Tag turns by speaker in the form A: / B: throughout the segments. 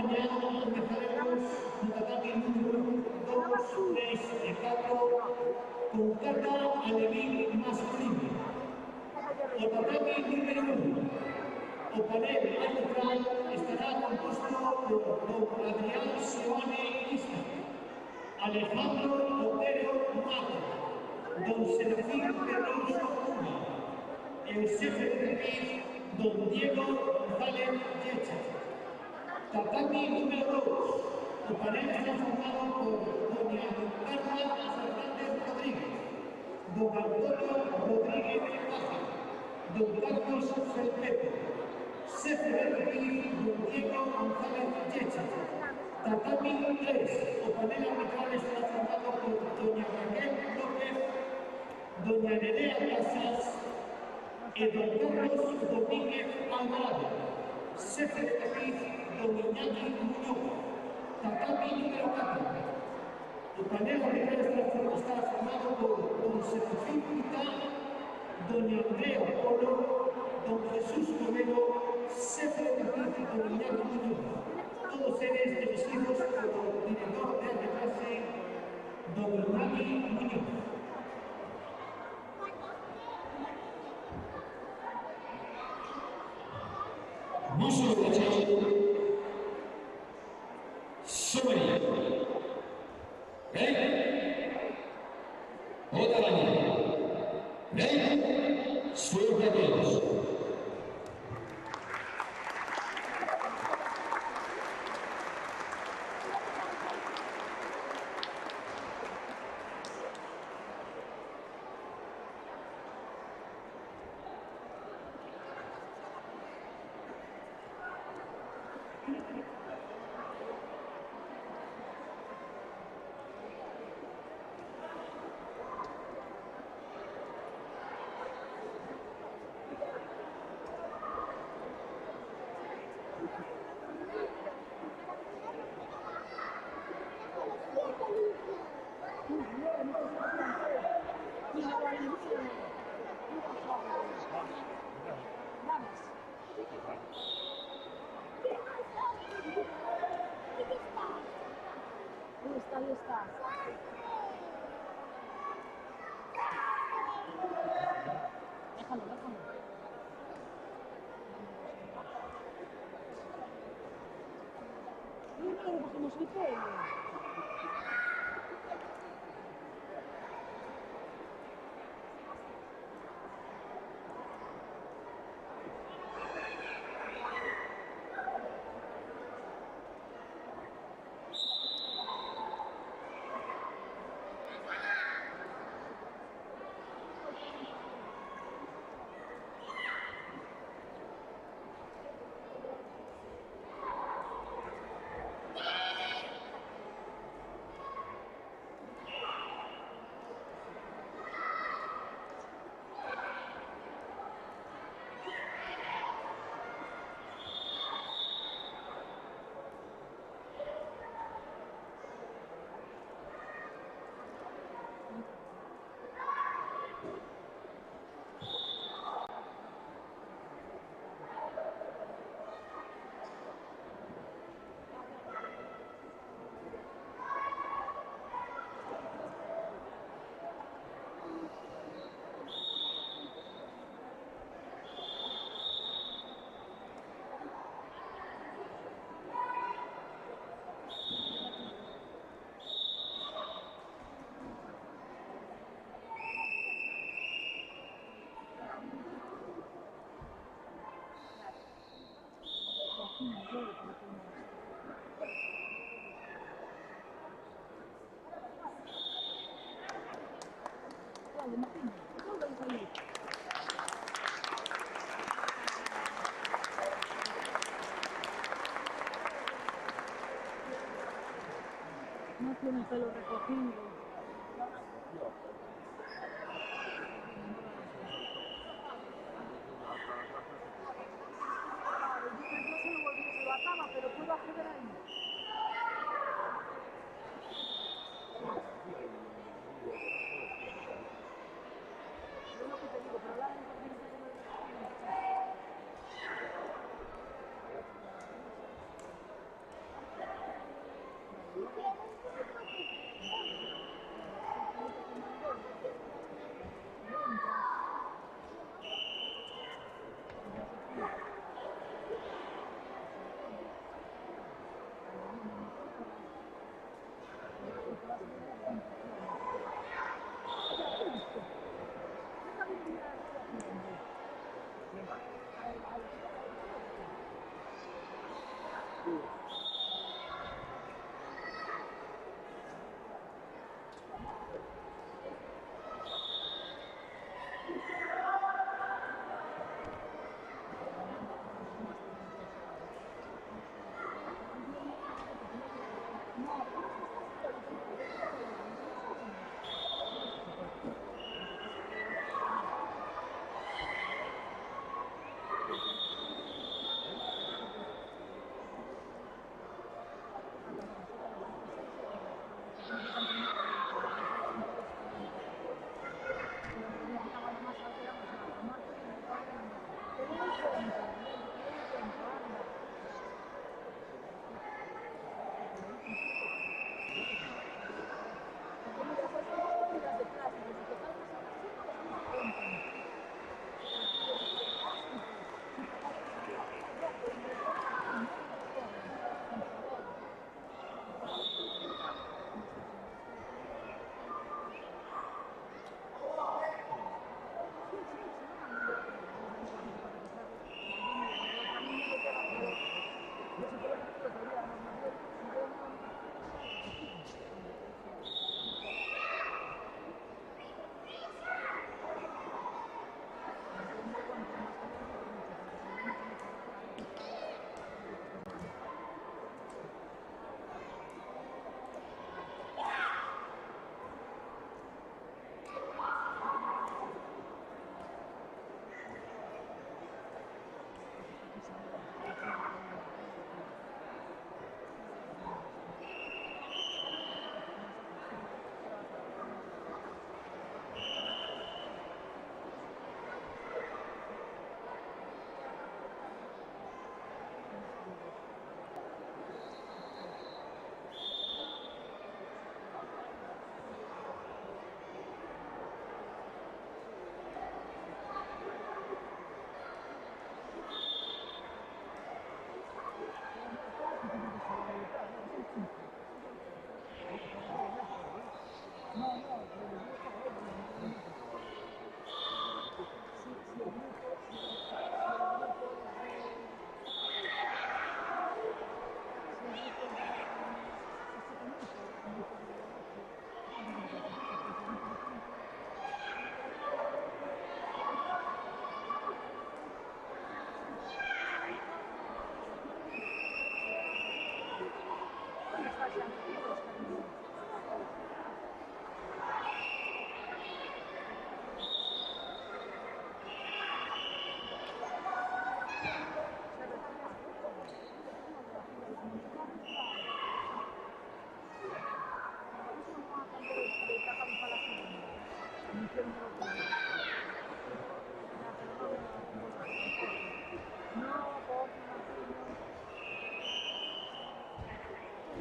A: mañana empezaremos un ataque número 2, 3 y 4 con carga alevín masculino. El ataque número 1. El panel arbitral estará compuesto por don Adrián Seoane Isca, Alejandro Otero Mata, don Serafín Pedroso Cuba, el jefe de requis, don Diego González Yecha. Tatami número 2. El panel está formado por doña Carla Fernández Rodríguez, don Antonio Rodríguez Baja, don Carlos Felpeto, jefe de requis, don Diego González Yecha. Tatami 3. El panel arbitral está formado por doña Raquel López, doña Nerea Casas y don Carlos Domínguez Alvarado, jefe de requis, don Iñaki Muñoz. Tatami número 4. El panel arbitral está formado por don Serafín Pita, doña Andrea Polo, don Jesús Romero, jefe de requis, don Iñaki Muñoz. Todos ellos elegidos por el director de arbitraje, don Iñaki Muñoz. Mucho gracias. Sobre. Otra línea. Suerte a todos.
B: Ahí está. Déjalo. Pero bajemos el pelo. No tiene el pelo recogido. No se lo volviese la cama, pero puedo acceder ahí. Es lo que te digo, pero la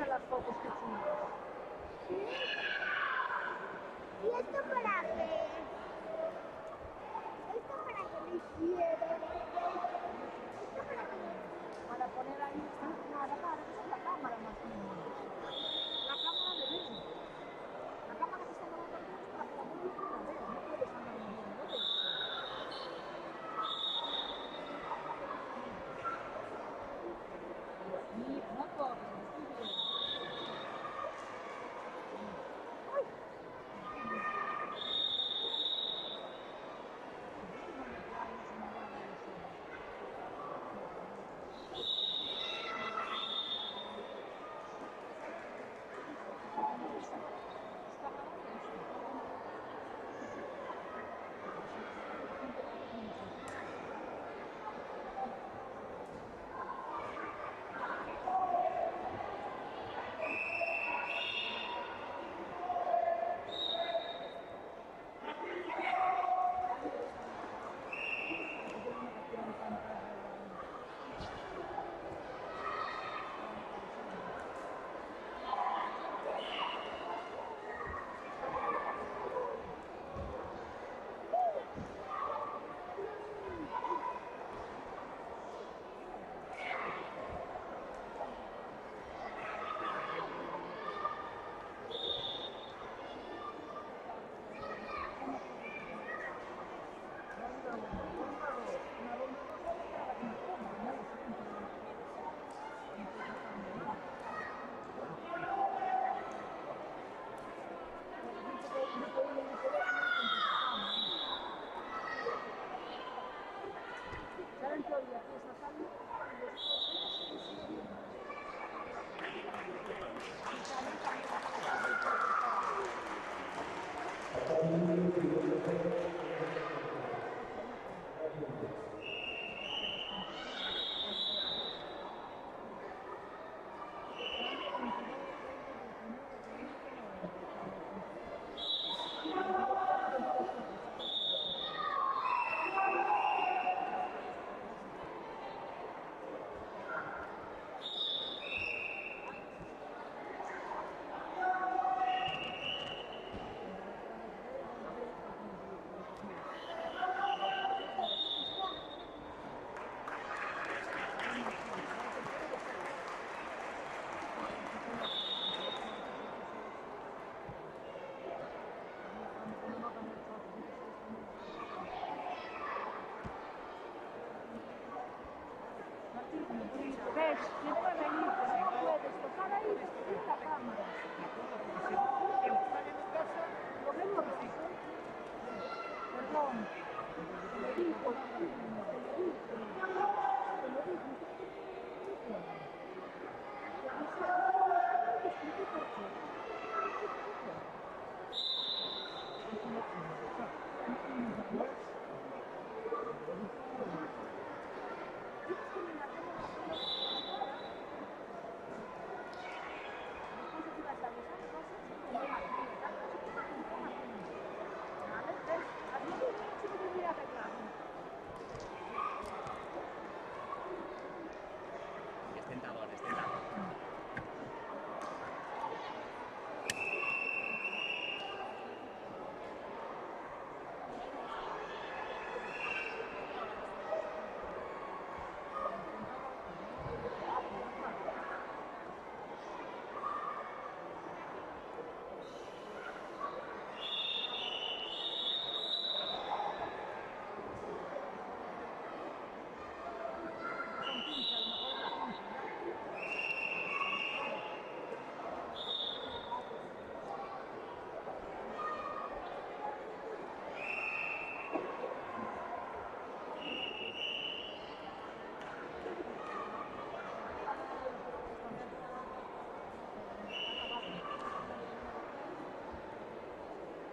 B: Las fotos que tengo.
C: ¿Y esto para qué? ¿Esto para qué me hicieron? ¿Esto para qué?
B: Para poner ahí la cámara, esa es la cámara más o menos. La cámara de vídeo. La cámara que está grabando el vídeo para que la pública la vea, no puedes andar moviendo de eso. Y no toques, estoy viendo. ¿Ves? Siempre me dice, no puedes tocar ahí porque es la cámara. Lo que no dice, perdón, te lo digo,
D: Es tentador, es tentador.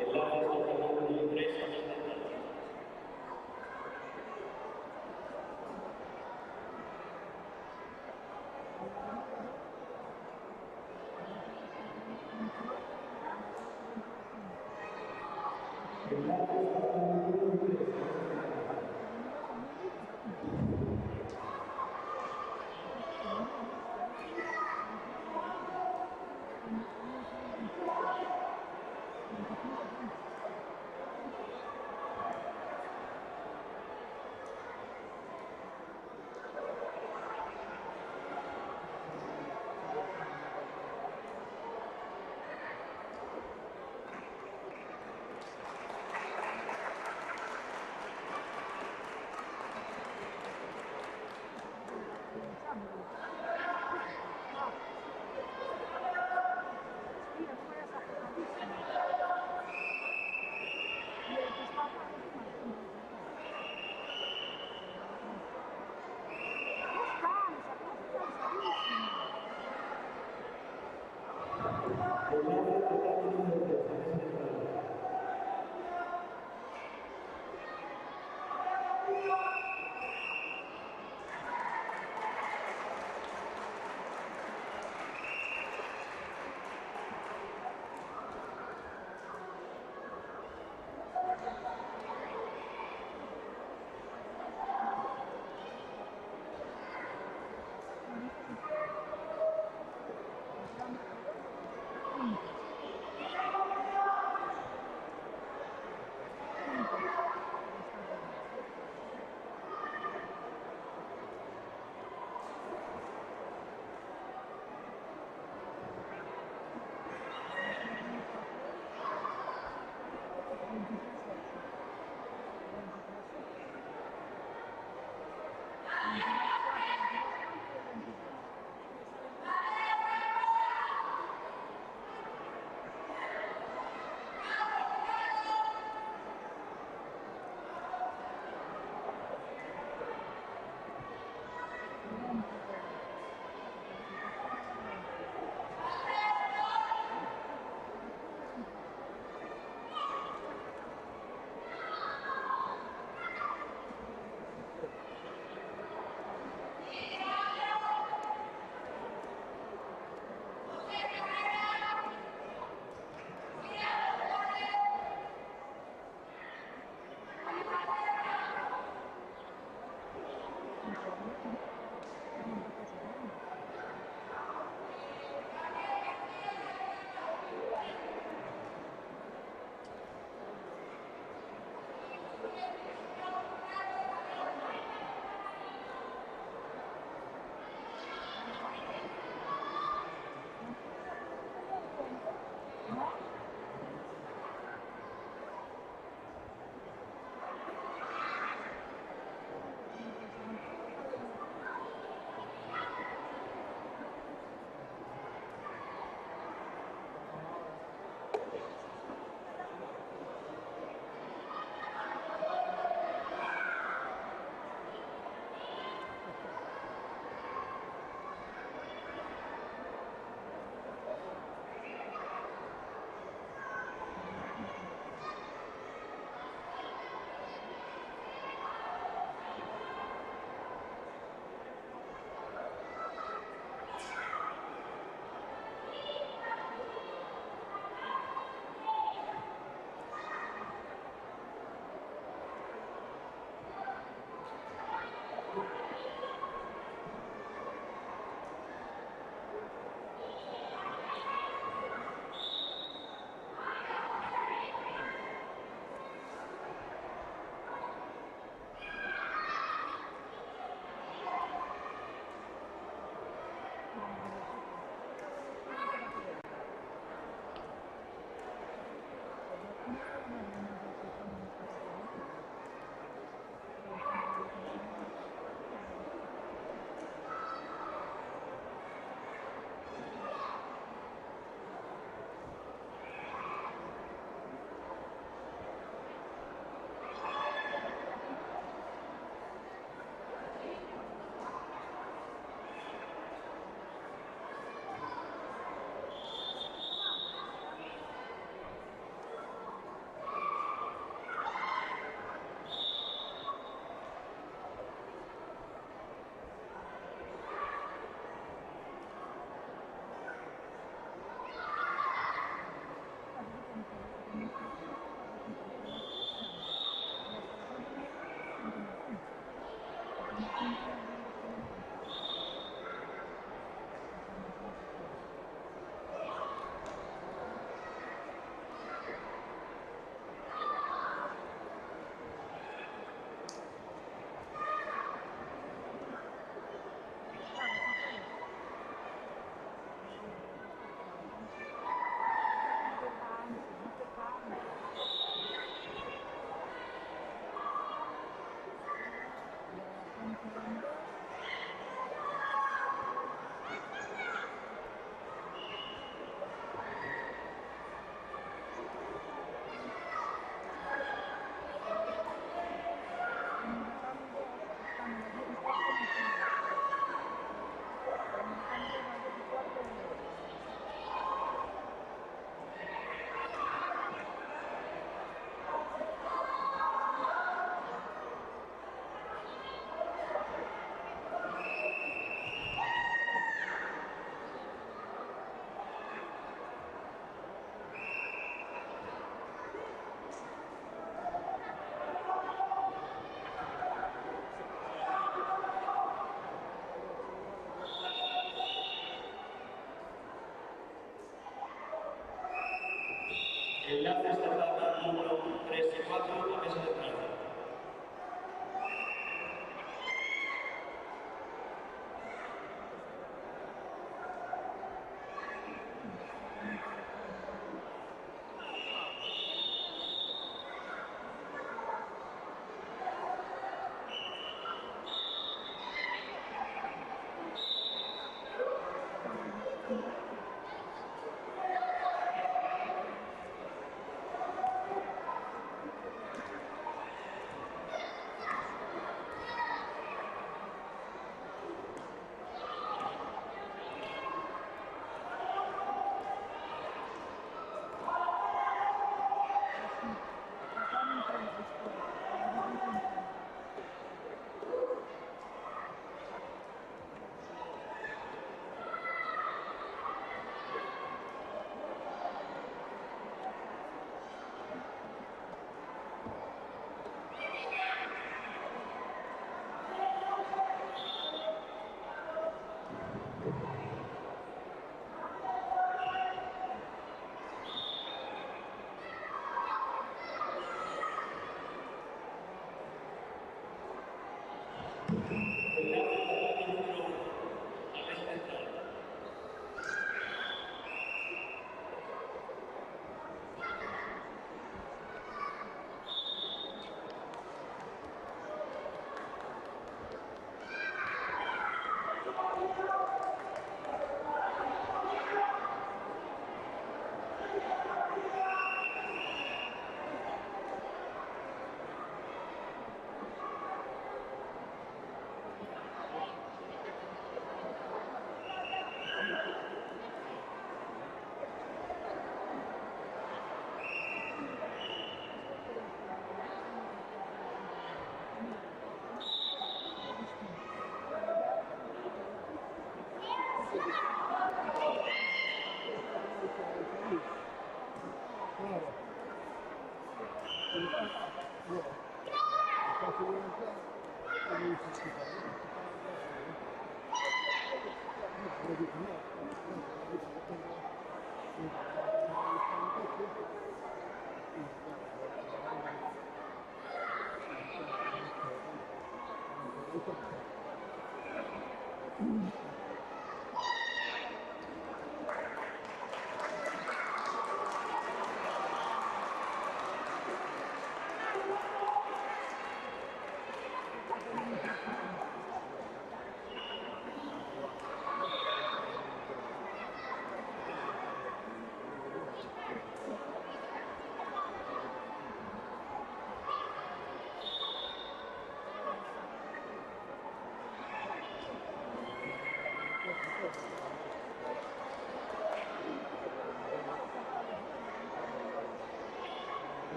A: El árbitro número 3 a 70. El árbitro número 3 a 70.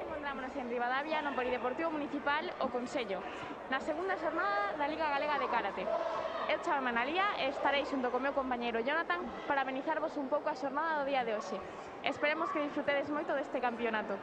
D: Encontrámonos en Ribadavia no Polideportivo Municipal o Consello na segunda xornada da Liga Galega de Karate. Eu chamo Analía e estarei xunto co meu compañeiro Jonathan para amenizarvos un pouco a xornada do día de hoxe. Esperemos que disfrutedes moito deste campeonato.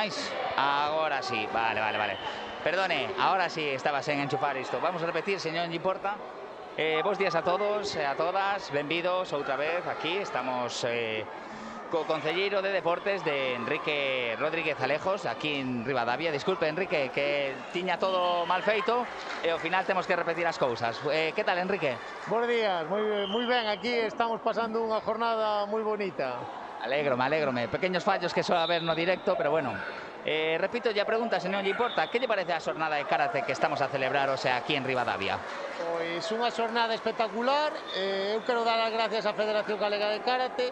E: máis? Agora sí, vale. Perdone, ahora sí estaba sen enchufar isto. Vamos a repetir, señor, non lle importa. Bos días a todos e a todas, benvidos outra vez aquí. Estamos co concelleiro de Deportes de Enrique Rodríguez Alejos aquí en Ribadavia. Disculpe, Enrique, que tiña todo mal feito e ao final temos que repetir as cousas. Que tal, Enrique?
F: Bos días, moi ben, aquí estamos pasando unha jornada moi bonita.
E: Alégrome. Pequeños fallos que suele haber no directo, pero bueno. Repito ya pregunta, se non lle importa, que lle parece a xornada de karate que estamos a celebrar, o sea, aquí en Ribadavia?
F: Pois unha xornada espectacular, eu quero dar as gracias á Federación Galega de Karate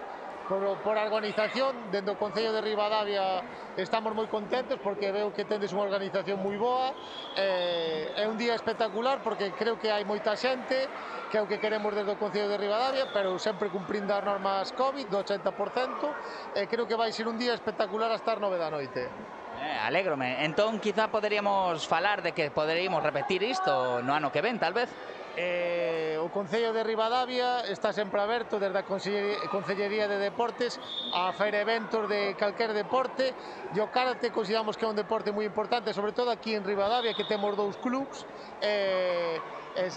F: por a organización. Dende o Concello de Ribadavia estamos moi contentos porque veo que tendes unha organización moi boa. É un día espectacular porque creo que hai moita xente, que é o que queremos desde o Concello de Ribadavia, pero sempre cumprindo as normas COVID do 80%, e creo que vai ser un día espectacular hasta as 9 da noite.
E: Alégrome. Entón, quizá poderíamos falar de que poderíamos repetir isto no ano que ven, tal vez?
F: O Concello de Ribadavia está sempre aberto desde a Concellería de Deportes a facer eventos de calquer deporte, e o karate consideramos que é un deporte moi importante, sobre todo aquí en Ribadavia, que temos 2 clubs.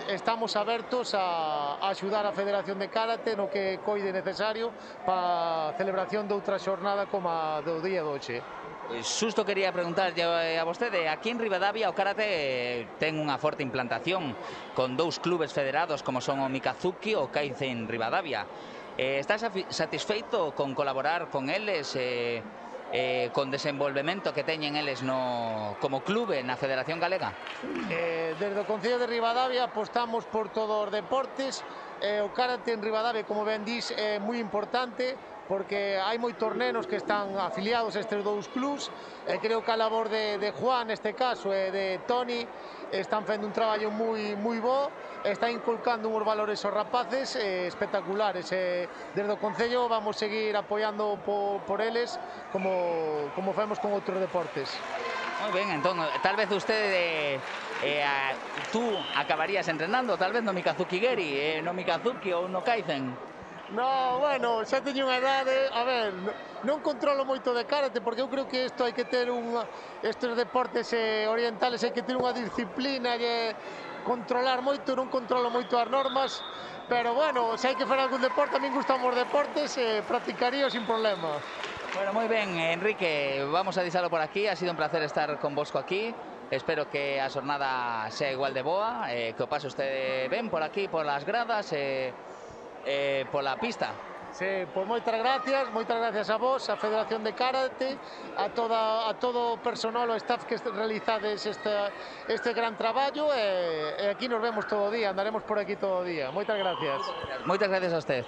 F: Estamos abertos a axudar a Federación de Karate no que coide necesario para a celebración de outra xornada como a do día de hoxe.
E: Xusto quería preguntarlle a vostede, aquí en Ribadavia o karate ten unha forte implantación con 2 clubes federados como son o Mikazuki e o Kaizen Ribadavia. Estás satisfeito con colaborar con eles, con desenvolvemento que teñen eles como clube na Federación Galega?
F: Desde o Concello de Ribadavia apostamos por todos os deportes. O karate en Ribadavia, como ben dís, é moi importante porque hai moitos nenos que están afiliados a estes 2 clubs, e creo que a labor de Juan, neste caso, e de Toni están fendo un traballo moi bo, está inculcando uns valores aos rapaces espectaculares, e desde o Concello vamos seguir apoiando por eles como femos con outros deportes.
E: Moi ben, entón, tal vez usted, tú acabarías entrenando, tal vez no Mikazuki Geri, no Mikazuki ou no Kaizen?
F: No, bueno, xa teño unha idade, a ver, non controlo moito de karate porque eu creo que isto hai que ter estes deportes orientales hai que ter unha disciplina e controlar moito, non controlo moito as normas, pero bueno, se hai que facer algún deporte, a min gustan os deportes, practicaría sin problema.
E: Bueno, moi ben, Enrique, vamos a deixalo por aquí, ha sido un placer estar con vosco aquí. Espero que a xornada sea igual de boa, que o pase usted ben por aquí, por las gradas, pola pista.
F: Sí, pois moitas gracias a vos, a Federación de Karate, a todo o personal, o staff que realizades este gran traballo, e aquí nos vemos todo o día, andaremos por aquí todo o día. Moitas gracias.
E: Moitas gracias a usted.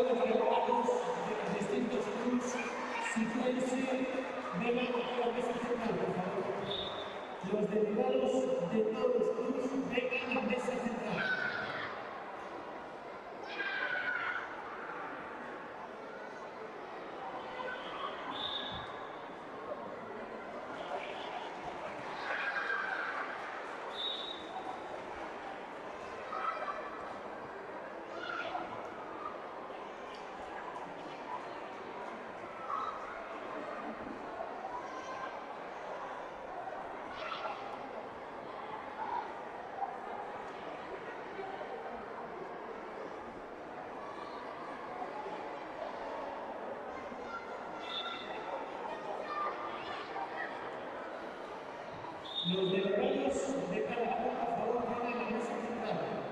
A: los delegados de los distintos clubes situense vengan aquí a la mesa central, por favor. Los delegados de todos los clubes vengan a la mesa central. Los delegados de cada club, por favor, vengan a la mesa central.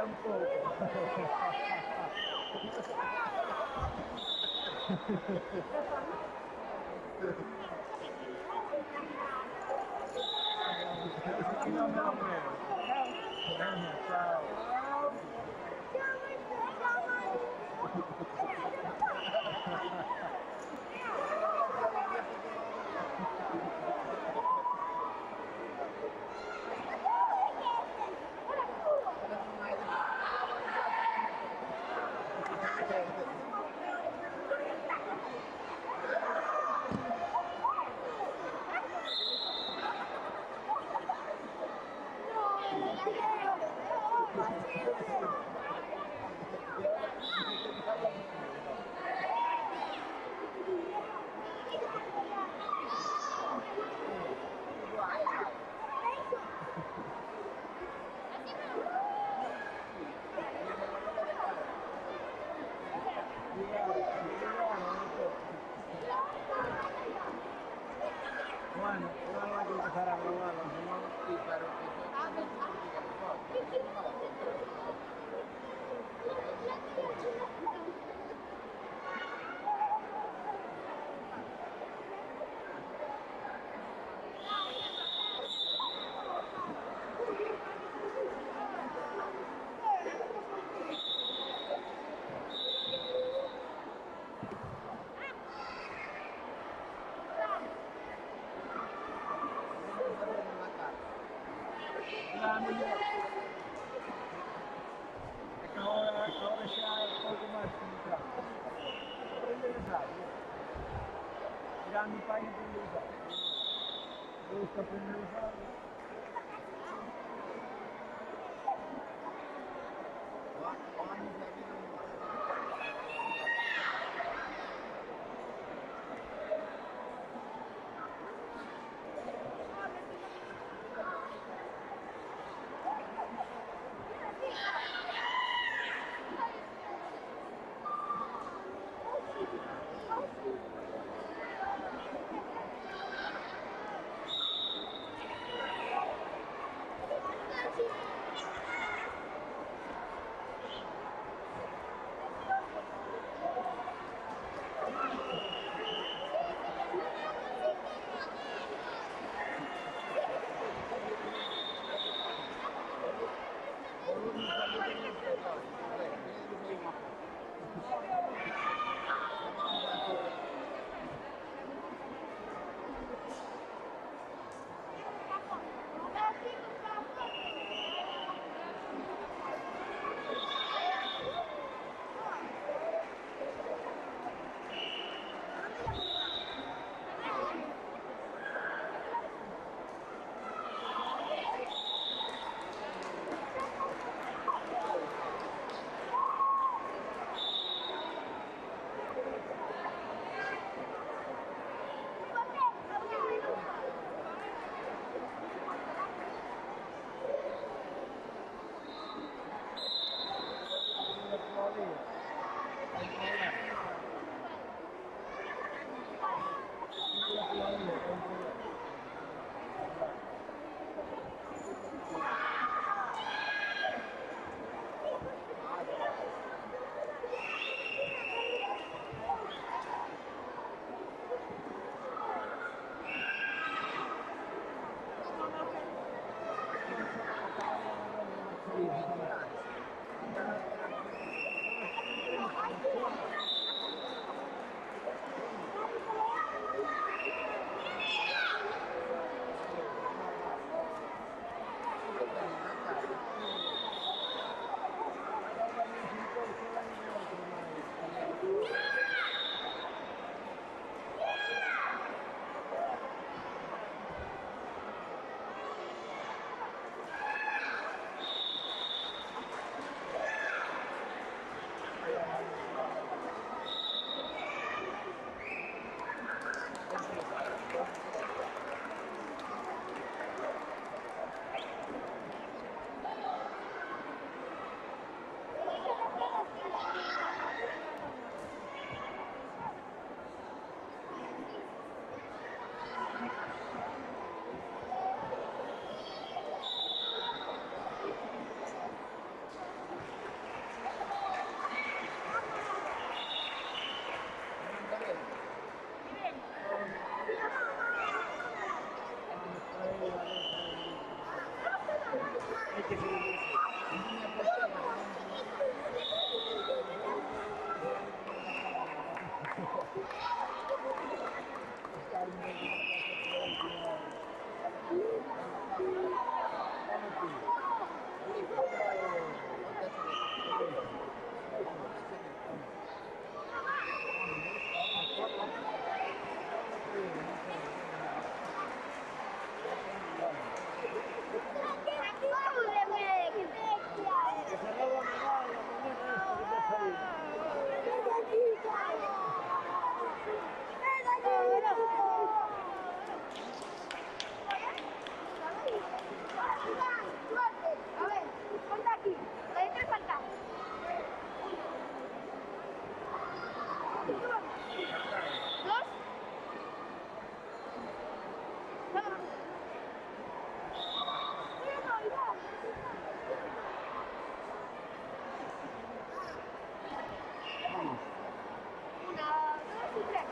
G: un poco. No me lo creo. Chao. Bueno, ahora hay que empezar a probarlo, ¿no? Sí, claro. Ahora ya es poco más complicado. Aprender a usar. Mirando mi país aprender a usar. Me gusta aprender a usar.
C: A ver, ponte aquí. ¿Hay tres faltas? ¿Dos? Una, dos y tres.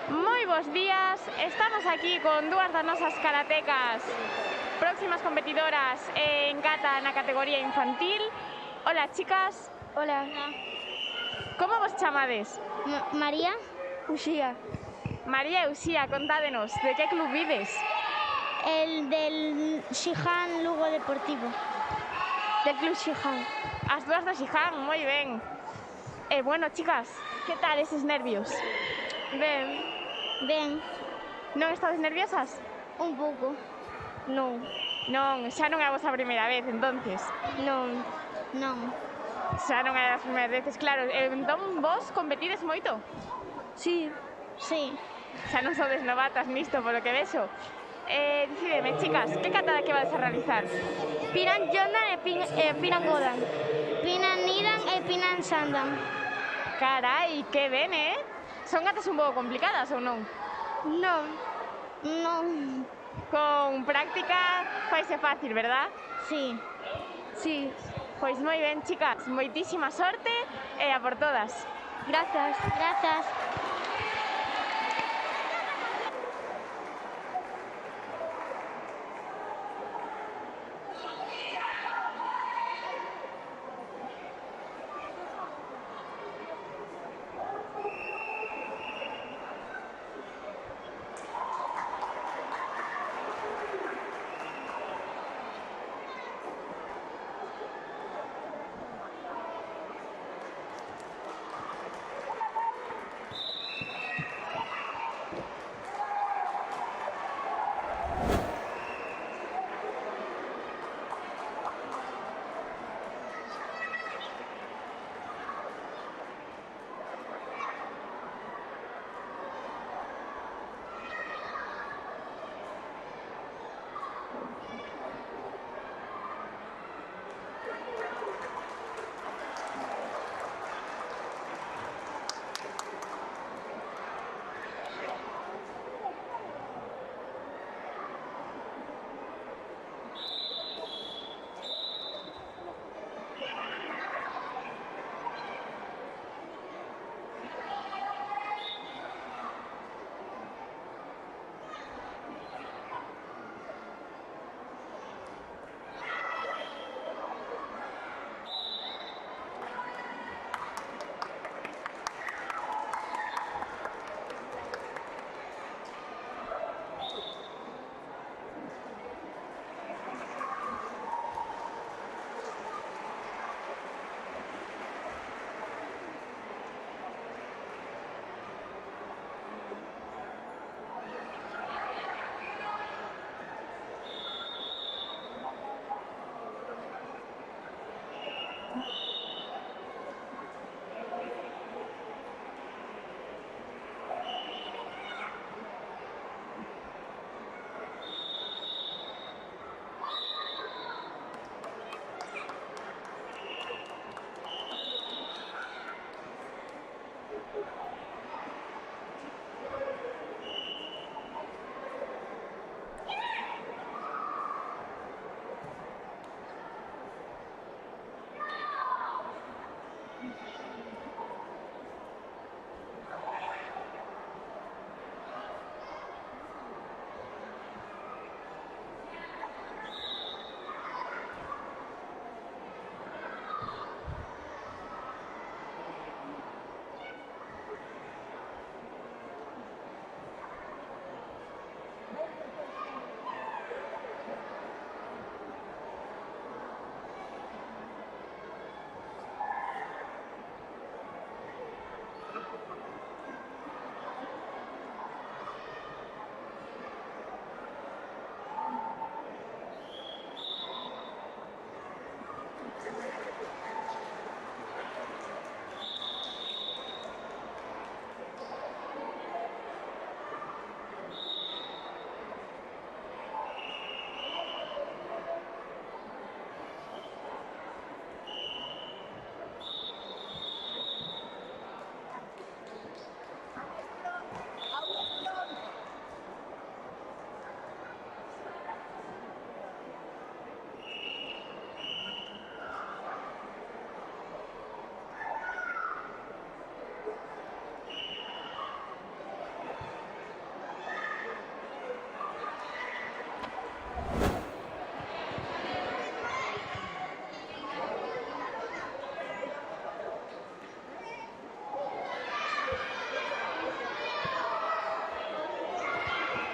D: Moi bons días, estamos aquí con dúas das nosas karatecas próximas competidoras en kata na categoría infantil. Hola, chicas.
H: Hola.
D: Como vos chamades?
H: María. Uxía.
D: María e Uxía, contádenos, de que club vides?
H: El del Xijan Lugo Deportivo. Del club Xijan.
D: As dúas do Xijan, moi ben. Bueno, chicas, que tal eses nervios?
H: Ben. Ben.
D: Non estades nerviosas?
H: Un pouco. Non.
D: Non, xa non é a vosa primeira vez, entonces.
H: Non. Non.
D: Xa non é as primeiras veces, claro. Entón, vos competides moito?
H: Sí. Sí.
D: Xa non sodes novatas nisto, polo que vexo. Decideme, chicas, que kata que vades a realizar?
H: Pinan Jordan e Pinan Godan. Pinan Nidan e Pinan Sandan.
D: Carai, que ben, Son katas un pouco complicadas ou non?
H: Non. Non.
D: Con práctica faise fácil, verdad?
H: Sí. Sí.
D: Pois moi ben, chicas, moitísima sorte e a por todas.
H: Grazas. Grazas.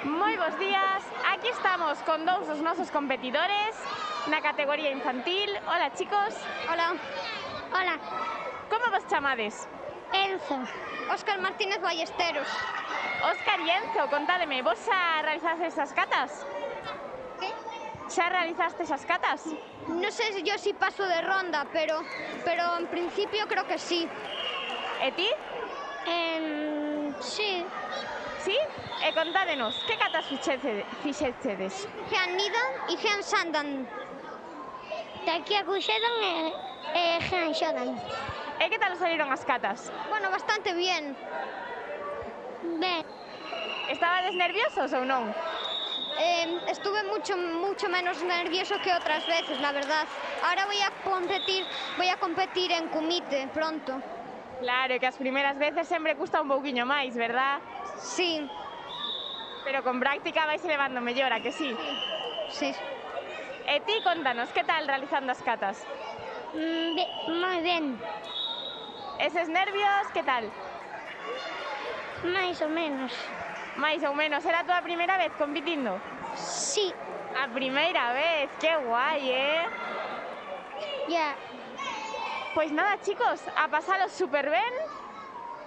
D: Moi bons días, aquí estamos con dous dos nosos competidores na categoría infantil. Hola, chicos.
H: Hola. Hola.
D: Como vos chamades?
H: Enzo. Óscar Martínez Ballesteros.
D: Óscar e Enzo, contádeme, vos xa realizaste esas catas?
H: ¿Qué?
D: Xa realizaste esas catas?
H: No sé yo si paso de ronda, pero en principio creo que sí.
D: E ti?
H: Sí.
D: Sí? E contádenos, que catas fixechedes?
H: Jean Nidan e Jean Sandan. Daqui a Cuxedan e Jean Xodan.
D: E que tal saliron as catas?
H: Bueno, bastante bien. Ben.
D: Estabades nerviosos ou non?
H: Estuve mucho menos nervioso que otras veces, la verdad. Ahora voy a competir en kumite pronto.
D: Claro, que as primeiras veces sempre custa un pouquiño máis, verdad?
H: Sí.
D: Pero con práctica vais levando mellor, a que sí?
H: Sí.
D: E ti, contanos, que tal realizando as catas?
H: Moi ben.
D: Eses nervios, que tal?
H: Mais ou menos.
D: Mais ou menos, era a túa primeira vez compitindo?
H: Sí.
D: A primeira vez, que guai,
H: Ya.
D: Pois nada, chicos, a pasalo super ben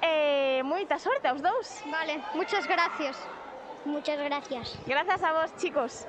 D: e moita sorte aos dous.
H: Vale, muchas gracias. Muchas gracias.
D: Grazas a vos, chicos.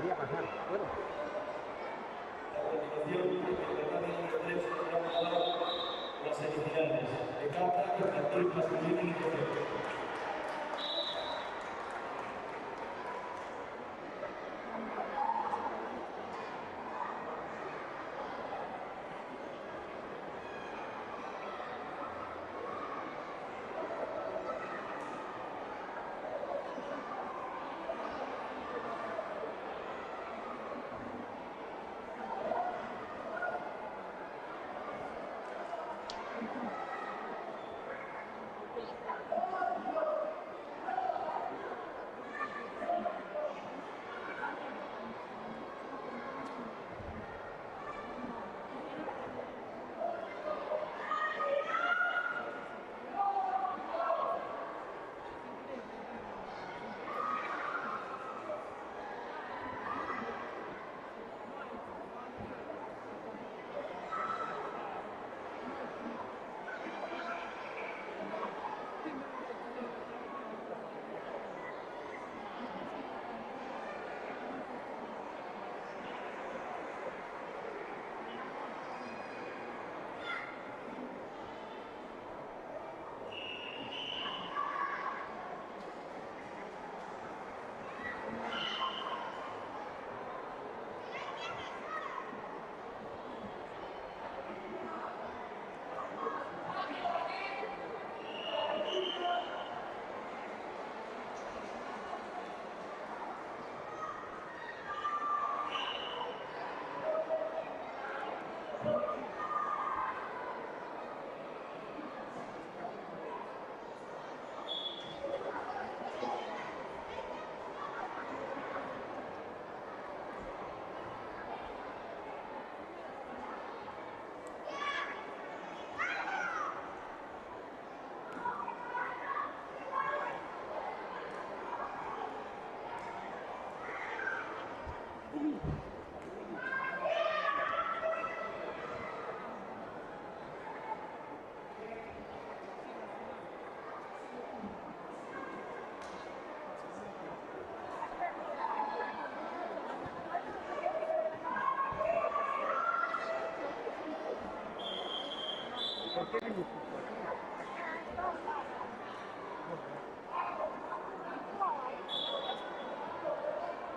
G: podría pasar. Bueno.
A: A continuación, el certamen número 3 vamos a dar las semifinales de cata, infantil, masculino y femenino.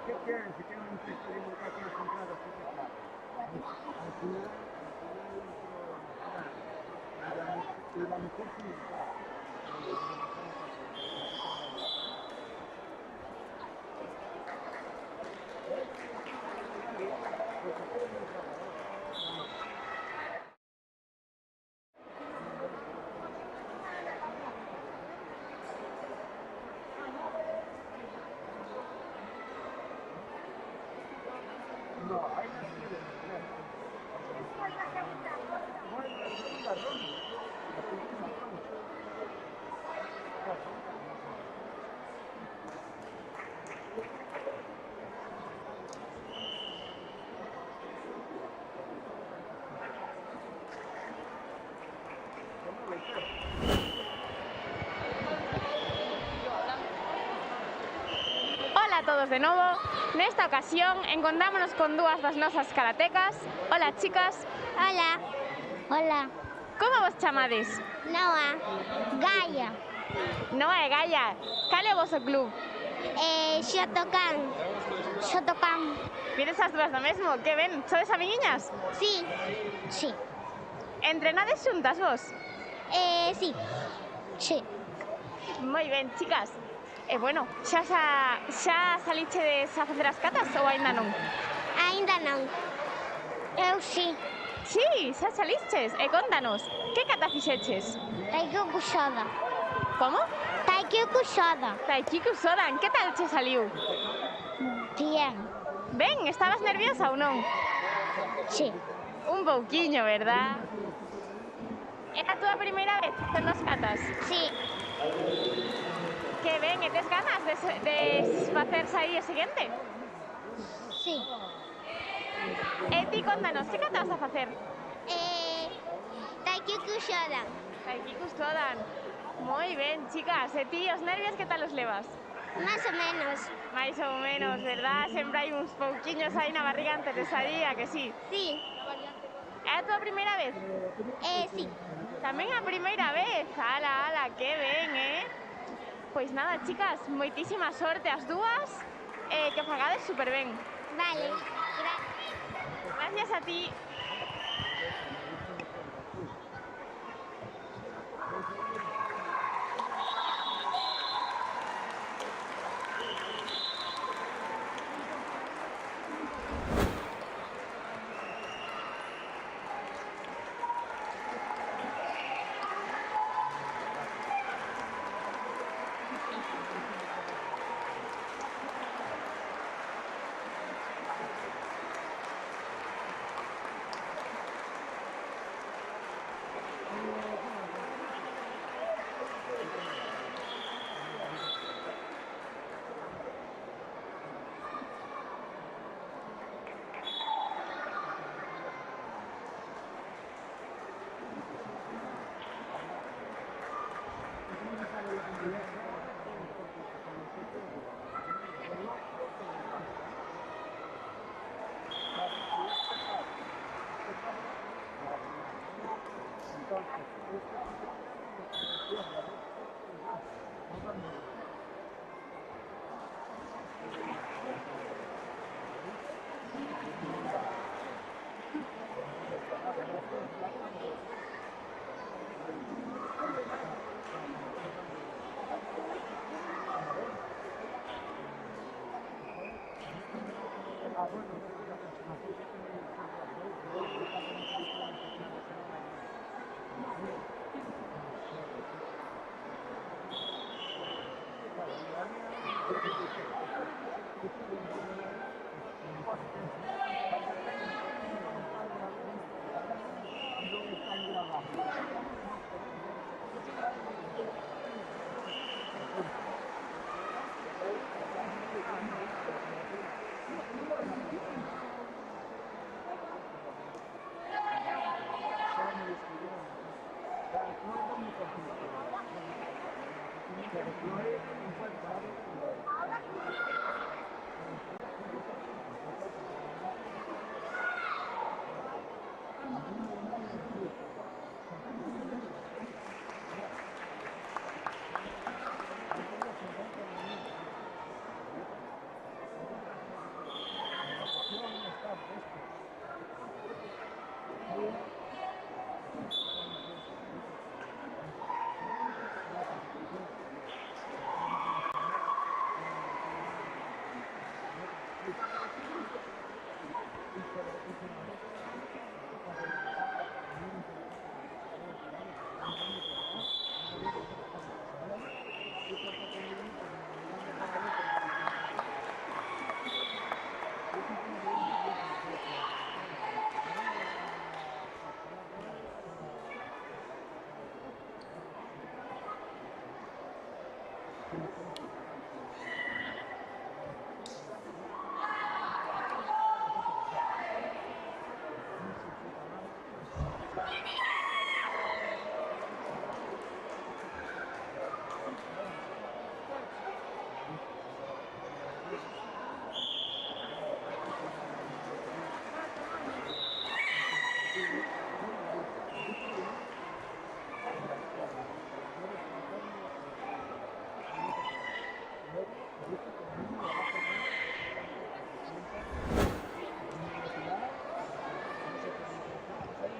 G: ¿Qué quieren? Si tienen un texto de educación centrado, ¿qué se trata? Al final, la mejor no, hay que hacer
D: Hola a todos de nuevo. Nesta ocasión encontrámonos con dúas das nosas karatecas. Hola, chicas.
H: Hola. Hola.
D: Como vos chamades?
H: Noa. Gaia.
D: Noa e Gaia. Cal é o vosso club?
H: Shotokan. Shotokan.
D: Vides as dúas do mesmo? Que ben? Sodes amiguiñas?
H: Sí. Sí.
D: Entrenades xuntas vos?
H: Sí. Sí.
D: Moi ben, chicas. E bueno, xa salichedes a facer as catas ou aínda non?
H: Ainda non. Eu sí.
D: Sí, xa saliches. E contanos, que cata fixeches?
H: Taikyu Kusoda.
D: Como?
H: Taikyu Kusoda.
D: Taikiku Sodan, que tal che saliu?
H: Bien.
D: Ben, estabas nerviosa ou non?
H: Sí.
D: Un pouquiño, verdad? Era a túa primeira vez facendo as catas?
H: Sí.
D: Que ben, e tes ganas de facer sair o seguinte?
H: Sí.
D: E ti contanos, que cata vas a facer?
H: Taikyu Kusoda.
D: Taikiku Sodan. Moi ben, chicas. E ti, os nervios, que tal os levas?
H: Más o menos.
D: Máis ou menos, verdad? Sempre hai uns pouquiños aí na barriga antes de salir, a que sí?
H: Sí.
D: É a tua primeira vez?
H: Sí.
D: Tamén a primeira vez. Ala, ala, que ben, Pois nada, chicas, moitísima sorte as dúas, que fagades super ben.
H: Vale.
D: Gracias a ti.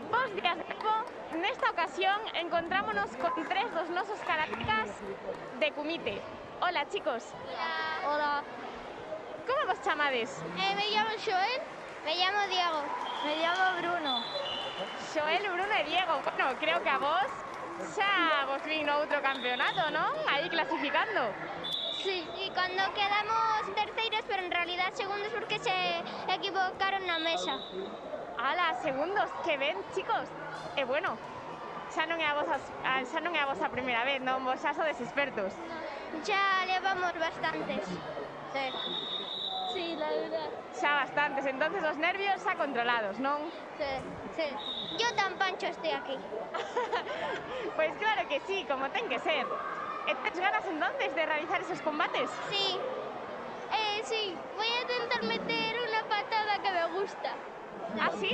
D: Bos días, Expo. Nesta ocasión encontrámonos con tres dos nosos karatecas de Kumite. Hola, chicos.
H: Hola.
D: Como vos chamades?
H: Me llamo Joel. Me llamo Diego.
B: Me llamo Bruno.
D: Xoel, Bruno e Diego. Bueno, creo que a vos xa vos vin no outro campeonato, non? Aí clasificando.
H: Sí, y cuando quedamos terceiros, pero en realidad segundos porque se equivocaron na mesa.
D: Ala, segundos, que ben, chicos. E bueno, xa non é a vosa primeira vez, non? Vos xa sodes expertos.
H: Ya levamos bastantes. Sí. Sí, la verdad.
D: Xa bastantes, entonces os nervios xa controlados, non?
H: Sí, sí. Yo tan pancho estoy aquí.
D: Pois claro que sí, como ten que ser. ¿Tienes ganas entonces de realizar esos combates?
H: Sí. Sí, voy a intentar meter una patada que me gusta.
D: ¿Ah, sí?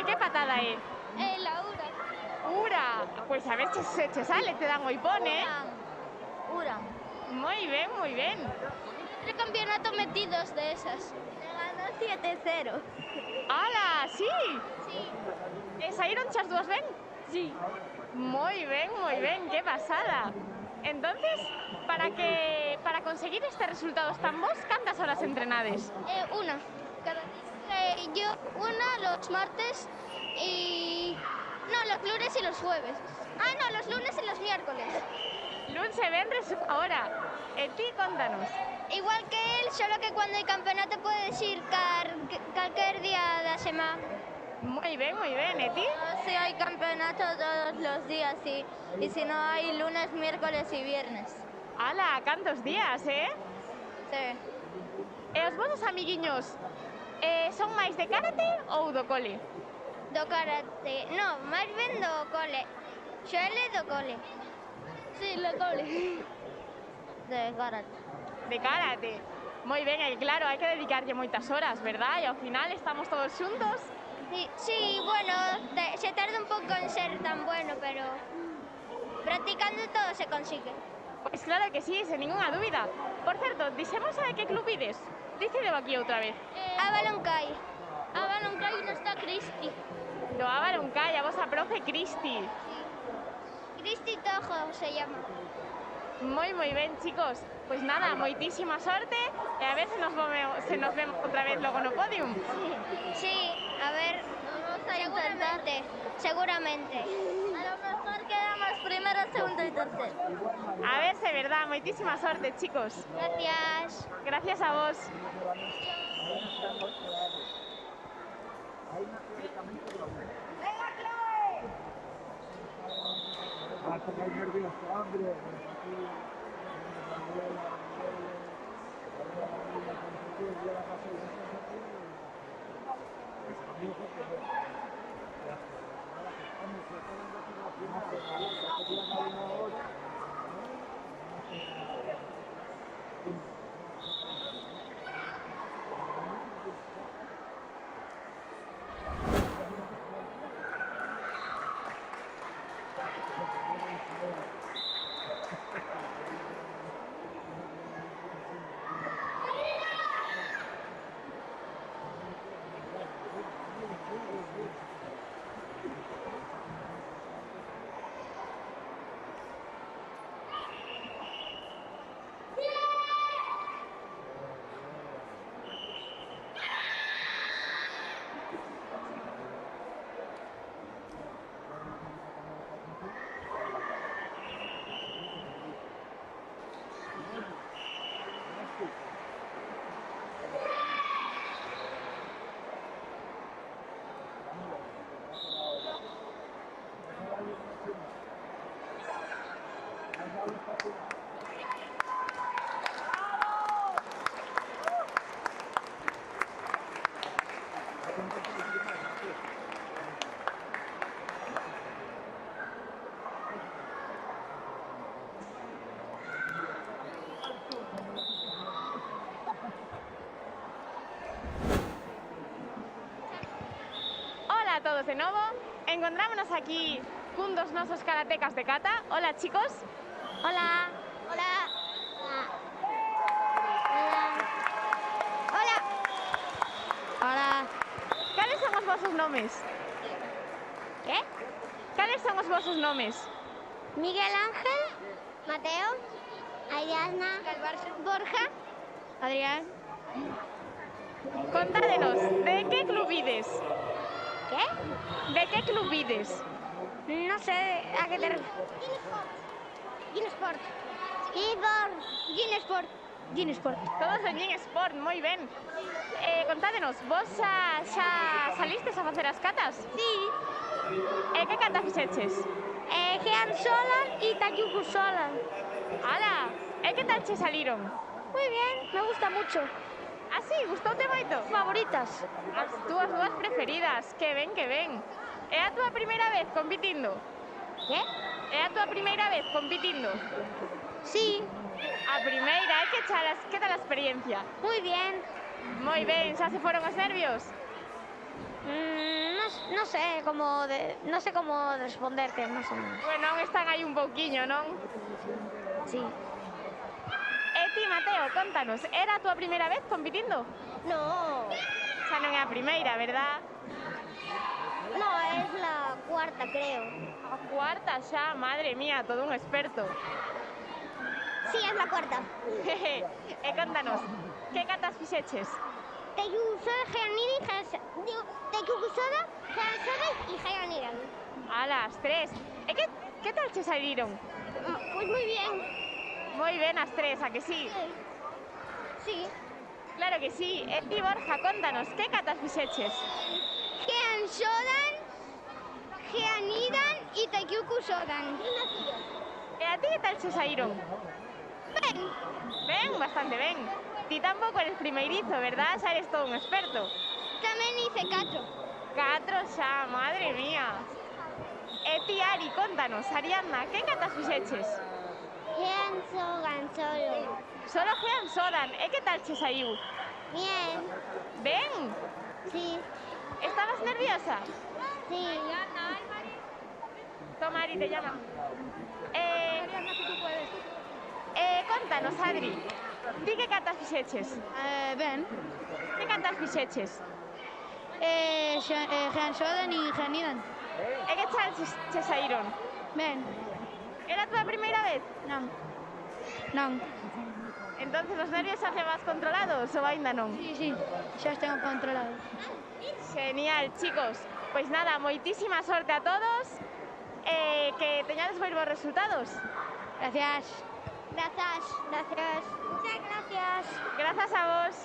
D: ¿Qué patada es?
H: La Ura.
D: ¡Ura! Pues a ver si se te sale, te dan hoy pone.
H: Ura.
D: Muy bien, muy bien.
H: El campeonato metí 2 de esas. Me ganó 7-0.
D: ¡Hala! ¿Sí?
H: Sí.
D: ¿Saíron chas dues ben?
H: Sí.
D: Muy bien, qué pasada. Entonces, para conseguir este resultado tan vos, ¿cuántas horas entrenades?
H: Una. Yo una los martes y... No, los lunes y los jueves. No, los lunes y los miércoles.
D: Lunes y vendres ahora. Ti, contanos.
H: Igual que él, solo que cuando hay campeonato puedes ir cualquier día de la semana.
D: Muy bien, ti?
H: Sí, hay campeonato todos los días, sí. Y si no, hay lunes, miércoles y viernes.
D: ¡Hala! ¿Cuántos días,
H: Sí.
D: Os vosos amiguiños, son máis de karate ou do cole?
H: Do karate. No, máis ben do cole. Xole do cole. Sí, do cole. De karate.
D: De karate. Moi ben, e claro, hai que dedicarlle moitas horas, verdad? E ao final estamos todos xuntos.
H: Sí, bueno, se tarda un pouco en ser tan bueno, pero practicando todo se consigue.
D: Pois claro que sí, sen ninguna dúbida. Por certo, dixemos de que club ides? Dícedelo aquí outra vez.
H: Avalon Kai. Avalon Kai no está Cristi.
D: Do Avalon Kai, a vosa profe Cristi.
H: Cristi Tojo se llama.
D: Moi ben, chicos. Pois nada, moitísima sorte e a ver se nos vemos outra vez logo no podium.
H: Sí, a ver, seguramente. A lo mejor quedamos primero, segundo y tercero.
D: A ver se é verdad, moitísima sorte, chicos.
H: Gracias.
D: Gracias a vos.
G: Hay nervios, hombre.
D: Hola a todos de novo. Encontrámonos aquí cun dos nosos karatecas de kata. Hola, chicos.
H: Hola. Hola. Hola. Hola.
D: Cales son os vosos nomes?
H: ¿Qué?
D: Cales son os vosos nomes?
H: Miguel Ángel, Mateo, Ariadna, Borja, Adrián.
D: Contádenos, de que club ides?
H: ¿Qué?
D: De que club ides?
H: No sé a qué te refieres. Ginesport. Ginesport. Ginesport.
D: Todos en Ginesport, moi ben. Contádenos, vos xa salistes a facer as catas?
H: Sí.
D: Que cata fixeches?
H: Jean Solan y Tayuku Solan.
D: Ala, que tal che saliron?
H: Muy bien, me gusta mucho.
D: Ah, sí, gustoute moito?
H: Favoritas.
D: As túas dúas preferidas, que ben, que ben. É a túa primeira vez compitindo?
H: ¿Qué?
D: É a túa primeira vez compitindo?
H: Sí,
D: A primeira, que tal a experiencia?
H: moi bien.
D: Moi ben, xa se foron os nervios?
H: Non sei como responderte, máis ou menos.
D: Bueno, aún están aí un pouquiño, non?
H: Sí.
D: E ti, Mateo, contanos, era a túa primeira vez compitindo?
H: No,
D: Xa non é a primeira, verdad?
H: no, es la cuarta, creo.
D: A cuarta xa, madre mía, todo un experto.
H: Sí, es la cuarta.
D: E contanos, que catas fixeches?
H: Teikusoda, Geansode y Geaniran.
D: A las tres. E que tal che saliron?
H: Pues muy bien.
D: Moi ben as tres, a que sí?
H: Sí.
D: Claro que sí. E ti, Borja, contanos, que catas fixeches?
H: Geansodan, Geaniran y Teikusodan.
D: E a ti que tal che saíron?
H: Ben,
D: Ben, bastante ben. Ti tampouco eres primeirizo, verdad? Xa eres todo un experto.
H: tamén hice 4.
D: 4 xa, madre mía. E ti, Ari, contanos, Ariadna, que catas fixeches?
H: Geansodan solo.
D: Solo Gean Sodan. E que tal che saiu?
H: Bien.
D: Ben?
H: Sí,
D: Estabas nerviosa?
H: sí.
D: Toma, Ari, te llama. Contanos, Adri, ti que catas fixeches?
B: Ben.
D: Que catas fixeches?
B: Geansodan y Geanidan.
D: E que tal che saíron?
B: Ben.
D: Era a túa primeira vez?
B: Non. Non.
D: Entonces os nervios xa vas controlados ou aínda non?
B: Sí, xa os tengo controlados.
D: Genial, chicos. Pois nada, moitísima sorte a todos. Que teñades moi bons resultados.
B: Gracias.
H: Gracias. Muchas gracias.
D: Grazas a vos.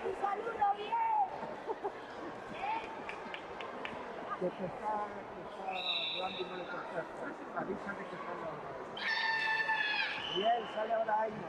C: Un saludo bien.
G: Que te está hablando y no le contestas. Avísame que sale ahora. Bien, sale ahora Aina.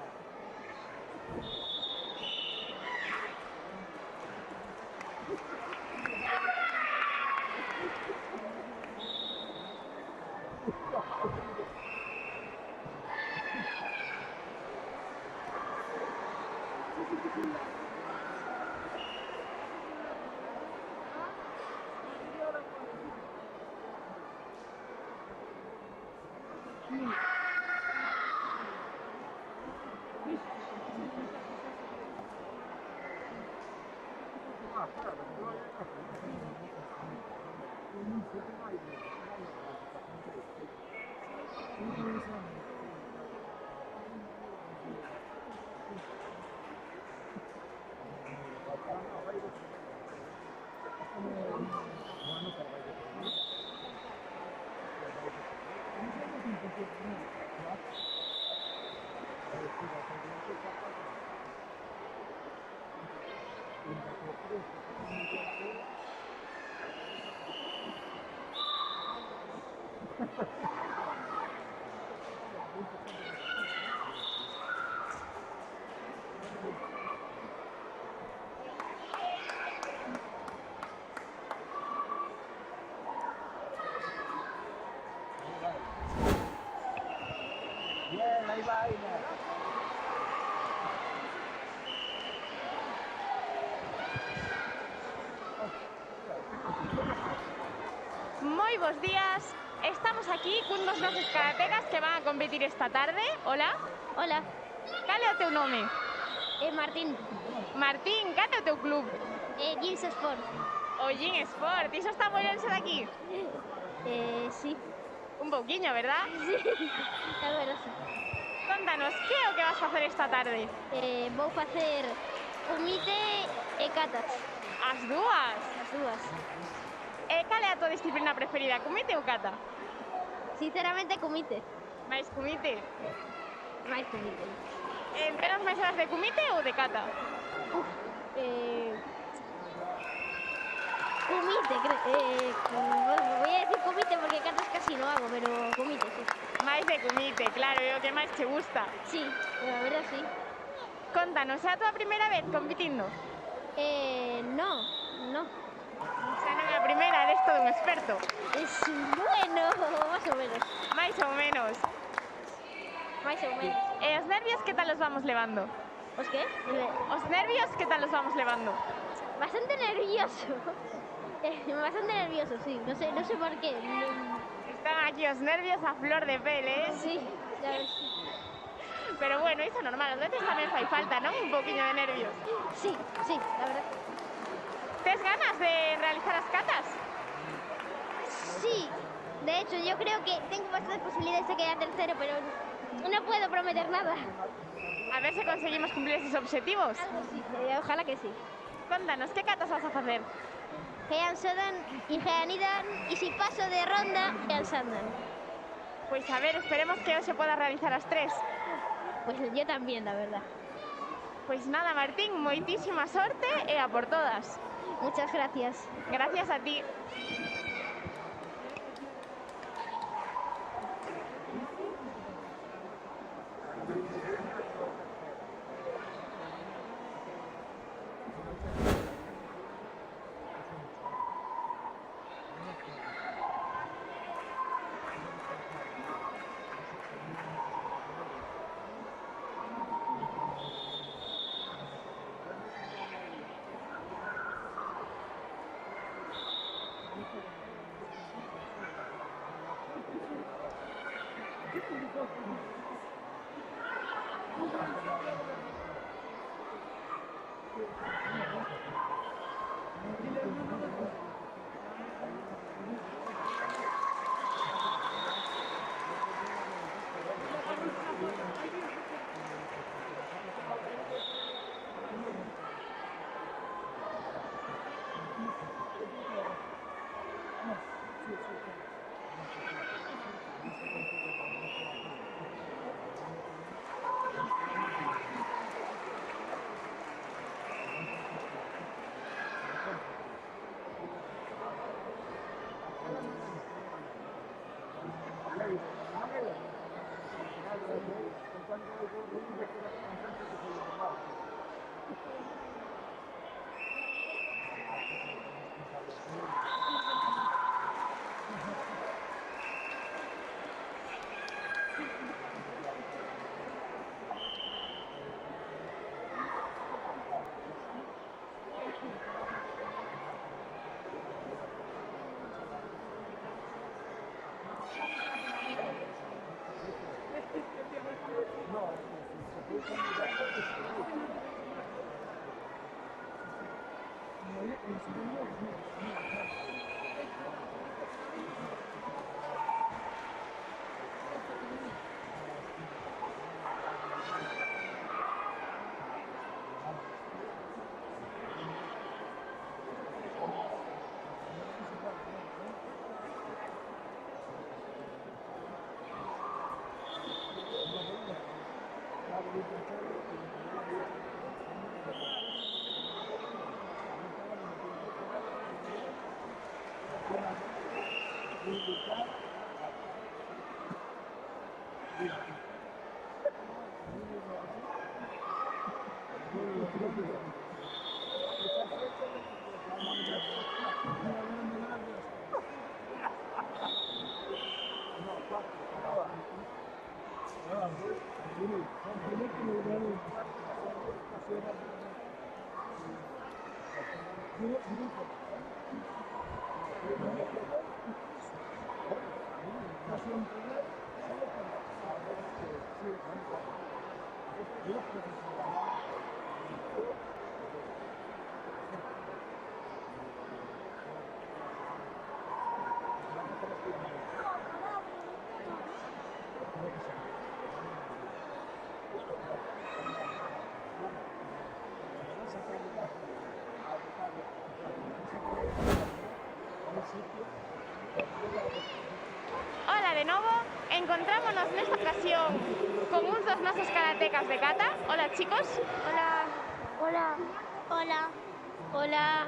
G: Bien, ahí va Aina.
D: Moi bons días. Estamos aquí cun dos nosos karatecas que van a competir esta tarde. Hola.
H: Hola.
D: Cal é o teu nome?
H: Martín.
D: Martín, cal é o teu club?
H: Jeans Sport.
D: O Gin Sport. Iso está moi longe daqui?
H: Sí.
D: Un pouquiño, verdad?
H: Sí. A ver, sí.
D: Contanos, que é o que vas facer esta tarde?
H: Vou facer kumite e katas.
D: As dúas.
H: As dúas.
D: E cal é a tua disciplina preferida, kumite ou kata?
H: Sinceramente, kumite.
D: Mais kumite.
H: Máis kumite.
D: Entrenas máis horas de kumite ou de kata?
C: Kumite, voy a decir kumite porque katas casi no hago, pero kumite, sí.
D: Máis de kumite, claro, é o que máis che gusta.
C: Sí, la verdad sí.
D: Contanos, é a tua primeira vez competindo?
C: No.
D: Xa non é a primeira, eres todo un experto.
C: Es bueno, más o menos.
D: Máis ou menos.
C: Más o menos.
D: E os nervios, que tal os vamos levando?
C: ¿Os qué?
D: Os nervios, que tal os vamos levando?
C: Bastante nervioso. Bastante nervioso, sí. No sé por qué.
D: Están aquí os nervios a flor de pel,
C: Sí, ya ves.
D: Pero bueno, iso é normal, a veces tamén fai falta, non? Un poquinho de nervios.
C: Sí, la verdad.
D: Tes ganas de realizar as catas?
C: Sí, de hecho yo creo que tengo bastantes posibilidades de quedar tercero, pero no puedo prometer nada.
D: A ver se conseguimos cumplir esos objetivos.
C: Algo sí, ojalá que sí.
D: Contanos, que catas vas a facer?
C: Hean Sodan y Hean Idan, y si paso de ronda, Hean Sandan.
D: Pois a ver, esperemos que hoxe poda realizar as tres.
C: Pues yo también, la verdad.
D: Pois nada, Martín, moitísima sorte e a por todas.
C: Muchas gracias.
D: Gracias a ti. Hola de novo, encontrámonos nesta ocasión con uns dos nosos karatecas de kata. Hola chicos.
C: Hola.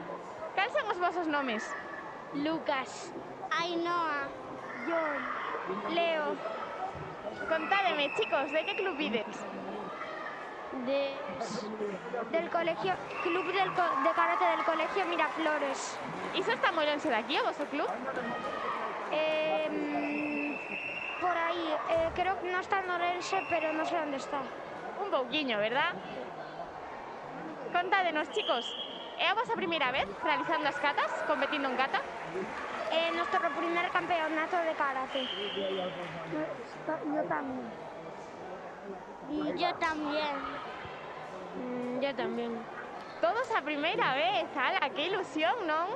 D: Cals son os vosos nomes?
C: Lucas, Ainhoa, John, Leo,
D: Contádeme, chicos, de que club vides?
C: del colegio, de karate del colegio Miraflores.
D: Iso está moi lonxe daqui, o voso club?
C: Por ahí, creo que no está en Orense, pero no sé dónde está.
D: Un pouquiño, verdad? Contádenos, chicos, é a vosa primeira vez realizando as catas, competindo en kata?
C: Nuestro primer campeonato de karate. Yo también. Y yo también. Yo también.
D: Todos a primeira vez, ala, que ilusión, non?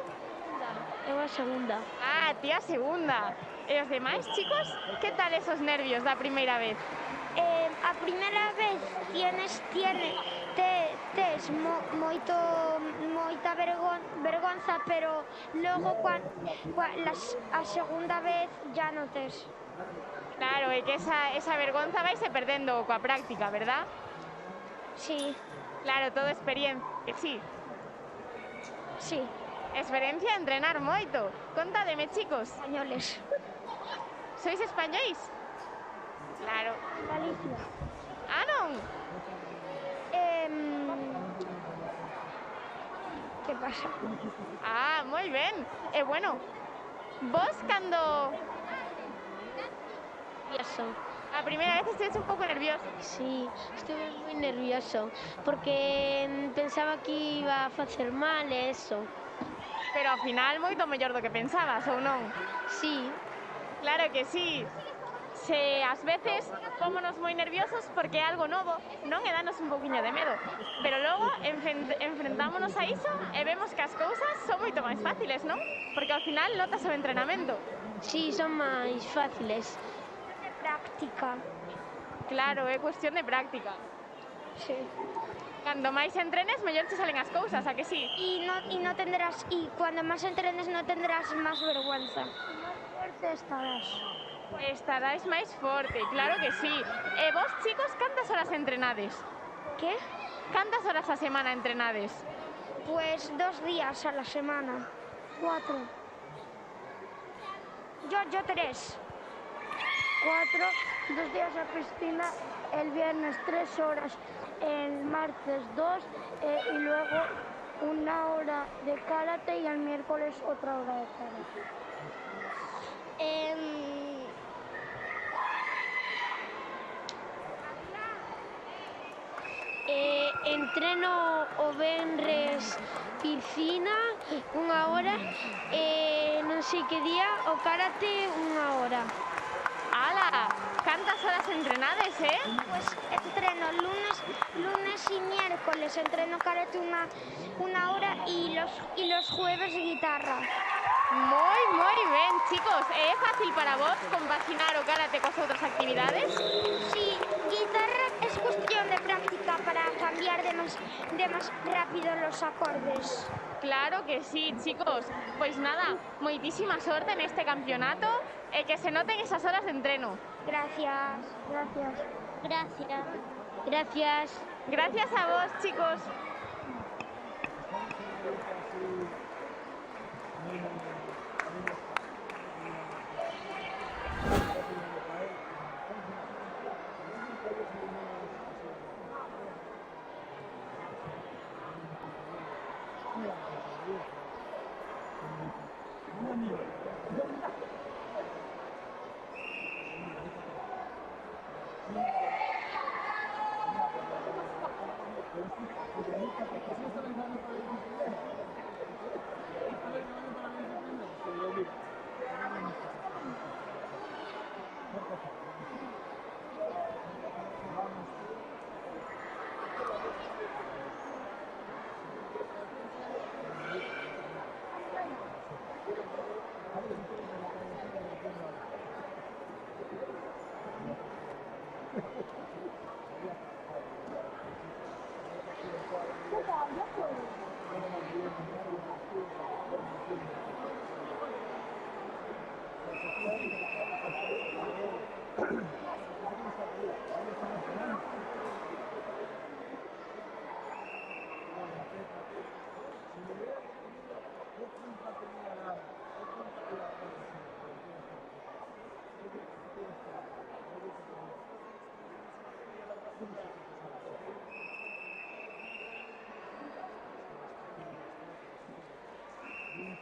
C: Eu a segunda.
D: Ah, ti a segunda. E os demais, chicos, que tal esos nervios da primeira vez?
C: A primeira vez tes moita vergonza, pero logo a segunda vez ya non tes.
D: Claro, é que esa vergonza vaise perdendo coa práctica, verdad?
C: Sí,
D: Claro, todo experiencia, sí.
C: sí,
D: Experiencia a entrenar moito. Contádeme, chicos,
C: españoles.
D: sois españois? Claro.
C: Galicia.
D: Ah, non?
C: ¿Qué pasa?
D: Ah, moi ben. E bueno, vos cando
C: Nervioso.
D: a primeira vez estives un pouco nervioso.
C: Sí, estuve muy nervioso porque pensaba que iba a hacer mal eso.
D: Pero ao final moito mellor do que pensabas, ou non?
C: Sí,
D: Claro que sí. Se ás veces pómonos moi nerviosos porque é algo novo, non? E danos un pouquiño de medo. Pero logo enfrentámonos a iso e vemos que as cousas son moito máis fáciles, non? Porque ao final notas o entrenamento.
C: sí, son más fáciles. Práctica.
D: Claro, é cuestión de práctica.
C: Sí.
D: Cando máis entrenes, mellor te salen as cousas, a que sí?
C: Y no tendrás, y cuando más entrenes no tendrás más vergüenza. Más fuerte estarás.
D: Estarás máis forte, claro que sí. E vos, chicos, cantas horas entrenades?
C: ¿Qué?
D: Cantas horas a semana entrenades?
C: Pues 2 días a la semana. 4. Yo 3. 4, 2 días a piscina, el viernes 3 horas, el martes 2 y luego 1 hora de karate y el miércoles otra hora de karate. Entreno o venres piscina 1 hora, non sei que día, o karate 1 hora.
D: ¡Hala! ¿Cantas horas entrenades,
C: Pues entreno lunes y miércoles, entreno karate 1 hora y los jueves guitarra.
D: Moi ben, chicos. É fácil para vos compaginar o karate coas outras actividades?
C: Sí, guitarra es cuestión de práctica para cambiar de más rápido los acordes.
D: Claro que sí, chicos. Pois nada, moitísima sorte neste campeonato e que se noten esas horas de entreno.
C: Gracias.
D: Gracias a vos, chicos.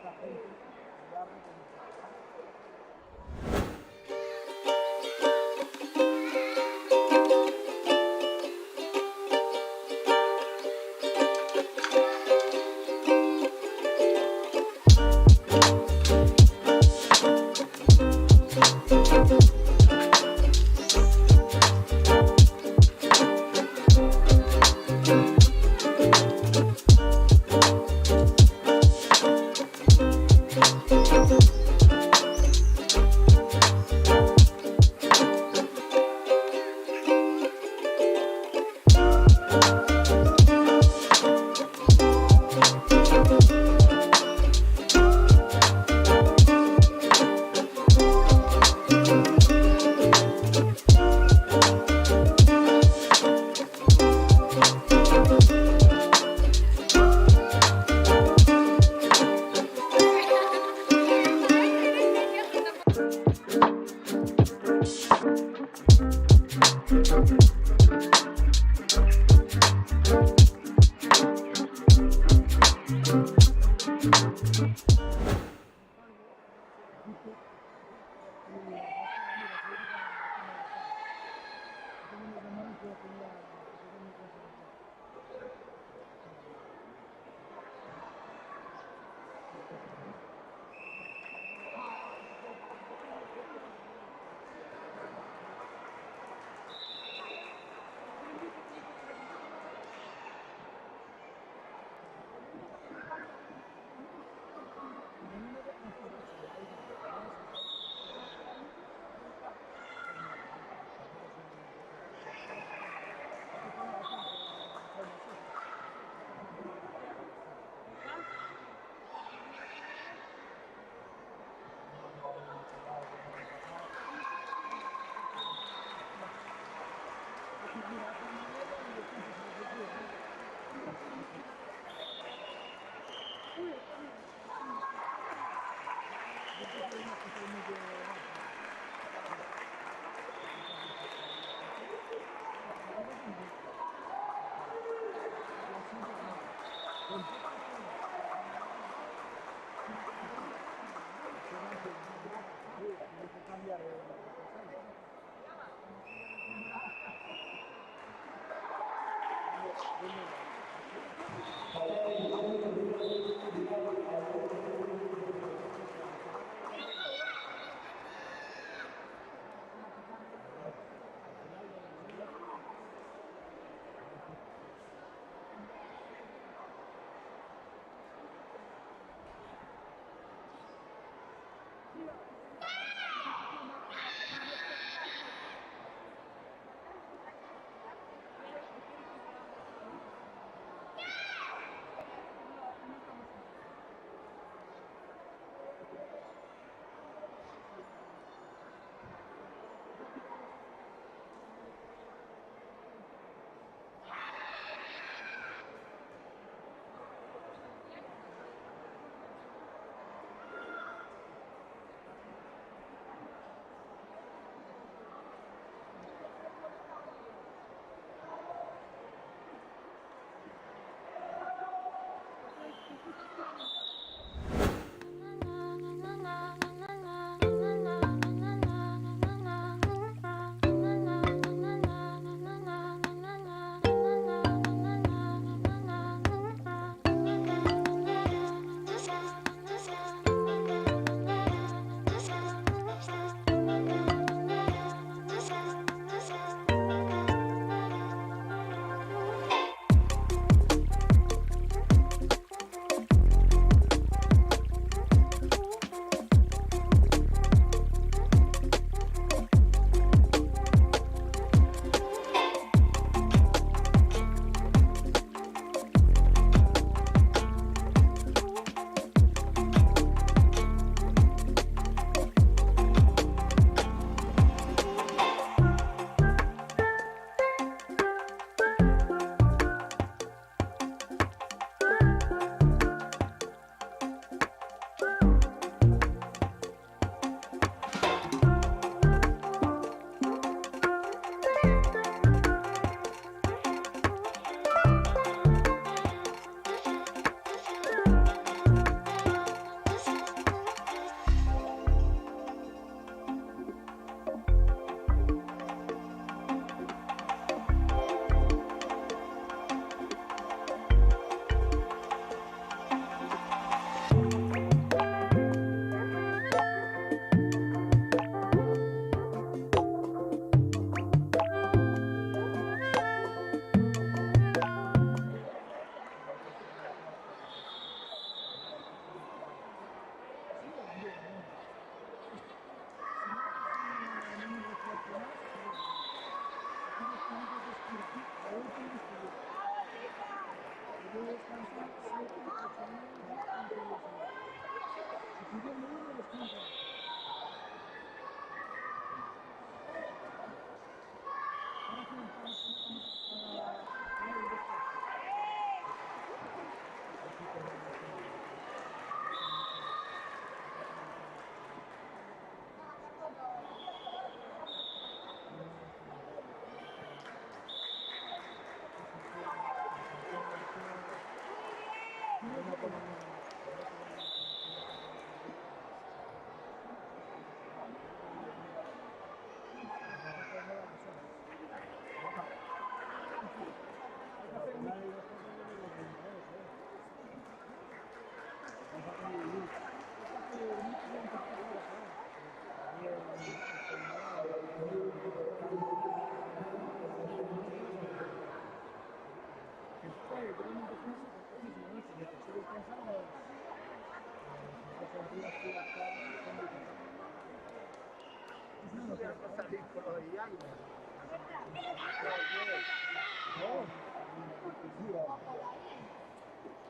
G: esta gente, ayudarme con mi trabajo.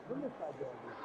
G: ¿Dónde está Jordi?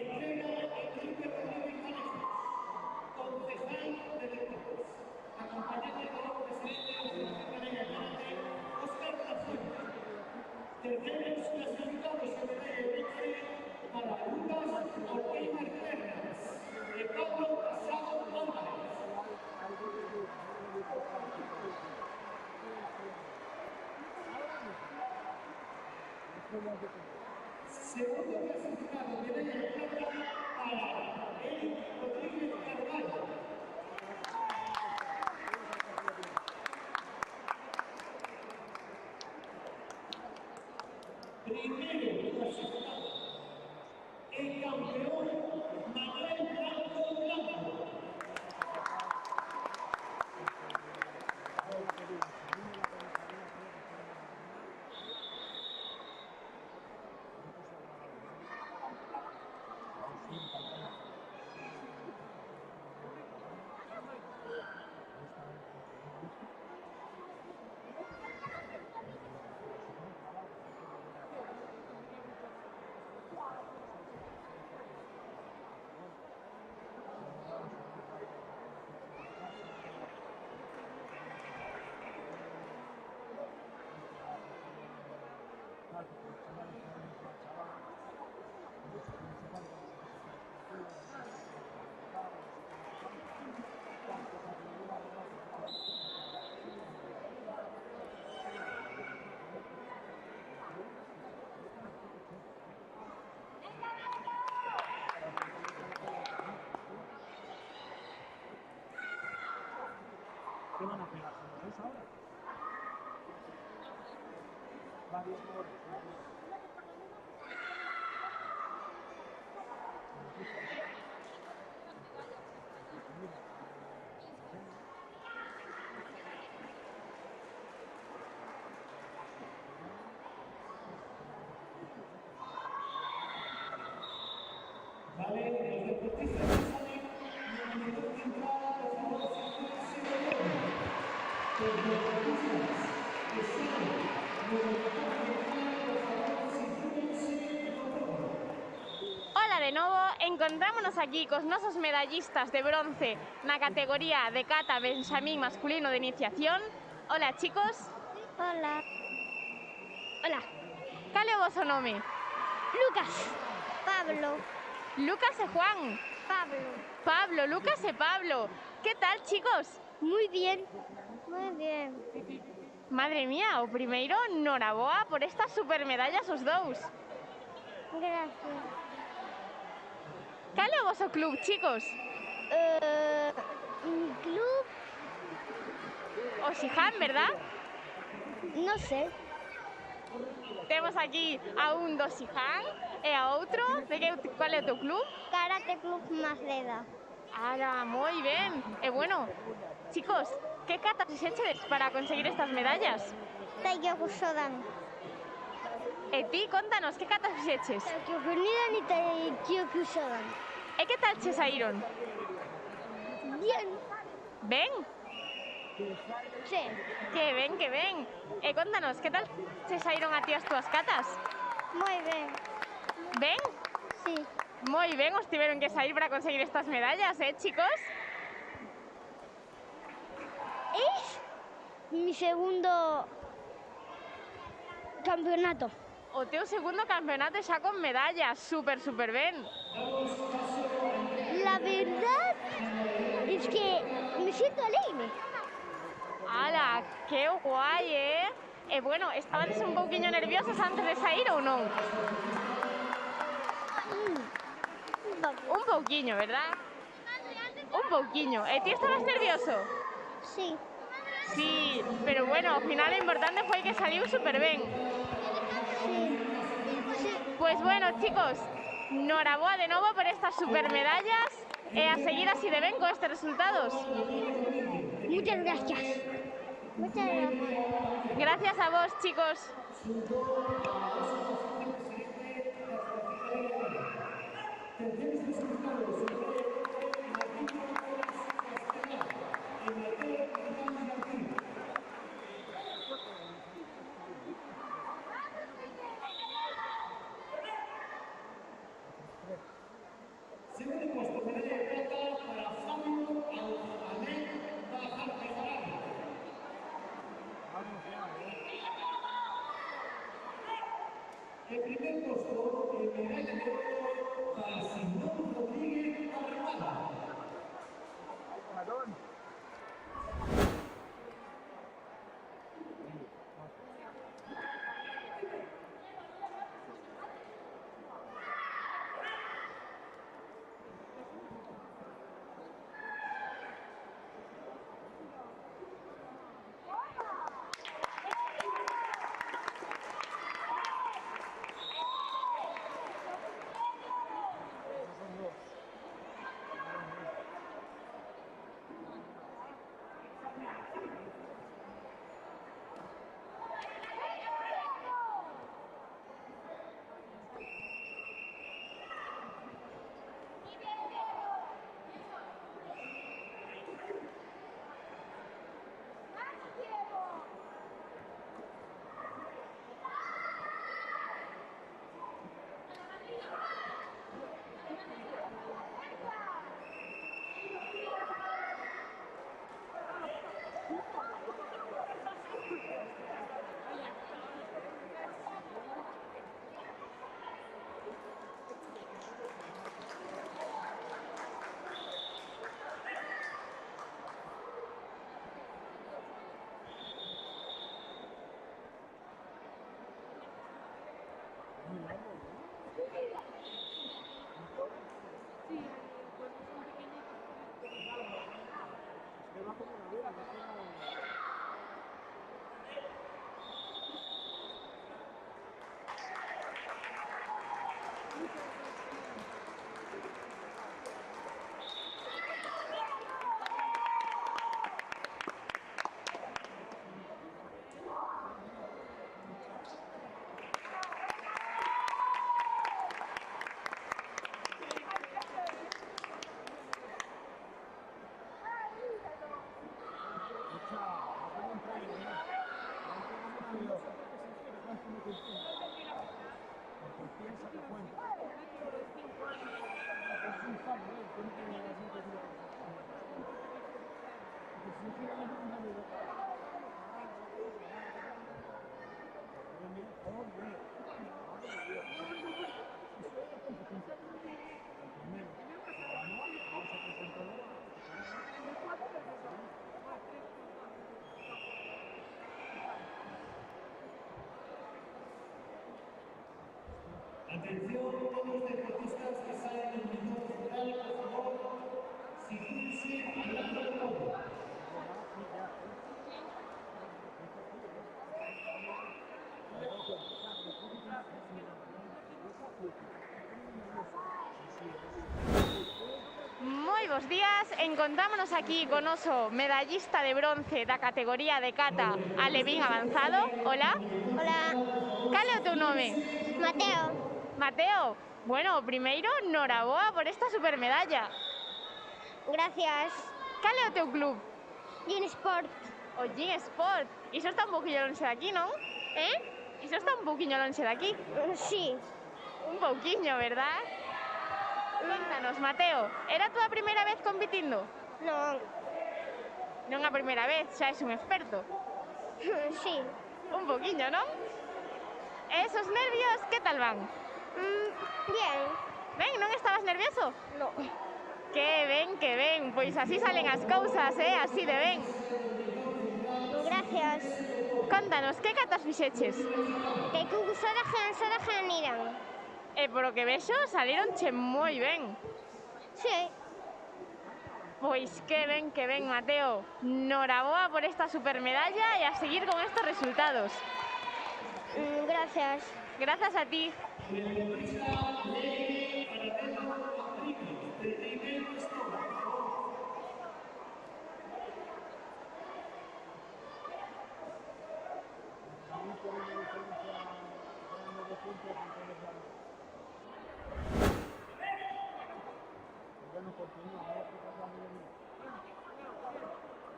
A: entrega Enrique Rodríguez Vallejo, concejal de deportes, acompañado del presidente de la Federación Galega de Karate, Óscar Lafuente. Terceros clasificados en medalla de bronce para Lucas Ortiz Martínez y Pablo Casado Álvarez. Segundo clasificado, medalla de plata para Eric Rodríguez Carvalho. Primero clasificado, el campeón Manuel Blanco Blanco.
G: ¿Qué van a pegar? ¿Lo ves ahora? Varios goles.
A: Vale, los deportistas que salen en el minuto central, por favor, sitúense de nuevo. Los deportistas que salen en el minuto central, por favor, sitúense de nuevo.
D: Ola de novo, encontrámonos aquí cos nosos medallistas de bronce na categoría de kata benxamín masculino de iniciación. Ola, chicos.
H: Hola. Hola.
D: Cal é o voso nome?
H: Lucas. Pablo.
D: Lucas e Juan.
H: Pablo.
D: Pablo, Lucas e Pablo. Que tal, chicos?
H: Muy bien. Muy bien.
D: Madre mía, o primeiro, noraboa por estas supermedallas os dous.
H: Gracias.
D: Cal é o voso club, chicos?
H: Mi club,
D: O Xihan, verdad?
H: no sé.
D: Temos aquí a un do Xihan e a outro. De que, cual é o teu club?
H: Karate Club Maceda.
D: Ala, moi ben. E bueno, chicos, que katas fixeches para conseguir estas medallas?
H: Taekwondo Shodan.
D: E ti, contanos, que katas fixeches?
H: Taekwondo Nidan y Taekwondo Shodan.
D: E que tal che saíron?
H: Bien.
D: Ben?
H: Sí.
D: Que ben, que ben. E contanos, que tal che saíron a ti as túas catas?
H: Muy bien.
D: Ben?
H: Sí.
D: Moi ben, os tiveron que sair para conseguir estas medallas, chicos?
H: Es mi segundo campeonato.
D: O teu segundo campeonato xa con medallas, super ben.
H: La verdad es que me siento alegre.
D: Ala, que guai, E bueno, estabades un pouquiño nerviosos antes de sair ou non? Un pouquiño, verdad? Un pouquiño. E ti estabas nervioso?
H: Sí.
D: Sí, pero bueno, ao final o importante foi que saliu super ben.
H: Sí.
D: Pues bueno, chicos, noraboa de novo por estas supermedallas e a seguir así de ben con estes resultados.
H: Muchas gracias. Muchas gracias.
D: Gracias a vos, chicos.
A: El primer puesto en medalla de oro para Simón Rodríguez Armada.
G: Madón.
A: Atención, todos los deportistas que salen del minuto final, por favor, sitúense al lado del podio.
D: Moi bons días, encontrámonos aquí con oso medallista de bronce da categoría de cata alevín avanzado. Hola.
H: Hola,
D: Cal é o teu nome?
H: Mateo.
D: Mateo. Bueno, primeiro, noraboa por esta supermedalla.
H: Gracias.
D: Cal é o teu club?
H: Sport.
D: O Gin Sport. Iso está un pouquiño lonxe de aquí, non? Iso está un pouquiño lonxe de aquí.
H: Sí.
D: Un pouquiño, verdad? Cuéntanos, Mateo, era a túa primeira vez compitindo?
H: Non.
D: Non a primeira vez, xa és un experto.
H: Sí.
D: Un pouquiño, non? E esos nervios, que tal van?
H: Bien.
D: Ben, non estabas nervioso?
H: No.
D: Que ben, pois así salen as cousas, así de ben.
H: Gracias.
D: Contanos, que catas fixeches?
H: De Soragen irán.
D: E polo que vexo, salironche moi ben.
H: Sí.
D: Pois que ben, Mateo. Noraboa por esta supermedalla e a seguir con estos resultados.
H: Gracias.
D: Grazas a ti.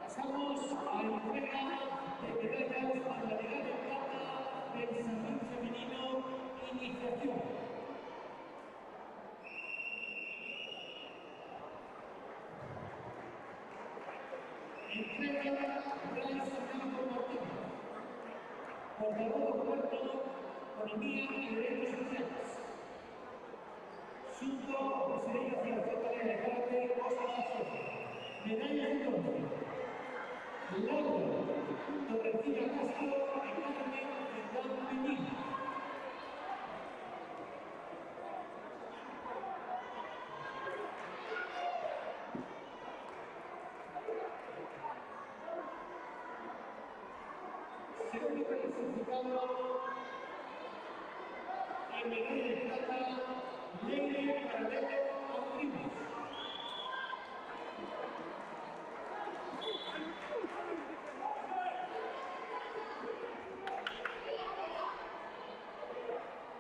A: Pasamos a la entrega de medallas para la Liga de Plata del Salón Femenino Iniciación. Entrega Bryce Blanco Martínez. Portavoz de cuarto, Economía y Derechos Sociales. 5, Presidencia de la Secretaría de Karate, Oscar Soto. Medallas de bronce. Laura Torrecilla Castro y Carmen Hernán Peñín. Segundo clasificado en medalla de plata, Leire Paralelo Aurimos.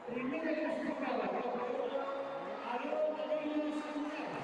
A: Primera clasificada, campeona, Aroa Molina Santiago.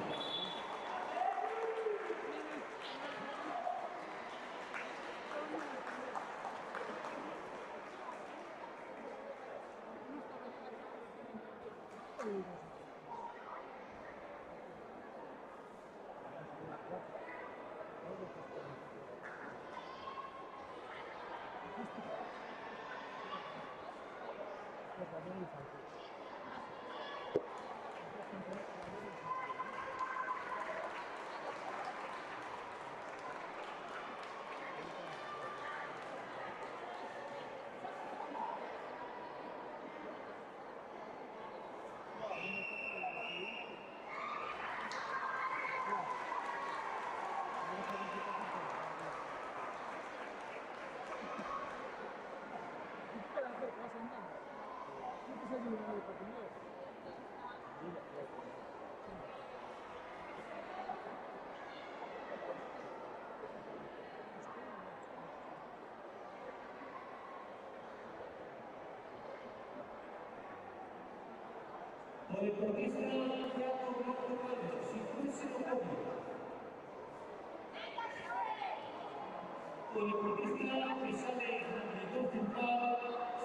A: O deportista Thiago Marco Calvo, si fuese lo cómodo. O deportista que sale del director central,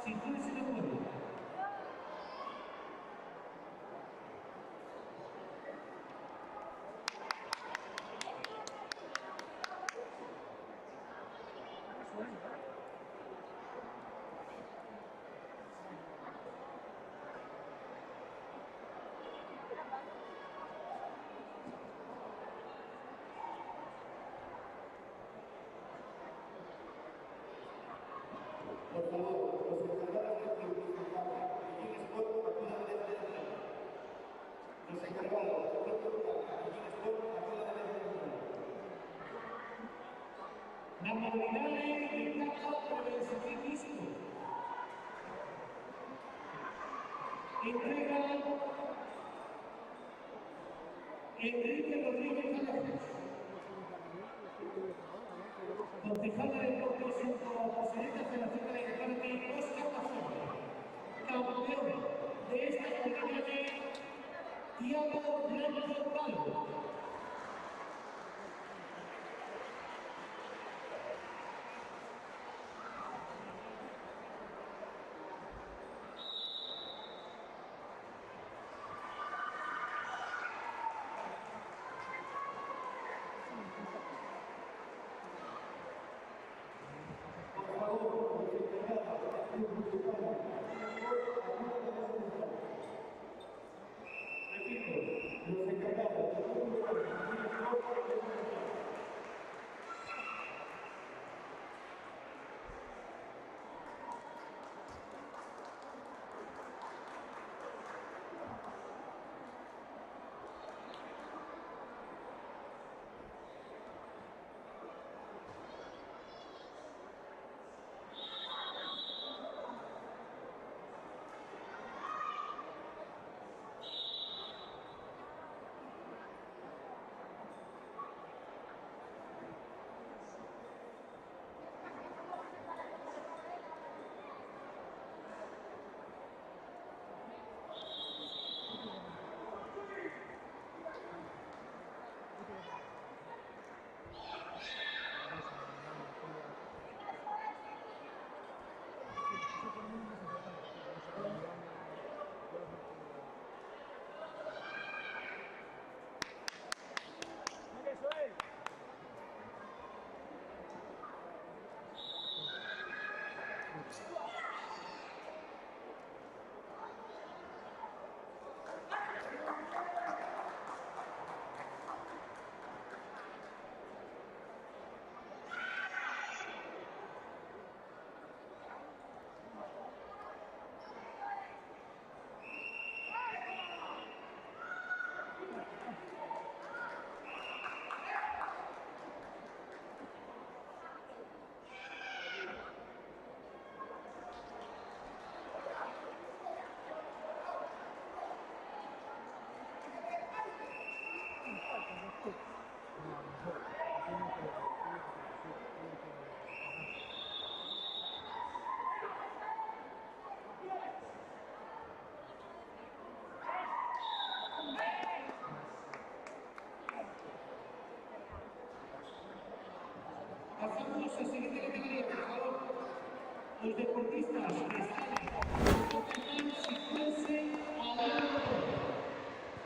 A: si fuese lo cómodo. Por favor, los encargados de publicidad y Guinness Sport acudan a la defensa. Los encargados de publicidad y Guinness Sport acudan a la defensa. La modalidad de capa por el ciclismo. Entrega Enrique Rodríguez Álvarez. Concejal de Deportes junto a Presidente de la Secretaría de Karate, Oscar Soto. Campeón de esta categoría, Thiago Blanco Calvo.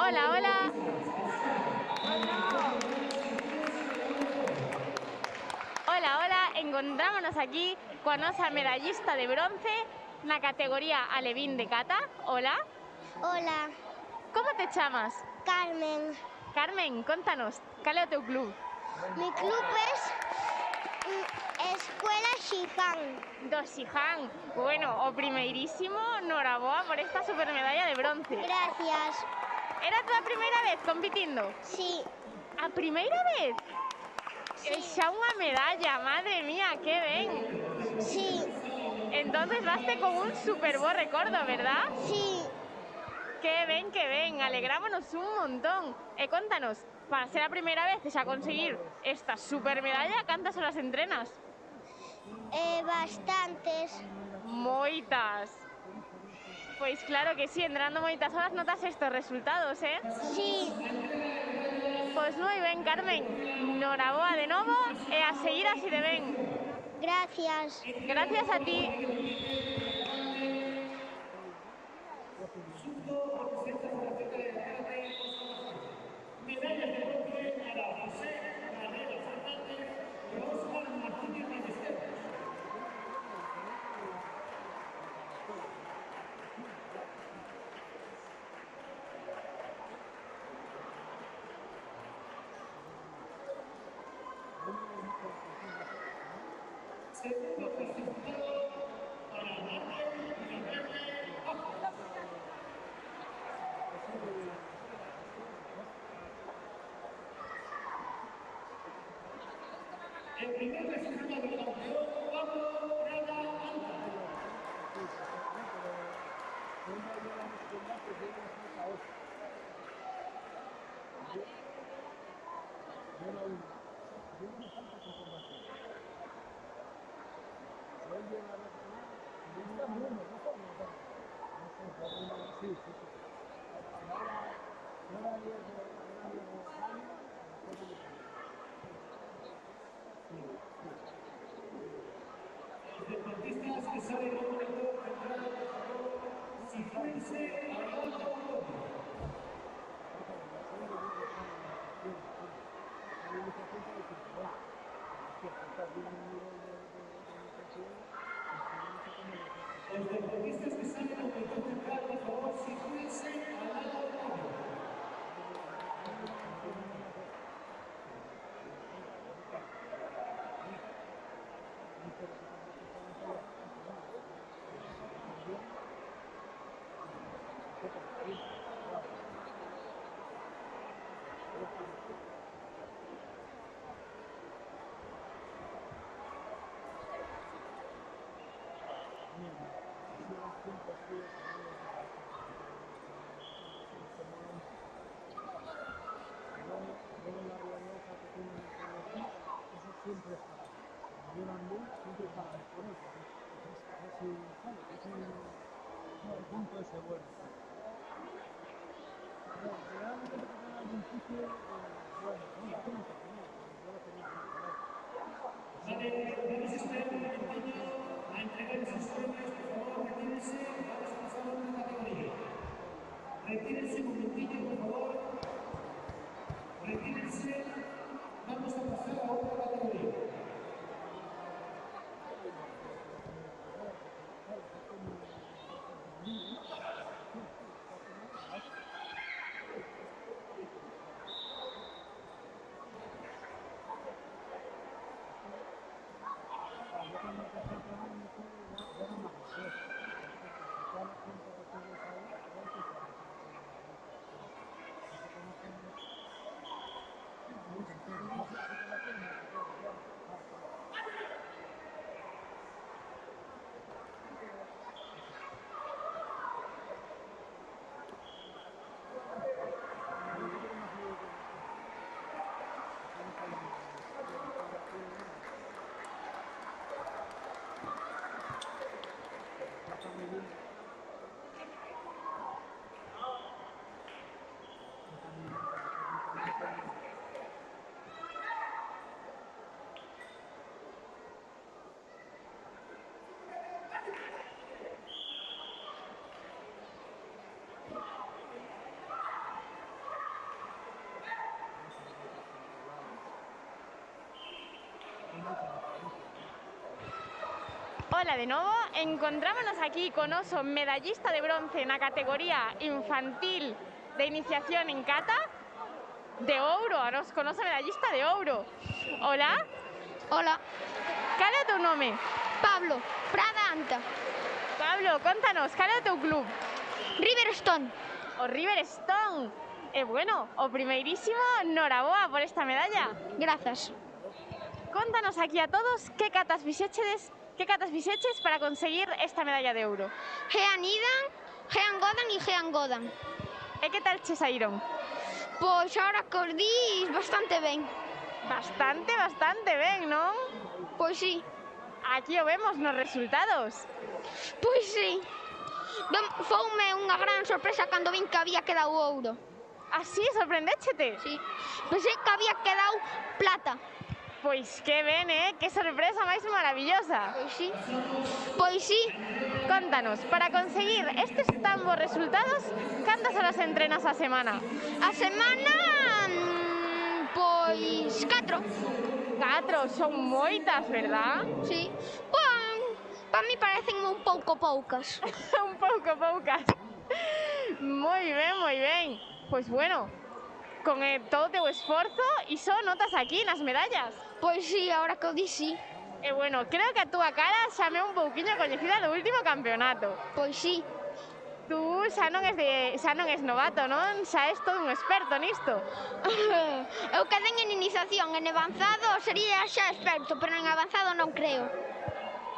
D: Hola, hola. Hola, hola. Encontrámonos aquí con nosa medallista de bronce na categoría alevín de cata. Hola.
H: Hola,
D: Como te chamas?
H: Carmen.
D: Carmen, contanos, cal é o teu club?
H: Mi club es Escuela Xiján.
D: Do Xiján. Bueno, o primeirísimo, noraboa por esta supermedalla de bronce.
H: Gracias.
D: Era a túa primeira vez compitindo?
H: Sí,
D: A primeira vez? Xa unha medalla, madre mía, que ben.
H: sí,
D: Entonces vaste con un super bo recordo, verdad?
H: sí.
D: Que ben, alegrámonos un montón. E contanos, para ser a primeira vez e xa conseguir esta super medalla, cantas horas entrenas?
H: Bastantes.
D: Moitas. Pois claro que sí, entrando moitas horas notas estos resultados, eh?
H: Sí,
D: Pois moi ben, Carmen. Noraboa de novo e a seguir así de ben.
H: gracias.
D: Gracias a ti.
A: Medallas de bronce para José Barrera Fernández y Óscar Martínez Ballesteros. Segundo clasificado para Daniel Villaverde Ojo. El primer clasificado del campeón, Pablo Prada Alta. Los deportistas que salen con el monitor central, por favor, sitúense al lado del podio. Los deportistas que salen con el monitor central, por favor, sitúense al lado del podio. Vamos a esperar un momentillo a entregar esos premios, por favor, retírense, vamos a pasar a otra categoría. Retírense un momentillo, por favor. Retírense, vamos a pasar a otra categoría.
D: Hola de novo, encontrámonos aquí con oso medallista de bronce na categoría infantil de iniciación en kata de ouro, con oso medallista de ouro. Hola,
H: Hola,
D: cal é o teu nome?
H: Pablo, Prada Anta,
D: Pablo, contanos, cal é o teu club?
H: Riverstone.
D: O River Stone. Bueno, o primeirísimo, noraboa por esta medalla.
H: Grazas.
D: Contanos aquí a todos que catas fixeches para conseguir esta medalla de ouro.
H: Jean Idan, Jean Godan e Jean Godan.
D: E que tal che saíron?
H: Pois ahora que os dis bastante ben.
D: Bastante ben, non?
H: Pois sí,
D: Aquí o vemos nos resultados.
H: pois sí. Foume unha gran sorpresa cando vin que había quedado ouro.
D: Así, sorprendéchete?
H: Sí. Pensei que había quedado plata.
D: Pois que ben, que sorpresa máis maravillosa.
H: Pois sí. Pois sí.
D: Contanos, para conseguir estes tan bons resultados, cantas horas entrenas a semana?
H: A semana, pois 4.
D: 4, son moitas, verdad?
H: Sí. Para mí parecen un pouco poucas.
D: Un pouco poucas. Moi ben. Pois bueno, con todo o teu esforzo, iso notas aquí nas medallas.
H: Pois sí, ahora que o dis sí.
D: E bueno, creo que a túa cara xa me é un pouquiño coñecida do último campeonato.
H: Pois sí.
D: Tú xa non és novato, non? Xa és todo un experto nisto.
H: Eu quedei en iniciación, en avanzado sería xa experto, pero en avanzado non creo.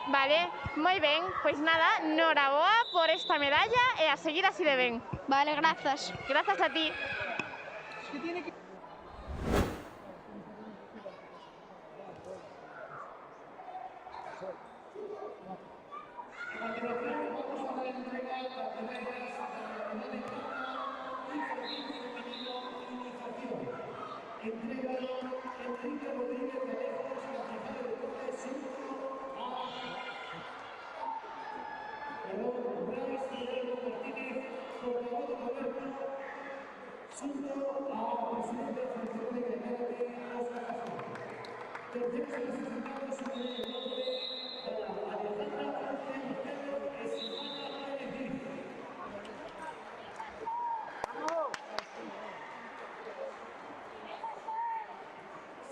D: Vale, moi ben. Pois nada, noraboa por esta medalla e a seguir así de ben.
H: Vale, grazas.
D: Grazas a ti.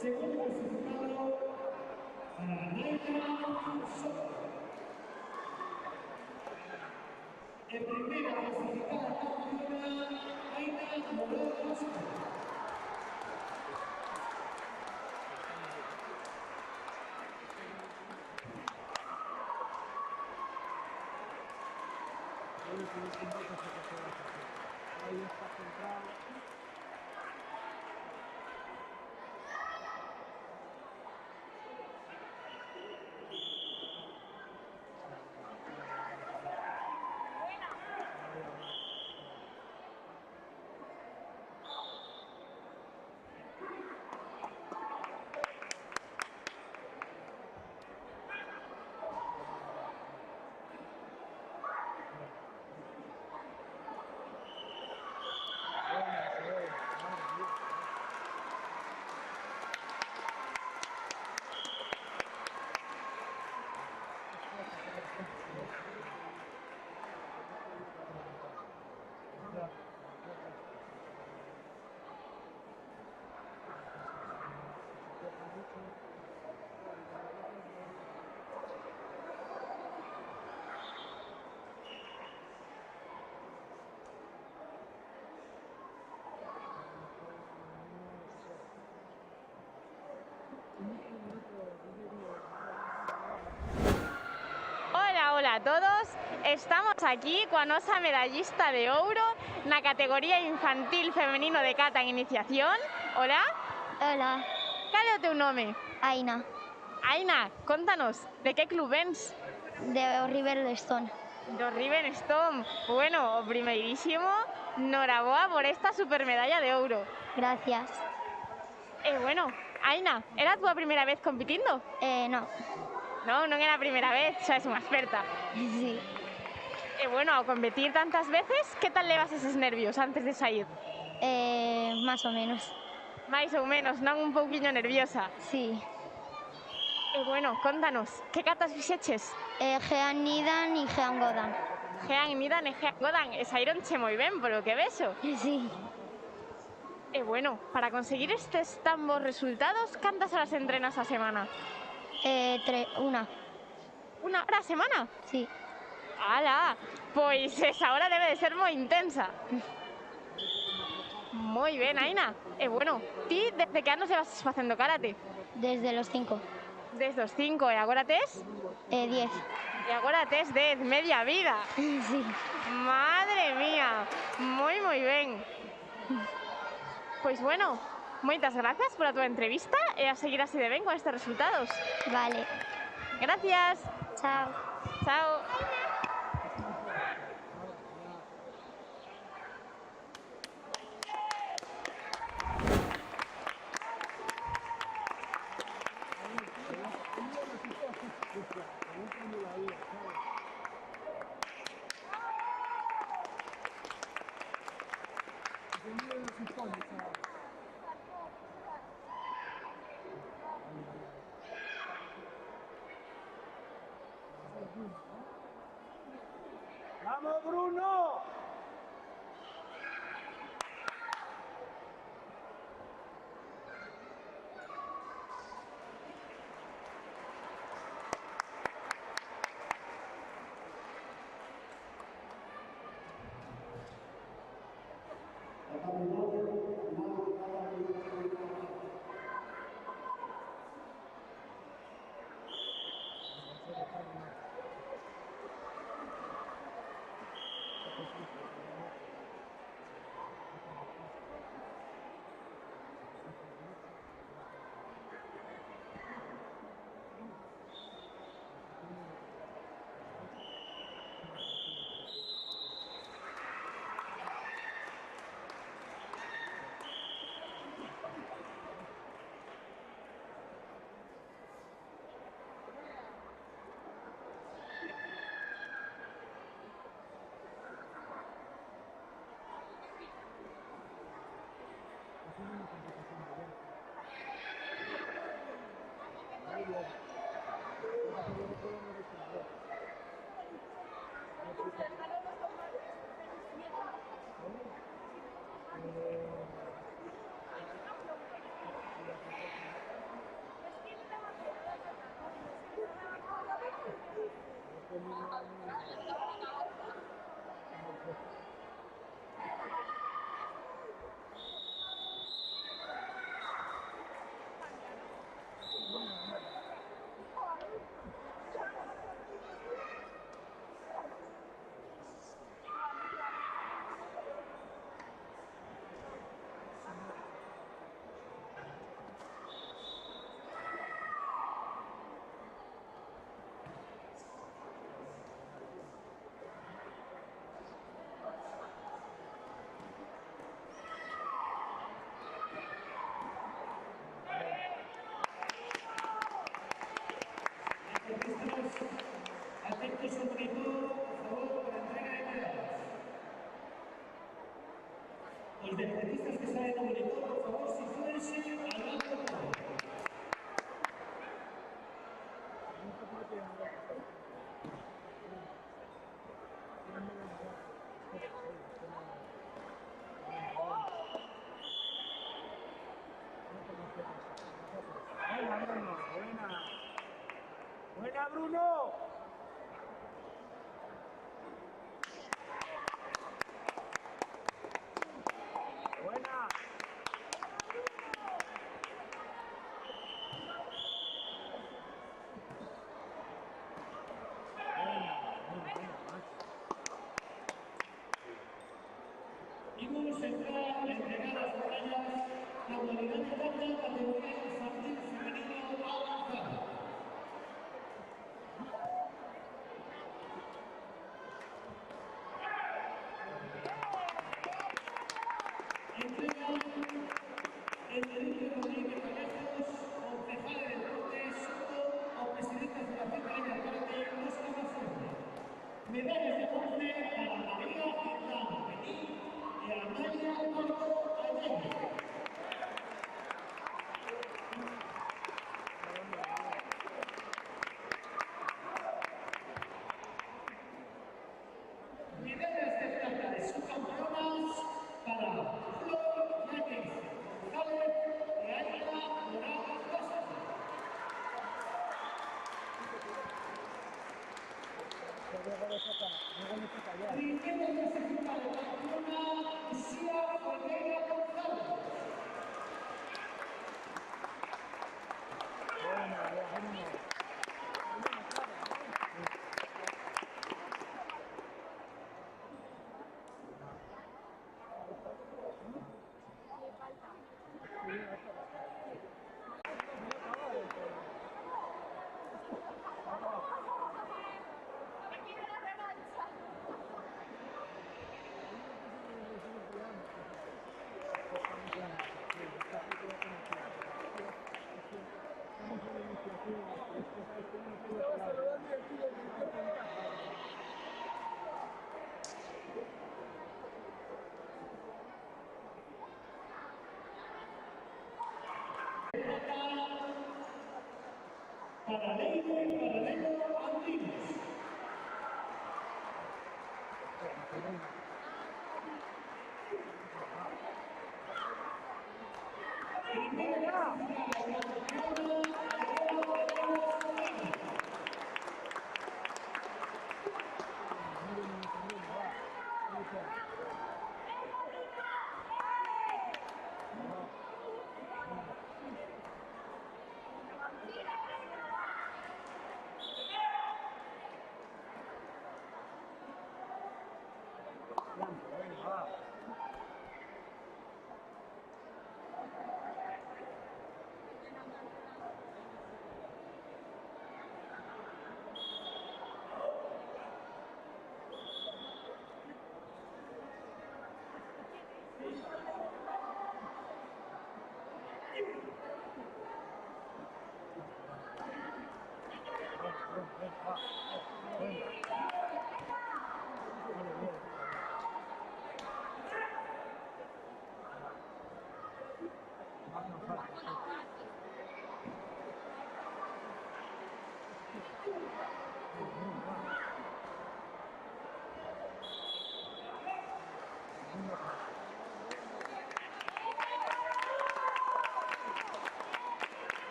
A: Segundo resultado para Naina Soto. En primera clasificada campeona, Naina Moreno Soto.
G: Ahí está centrado.
D: Hola a todos, estamos aquí coa nosa medallista de ouro na categoría infantil femenino de kata en iniciación. Hola,
H: Hola,
D: cal é o teu nome?
H: Aina,
D: Aina, contanos, de que club vens?
H: de Riverstone.
D: Do River Stone. Bueno, o primeirísimo, noraboa por esta supermedalla de ouro.
H: Gracias.
D: Bueno, Aina, era a túa primeira vez compitindo?
H: No.
D: Non era a primeira vez, xa és unha experta.
H: Sí.
D: Bueno, ao competir tantas veces, que tal levas eses nervios antes de sair?
H: Más o menos.
D: Mais ou menos, non un pouquiño nerviosa.
H: Sí.
D: Bueno, contanos, que catas fixeches?
H: Jean Nidan y Jean Godan.
D: Jean Nidan e Jean Godan, e saíronche moi ben, polo que vexo.
H: Sí.
D: E bueno, para conseguir estes tan bons resultados, cantas horas entrenas a semana?
H: Una.
D: Una hora a semana?
H: Sí.
D: ¡Hala! Pois esa hora debe de ser moi intensa. Moi ben, Aina. E bueno, ti desde que anos levas facendo karate?
H: Desde los 5.
D: Desde os 5, e agora tes?
H: 10.
D: E agora tes 10, media vida.
H: Sí.
D: Madre mía, moi ben. Pois bueno, moitas gracias pola túa entrevista e a seguir así de ben con estes resultados.
H: Vale.
D: Gracias.
H: Chao.
D: Chao.
G: ¡Vamos, Bruno!
A: Atentos un minuto, por favor, para entrega de medallas. Los deportistas que están en el monitor, por favor, sitúense al lado del podio.
G: Buena, Bruno, buena. Buena, Bruno. Buena.
A: Vimos entrar a entregar las medallas la modalidad de plata categoría infantil femenino avanzado. Entrega Enrique Rodríguez Alejos, concejal de deportes, o presidente de la Federación de Karate Oscar Mazorra. Medallas de bronce para María Quintana Benín y Amalia Marco Allende. Paralelo Andinos.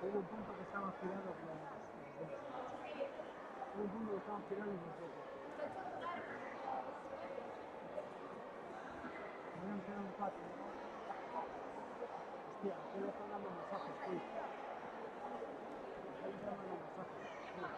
G: Hubo un punto que estaba girando con los dos. Hubo un punto que estaba girando con los dos. Me han quedado un pato. Hostia, aquí le están dando masajes, tío. Aquí le están dando masajes, tío.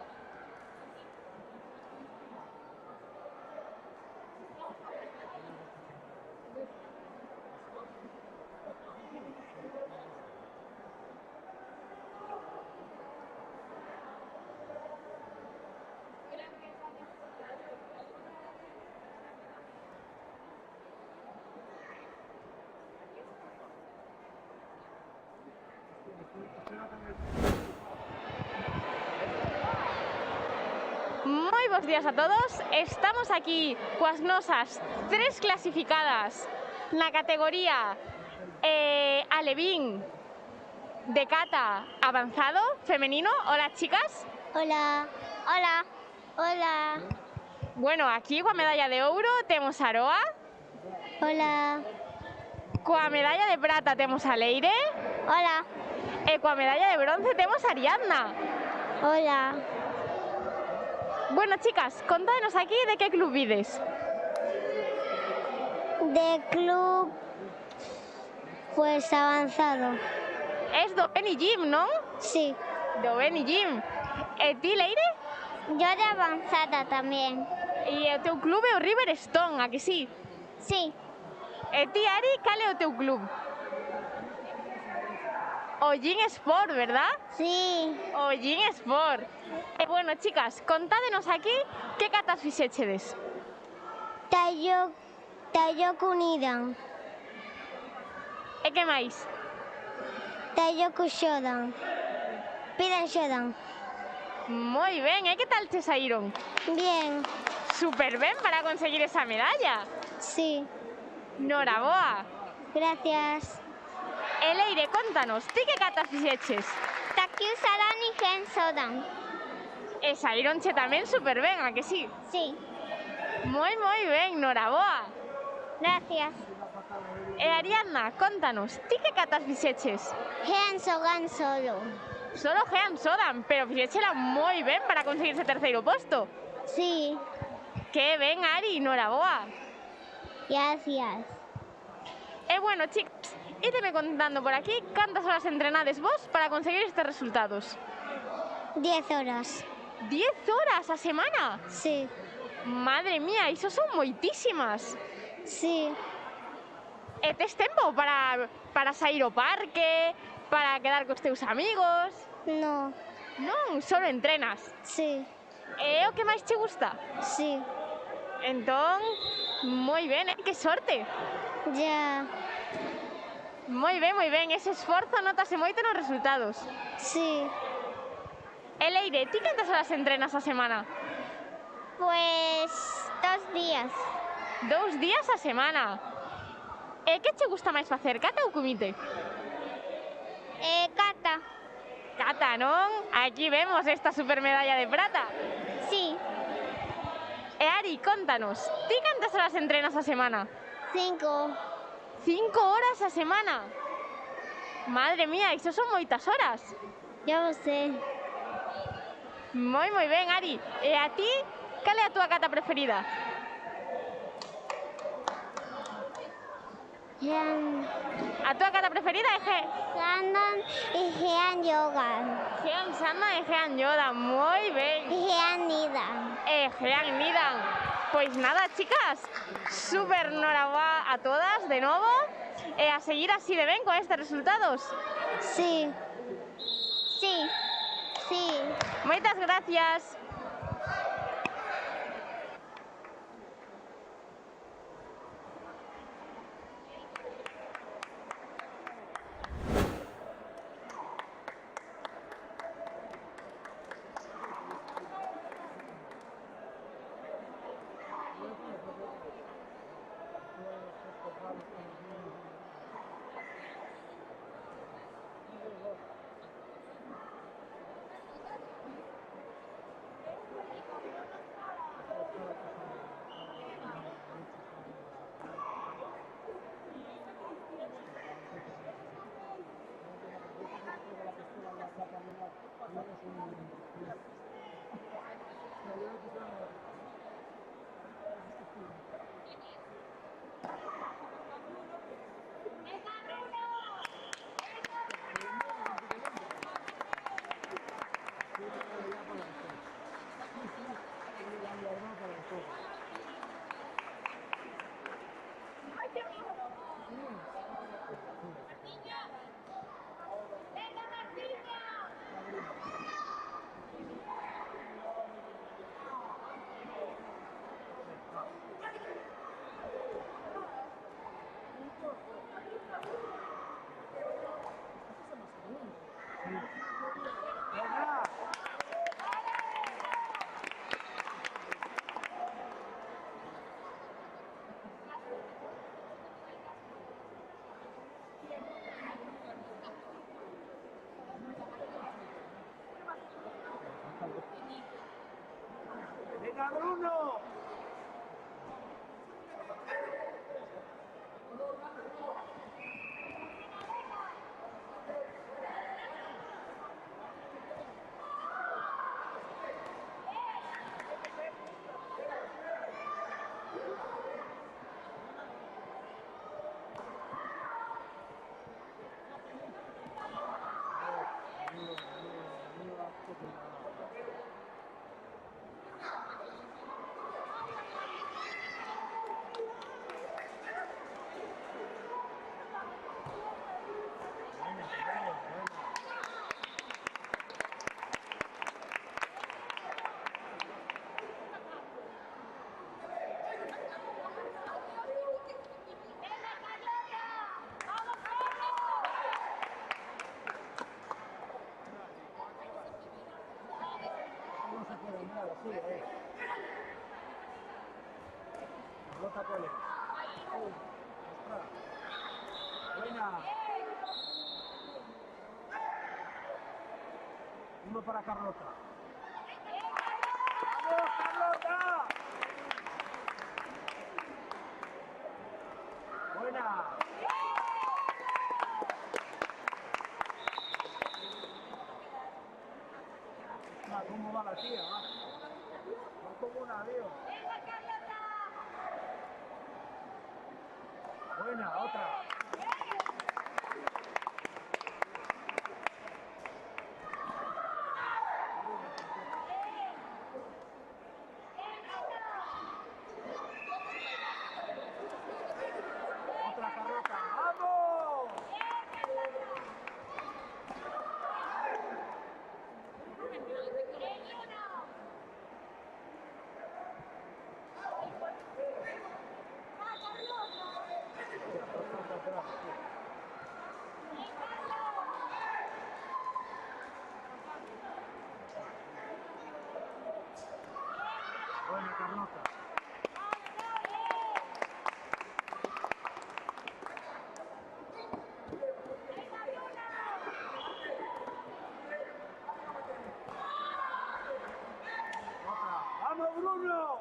D: Moi bons días a todos. Estamos aquí coas nosas 3 clasificadas na categoría alevín de kata avanzado femenino. Hola, chicas.
H: Hola. Hola. Hola.
D: Bueno, aquí coa medalla de ouro temos a Aroa.
H: Hola.
D: Coa medalla de prata temos a Leire.
H: Hola.
D: E coa medalla de bronce temos a Ariadna.
H: Hola.
D: Bueno, chicas, contádenos aquí de que club vides.
H: De club, pues avanzado.
D: Es do Beni Gym, non?
H: Sí.
D: Do Beni Gym. E ti, Leire?
H: Yo de avanzada también.
D: E o teu club é o River Stone, a que sí?
H: Sí.
D: E ti, Ari, cal é o teu club? O Gym Sport, verdad?
H: Sí.
D: O Gym Sport. E bueno, chicas, contádenos aquí que catas fixéchedes.
H: Tayoku Nidan.
D: E que máis?
H: Tayoku Shodan. Piden Shodan.
D: Moi ben, e que tal te saíron?
H: Bien.
D: Super ben para conseguir esa medalla.
H: Sí.
D: Noraboa.
H: Gracias.
D: E Leire, contanos, ti que catas fixeches?
H: Takyu Sadan y Gen Sodan.
D: E saíronche tamén super ben, a que sí?
H: Sí.
D: Moi ben, noraboa.
H: Gracias.
D: E Ariadna, contanos, ti que catas fixeches?
H: Gen Sogan solo.
D: Solo Gean Sodan, pero fixéchela moi ben para conseguir ese terceiro posto.
H: Sí.
D: Que ben, Ari, noraboa.
H: Gracias.
D: E bueno, chicos, ídeme contando por aquí cantas horas entrenades vos para conseguir estes resultados.
H: 10 horas.
D: 10 horas a semana?
H: Sí.
D: Madre mía, iso son moitísimas.
H: Sí.
D: E tes tempo para sair ao parque, para quedar cos teus amigos?
H: No.
D: Non, solo entrenas.
H: Sí.
D: E o que máis che gusta?
H: Sí.
D: Entón, moi ben, que sorte.
H: Ya.
D: Moi ben, ese esforzo notase moito nos resultados. E,
H: Sí.
D: Leire, ti cantas horas entrenas a semana?
H: 4. Pues 2 días.
D: 2 días a semana. Que che gusta máis facer, cata ou comite?
H: Cata.
D: Cata, non? Aquí vemos esta super medalla de prata.
H: Sí.
D: Ari, contanos, ti cantas horas entrenas a semana?
H: 5.
D: 5 horas a semana? Madre mía, iso son moitas horas.
H: Ya lo sé.
D: Moi ben, Ari. E a ti, cal é a túa cata preferida? A túa cata preferida é
H: Shannon y Jean Yoga.
D: Jean Sanna e Jean Yoda, moi ben.
H: Y Jean Nidan.
D: Jean Nidan. Pois nada, chicas, super noraboa a todas de novo. E a seguir así de ben con estes resultados.
H: Sí. Sí. Sí.
D: Moitas gracias.
G: ¡Venga, Bruno! Pelota Cole. Ostras. Buena. Uno para Carlota. ¡Vamos, Carlota! Buena. ¿Cómo va la tía? Va como un avión. Buena, otra. Otra Carlota. ¡Vamos! Buena, Carlota. ¡Vamos, Bruno!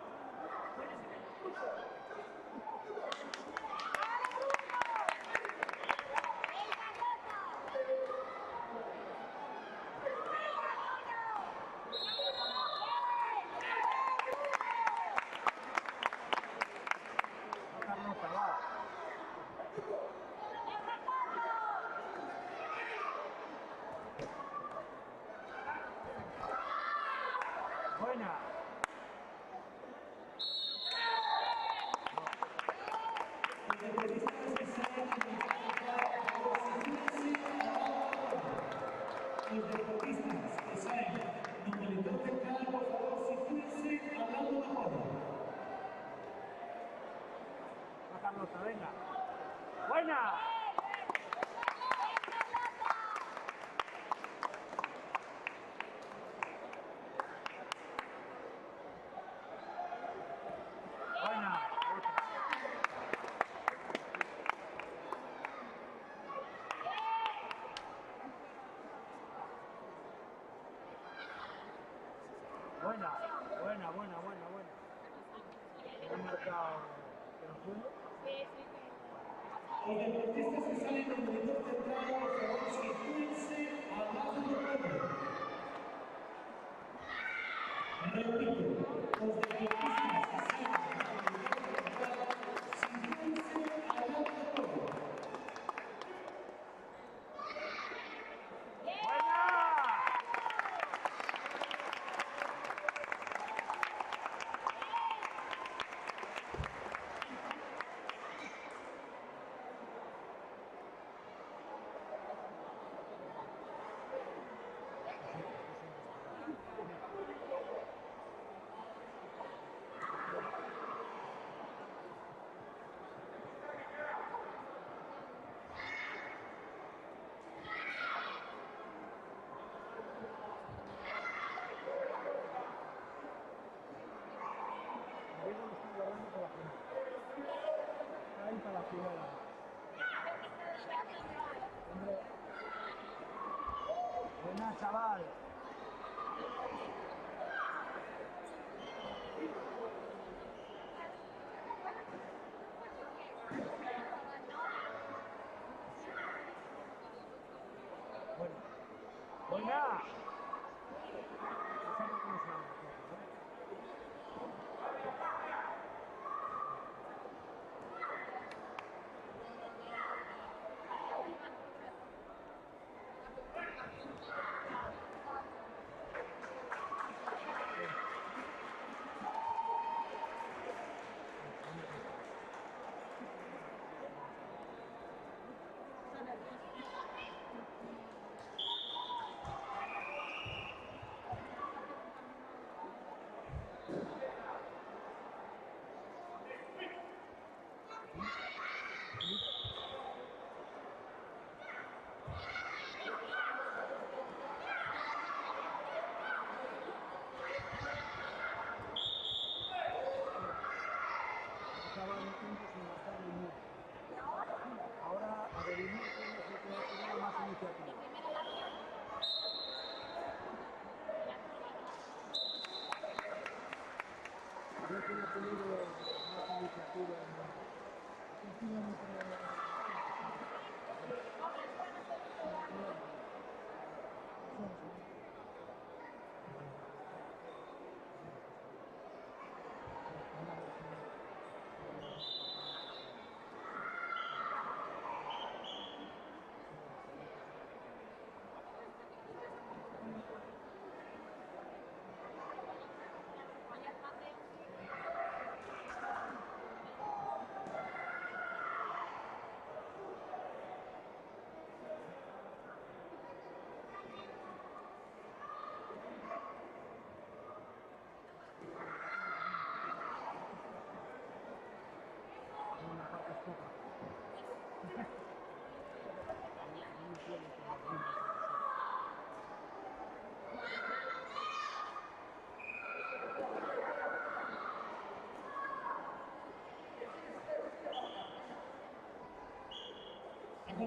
G: Carlota, va. Buena.
A: Los deportistas que salen del monitor central, por favor, sitúense al lado de la bola.
G: Va, Carlota, venga. Buena. Buena. Otra. Buena, buena, buena, buena, buena. He marcado el juego.
A: Los deportistas que salen del monitor central, por favor, sitúense al lado de la bola. Repito, los deportistas que salen del monitor central, sitúense al lado de la bola.
G: Ahí para la final. Hombre. Buena, chaval. Buena. Buena. Ahora averiguar quién es el que tiene más iniciativa. Yo quién ha tenido más iniciativa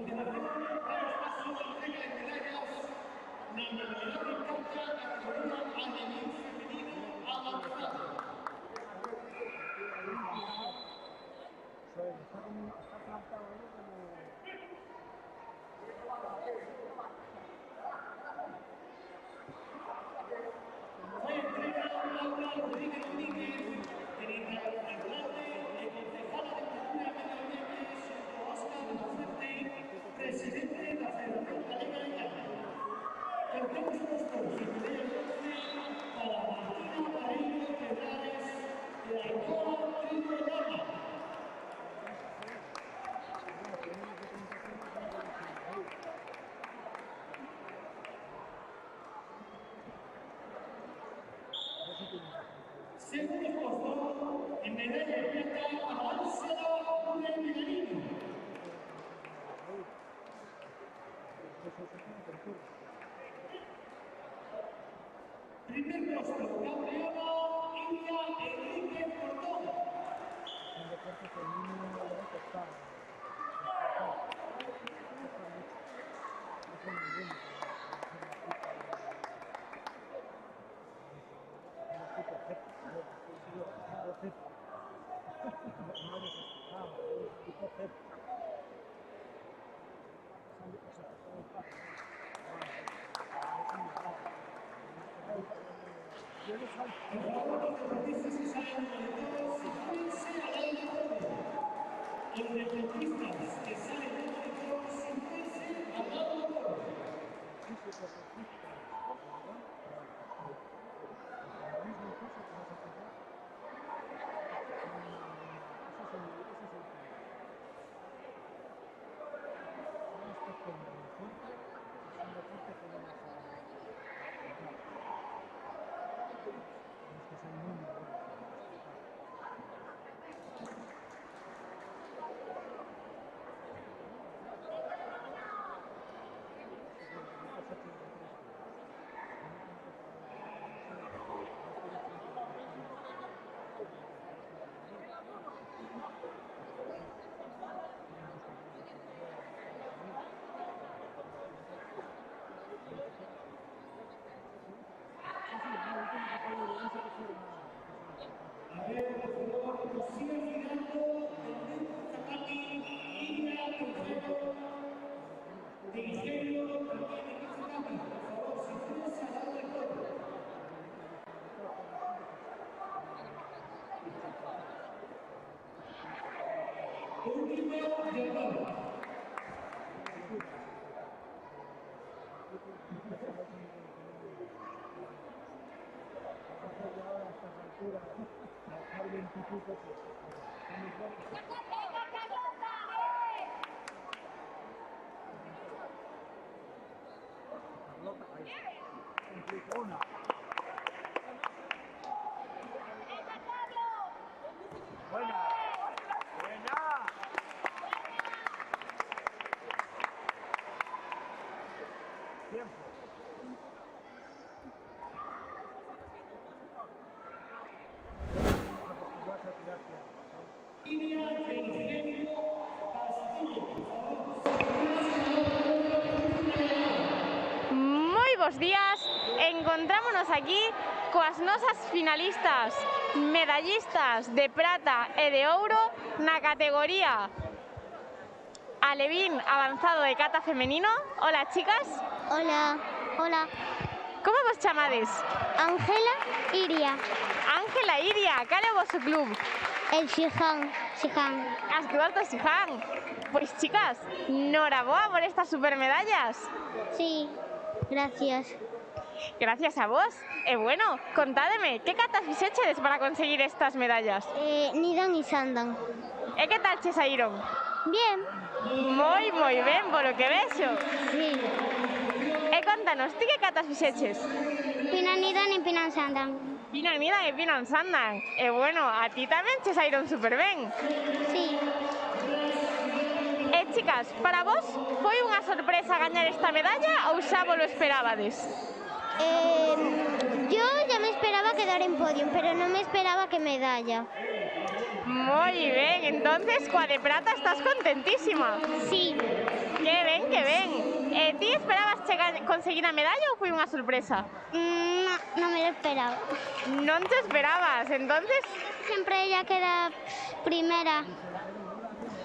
A: continuación, damos paso a la entrega de medallas na modalidade de cancha categoría alevin femenino avanzado.
G: Está plantado ahí como...
A: Foi entrega Laura Rodríguez Domínguez, querida alcalde e concejala de Cultura e Medio Ambiente xunto a Óscar Fuerte, presidente da Federación Galega de Cante. Cantemos os todos en Medalla de Bronce para Martina Pareiro Quebrares e Ainhoa Trillo Llama. Segundo puesto en medalla de plata a Ángela Núñez Villarino. Primer puesto, campeona Iria Enrique Portón.
G: Un deporte femenino de la que está.
A: Los deportistas que salen del monitor siéntense al lado del borde. A ver, por favor, sigan mirando el Zapati, Iria, Trujillo, de Ingenio, también en Zapati. Por favor, sitúense al lado del todo. Último llamado.
G: Una. Buena. Buena. Tiempo.
A: Iria, Ingenio, Castillo, por favor.
D: Moi bons días, encontrámonos aquí coas nosas finalistas, medallistas de prata e de ouro na categoría alevín avanzado de cata femenino. Hola, chicas.
H: Hola, hola.
D: Como vos chamades?
H: Ángela Iria,
D: Ángela, Iria, cal é o vosso club?
H: el Sihan.
D: As que voltas Sijan. Pois, chicas, noraboa por estas supermedallas.
H: Sí, gracias.
D: Gracias a vos. E bueno, contádeme, que catas fixechedes para conseguir estas medallas?
H: Nidan y Sandan.
D: E que tal che saíron?
H: Bien.
D: Moi ben, polo que vexo.
H: Sí.
D: E contanos, ti que catas fixeches?
H: Pinan Nidan y Pinan Sandan.
D: Pinan Nidan e Pinan Sandan. E bueno, a ti tamén che saíron super ben.
H: Sí.
D: E chicas, para vos foi unha sorpresa gañar esta medalla ou xa vos lo esperabades?
H: Yo ya me esperaba quedar en podium, pero no me esperaba que medalla.
D: Moi ben, entonces coa de prata estás contentísima.
H: Sí.
D: Que ben, que ben. Ti esperabas conseguir a medalla ou foi unha sorpresa?
C: No me lo esperaba.
D: Non te esperabas, entonces...
C: Siempre ella queda primera.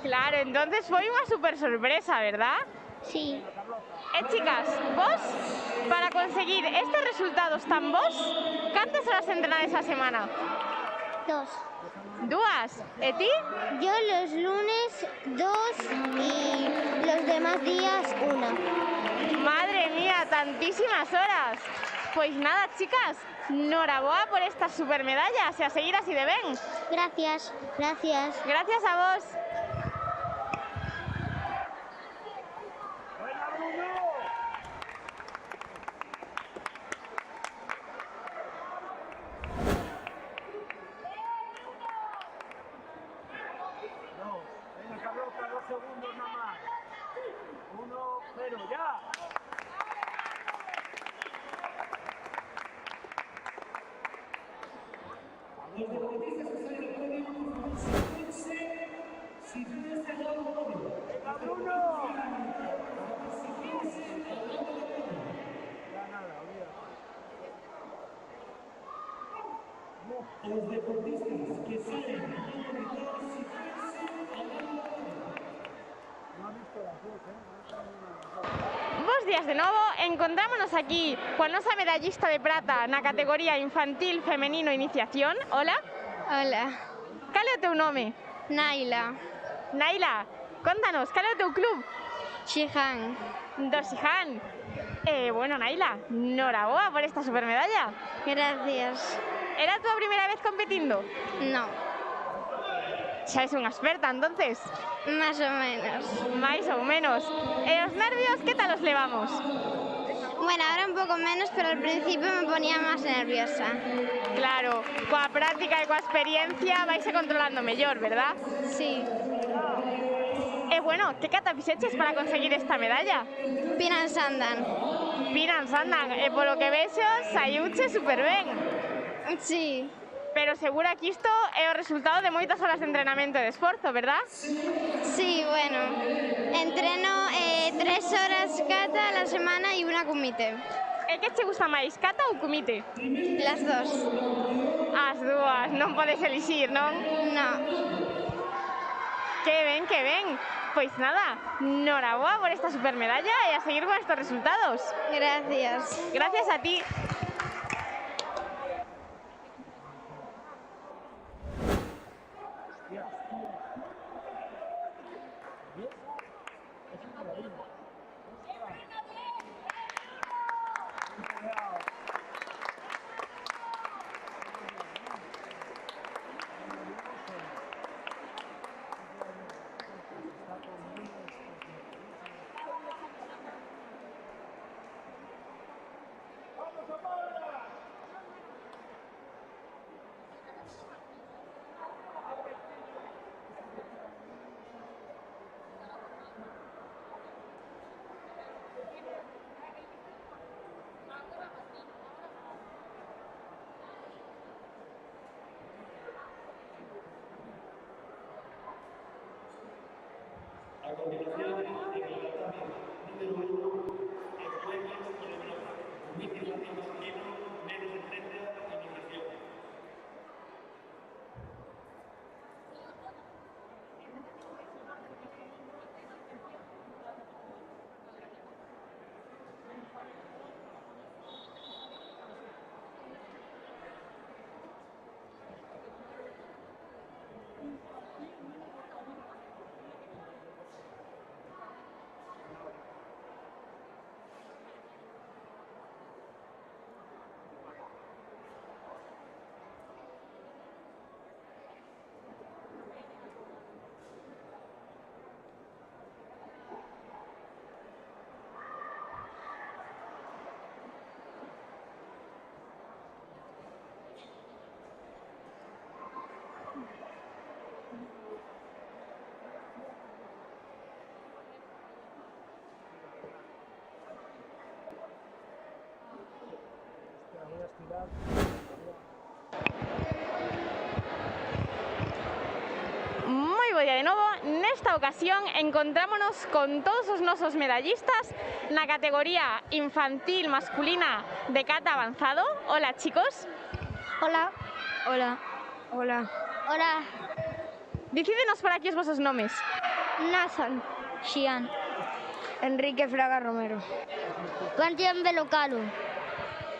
D: Claro, entonces foi unha super sorpresa, verdad?
C: Sí.
D: Chicas, vos, para conseguir estes resultados tan vos, cantas horas entrenades a semana?
C: 2.
D: Dúas. E ti?
C: Yo los lunes 2 y los demás días 1.
D: Madre mía, tantísimas horas. Pois nada, chicas, noraboa por estas supermedallas e a seguir así de ben.
C: Gracias, gracias.
D: Gracias a vos.
G: ¡Venga, Bruno! No, venga, Carlota, 2 segundos nada más. 1-0, ya.
A: Los deportistas que salen al podio, por favor, si tienes al lado del podio.
G: ¡Venga, Bruno! Ya nada, olvídate.
A: Los deportistas que salen al monitor, situarse al lado del podio.
G: No ha visto las dos, ¿eh?
D: Bos días de novo, encontrámonos aquí coa nosa medallista de prata na categoría infantil femenino iniciación. Hola.
H: Hola,
D: Cal é o teu nome?
H: Naila,
D: Naila, contanos, cal é o teu club?
H: Shihan.
D: Do Xihan. Bueno, Naila, noraboa por esta supermedalla.
H: Gracias.
D: Era a túa primeira vez competindo?
H: No,
D: Xa és unha experta, entonces.
H: más o menos.
D: Mais ou menos. E os nervios, que tal os levamos?
H: Bueno, ahora un poco menos, pero al principio me ponía más nerviosa.
D: Claro, coa práctica e coa experiencia vaise controlando mellor, verdad?
H: Sí.
D: E bueno, que cata fixeches para conseguir esta medalla?
H: Pinan Sandan.
D: Pinan Sandan, e polo que vexo, saiuche super ben.
H: Sí.
D: Pero segura que isto é o resultado de moitas horas de entrenamento e de esforzo, verdad?
H: Sí, bueno. Entreno 3 horas kata a la semana y una kumite.
D: E que che gusta máis, kata ou kumite?
H: Las dos.
D: As dúas, non podes elixir, non?
H: No.
D: Que ben, que ben. Pois nada, noraboa por esta supermedalla e a seguir con estos resultados.
H: Gracias.
D: Gracias a ti.
A: A continuación, declaratoria número 1, en juegos por el comité masculino, menos de 30, iniciación.
G: Voy a estirar.
D: Moi día de novo. Nesta ocasión encontrámonos con todos os nosos medallistas na categoría infantil masculina de kata avanzado. Hola, chicos.
C: Hola. Hola. Hola.
H: Hola,
D: Dicídenos por aquí os vosos nomes.
C: Nathan.
H: Xian.
C: Enrique Fraga Romero.
H: Panteón Belocalo.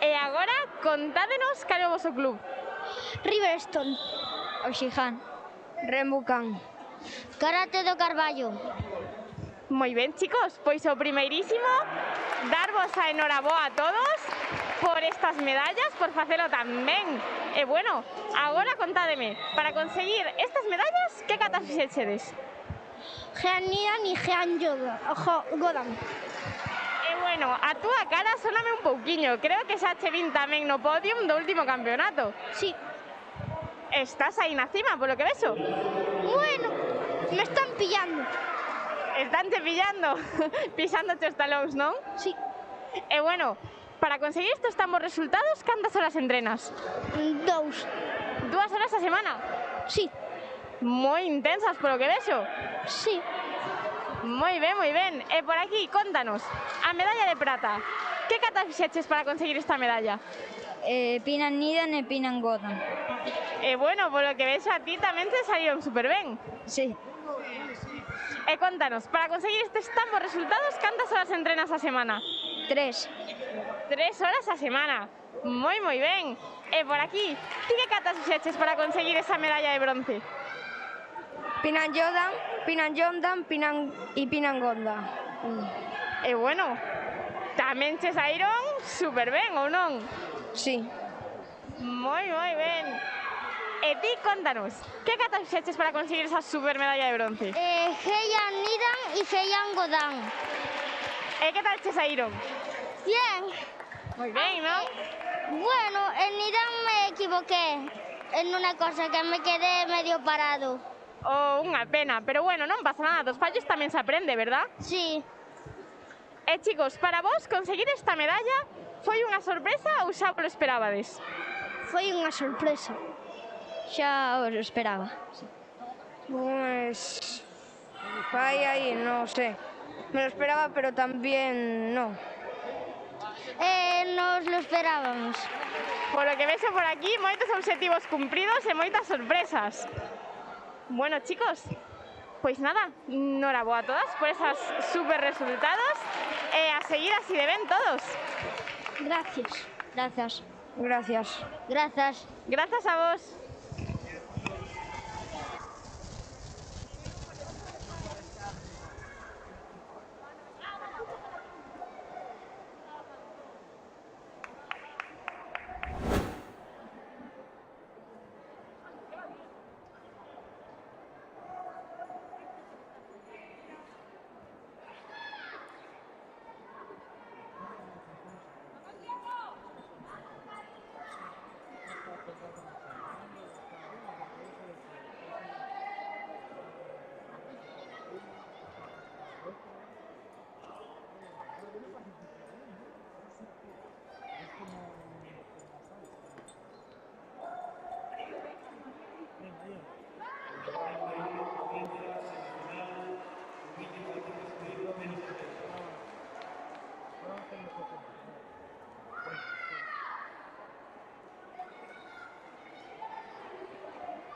D: E agora contádenos cal é o voso club.
H: Riverstone. Oxijan.
C: Rembucan.
H: Karate do Carballo.
D: Moi ben, chicos, pois o primeirísimo, darvos a enhoraboa a todos por estas medallas, por facelo tan ben. E bueno, agora contádeme, para conseguir estas medallas, que katas fixechedes?
C: Jean Nidan y Jean Godan.
D: E bueno, a túa cara sóname un pouquiño, creo que xa che vin tamén no podium do último campeonato.
C: Sí.
D: Estás aí na cima, polo que vexo.
C: Bueno, me están pillando.
D: Están che pillando, pisándote os talóns, non?
C: Sí.
D: E bueno, para conseguir estes tan bons resultados, cantas horas entrenas?
C: 2.
D: 2 horas a semana?
C: Sí.
D: Moi intensas, polo que vexo.
C: Sí.
D: Moi ben, moi ben. E por aquí, contanos, a medalla de prata. Que kata fixeches para conseguir esta medalla?
H: Pinan Nidan e Pinan Godan.
D: E bueno, polo que vexo a ti tamén te salieron super ben.
H: Sí.
D: E contanos, para conseguir estes tan bons resultados, cantas horas entrenas a semana?
H: 3.
D: 3 horas a semana. Moi, moi ben. E por aquí, ti que katas fixeches para conseguir esa medalla de bronce?
C: Pinan Jondan y Pinan Gonda.
D: E bueno, tamén che saíron super ben, ou non?
C: Sí.
D: Moi, moi ben. E ti, contanos, que katas fixeches para conseguir esa super medalla de bronce?
H: Heian Nidan y Heian Godan.
D: E que tal che saíron?
H: 100.
D: Moi ben, non?
H: Bueno, en Nidan me equivoqué en una cosa que me quedé medio parado.
D: Oh, unha pena, pero bueno, non pasa nada, dos fallos tamén se aprende, verdad?
H: Sí.
D: E chicos, para vos conseguir esta medalla foi unha sorpresa ou xa lo esperabades?
C: Fue una sorpresa.
H: Xa os esperaba.
C: Pues ahí, no sé. Me lo esperaba, pero también no.
H: Nos lo esperábamos.
D: Polo que vexo por aquí, moitos obxectivos cumpridos e moitas sorpresas. Bueno, chicos, pois nada, noraboa a todas por esas super resultados e a seguir así de ben todos.
C: Gracias.
H: Grazas.
C: Gracias.
H: Grazas.
D: Grazas a vos.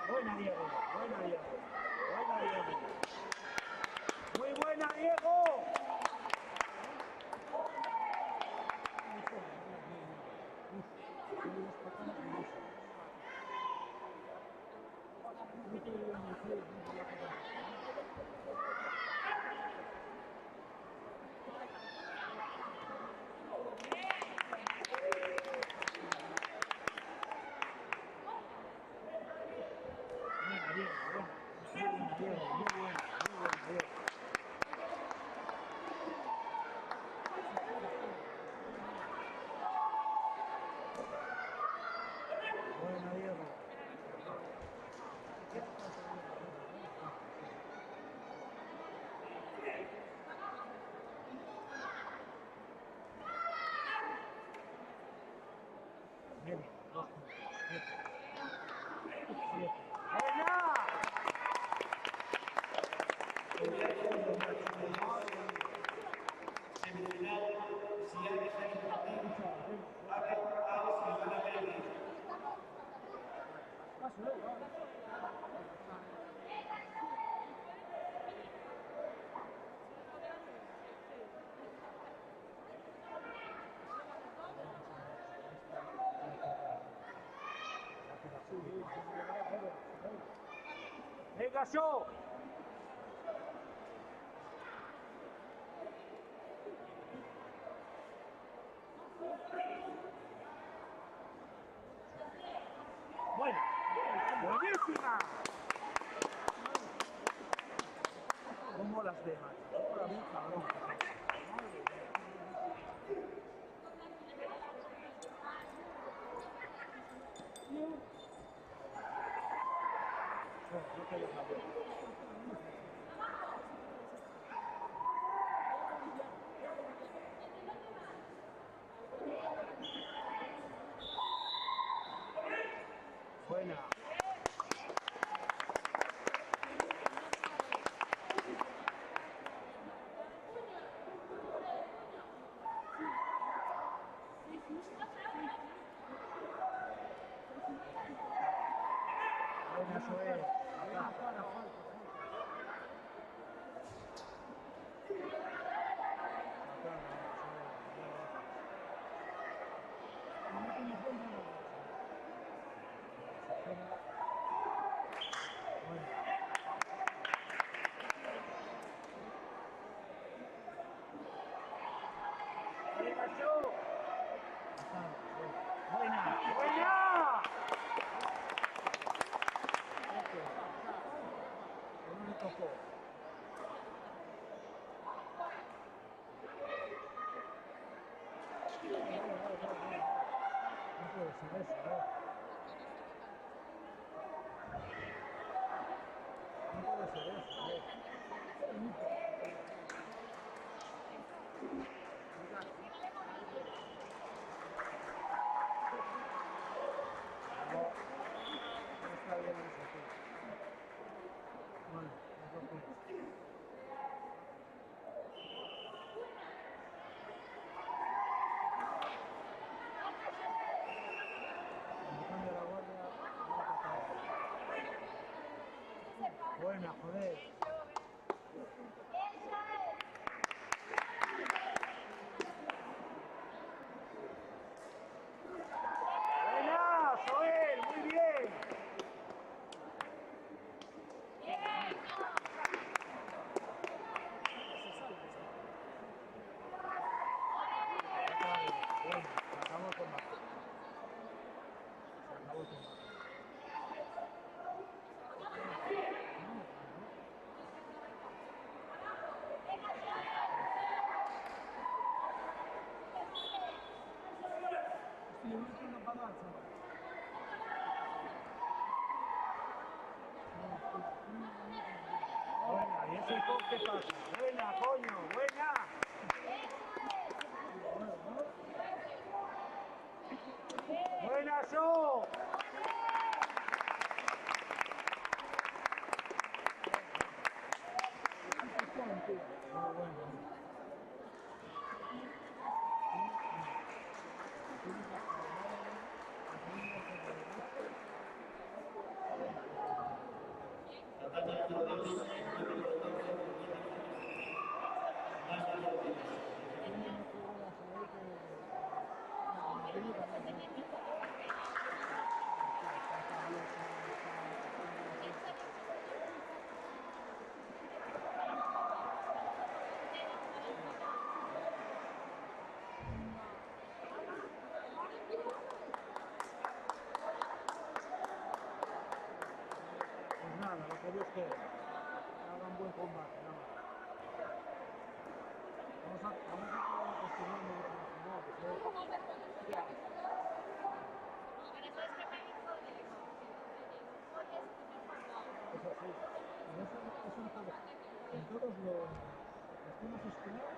G: Buena, Diego. Buena, Diego. Buena, Diego. Muy buena, Diego.
A: semifinal, si hay que salir partido, a si van a ver.
G: Venga, yo. Bueno, buenísima. ¿Cómo las ve, macho? Para mí, cabrón. No te deja ver. Buena. Buena, Joel. Buena, buena. No le tocó. No puede ser eso, No puede ser eso, No está bien eso, tío. Bueno, no te preocupes. Cambia la guardia, buena, joder. Buena, Joel, muy bien. Bueno, se acabó el combate. Se acabó el combate. Buena, y ese toque pasa. Buena, coño, buena. Buena, yo. Pues nada, lo que Dios quiera. Hagan buen combate, nada más. Vamos a continuar Eso sí. Y eso en todos los temas escolares.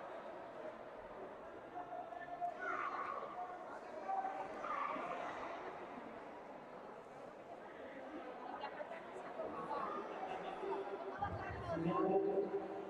A: Final.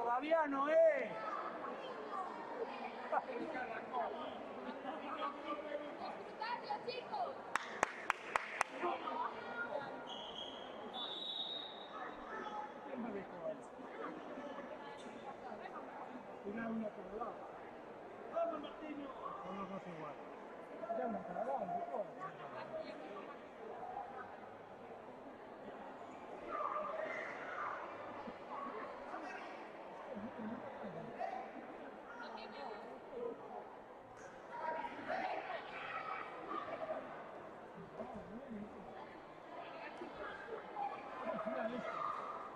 G: Todavía no es.
B: ¡Disfrutarlo, chicos!
G: Una por lado.
A: ¡Vamos, Martino!
G: Son los dos iguales. Ya me entrarán,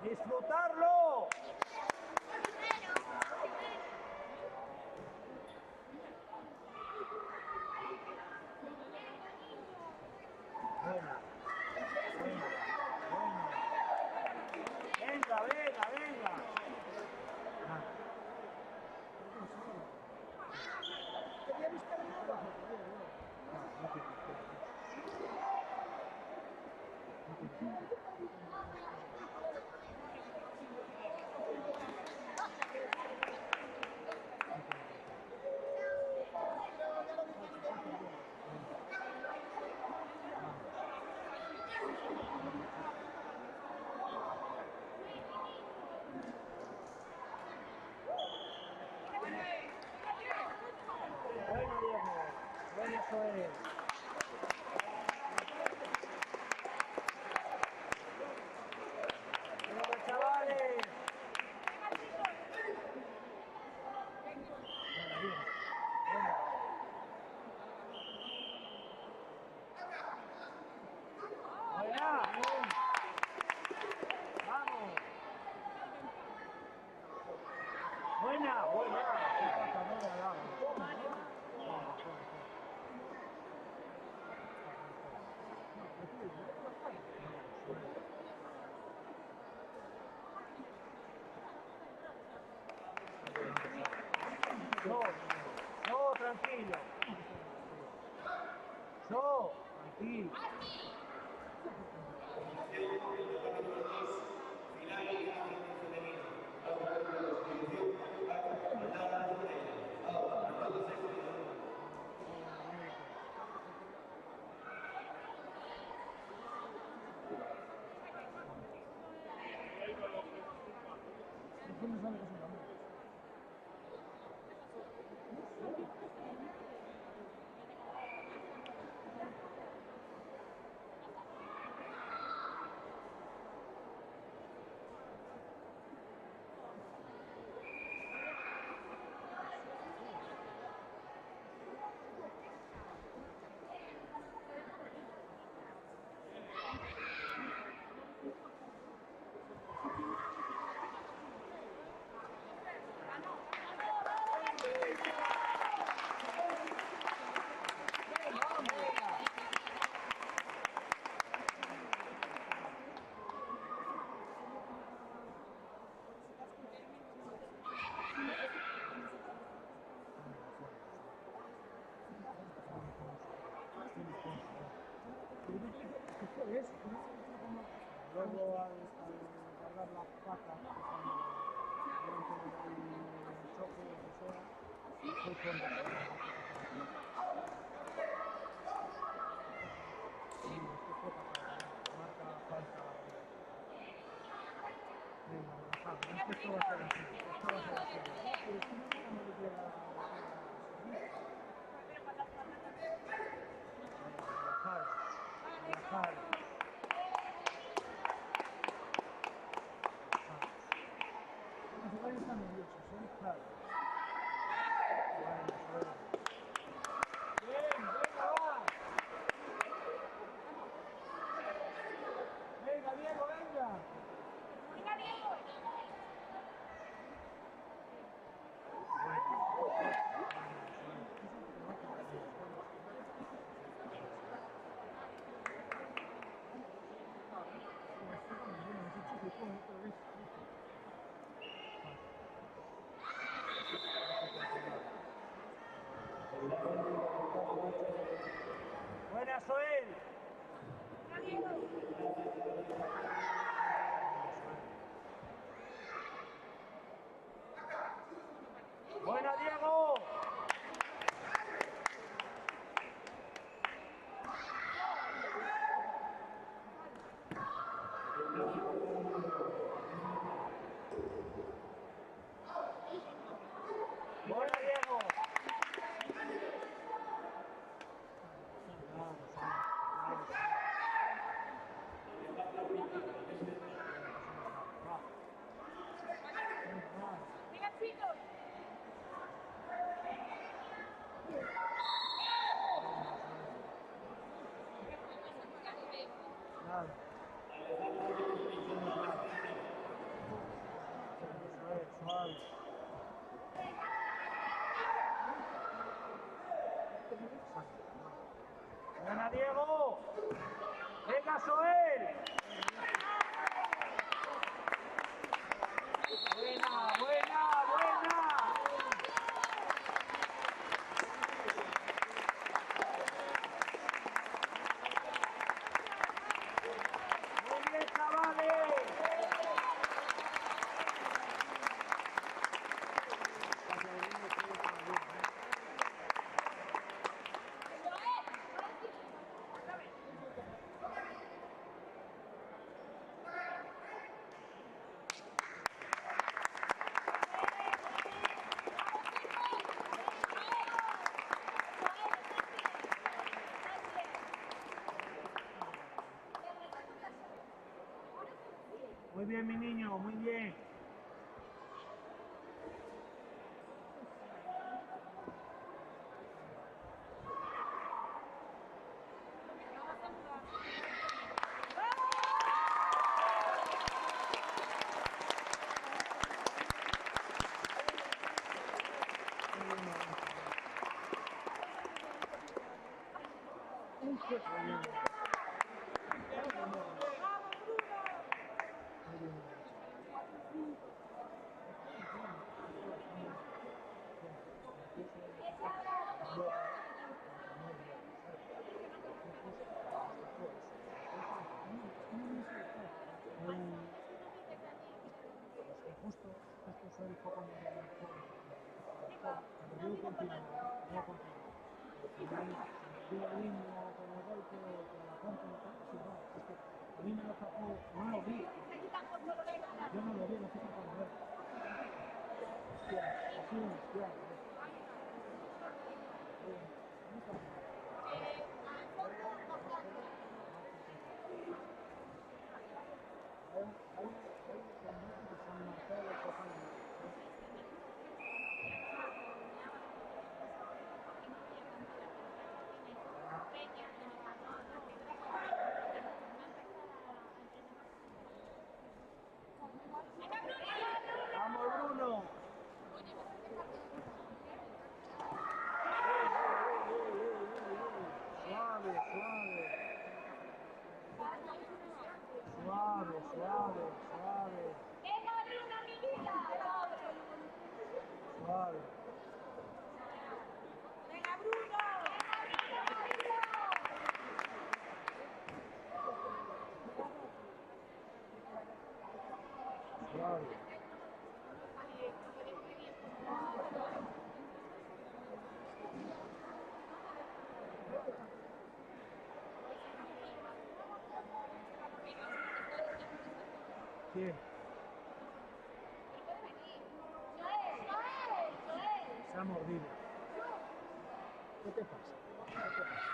G: ¡disfrutarlo! Buena. Venga, venga, venga. Bueno, Diego. Bueno, eso es. Venga, chavales. Buena. Vamos. Buena, buena. No, no, tranquilo. No, tranquilo. Luego al cargar la pata, durante el choque o lo que sea, fue cuando marca falta. Venga, esto va a ser así. Esto va a ser así. Pero si no, no le llega relajar. Los jugadores están nerviosos, claro. Bueno. Bien, venga, va. Venga, Diego, venga.
B: ¡Venga, Diego!
G: suave. Buena, Diego. Venga, Soel. Buena, buena, buena. Muy bien, chavales. Muy bien, mi niño, muy bien. Justo soy un poco yo continuo, no continuo. Yo línea con el golpe, con la contra, es que a mí me lo sacó, no lo vi. Yo no lo vi, no sé cómo lo ver. Hostia, así un hostia. ¡Vamos, Bruno! Suave, suave. Suave, suave, suave.
B: ¡Venga, Bruno, mi vida!
G: Suave.
B: ¡Venga, Bruno!
G: Suave. ¿Quién? Se ha mordido. ¿Qué te pasa? ¿Qué te pasa?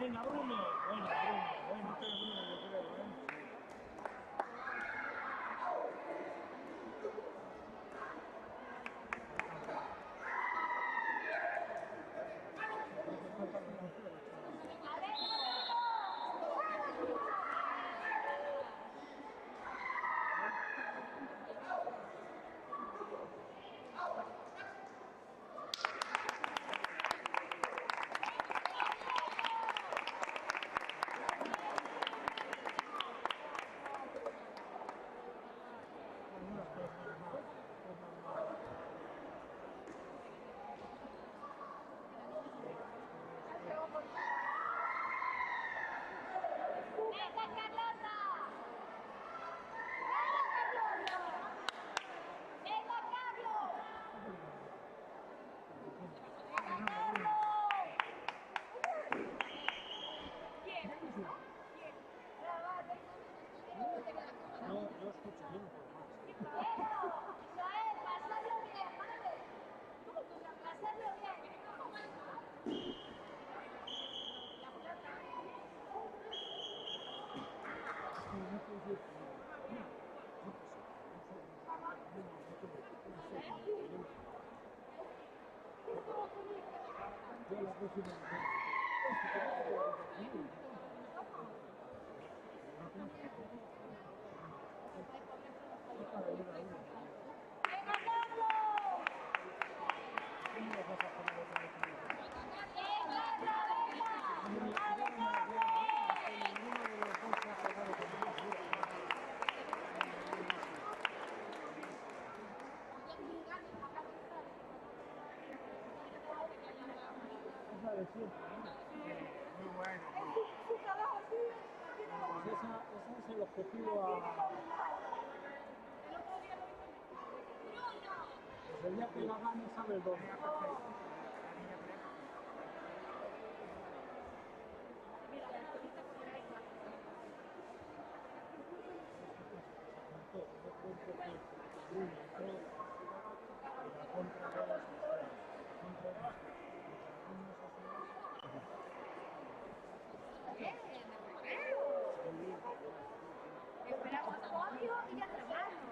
G: Venga, Bruno. Bueno, Bruno. Bueno, este es Bruno, yo creo, ¿eh? Yo escucho bien, yo la próxima de siempre, muy bueno. Pues ese es el objetivo pues el día que la gane sabe el dónde.
B: Esperamos podio y ya cerramos.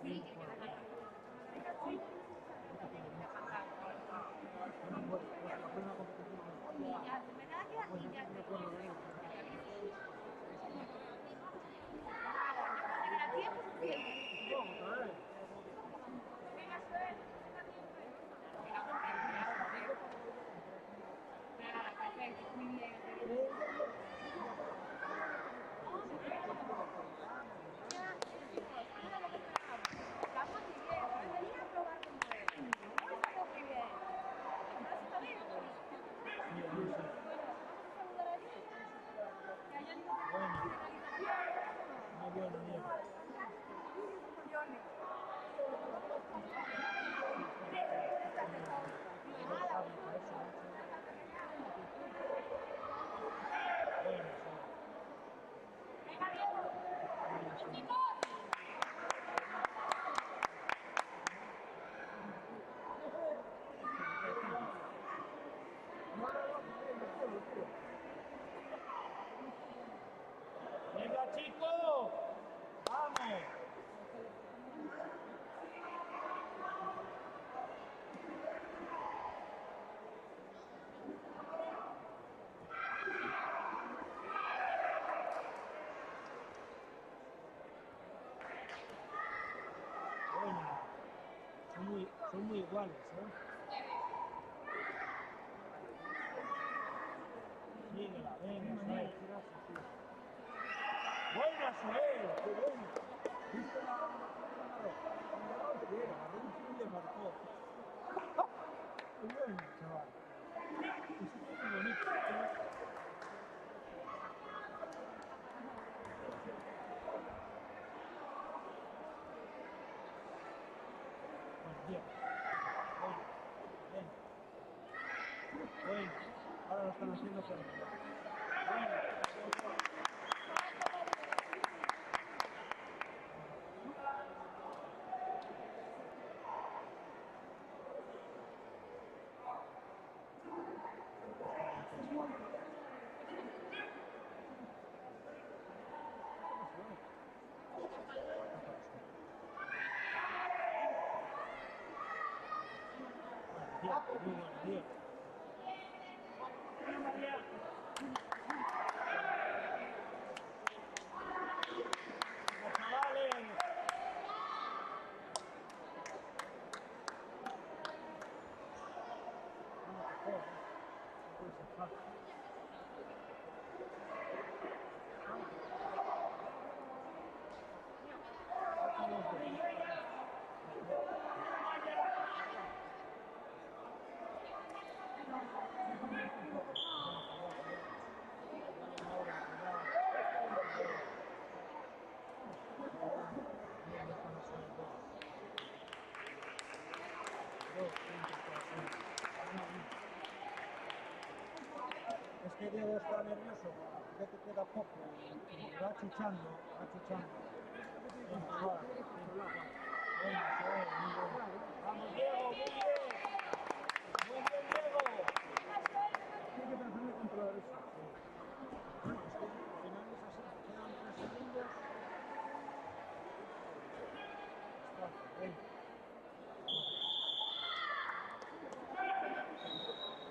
B: Sí, ya medalla y ya
G: Venga, chicos, vamos. Bueno, son muy iguales, Síguela, venga, Soel. Buena, Soel, qué bueno. ¿Viste la le marcó? Qué bueno, chaval. Eso fue muy bonito. Bueno, bien. Bueno, ahora lo están haciendo fenomenal. Bueno. muy buena, Diego. ¡Los chavales! No puede ser fácil. Es que Diego está nervioso, ya te queda poco, y va achuchando, va achuchando. Venga, va, venga, muy bien. Vamos Diego, muy bien. Muy bien Diego. Tiene que pensar en controlar eso. Bueno, es que al final es así, quedan 3 segundos. Está, venga.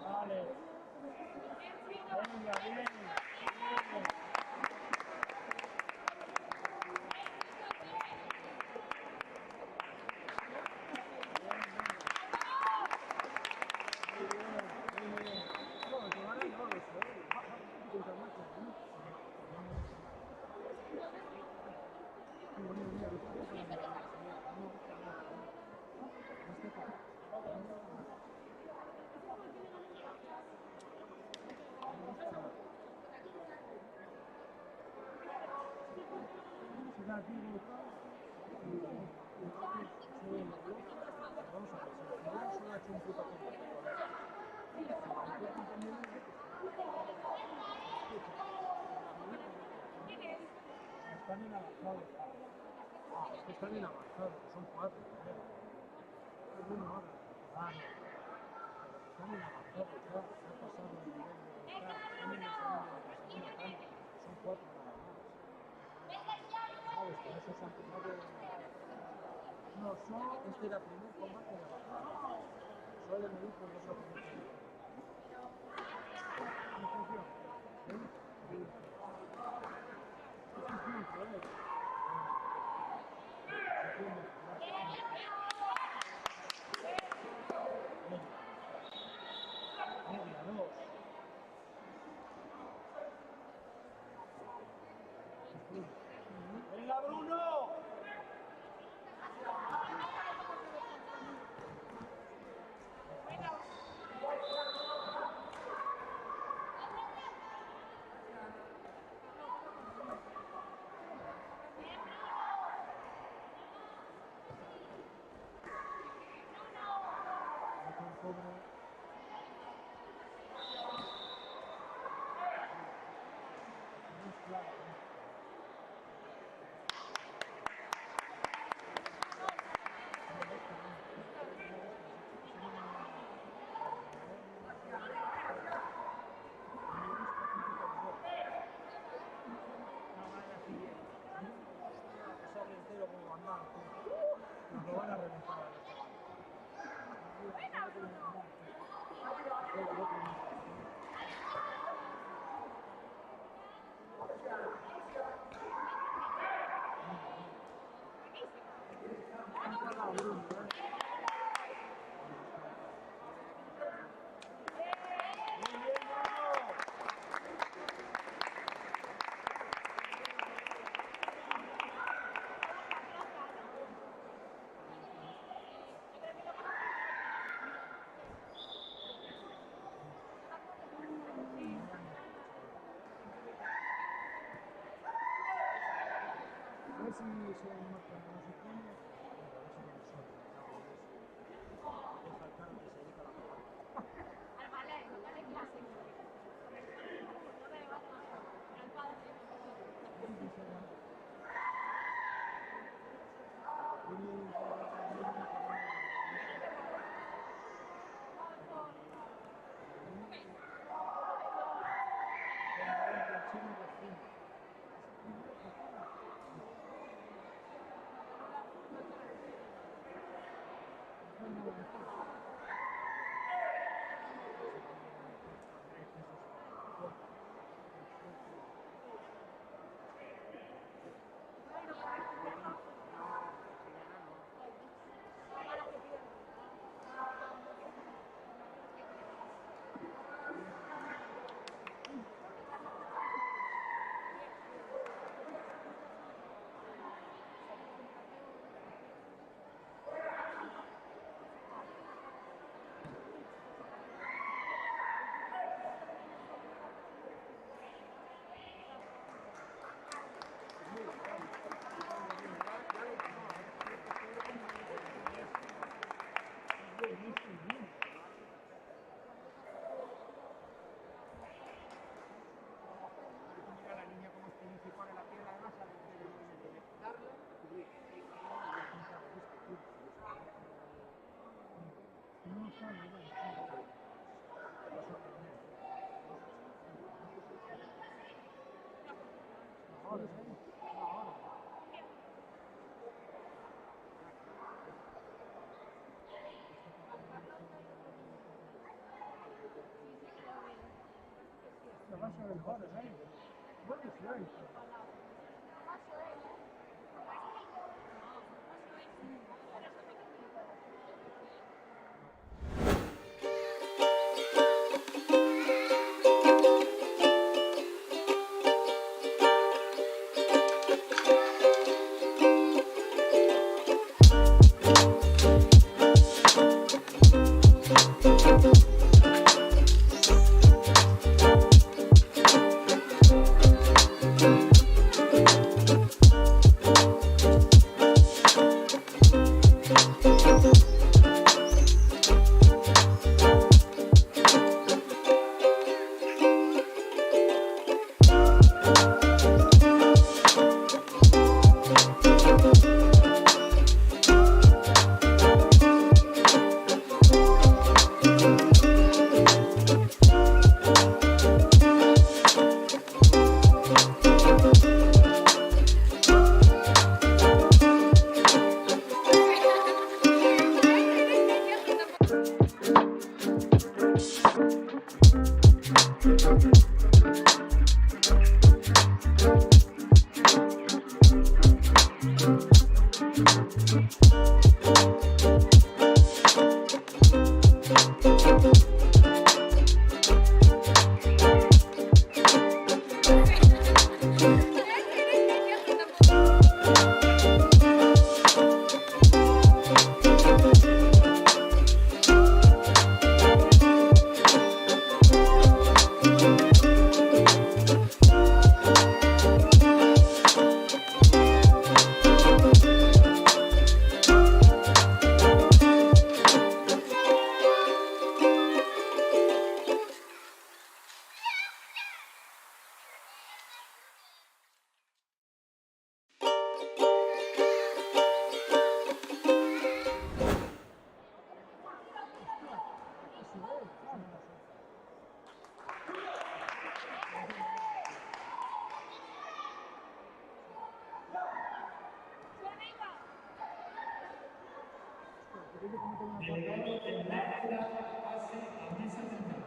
G: Vale. Venga, bien. Bien. Vamos a ver, si no solo ha hecho un puto contacto con eso. Están en avanzado. Ah, es que están en avanzado, son 4. Es una hora. Ah, no. Están en avanzado, ya ha pasado el nivel de estar. Están en el segundo de la segunda tanda. Son 4 nada más. ¿Sabes? Con eso se han tomado. No, solo este era el primer combate de avanzado. Solo me dijo el otro primer combate. ¿Qué función? ¿Sí? Media, 2. ¡Venga, Bruno! Nos lo van a reventar a los A ver si se marca no se pone, a ver si viene suerte. Deja el carro que se dedica a la copa.
B: Al ballet, el ballet clásico. Al padre.
G: que va a ser el Jorge, ¿eh? Bueno, sí,
A: Delegado en la pase a mesa central.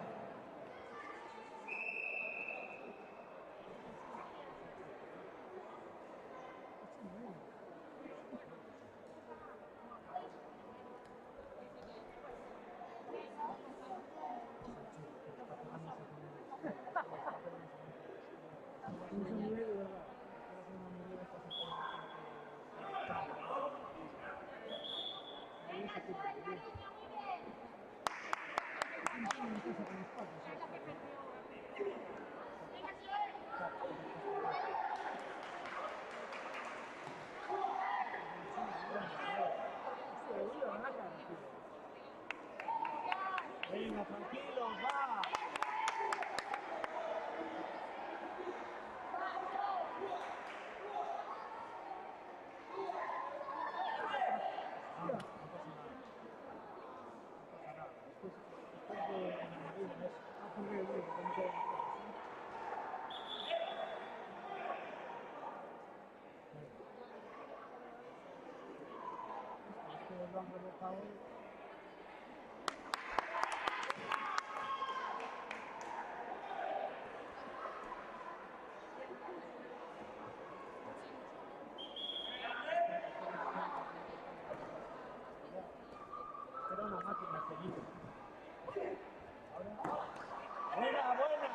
G: Venga, tranquilo, va. Era una máquina seguida. Buena, buena.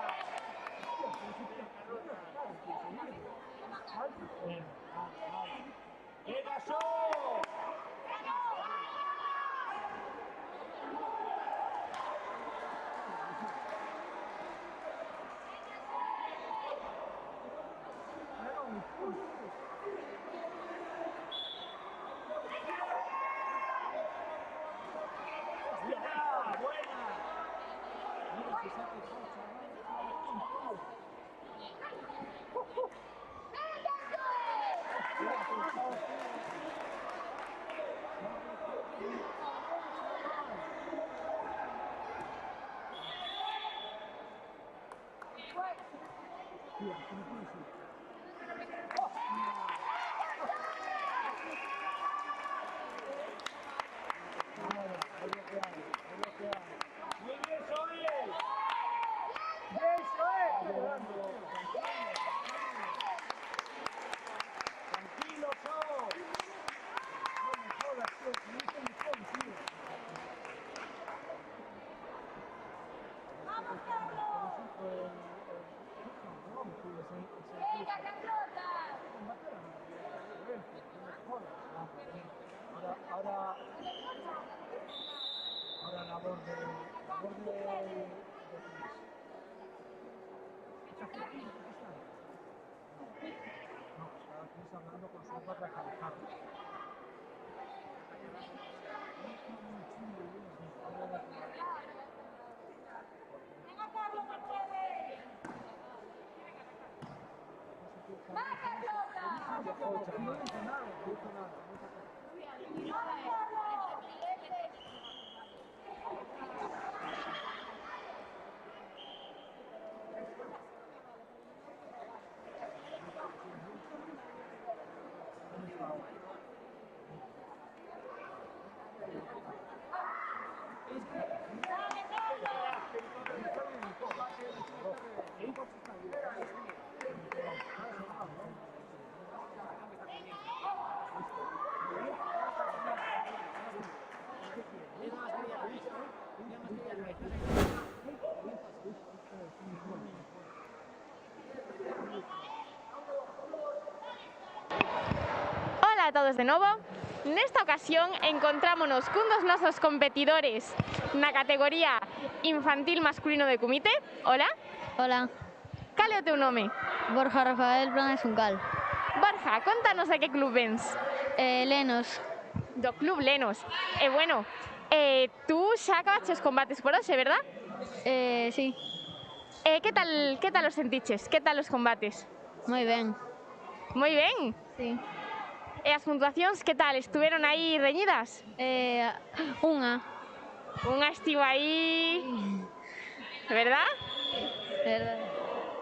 G: ¡Qué gasó! Muy bien, Soy. Bien, Soy. Estáis hablando con su patriarcado.
D: Hola a todos de novo. Nesta ocasión encontrámonos cun dos nosos competidores na categoría infantil masculino de Cumite. Hola.
I: Hola,
D: Cal é o teu nome?
I: Borja Rafael Blanes Uncal.
D: Borja, contanos de que club vens.
I: Lenos,
D: Do club Lenos. E bueno, tú xa acabaches os combates por hoxe, verdad?
I: sí,
D: Que tal os sentiches? Que tal os combates?
I: moi ben.
D: Moi ben.
I: Sí.
D: E as puntuacións, que tal? Estuveron aí reñidas?
I: Unha.
D: Unha estivo aí... Verdad?
I: Verdade.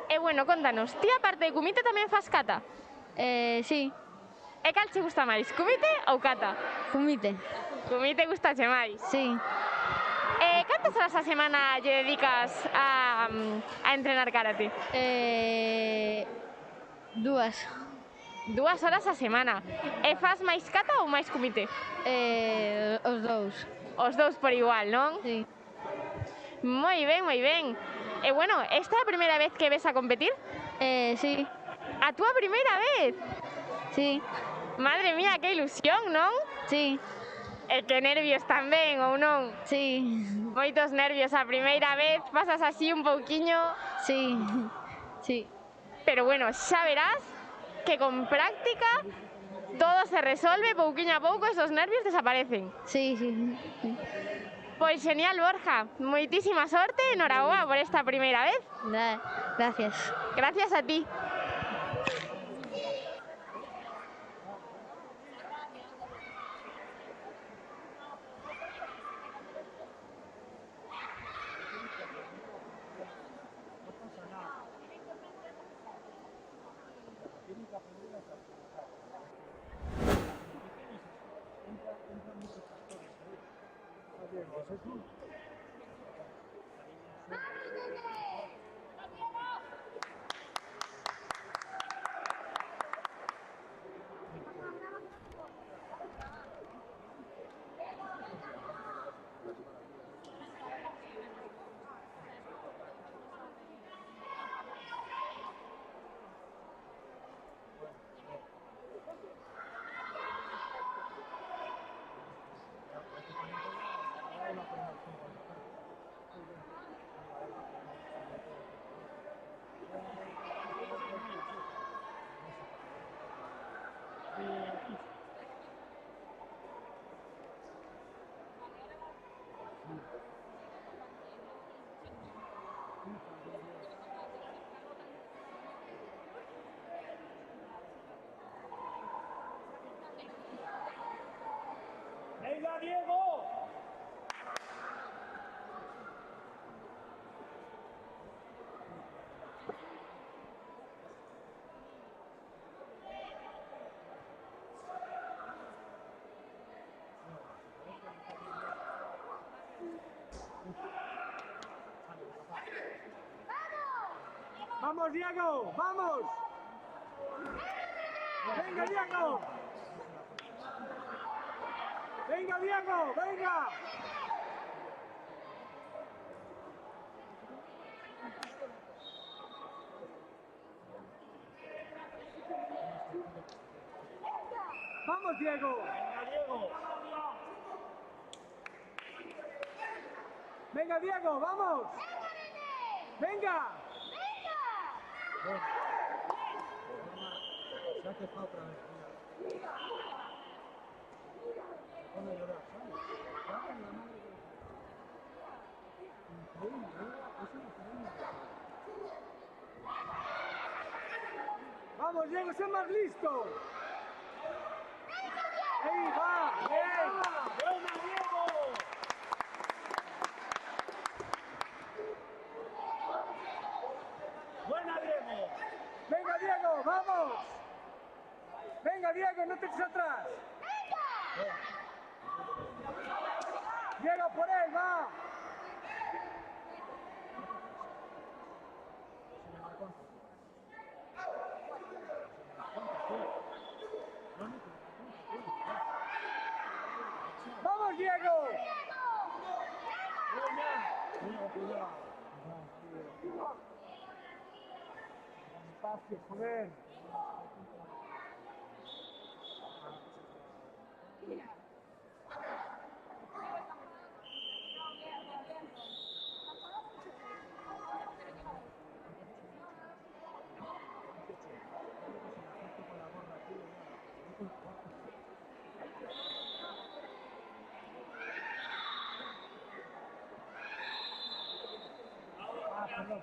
D: E bueno, contanos, ti aparte de Cumite tamén fas kata?
I: Sí,
D: E cal che gusta máis, Cumite ou kata?
I: Cumite.
D: Cumite gustache máis.
I: Sí.
D: Cantas horas a semana lle dedicas a entrenar karate?
I: 2.
D: 2 horas a semana. E fas máis kata ou máis Cumite?
I: Os dous.
D: Os dous por igual, non?
I: Sí.
D: Moi ben, moi ben. E bueno, esta é a primeira vez que ves a competir?
I: Sí,
D: A túa primeira vez?
I: sí,
D: Madre mía, que ilusión, non?
I: sí,
D: E que nervios tamén, ou non?
I: sí,
D: Moitos nervios a primeira vez, pasas así un pouquiño,
I: sí, sí,
D: pero bueno, xa verás que con práctica todo se resolve, pouquiño a pouco esos nervios desaparecen.
I: sí, sí.
D: Pois genial, Borja, moitísima sorte e enhoraboa por esta primeira vez.
I: Gracias.
D: Gracias a ti.
A: ¡Venga, Diego! ¡Vamos, Diego! ¡Vamos! ¡Venga, Diego! ¡Venga, Diego! ¡Venga! ¡Vamos, Diego! ¡Venga, Diego! ¡Venga, Diego! ¡Vamos! ¡Venga!
G: Se hace otra vez. Se pone a llorar, ¿sabes? Cago en la madre que... Increíble, es increíble. Vamos, Diego, sé más listo. Ahí va, bien. Buena, Diego. Buena, Diego. Venga, Diego, vamos. Venga, Diego, no te eches atrás. Diego, por él, va. ¡Vamos, Diego! Diego, cuidado. Despacio, joder.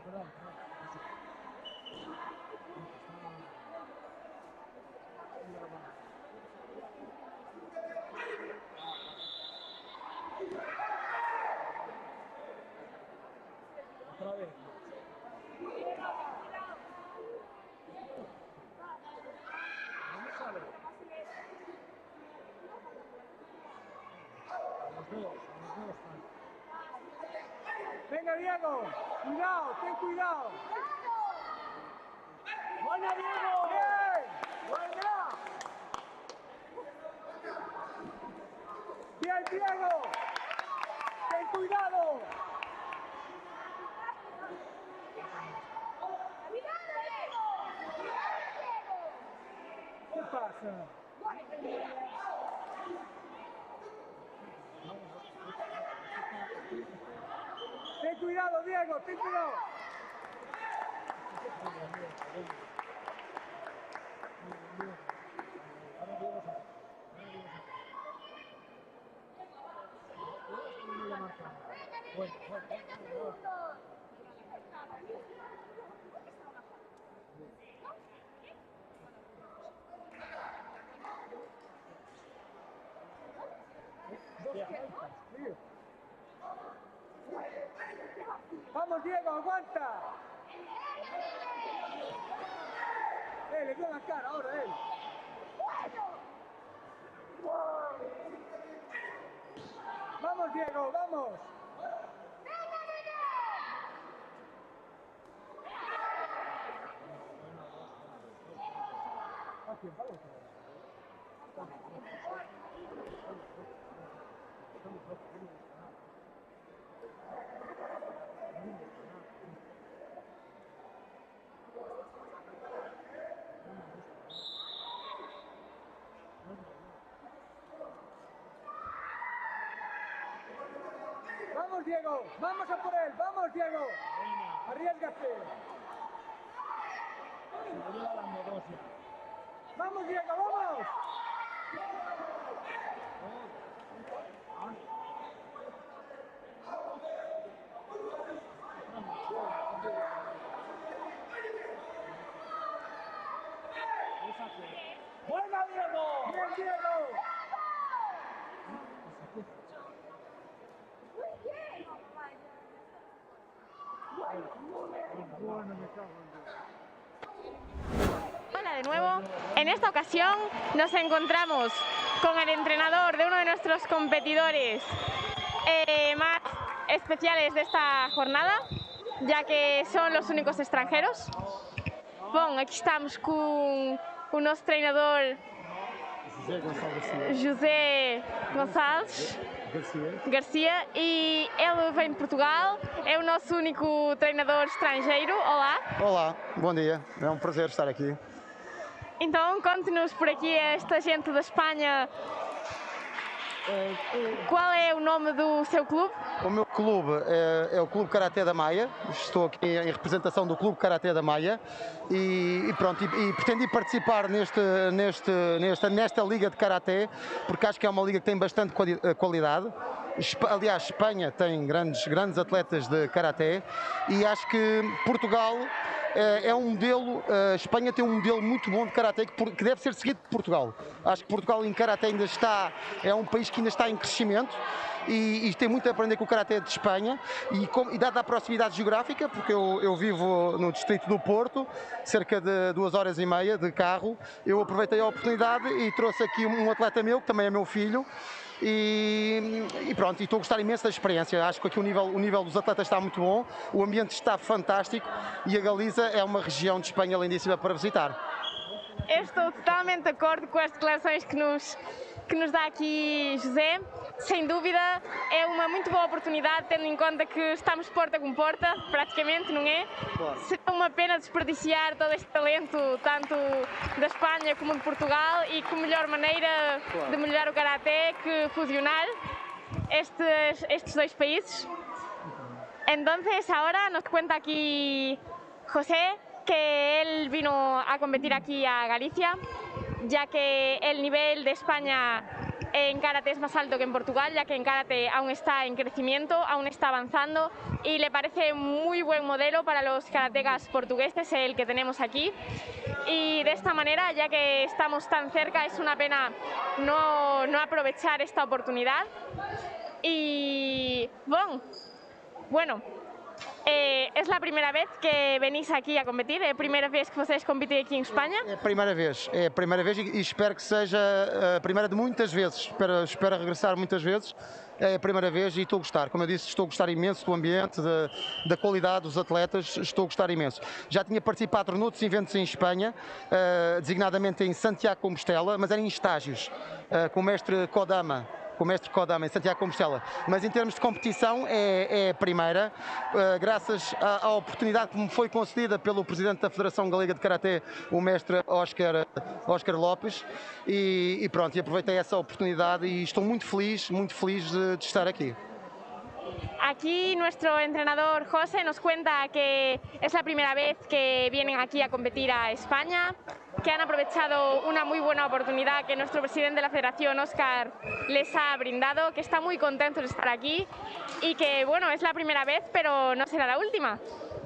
G: Perdón. Otra vez. ¿Dónde sale? Los dedos están. Venga, Diego, cuidado, ten cuidado. ¡Buena, Diego! ¡Bien! ¡Buena! ¡Bien, Diego! ¡Ten cuidado! ¿Qué pasa? Ten cuidado, Diego, ten cuidado. Vamos, Diego, aguanta. Le dio la cara ahora él. Vamos, Diego, vamos. Vamos, Diego, vamos a por él, vamos, Diego. Arriésgate. Vamos, Diego, vamos. ¡Buena, Diego! ¡Bien, Diego!
D: Hola de nuevo. En esta ocasión nos encontramos con el entrenador de uno de nuestros competidores más especiales de esta jornada, ya que son los únicos extranjeros. Bom, aqui estamos com o nosso treinador José Gonçalves Garcia e ele vem de Portugal, é o nosso único treinador estrangeiro. Olá!
J: Olá, bom dia, é um prazer estar aqui.
D: Então, conte-nos por aqui esta gente da Espanha, Qual é o nome do seu clube?
J: O meu clube é o Clube Karaté da Maia. Estou aqui em representação do Clube Karaté da Maia e pretendi participar nesta liga de Karaté, porque acho que é uma liga que tem bastante qualidade. Aliás, Espanha tem grandes atletas de Karaté e acho que Portugal é um modelo, Espanha tem um modelo muito bom de Karaté que deve ser seguido por Portugal. Acho que Portugal em Karaté é um país que ainda está em crescimento e tem muito a aprender com o Karaté de Espanha e dada a proximidade geográfica, porque eu vivo no distrito do Porto, cerca de 2h30 de carro, eu aproveitei a oportunidade e trouxe aqui um atleta meu, que também é meu filho, e pronto, e estou a gostar imenso da experiência. Acho que aqui o nível dos atletas está muito bom, o ambiente está fantástico e a Galiza é uma região de Espanha lindíssima para visitar.
D: Estou totalmente de acordo com as declarações que nos dá aqui José. Sem dúvida, é uma muito boa oportunidade, tendo em conta que estamos porta com porta, praticamente, não é?
J: Claro.
D: Seria uma pena desperdiciar todo este talento, tanto da Espanha como de Portugal, e que melhor maneira de melhorar o Karaté que fusionar estes dois países. Entonces, ahora nos cuenta aquí José que él vino a competir aquí a Galicia, ya que el nivel de España en karate es más alto que en Portugal, ya que en karate aún está en crecimiento, aún está avanzando y le parece muy buen modelo para los karatecas portugueses el que tenemos aquí. Y de esta manera, ya que estamos tan cerca, es una pena no aprovechar esta oportunidad. Y bueno, es la primera vez que venís aquí a competir? É a primeira vez que vocês competem aqui em Espanha?
J: É a primeira vez e espero que seja a primeira de muitas vezes, espero regressar muitas vezes. É a primeira vez e estou a gostar, como eu disse, estou a gostar imenso do ambiente, da qualidade dos atletas, estou a gostar imenso. Já tinha participado noutros eventos em Espanha, designadamente em Santiago de Compostela, mas era em estágios, com o mestre Kodama em Santiago de Compostela, mas em termos de competição é a primeira, graças à oportunidade que me foi concedida pelo Presidente da Federação Galega de Karaté, o mestre Óscar Lopes, e pronto, e aproveitei essa oportunidade e estou muito feliz de estar aqui.
D: Aquí nuestro entrenador José nos cuenta que es la primera vez que vienen aquí a competir a España, que han aprovechado una muy buena oportunidad que nuestro presidente de la federación, Óscar, les ha brindado, que está muy contentos de estar aquí y que, bueno, es la primera vez, pero no será la última.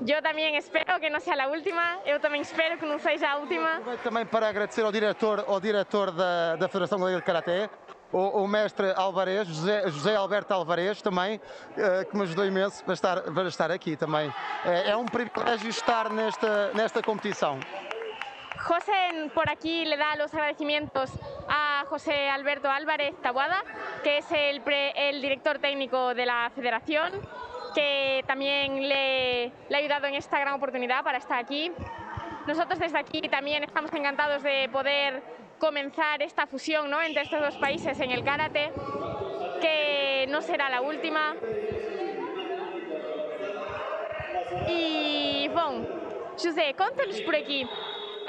D: Yo también espero que no sea la última, eu também espero que não seja a última.
J: Também para agradecer ao diretor da Federação Galega de Karaté, o mestre Alvarez, José Alberto Alvarez, também, que me ajudou imenso para estar aqui também. É um privilégio estar nesta competição.
D: José por aquí le da los agradecimientos a José Alberto Álvarez Taboada, que es el director técnico de la federación, que también le ha ayudado en esta gran oportunidad para estar aquí. Nosotros desde aquí también estamos encantados de poder comenzar esta fusión, ¿no?, entre estos dos países en el karate, que no será la última. E, bom, José, conta-nos por aqui,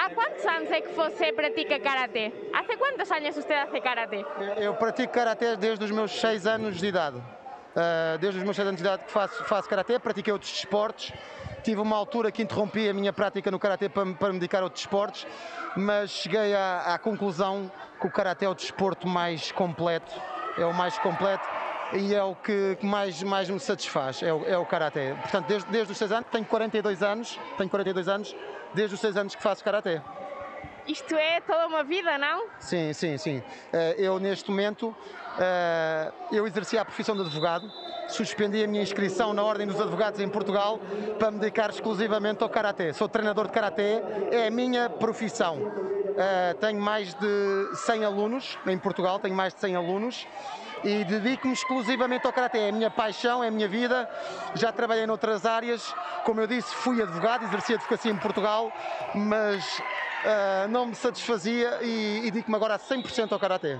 D: há quantos anos é que você pratica karate? Há quantos anos você hace karate?
J: Eu pratico karate desde os meus 6 anos de idade. Desde os meus 6 anos de idade que faço karate, pratiquei outros desportos. Tive uma altura que interrompi a minha prática no karate para me dedicar a outros desportos, mas cheguei à conclusão que o karate é o desporto mais completo, é o mais completo e é o que mais me satisfaz, é o karate. Portanto, desde os 6 anos, tenho 42 anos, desde os 6 anos que faço karate.
D: Isto é toda uma vida, não?
J: Sim. Eu, neste momento, eu exercia a profissão de advogado, suspendi a minha inscrição na Ordem dos Advogados em Portugal para me dedicar exclusivamente ao Karaté. Sou treinador de Karaté, é a minha profissão. Tenho mais de 100 alunos em Portugal, e dedico-me exclusivamente ao Karaté. É a minha paixão, é a minha vida. Já trabalhei noutras áreas, como eu disse, fui advogado, exerci a advocacia em Portugal, mas não me satisfazia e dedico-me agora a 100% ao Karaté.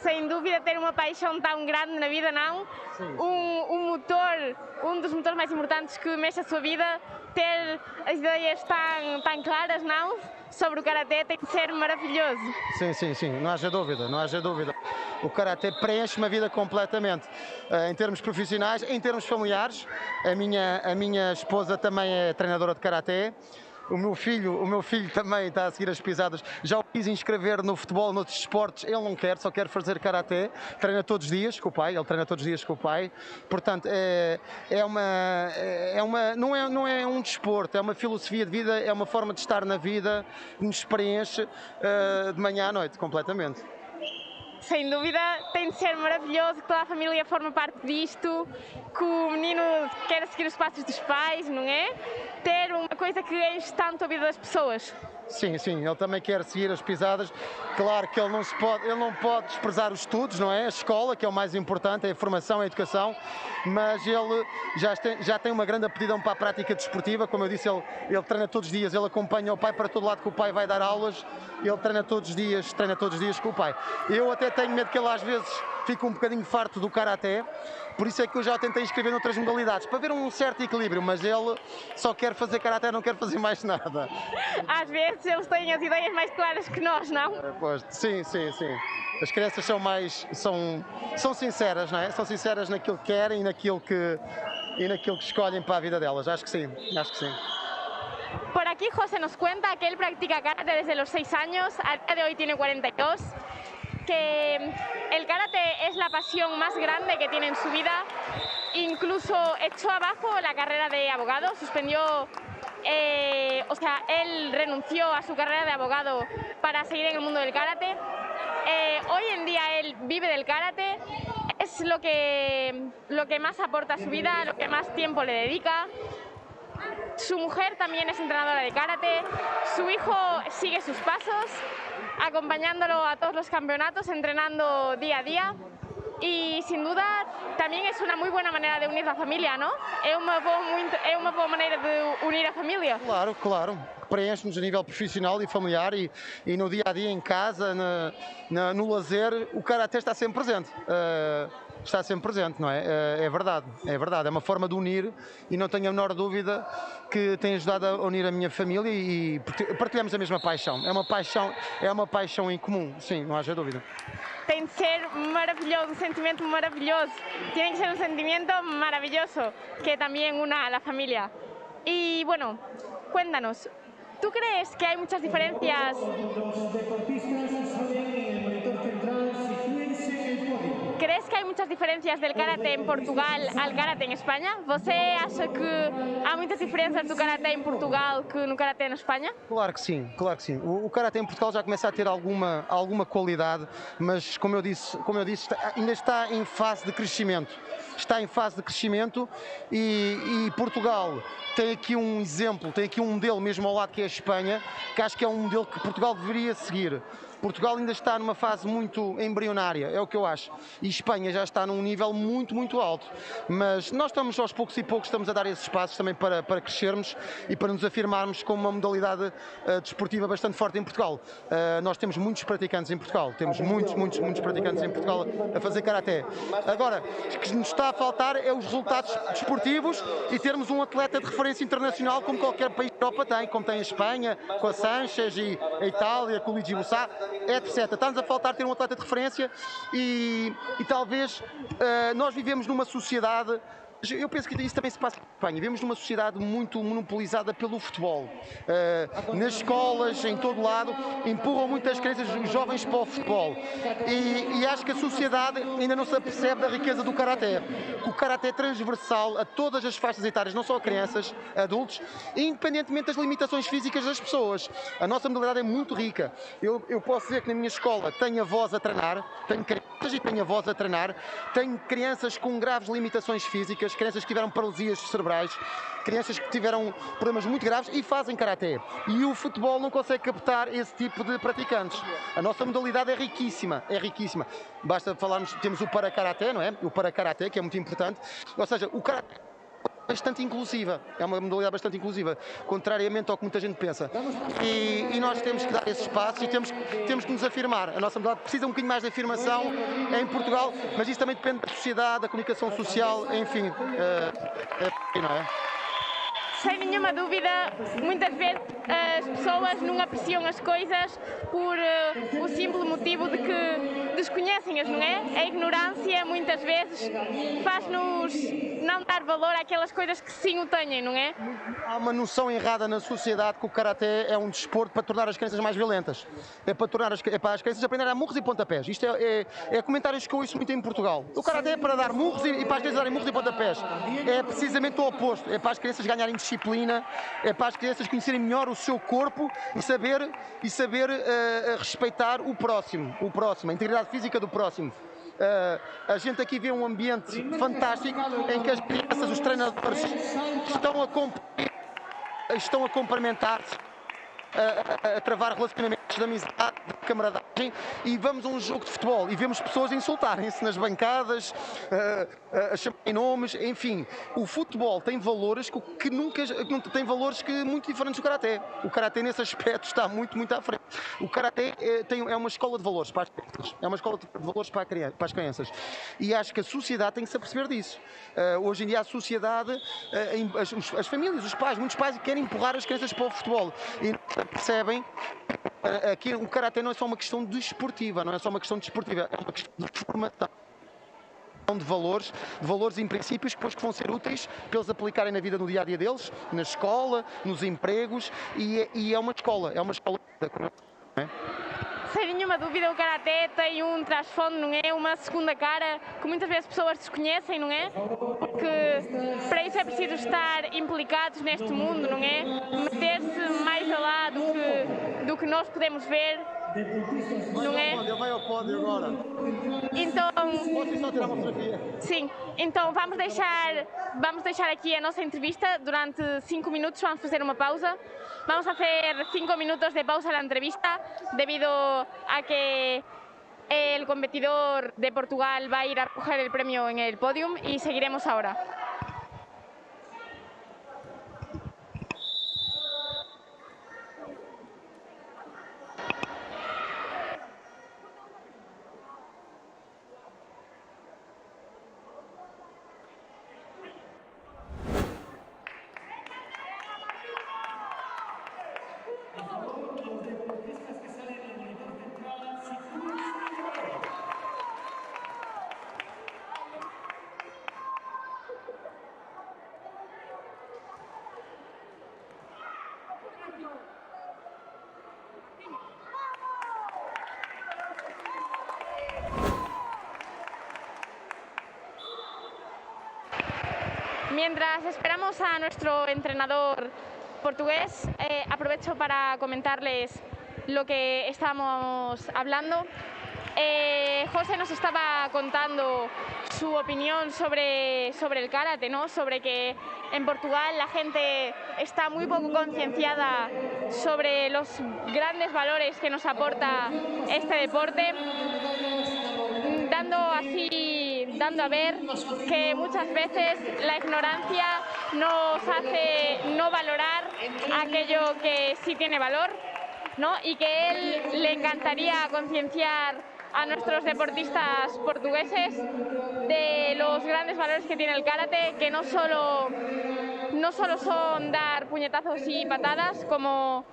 D: Sem dúvida, ter uma paixão tão grande na vida, não?
J: Sim.
D: Um dos motores mais importantes que mexe a sua vida, ter as ideias tão claras, não? Sobre o Karaté tem que ser maravilhoso.
J: Sim, não haja dúvida. O Karaté preenche-me a vida completamente, em termos profissionais, em termos familiares. A minha esposa também é treinadora de Karaté. O meu filho também está a seguir as pisadas. Já o quis inscrever no futebol, noutros esportes. Ele não quer, só quer fazer Karaté. Treina todos os dias com o pai. Ele treina todos os dias com o pai. Portanto, não é um desporto, é uma filosofia de vida, é uma forma de estar na vida que nos preenche de manhã à noite, completamente.
D: Sem dúvida, tem de ser maravilhoso que toda a família forma parte disto, que o menino quer seguir os passos dos pais, não é? Ter uma coisa que enche tanto a vida das pessoas.
J: Sim, ele também quer seguir as pisadas. Claro que ele não pode desprezar os estudos, não é? A escola, que é o mais importante, é a formação, a educação, mas ele já tem uma grande aptidão para a prática desportiva. Como eu disse, ele treina todos os dias, ele acompanha o pai para todo lado que o pai vai dar aulas, ele treina todos os dias com o pai. Eu até tenho medo que ele às vezes fique um bocadinho farto do Karaté, por isso é que eu já tentei inscrever noutras modalidades, para ver um certo equilíbrio, mas ele só quer fazer Karaté, não quer fazer mais nada.
D: Às vezes eles têm as ideias mais claras que nós, não?
J: Pois, sim. As crianças são sinceras, não é? São sinceras naquilo que querem e naquilo que escolhem para a vida delas. Acho que sim.
D: Por aquí José nos cuenta que él practica karate desde los 6 años, a día de hoy tiene 42, que el karate es la pasión más grande que tiene en su vida, incluso echó abajo la carrera de abogado, suspendió, él renunció a su carrera de abogado para seguir en el mundo del karate. Hoy en día él vive del karate, es lo que más aporta a su vida, lo que más tiempo le dedica. Su mujer también es entrenadora de karate, su hijo sigue sus pasos, acompañándolo a todos los campeonatos, entrenando día a día. Y sin duda también es una muy buena manera de unir la familia, ¿no? Es una boa maneira de unir a família.
J: Claro. Preenche-nos a nível profissional e familiar e no dia a dia, em casa, no lazer, o Karaté está sempre presente. Está sempre presente, não é? É verdade. É uma forma de unir e não tenho a menor dúvida que tem ajudado a unir a minha família e partilhamos a mesma paixão. É uma paixão em comum, sim, não haja dúvida.
D: Tem de ser maravilloso, un sentimiento maravilloso. Tiene que ser un sentimiento maravilloso que también una a la familia. Y bueno, cuéntanos, ¿tú crees que hay muchas diferencias? ¿Crees que hay muchas diferencias del karate en Portugal al karate en Espanha? Você acha que há muitas diferenças do karate em Portugal que no karate na Espanha?
J: Claro que sim. O karate em Portugal já começa a ter alguma qualidade, mas como eu disse, ainda está em fase de crescimento. E Portugal tem aqui um exemplo, tem aqui um modelo mesmo ao lado que é a Espanha, que acho que é um modelo que Portugal deveria seguir. Portugal ainda está numa fase muito embrionária, é o que eu acho. E Espanha já está num nível muito, muito alto. Mas nós estamos aos poucos estamos a dar esses passos também para crescermos e para nos afirmarmos como uma modalidade desportiva bastante forte em Portugal. Nós temos muitos praticantes em Portugal, muitos praticantes em Portugal a fazer karaté. Agora, o que nos está a faltar é os resultados desportivos e termos um atleta de referência internacional como qualquer país da Europa tem, como tem a Espanha, com a Sanchez e a Itália, com o Luigi Bussà, etc. Está-nos a faltar ter um atleta de referência e talvez nós vivemos numa sociedade. Eu penso que isso também se passa em Espanha. Vivemos numa sociedade muito monopolizada pelo futebol. Nas escolas, em todo lado, empurram muitas crianças, os jovens para o futebol. E acho que a sociedade ainda não se apercebe da riqueza do karaté. O karaté é transversal a todas as faixas etárias, não só a crianças, a adultos, independentemente das limitações físicas das pessoas. A nossa modalidade é muito rica. Eu posso dizer que na minha escola tenho avós a treinar, tenho crianças e tenho avós a treinar, tenho crianças com graves limitações físicas, crianças que tiveram paralisias cerebrais, crianças que tiveram problemas muito graves e fazem karaté. E o futebol não consegue captar esse tipo de praticantes. A nossa modalidade é riquíssima. Basta falarmos, temos o para-karaté, não é? O para-karaté, que é muito importante. Ou seja, o karaté é bastante inclusiva, é uma modalidade bastante inclusiva, contrariamente ao que muita gente pensa. E nós temos que dar esse espaço e temos que nos afirmar. A nossa modalidade precisa um bocadinho mais de afirmação em Portugal, mas isso também depende da sociedade, da comunicação social, enfim. Não é?
D: Sem nenhuma dúvida, muitas vezes as persoas non apreciam as coisas por o simples motivo de que desconhecem-as, não é? A ignorância muitas vezes faz-nos não dar valor àquelas coisas que sim o têm, não é?
J: Há uma noção errada na sociedade que o Karaté é um desporto para tornar as crianças mais violentas. É para as crianças aprenderem a murros e pontapés. Isto é comentários que eu ouço muito em Portugal. O Karaté é para dar murros e para as crianças darem murros e pontapés. É precisamente o oposto. É para as crianças ganharem disciplina, é para as crianças conhecerem melhor o seu corpo e saber respeitar o próximo, a integridade física do próximo. A gente aqui vê um ambiente fantástico em que as crianças, os treinadores estão a cumprimentar-se, a travar relacionamentos de amizade, de camaradagem, e vamos a um jogo de futebol e vemos pessoas a insultarem-se nas bancadas, a chamarem nomes, enfim. O futebol tem valores que nunca tem valores muito diferentes do Karaté. O Karaté nesse aspecto está muito, muito à frente. O Karaté é uma escola de valores para as crianças. É uma escola de valores para as crianças. E acho que a sociedade tem que se aperceber disso. Hoje em dia a sociedade, as famílias, os pais, muitos pais querem empurrar as crianças para o futebol e não percebem que o Karaté não é só uma questão desportiva, é uma questão de formação de valores e princípios que vão ser úteis para eles aplicarem na vida, no dia a dia deles, na escola, nos empregos, e é uma escola, não é?
D: Sem nenhuma dúvida, o Karaté tem um trasfondo, não é? Uma segunda cara que muitas vezes pessoas desconhecem, não é? Porque para isso é preciso estar implicados neste mundo, não é? Meter-se mais lá do que nós podemos ver, não é?
J: Ele vai ao pódio agora.
D: Então,
J: posso só tirar uma fotografia?
D: Sim, então vamos deixar aqui a nossa entrevista durante 5 minutos, vamos fazer uma pausa. Vamos a hacer 5 minutos de pausa a la entrevista debido a que el competidor de Portugal va a ir a recoger el premio en el podium y seguiremos ahora. Mientras esperamos a nuestro entrenador portugués, aprovecho para comentarles lo que estábamos hablando. José nos estaba contando su opinión sobre el karate, ¿no? Sobre que en Portugal la gente está muy poco concienciada sobre los grandes valores que nos aporta este deporte, dando a ver que muchas veces la ignorancia nos hace no valorar aquello que sí tiene valor, ¿no? Y que él le encantaría concienciar a nuestros deportistas portugueses de los grandes valores que tiene el karate, que no solo son dar puñetazos y patadas, como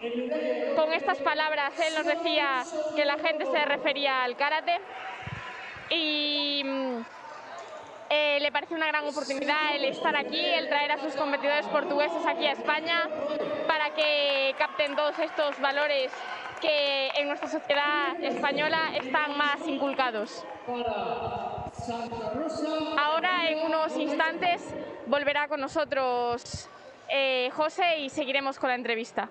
D: con estas palabras él nos decía que la gente se refería al karate, y le parece una gran oportunidad el estar aquí, el traer a sus competidores portugueses aquí a España para que capten todos estos valores que en nuestra sociedad española están más inculcados. Ahora, en unos instantes, volverá con nosotros José y seguiremos con la entrevista.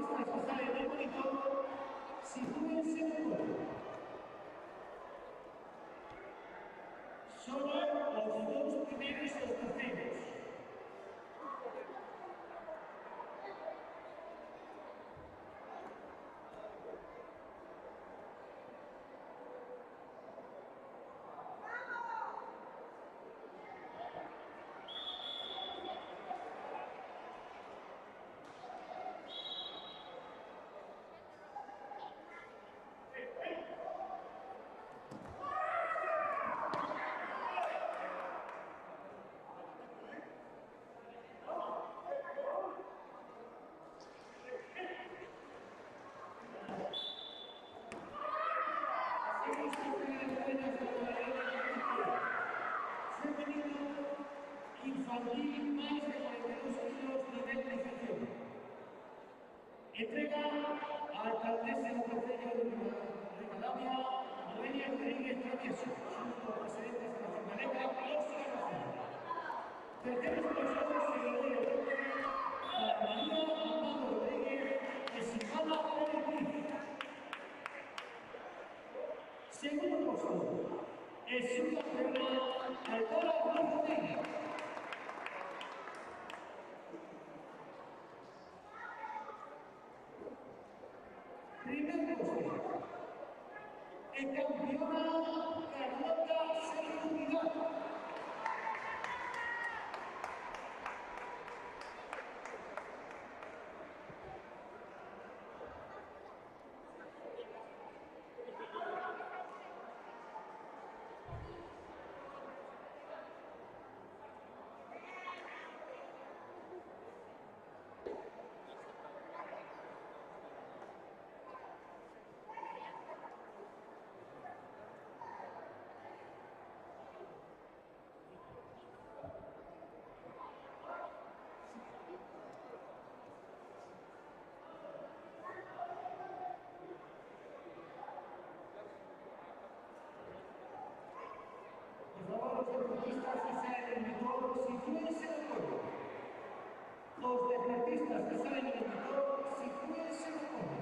A: deportistas que salen del monitor sitúense en el podio. Solo los dos primeros y los terceros. Infantil más de 42 kilos nivel de iniciación. Entrega a alcaldesa de Concello de Rivadavia, Noelia Rodríguez Travieso, junto a presidentes de la Cimaneca, Óscar García. Terceros puestos se lo doy a María Amado Rodríguez de Silvana Ortiz. Segundo puesto, el subcampeona Aldora Rodríguez. Primer puesto, el campeona Carlota Seguridad. Los deportistas que salen en el motor, sitúense en el podio.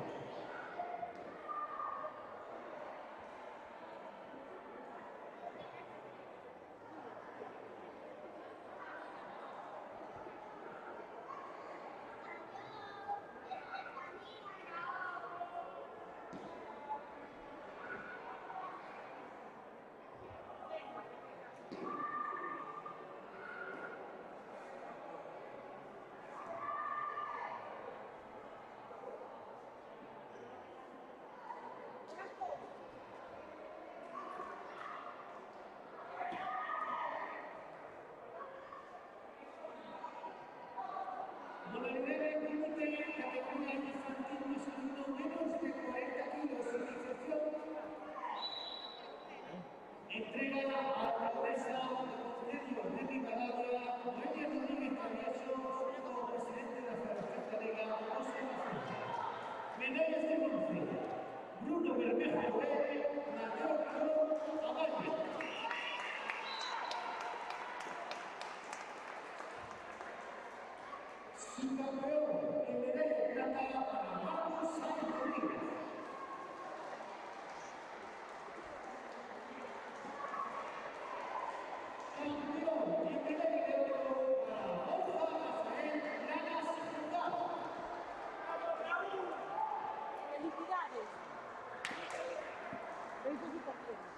A: Modalidad de límite, categoría infantil masculino menos de 40 kilos sin iniciación. Entrega a la alcaldesa de Concello de Rivadavia, Noelia Rodríguez Travieso, como presidente de la Federación Galega, Óscar García. Medallas de bronce, Bruno Bermejo Joel, Mateo Cruz, Avalle. Subcampeón en medalla de plata para Marcos Sáenz Rodríguez. Campeón en medalla de oro para Borja Rafael Llanas Jurado.
B: ¡Felicidades! ¡Felicitaciones!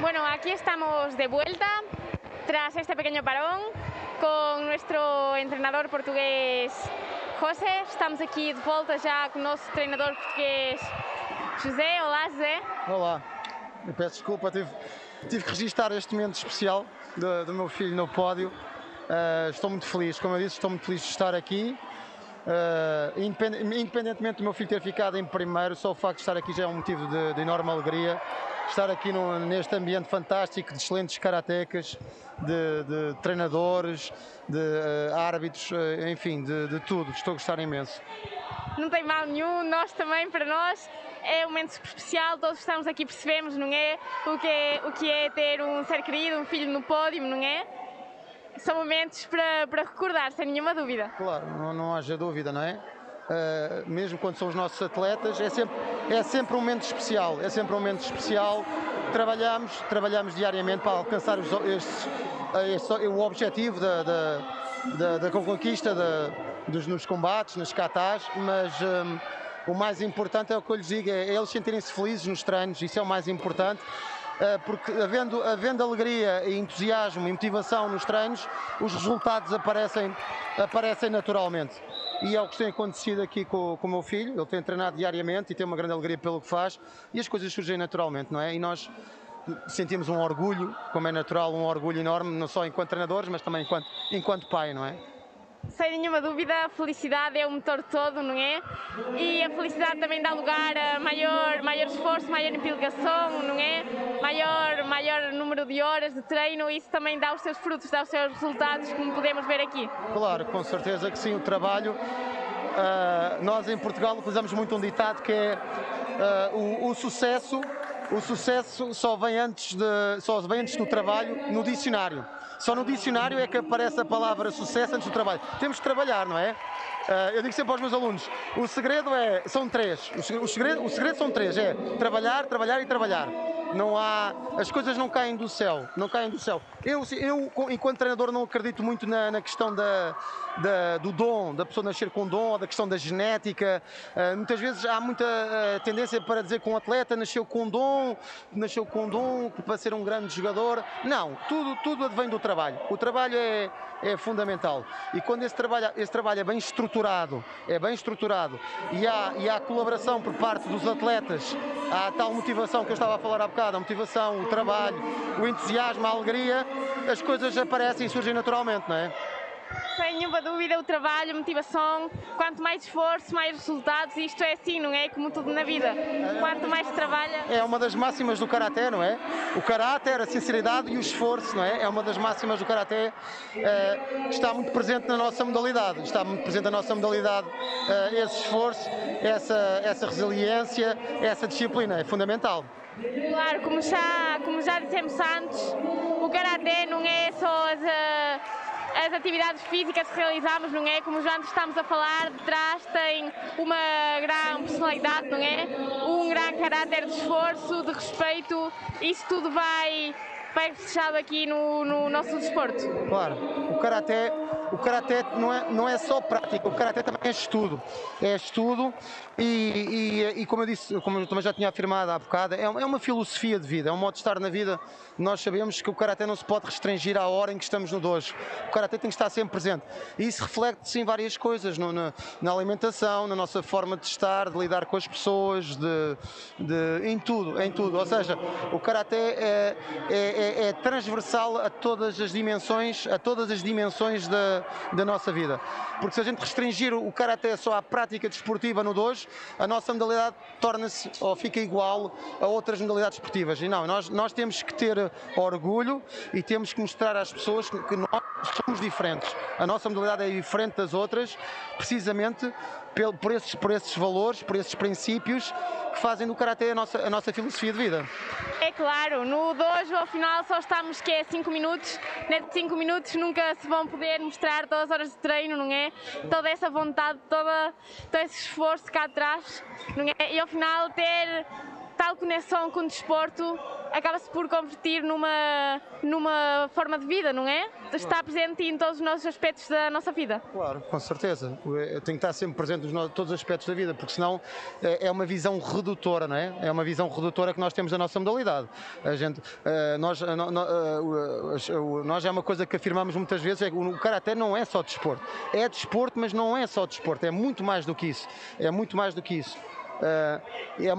D: Bueno, aquí estamos de vuelta tras este pequeño parón con nuestro entrenador português José. Estamos aqui de volta já com o nosso treinador português José. Olá, José.
J: Olá, eu peço desculpa, tive que registrar este momento especial do meu filho no pódio. Estou muito feliz, como eu disse, estou muito feliz de estar aqui. Independentemente do meu filho ter ficado em primeiro, só o facto de estar aqui já é um motivo de enorme alegria. Estar aqui neste ambiente fantástico de excelentes karatecas, de treinadores, de árbitros, enfim, de tudo. Estou a gostar imenso.
D: Não tem mal nenhum, nós também, para nós é um momento super especial, todos estamos aqui, percebemos, não é? O que é ter um ser querido, um filho no pódio, não é? São momentos para recordar, sem nenhuma dúvida.
J: Claro, não haja dúvida, não é? Mesmo quando são os nossos atletas, é sempre um momento especial, Trabalhamos diariamente para alcançar o objetivo da conquista nos combates, nos katas, mas o mais importante é o que eu lhes digo, é eles sentirem-se felizes nos treinos, isso é o mais importante. Porque havendo alegria e entusiasmo e motivação nos treinos, os resultados aparecem naturalmente. E é o que tem acontecido aqui com o meu filho. Ele tem treinado diariamente e tem uma grande alegria pelo que faz e as coisas surgem naturalmente, não é? E nós sentimos um orgulho, como é natural, um orgulho enorme, não só enquanto treinadores, mas também enquanto pai, não é?
D: Sem nenhuma dúvida, a felicidade é o motor de todo, não é? E a felicidade também dá lugar a maior esforço, maior implicação, não é? Maior número de horas de treino, isso também dá os seus frutos, dá os seus resultados, como podemos ver aqui.
J: Claro, com certeza que sim, o trabalho. Nós em Portugal utilizamos muito um ditado que é o sucesso só vem antes do trabalho no dicionário. Só no dicionário é que aparece a palavra sucesso antes do trabalho. Temos de trabalhar, não é? Eu digo sempre aos meus alunos, o segredo são três. O segredo são três, é trabalhar, trabalhar e trabalhar. As coisas não caem do céu, Eu, enquanto treinador, não acredito muito na questão do dom, da pessoa nascer com dom, ou da questão da genética. Muitas vezes há muita tendência para dizer que um atleta nasceu com dom para ser um grande jogador. Não, tudo advém do trabalho. O trabalho é fundamental. E quando esse trabalho é bem estruturado e há colaboração por parte dos atletas, há tal motivação que eu estava a falar há bocado, a motivação, o trabalho, o entusiasmo, a alegria, as coisas aparecem e surgem naturalmente, não é?
D: Sem nenhuma dúvida, o trabalho, a motivação, quanto mais esforço, mais resultados, isto é assim, não é? Como tudo na vida. Quanto mais se trabalha...
J: É uma das máximas do karaté, não é? O caráter, a sinceridade e o esforço, não é? É uma das máximas do karaté, está muito presente na nossa modalidade. Esse esforço, essa resiliência, essa disciplina, é fundamental.
D: Claro, como já dissemos antes, o karaté não é só as atividades físicas que realizamos, não é? Como já antes estamos a falar, de trás tem uma grande personalidade, não é? Um grande caráter de esforço, de respeito, isso tudo vai fechado aqui no nosso desporto.
J: Claro, o karaté não é só prática, o karaté também é estudo. E como eu disse, como eu também já tinha afirmado há bocado, é uma filosofia de vida, é um modo de estar na vida. Nós sabemos que o karaté não se pode restringir à hora em que estamos no dojo. O karaté tem que estar sempre presente. E isso reflete-se em várias coisas, na alimentação, na nossa forma de estar, de lidar com as pessoas, em tudo. Ou seja, o karaté é transversal a todas as dimensões da nossa vida. Porque se a gente restringir o karaté só à prática desportiva no dojo, a nossa modalidade torna-se ou fica igual a outras modalidades esportivas. E não, nós temos que ter orgulho e temos que mostrar às pessoas que nós somos diferentes. A nossa modalidade é diferente das outras, precisamente por esses valores, por esses princípios que fazem do karaté a nossa filosofia de vida.
D: É claro, no dojo ao final só estamos 5 minutos, nesses 5 minutos nunca se vão poder mostrar todas as horas de treino, não é? Toda essa vontade, todo esse esforço cá atrás, não é? E ao final ter tal conexão com o desporto acaba-se por convertir numa forma de vida, não é? Está presente em todos os nossos aspectos da nossa vida.
J: Claro, com certeza. Eu tenho que estar sempre presente em todos os aspectos da vida, porque senão é uma visão redutora, não é? É uma visão redutora que nós temos da nossa modalidade. Nós é uma coisa que afirmamos muitas vezes, é que o Karaté não é só desporto. É desporto, mas não é só desporto, é muito mais do que isso. É muito mais do que isso. É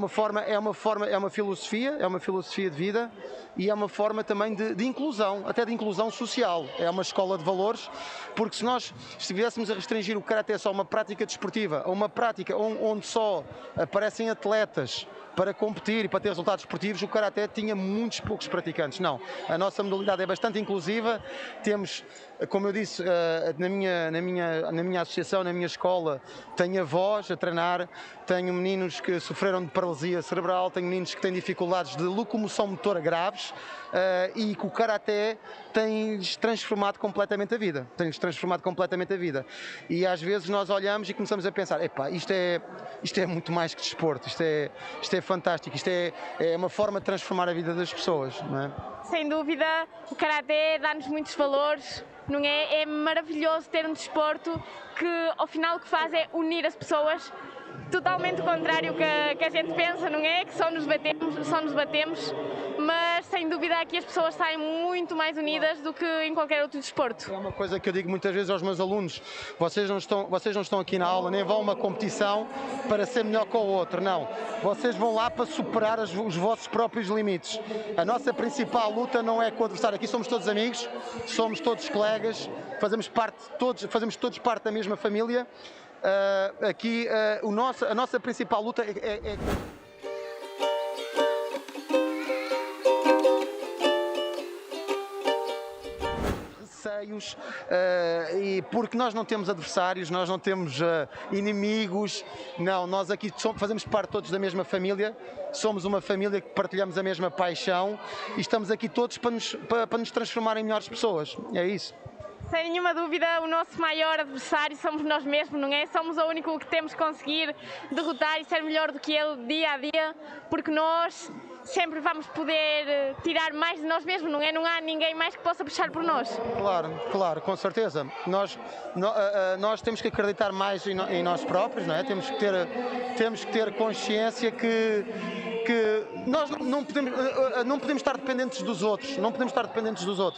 J: uma filosofia de vida e é uma forma também de inclusão, até de inclusão social. É uma escola de valores, porque se nós estivéssemos a restringir o Karaté só a uma prática desportiva, a uma prática onde só aparecem atletas para competir e para ter resultados esportivos, o Karaté tinha muitos poucos praticantes. Não, a nossa modalidade é bastante inclusiva. Temos, como eu disse, na minha associação, na minha escola, tenho avós a treinar, tenho meninos que sofreram de paralisia cerebral, tenho meninos que têm dificuldades de locomoção motora graves, e que o Karaté tem-lhes transformado completamente a vida. Tem-lhes transformado completamente a vida. E às vezes nós olhamos e começamos a pensar, epá, isto é muito mais que desporto, isto é fantástico, isto é uma forma de transformar a vida das pessoas, não é?
D: Sem dúvida, o Karaté dá-nos muitos valores, não é? É maravilhoso ter um desporto que ao final o que faz é unir as pessoas, totalmente o contrário que a gente pensa, não é? Que só nos batemos, mas sem dúvida aqui as pessoas saem muito mais unidas do que em qualquer outro desporto.
J: É uma coisa que eu digo muitas vezes aos meus alunos, vocês não estão aqui na aula, nem vão a uma competição para ser melhor que o outro, não. Vocês vão lá para superar os vossos próprios limites. A nossa principal luta não é com o adversário, aqui somos todos amigos, somos todos colegas, fazemos todos parte da mesma família. Aqui a nossa principal luta é receios, e porque nós não temos adversários, nós não temos inimigos, não, nós aqui fazemos parte todos da mesma família, somos uma família que partilhamos a mesma paixão e estamos aqui todos para nos transformar em melhores pessoas, é isso.
D: Sem nenhuma dúvida, o nosso maior adversário somos nós mesmos, não é? Somos o único que temos que conseguir derrotar e ser melhor do que ele dia a dia, porque nós sempre vamos poder tirar mais de nós mesmos, não é? Não há ninguém mais que possa puxar por nós.
J: Claro, com certeza. Nós temos que acreditar mais em nós próprios, não é? Temos que ter consciência que nós não podemos estar dependentes dos outros,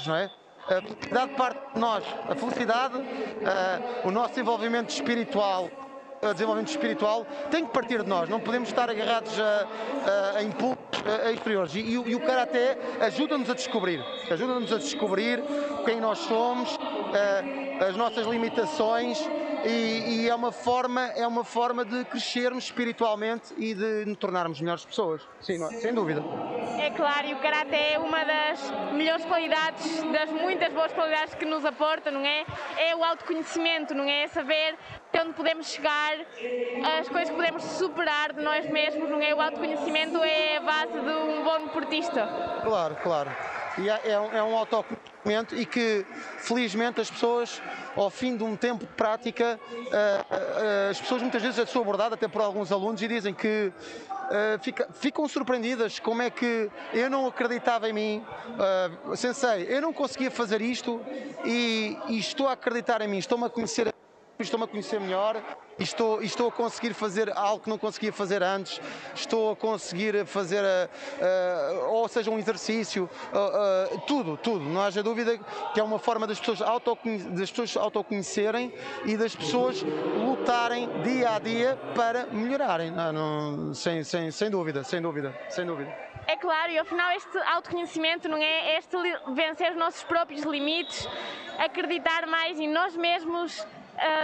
J: não é? A felicidade parte de nós, a felicidade, o nosso desenvolvimento espiritual tem que partir de nós, não podemos estar agarrados a impulsos exteriores e o Karaté ajuda-nos a descobrir quem nós somos, as nossas limitações e é uma forma de crescermos espiritualmente e de nos tornarmos melhores pessoas, sim, sem dúvida.
D: É claro, e o Karaté é uma das melhores qualidades, das muitas boas qualidades que nos aporta, não é? É o autoconhecimento, não é? Saber onde podemos chegar, as coisas que podemos superar de nós mesmos, não é? O autoconhecimento é a base de um bom deportista.
J: Claro. E é um autoconhecimento e que, felizmente, as pessoas, ao fim de um tempo de prática, as pessoas muitas vezes, eu sou abordado até por alguns alunos e dizem que ficam surpreendidas como é que eu não acreditava em mim, sensei, eu não conseguia fazer isto e estou a acreditar em mim, estou-me a conhecer melhor e estou a conseguir fazer algo que não conseguia fazer antes, estou a conseguir fazer, ou seja, um exercício, tudo, não haja dúvida que é uma forma das pessoas autoconhecerem e das pessoas lutarem dia a dia para melhorarem, sem dúvida.
D: É claro, e ao final este autoconhecimento, não é? Este vencer os nossos próprios limites, acreditar mais em nós mesmos,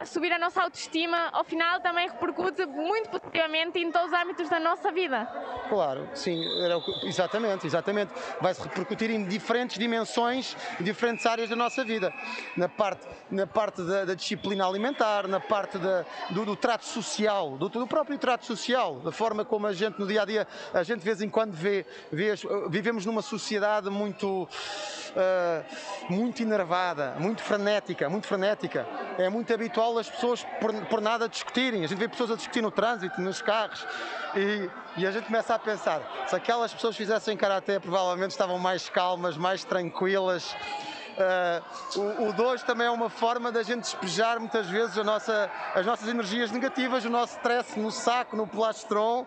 D: subir a nossa autoestima, ao final também repercute muito positivamente em todos os âmbitos da nossa vida.
J: Claro, sim, exatamente. Vai-se repercutir em diferentes dimensões, em diferentes áreas da nossa vida. Na parte da disciplina alimentar, na parte do trato social, do próprio trato social, da forma como a gente no dia a dia, a gente de vez em quando vivemos numa sociedade muito enervada, muito frenética. É muita habitual as pessoas por nada discutirem. A gente vê pessoas a discutir no trânsito, nos carros, e a gente começa a pensar, se aquelas pessoas fizessem karaté, provavelmente estavam mais calmas, mais tranquilas. O dojo também é uma forma da gente despejar muitas vezes as nossas energias negativas, o nosso stress no saco, no plastron.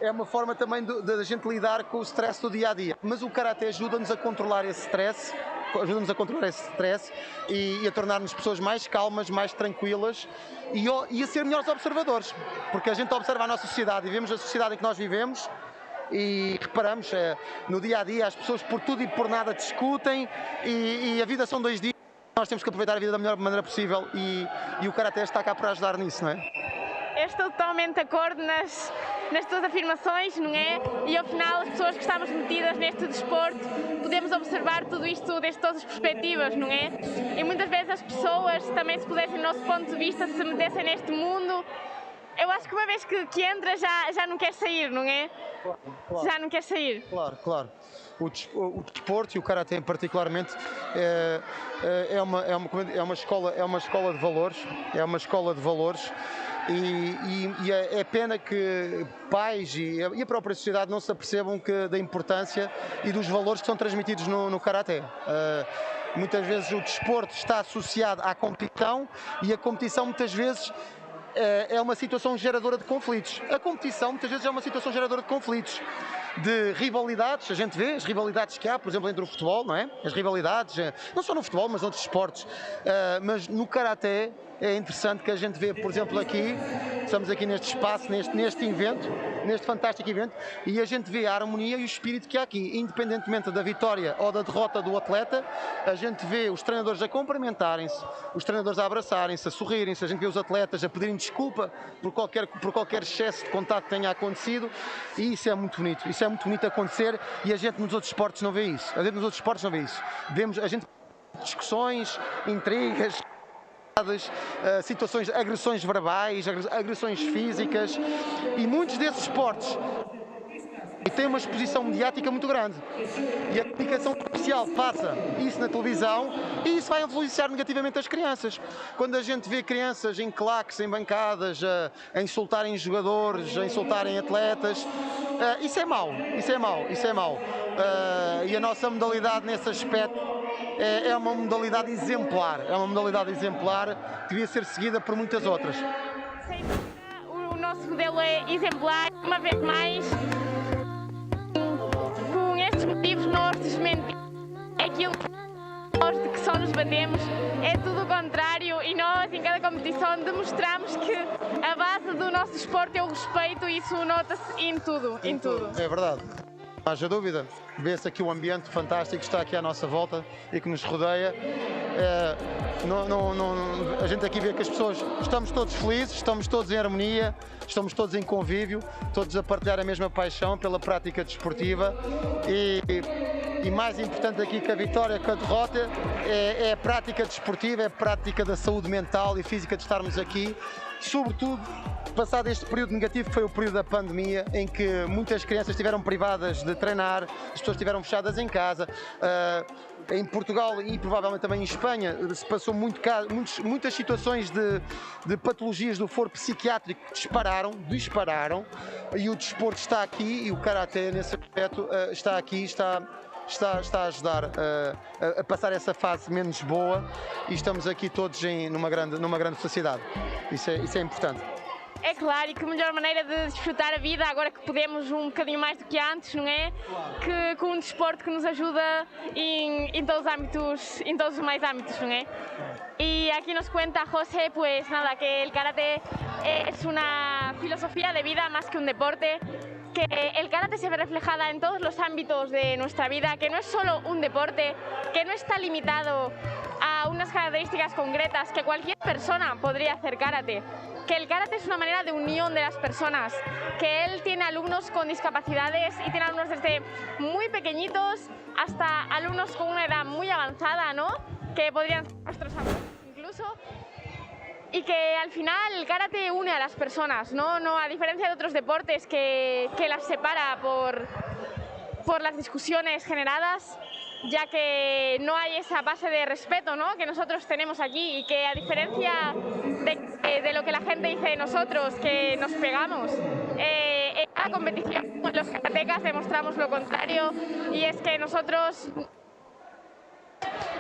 J: É uma forma também da gente lidar com o stress do dia a dia. Mas o karaté ajuda-nos a controlar esse stress, e a tornar-nos pessoas mais calmas, mais tranquilas e a ser melhores observadores. Porque a gente observa a nossa sociedade e vemos a sociedade em que nós vivemos e reparamos no dia a dia as pessoas por tudo e por nada discutem e a vida são 2 dias. Nós temos que aproveitar a vida da melhor maneira possível e o karaté está cá para ajudar nisso, não é?
D: Estou totalmente de acordo nas tuas afirmações, não é? E ao final, as pessoas que estamos metidas neste desporto podemos observar tudo isto desde todas as perspectivas, não é? E muitas vezes as pessoas também, se pudessem, do nosso ponto de vista, se metessem neste mundo, eu acho que uma vez que entra já não quer sair, não é? Claro. Já não quer sair.
J: Claro. O desporto e o karaté particularmente é uma escola de valores, e é pena que pais e a própria sociedade não se apercebam da importância e dos valores que são transmitidos no karaté. Muitas vezes o desporto está associado à competição e a competição muitas vezes é uma situação geradora de conflitos. A competição muitas vezes é uma situação geradora de conflitos, de rivalidades. A gente vê as rivalidades que há, por exemplo, entre o futebol, não é? As rivalidades, não só no futebol, mas noutros esportes. Mas no karaté é interessante que a gente vê, por exemplo, estamos aqui neste espaço, neste evento, neste fantástico evento, e a gente vê a harmonia e o espírito que há aqui, independentemente da vitória ou da derrota do atleta. A gente vê os treinadores a cumprimentarem-se, os treinadores a abraçarem-se, a sorrirem-se, a gente vê os atletas a pedirem desculpa por qualquer excesso de contato que tenha acontecido, e isso é muito bonito. Isso é muito bonito acontecer, e a gente nos outros esportes não vê isso. Vemos discussões, intrigas, situações, agressões verbais, agressões físicas, e muitos desses esportes têm uma exposição mediática muito grande, e a comunicação social passa isso na televisão, e isso vai influenciar negativamente as crianças. Quando a gente vê crianças em claques, em bancadas, a insultarem jogadores, a insultarem atletas, isso é mau. E a nossa modalidade nesse aspecto é uma modalidade exemplar, que devia ser seguida por muitas outras.
D: Sem dúvida, o nosso modelo é exemplar. Uma vez mais, com estes motivos, nós desmentimos aquilo que só nos batemos, é tudo o contrário, e nós em cada competição demonstramos que a base do nosso desporto é o respeito, e isso nota-se em tudo.
J: É verdade. Não haja dúvida, vê-se aqui o ambiente fantástico que está aqui à nossa volta e que nos rodeia. A gente aqui vê que as pessoas, estamos todos felizes, estamos todos em harmonia, estamos todos em convívio, todos a partilhar a mesma paixão pela prática desportiva, e mais importante aqui que a vitória, que a derrota, é a prática desportiva, é a prática da saúde mental e física de estarmos aqui, sobretudo passado este período negativo que foi o período da pandemia, em que muitas crianças estiveram privadas de treinar, as pessoas estiveram fechadas em casa. Em Portugal e provavelmente também em Espanha se passou muitas situações de patologias do foro psiquiátrico que dispararam, e o desporto está aqui, e o karaté nesse aspecto está aqui, está a ajudar a passar essa fase menos boa, e estamos aqui todos numa grande sociedade. Isso é importante.
D: É claro, e que melhor maneira de desfrutar a vida, agora que podemos um bocadinho mais do que antes, não é? Que com um desporto que nos ajuda en todos los ámbitos, en todos los demás ámbitos, ¿no es? Y aquí nos cuenta José, pues nada, que el karate es una filosofía de vida más que un deporte, que el karate se ve reflejada en todos los ámbitos de nuestra vida, que no es solo un deporte, que no está limitado a unas características concretas, que cualquier persona podría hacer karate, que el karate es una manera de unión de las personas, que él tiene alumnos con discapacidades y tiene alumnos desde muy pequeñitos hasta alumnos con una edad muy avanzada, ¿no? Que podrían ser nuestros abuelos incluso, y que al final el karate une a las personas, ¿no? A diferencia de otros deportes que las separa por las discusiones generadas. ya que no hay esa base de respeto, ¿no?, que nosotros tenemos aquí, y que a diferencia de lo que la gente dice de nosotros, que nos pegamos, en la competición los karatecas demostramos lo contrario, y es que nosotros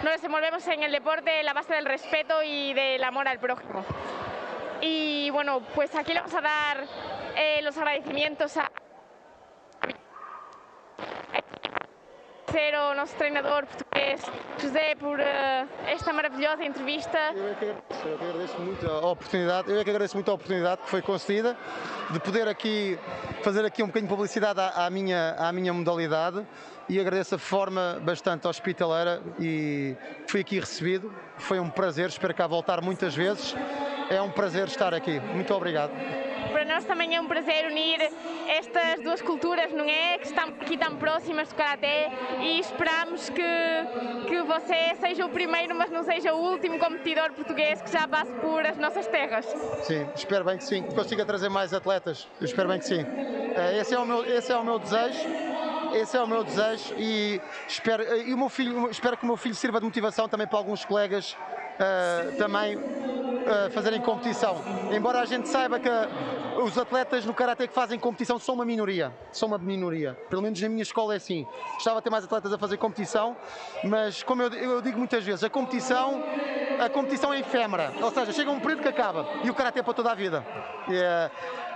D: nos desenvolvemos en el deporte en la base del respeto y del amor al prójimo. Y bueno, pues aquí le vamos a dar los agradecimientos a o nosso treinador português, José, por esta maravilhosa entrevista.
J: Eu é que agradeço muito a oportunidade, que foi concedida de poder aqui fazer aqui um bocadinho de publicidade à minha modalidade, e agradeço a forma bastante hospitaleira e fui aqui recebido. Foi um prazer, espero cá voltar muitas vezes. É um prazer estar aqui. Muito obrigado.
D: Para nós também é um prazer unir estas duas culturas, não é? Que estão aqui tão próximas do Karaté, e esperamos que você seja o primeiro, mas não seja o último competidor português que já passe por as nossas terras.
J: Sim, espero bem que sim, que consiga trazer mais atletas. Eu espero bem que sim. Esse é o meu desejo, e espero que o meu filho sirva de motivação também para alguns colegas também fazerem competição. Embora a gente saiba que os atletas no Karaté que fazem competição são uma minoria. Pelo menos na minha escola é assim. Gostava de ter mais atletas a fazer competição, mas como eu digo muitas vezes, a competição é efêmera. Ou seja, chega um período que acaba, e o Karaté é para toda a vida.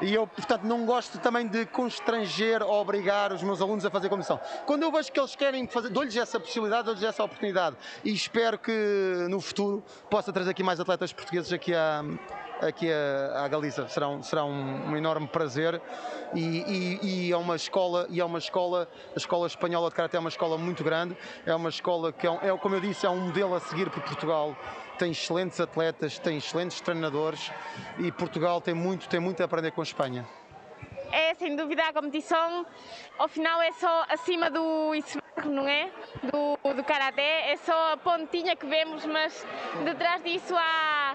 J: E eu, portanto, não gosto também de constranger ou obrigar os meus alunos a fazer competição. Quando eu vejo que eles querem fazer, dou-lhes essa possibilidade, dou-lhes essa oportunidade, e espero que no futuro possa trazer aqui mais atletas portugueses aqui à Galiza. Será um enorme prazer, e é uma escola, a escola espanhola de Karaté é uma escola muito grande, é uma escola que como eu disse, é um modelo a seguir por Portugal. Tem excelentes atletas, tem excelentes treinadores, e Portugal tem muito a aprender com a Espanha.
D: É, sem dúvida, a competição, ao final, é só acima do iceberg, não é? Do Karaté, é só a pontinha que vemos, mas detrás disso há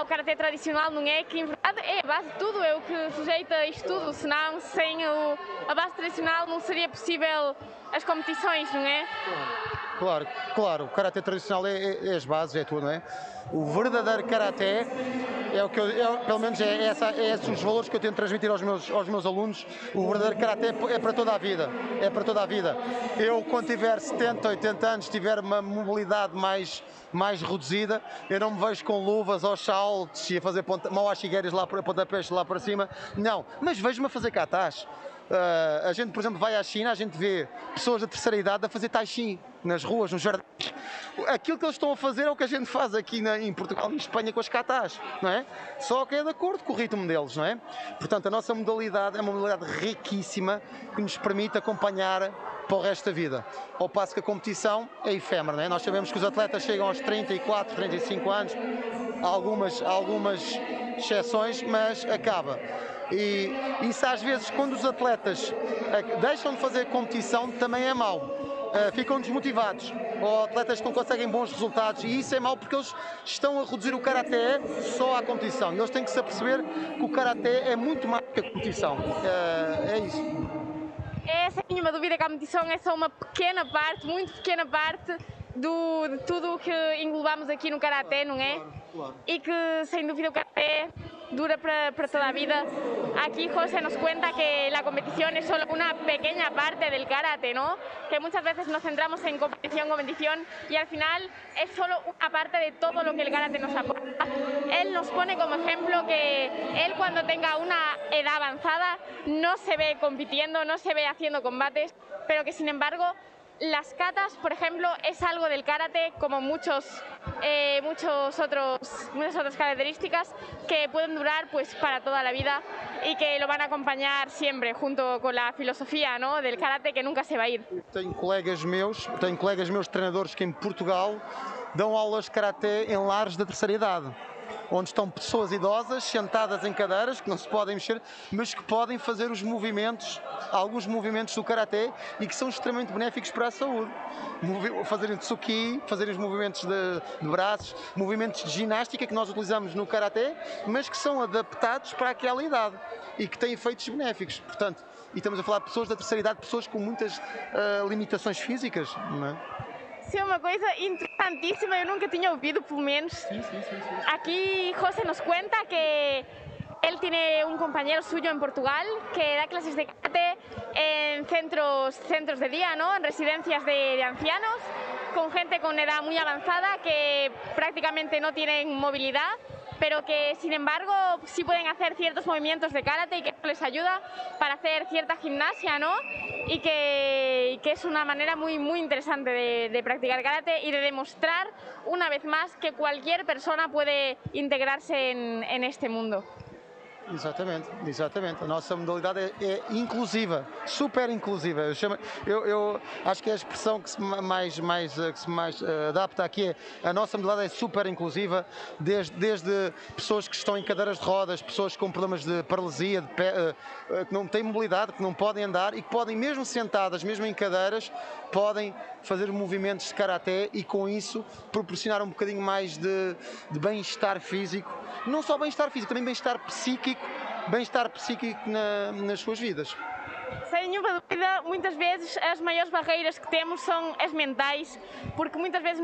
D: o Karaté tradicional, não é? Que, em verdade, é a base de tudo, é o que sujeita isto tudo, senão, sem a base tradicional não seria possível as competições, não é?
J: Claro, o Karaté tradicional é as bases, é tudo, não é? O verdadeiro Karaté é o que pelo menos esses os valores que eu tento transmitir aos meus alunos. O verdadeiro Karaté é para toda a vida, Eu, quando tiver 70, 80 anos, tiver uma mobilidade mais reduzida, eu não me vejo com luvas ou saltos e a fazer mauashigueiras lá para pontapés lá para cima, não, mas vejo-me a fazer katas. A gente, por exemplo, vai à China, a gente vê pessoas da terceira idade a fazer tai chi nas ruas, nos jardins. Aquilo que eles estão a fazer é o que a gente faz aqui em Portugal e em Espanha com as katas, não é? Só que é de acordo com o ritmo deles, não é? Portanto, a nossa modalidade é uma modalidade riquíssima que nos permite acompanhar para o resto da vida. Ao passo que a competição é efêmera, não é? Nós sabemos que os atletas chegam aos 34, 35 anos, algumas exceções, mas acaba. E isso às vezes, quando os atletas deixam de fazer competição, também é mau. Ficam desmotivados, ou atletas que não conseguem bons resultados, e isso é mau porque eles estão a reduzir o Karaté só à competição. E eles têm que se aperceber que o Karaté é muito mais que a competição. É isso.
D: É, sem nenhuma dúvida, que a competição é só uma pequena parte, muito pequena parte de tudo o que englobamos aqui no Karaté, não é? Claro. E que, sem dúvida, o Karaté dura para toda la vida. Aquí José nos cuenta que la competición es solo una pequeña parte del karate, ¿no? Que muchas veces nos centramos en competición, y al final es solo una parte de todo lo que el karate nos aporta. Él nos pone como ejemplo que él, cuando tenga una edad avanzada, no se ve compitiendo, no se ve haciendo combates, pero que sin embargo las katas, por ejemplo, es algo del karate, como muchas otras características que pueden durar pues para toda la vida, y que lo van a acompañar siempre junto con la filosofía, ¿no?, del karate, que nunca se va a ir.
J: Tenho colegas meus treinadores que em Portugal dão aulas de karaté em lares da terceira idade, onde estão pessoas idosas sentadas em cadeiras que não se podem mexer, mas que podem fazer alguns movimentos do karaté, e que são extremamente benéficos para a saúde. Fazerem tsuki, fazerem os movimentos de braços, movimentos de ginástica que nós utilizamos no karaté, mas que são adaptados para aquela idade e que têm efeitos benéficos. Portanto, e estamos a falar de pessoas da terceira idade, pessoas com muitas limitações físicas, não é?
D: ser uma coisa interessantíssima, eu nunca tinha ouvido, pelo menos.
G: Sí.
D: Aquí José nos cuenta que él tiene un compañero suyo en Portugal que da clases de karate en centros de día, ¿no? En residencias de ancianos, con gente con edad muy avanzada que prácticamente no tienen movilidad, pero que sin embargo sí pueden hacer ciertos movimientos de karate y que les ayuda para hacer cierta gimnasia, ¿no? Y que es una manera muy interesante de practicar karate y de demostrar una vez más que cualquier persona puede integrarse en este mundo.
J: Exatamente. A nossa modalidade é inclusiva, super inclusiva. Eu acho que a expressão que se mais adapta aqui é a nossa modalidade é super inclusiva, desde pessoas que estão em cadeiras de rodas, pessoas com problemas de paralisia, de pé, que não têm mobilidade, que não podem andar e que podem, mesmo sentadas, mesmo em cadeiras, podem fazer movimentos de karaté e com isso proporcionar um bocadinho mais de bem-estar físico. Não só bem-estar físico, também bem-estar psíquico nas suas vidas.
D: Sem nenhuma dúvida, muitas vezes as maiores barreiras que temos são as mentais, porque muitas vezes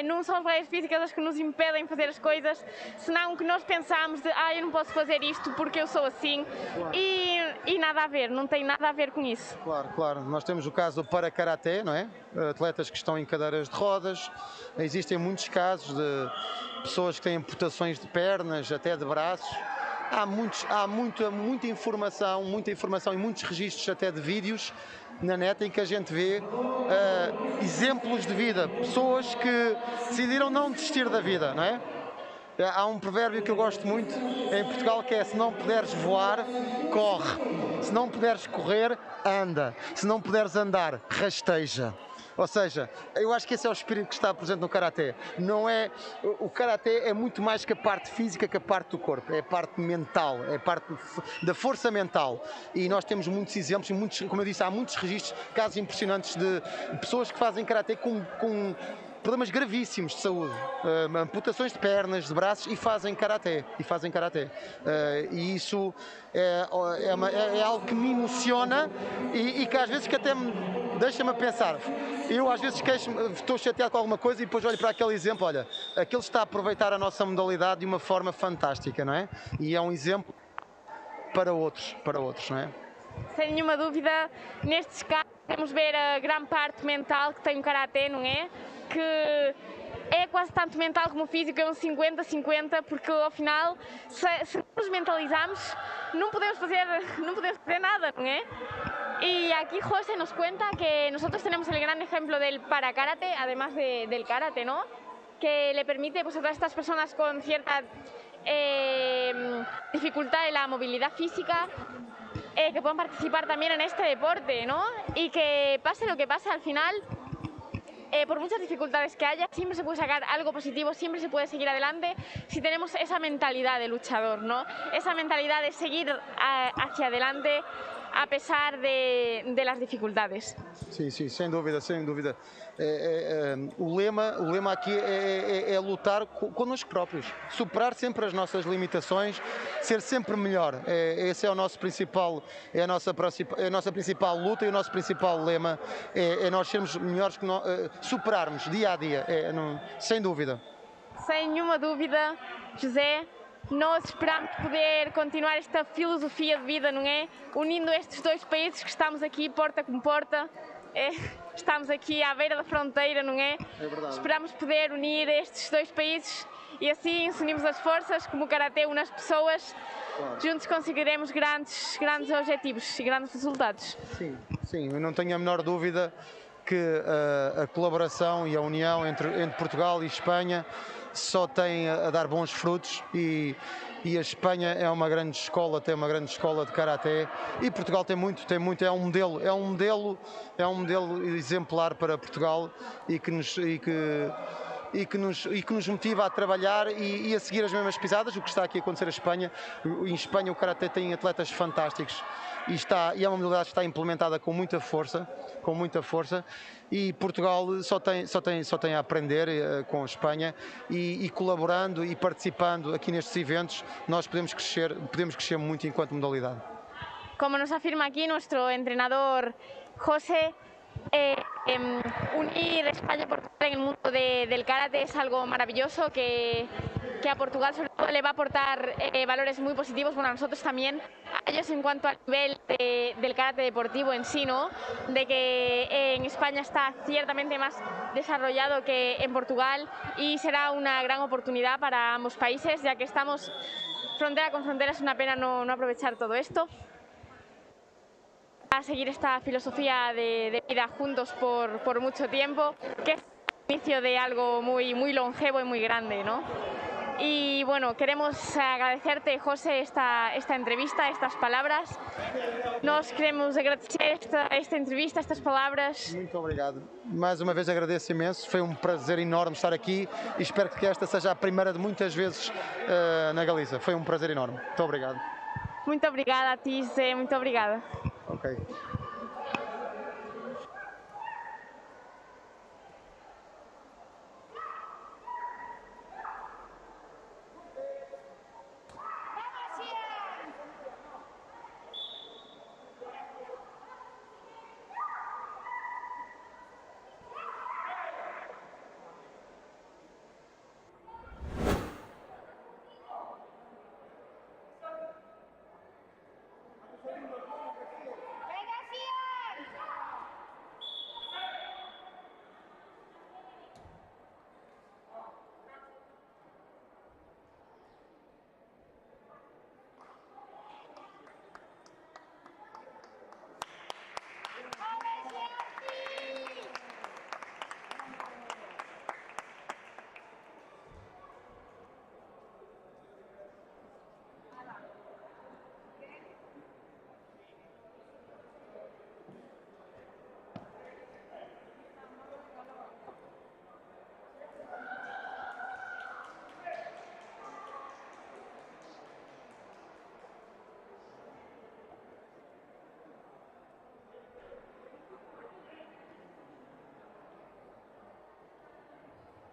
D: não são as barreiras físicas as que nos impedem fazer as coisas, senão que nós pensamos de eu não posso fazer isto porque eu sou assim, claro. E nada a ver, não tem nada a ver com isso.
J: Claro. Nós temos o caso do para-karaté, não é? Atletas que estão em cadeiras de rodas, existem muitos casos de pessoas que têm amputações de pernas, até de braços. Há muita informação e muitos registros até de vídeos na net em que a gente vê exemplos de vida, pessoas que decidiram não desistir da vida, não é? Há um provérbio que eu gosto muito em Portugal que é: se não puderes voar, corre, se não puderes correr, anda, se não puderes andar, rasteja. Ou seja, eu acho que esse é o espírito que está presente no Karaté. O Karaté é muito mais que a parte física, que a parte do corpo. É a parte mental, é a parte da força mental. E nós temos muitos exemplos, como eu disse, há muitos registros, casos impressionantes de pessoas que fazem Karaté com problemas gravíssimos de saúde, amputações de pernas, de braços e fazem Karaté. E isso é algo que me emociona e que às vezes que até me deixa-me a pensar. Eu às vezes estou chateado com alguma coisa e depois olho para aquele exemplo, olha, aquele está a aproveitar a nossa modalidade de uma forma fantástica, não é? E é um exemplo para outros, não é?
D: Sem nenhuma dúvida, nestes casos podemos ver a grande parte mental que tem o Karaté, não é? Que é quase tanto mental como físico, é um 50-50, porque ao final, se nos mentalizamos, não podemos fazer nada, ¿no es? Y aquí José nos cuenta que nosotros tenemos el gran ejemplo del para-karate, además del karate, ¿no? Que le permite pues, a todas estas personas con cierta dificultad en la movilidad física que puedan participar también en este deporte, ¿no? Y que pase lo que pase al final, por muchas dificultades que haya, siempre se puede sacar algo positivo, siempre se puede seguir adelante si tenemos esa mentalidad de luchador, ¿no? Esa mentalidad de seguir hacia adelante a pesar de las dificultades.
J: Sim, sem dúvida. O lema aqui é lutar connosco próprios, superar sempre as nossas limitações, ser sempre melhor. Esse é o nosso principal, é a nossa principal luta e o nosso principal lema é nós sermos melhores, que superarmos dia a dia, sem dúvida.
D: Sem nenhuma dúvida, José. Nós esperamos poder continuar esta filosofia de vida, não é? Unindo estes dois países que estamos aqui, porta com porta. Estamos aqui à beira da fronteira, não é?
J: É verdade.
D: Esperamos poder unir estes dois países e assim, se unirmos as forças, como o Karaté une as pessoas, claro, juntos conseguiremos grandes objetivos e grandes resultados.
J: Sim, eu não tenho a menor dúvida que a colaboração e a união entre Portugal e Espanha só tem a dar bons frutos e a Espanha é uma grande escola, tem uma grande escola de Karaté e Portugal tem muito, é um modelo exemplar para Portugal e que nos motiva a trabalhar e a seguir as mesmas pisadas, o que está aqui a acontecer em Espanha. Em Espanha o Karaté tem atletas fantásticos e é uma modalidade que está implementada com muita força e Portugal só tem a aprender com a Espanha e colaborando e participando aqui nestes eventos nós podemos crescer muito enquanto modalidade.
D: Como nos afirma aquí nuestro entrenador José, Unir España y Portugal en el mundo del karate es algo maravilloso que a Portugal sobre todo le va a aportar valores muy positivos, bueno, a nosotros también, a ellos en cuanto al nivel del karate deportivo en sí, ¿no? De que en España está ciertamente más desarrollado que en Portugal y será una gran oportunidad para ambos países, ya que estamos frontera con frontera. Es una pena no aprovechar todo esto. A seguir esta filosofía de vida juntos por mucho tiempo, que es el inicio de algo muy longevo y muy grande, ¿no? Y bueno, queremos agradecerte, José, esta entrevista, estas palabras. Nós queremos agradecer esta entrevista, estas palavras.
J: Muito obrigado. Mais uma vez agradeço imenso. Foi um prazer enorme estar aqui e espero que esta seja a primeira de muitas vezes na Galiza. Foi um prazer enorme. Muito obrigado.
D: Muito obrigada a ti, Zé. Muito obrigada.
J: Ok.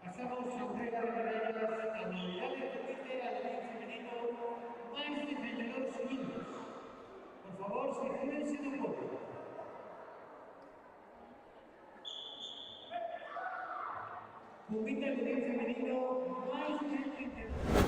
A: Pasamos a entrega de medallas a modalidades de comité al femenino más de 32 segundos. Por favor, sitúense un poco. Comité al femenino más de 32.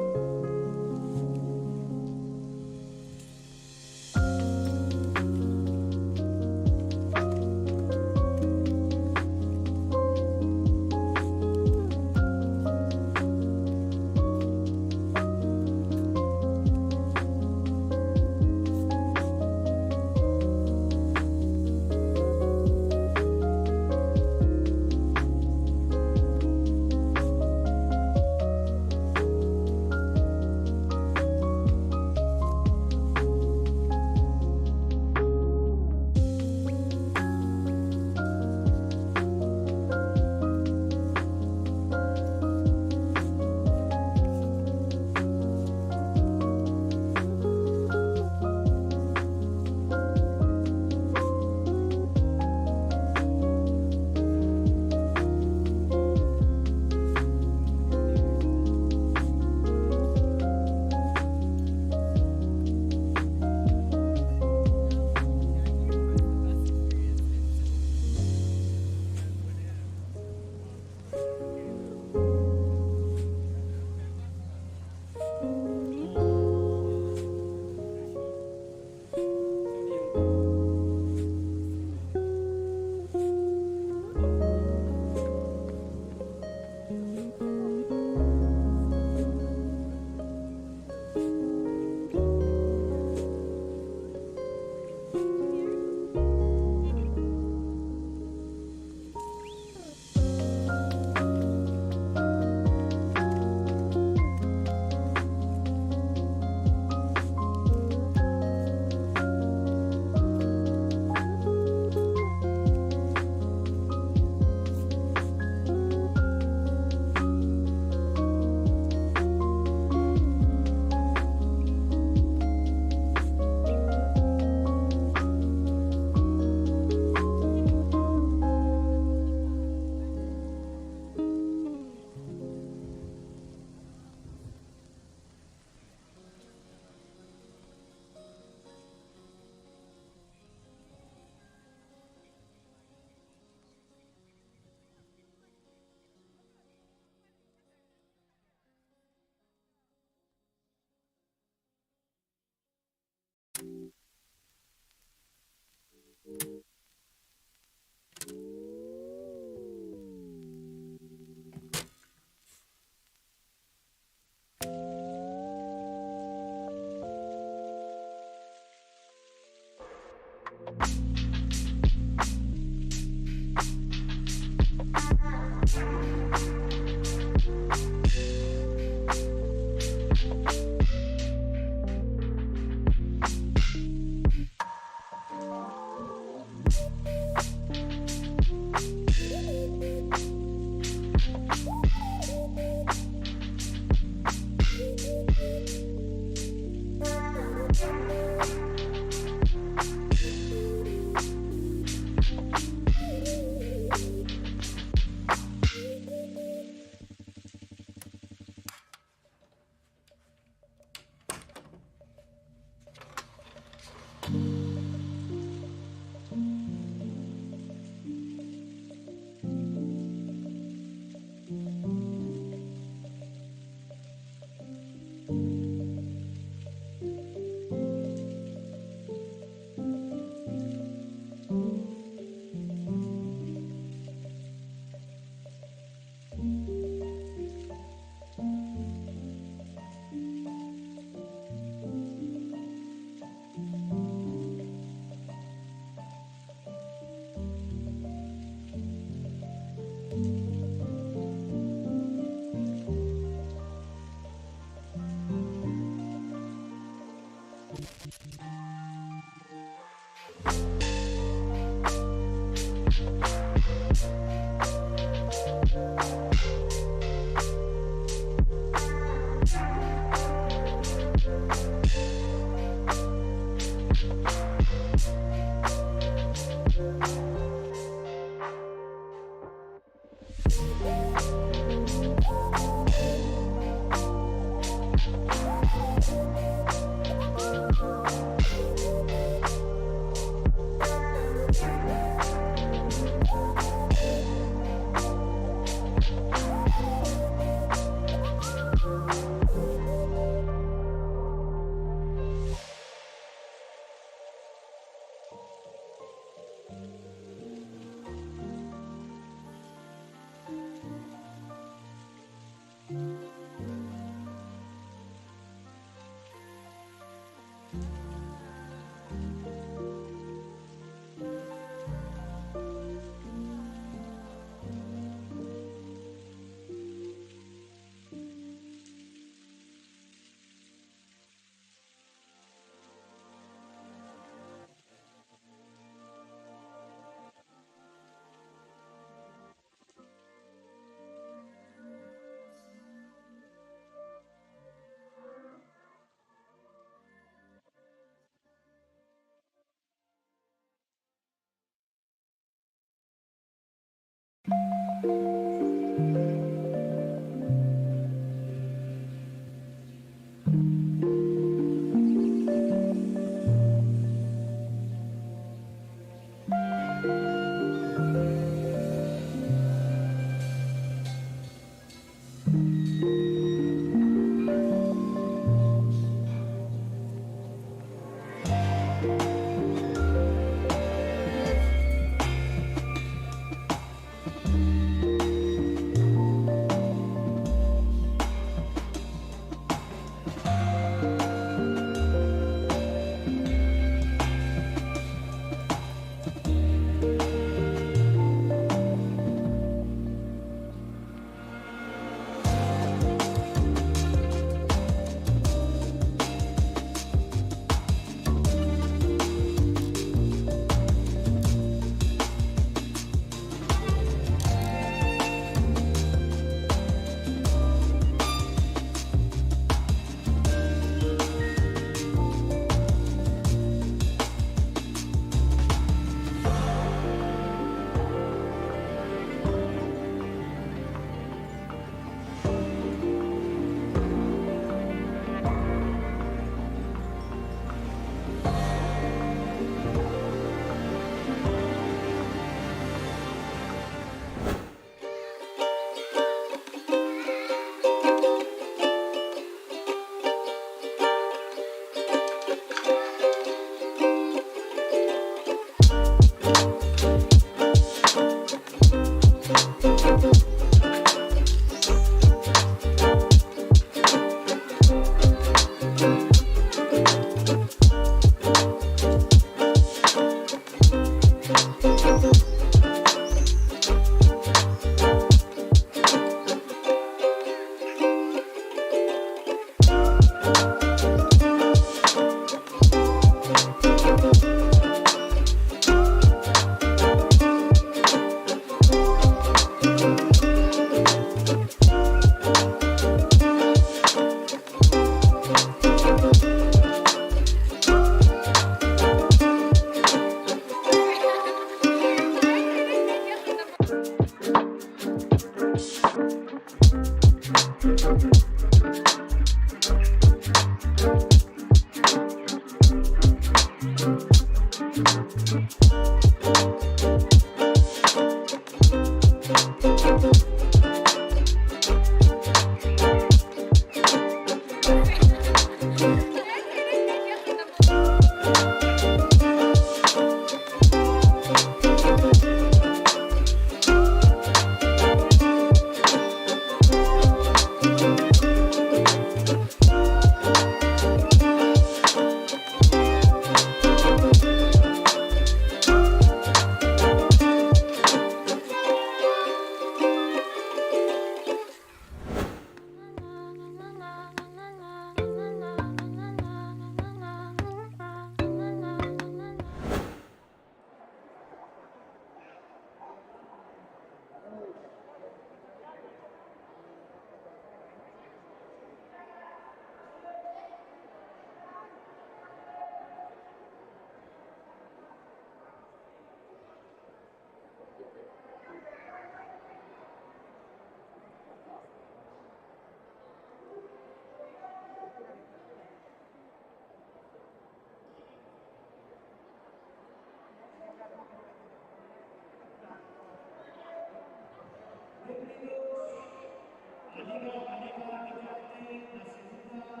A: a Liga Galega de Karate na segunda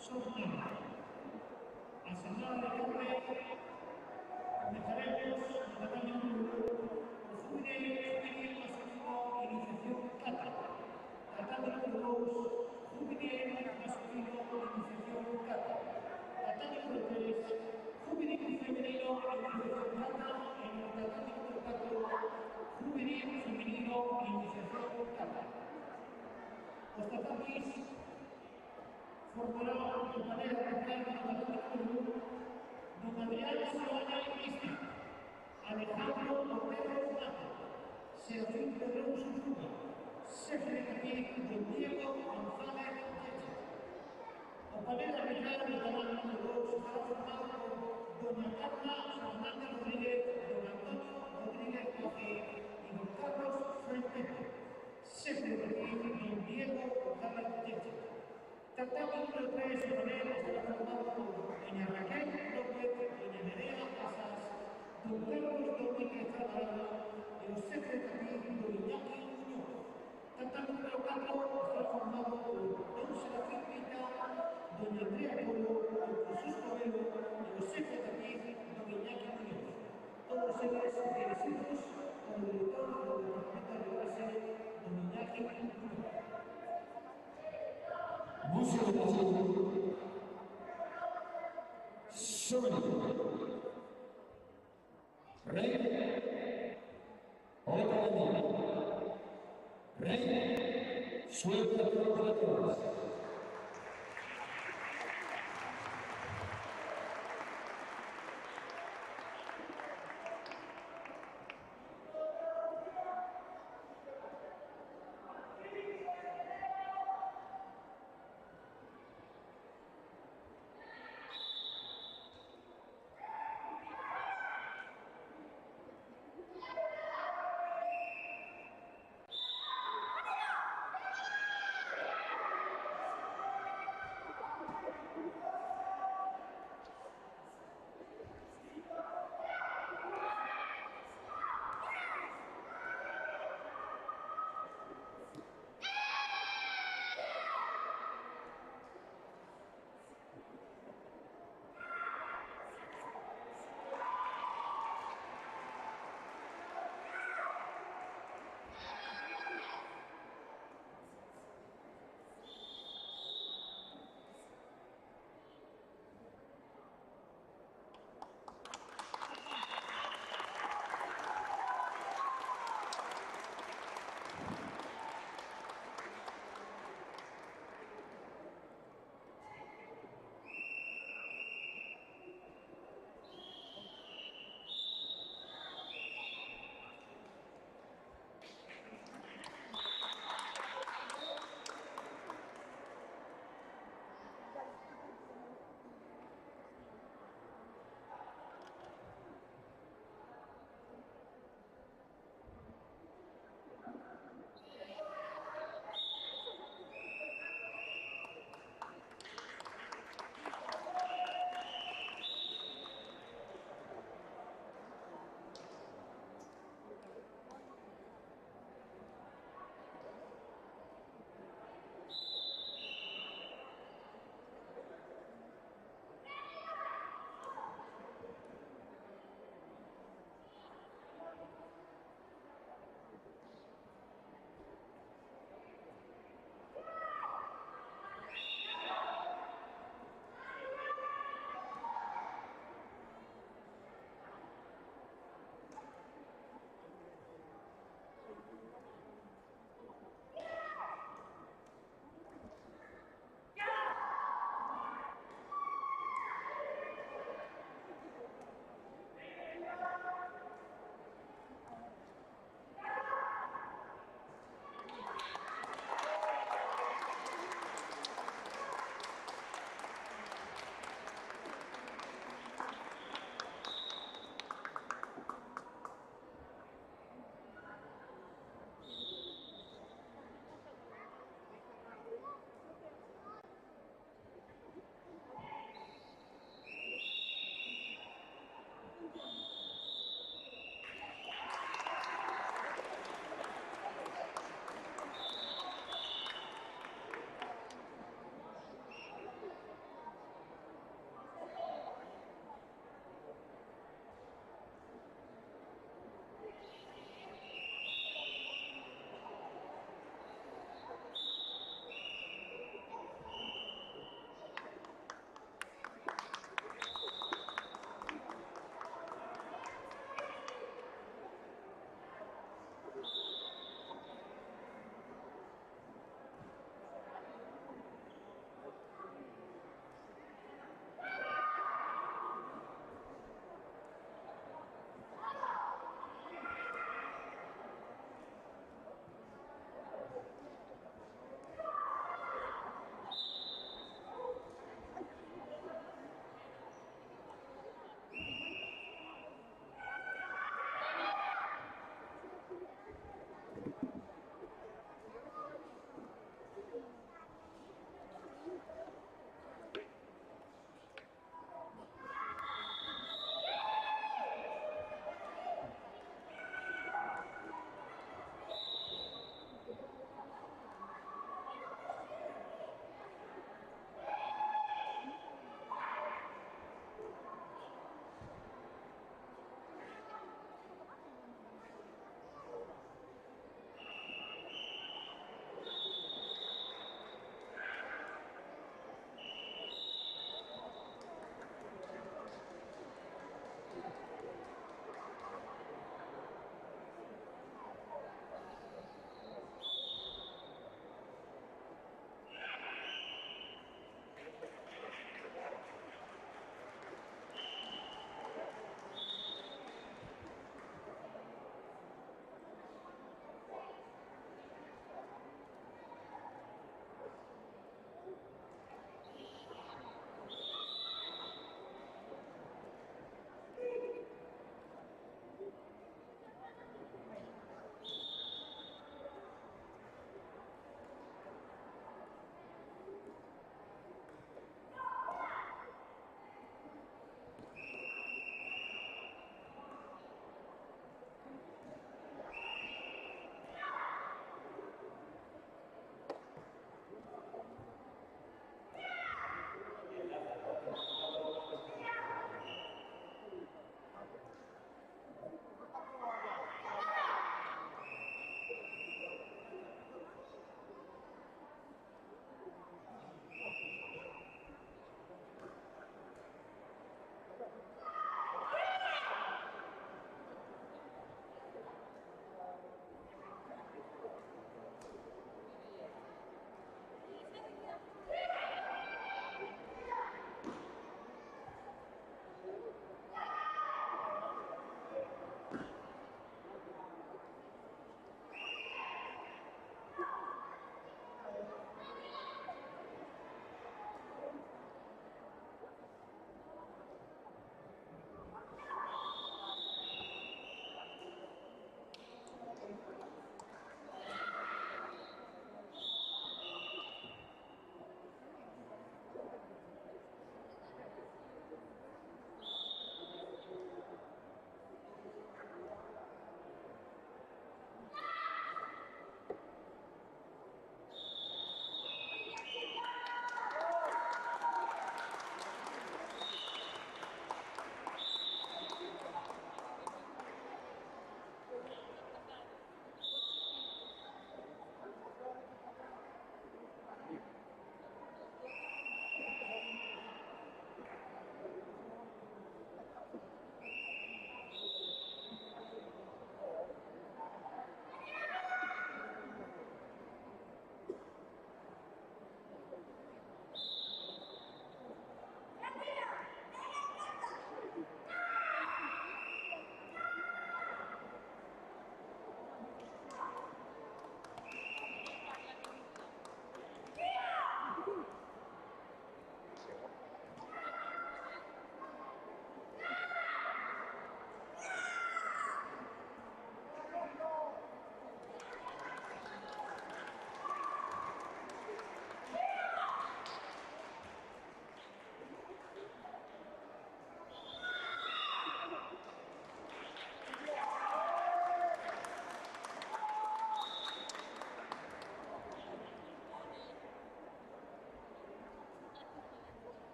A: xornada. A xornada de Karate comenzaremos no tatami o juvenil masculino iniciación kata. Tatami número 2, juvenil masculino iniciación kata. Tatami número 3, juvenil femenino iniciación kata. En el tatami número 4, juvenil femenino iniciación kata. Os tatamis formarán de manera regular no tatami número 1, don Adrián Solana Ista, Alejandro Ortega Mata, Serafín Pedroso Zuma, Sergio Capín, don Diego González Checha. O panel arbitral del canal número 2 estará formado por doña Carla Fernández Rodríguez, don Antonio Rodríguez Coque y don Carlos Fuentes. Sergio Capín, don Diego González Checha. Tatami número 3, el panel estará formado por doña Raquel López, doña Nerea Casas, don Carlos Domínguez Zagarada y los Sergio Capín, don Iñaki Muñoz. Tatami número 4 estará formado por don Serafín Pita, doña Andrea Polo, don Jesús Cabello y los Sergio Capín, don Iñaki Muñoz. Todos ellos dirigidos por el director del departamento de base, don Iñaki Muñoz. Música de Rey, otra vez. Rey, suelta todas.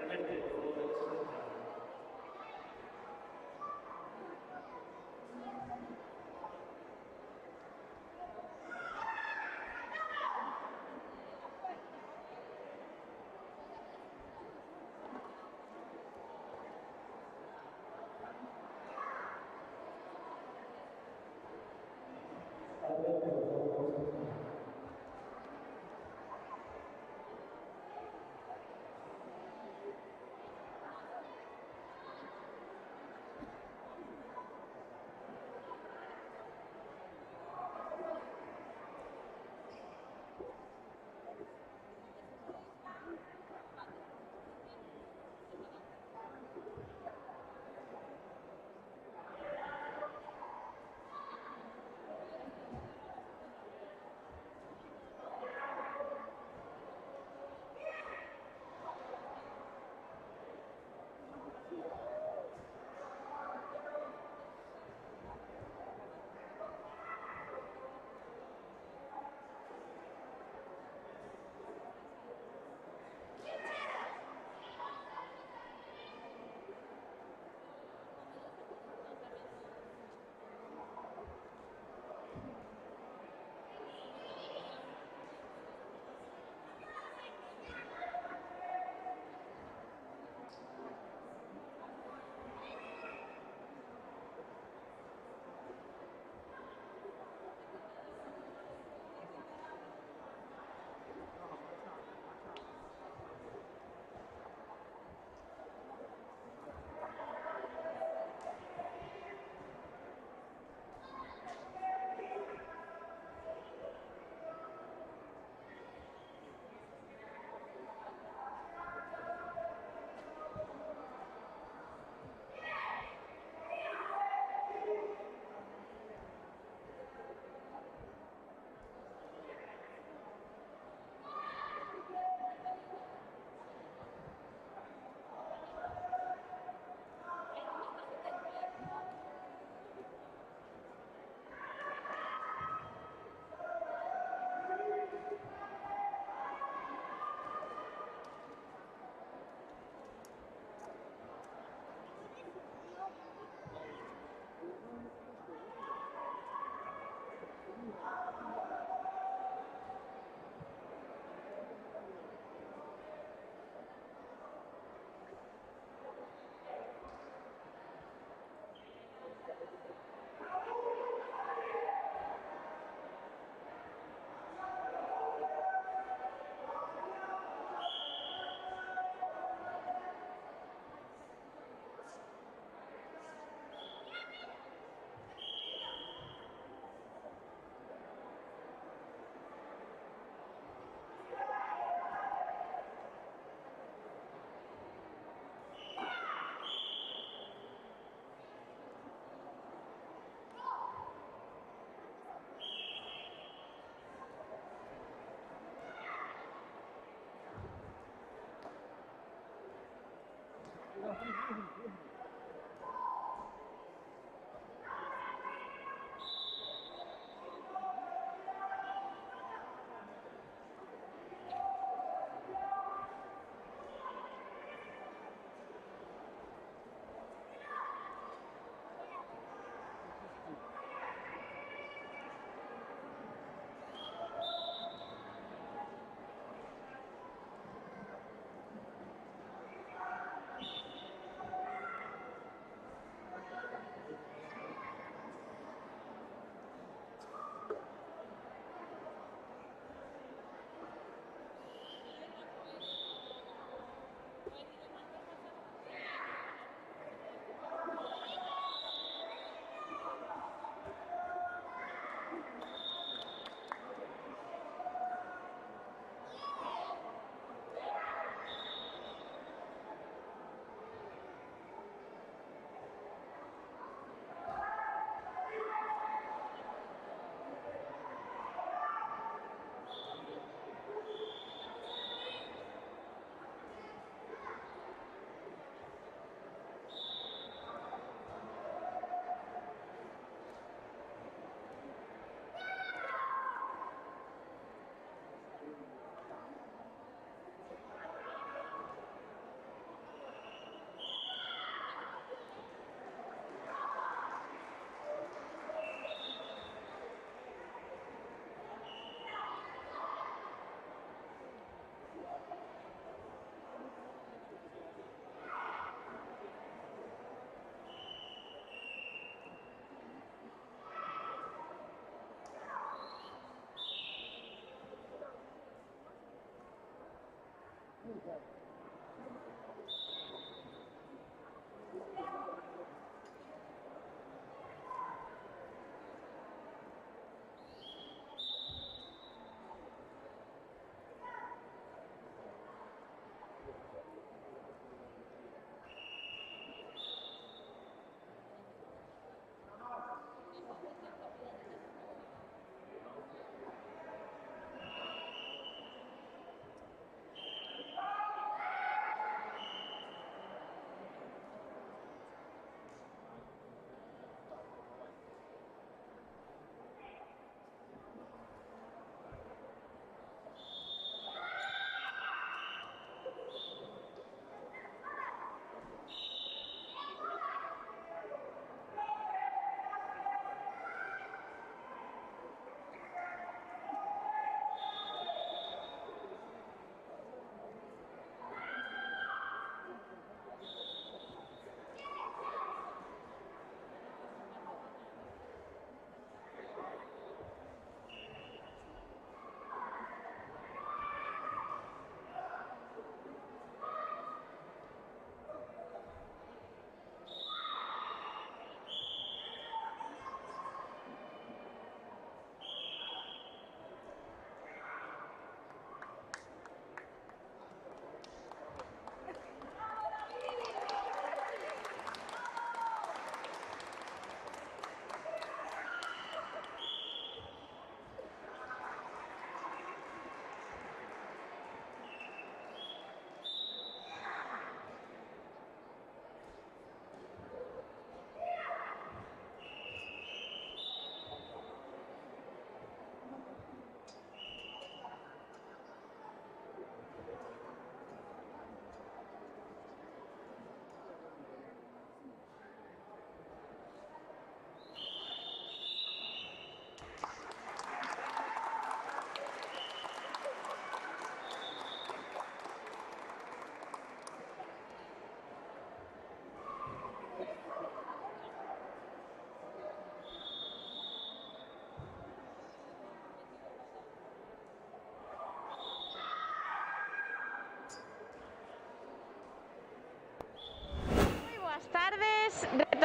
A: Alberto, por favor, excelente.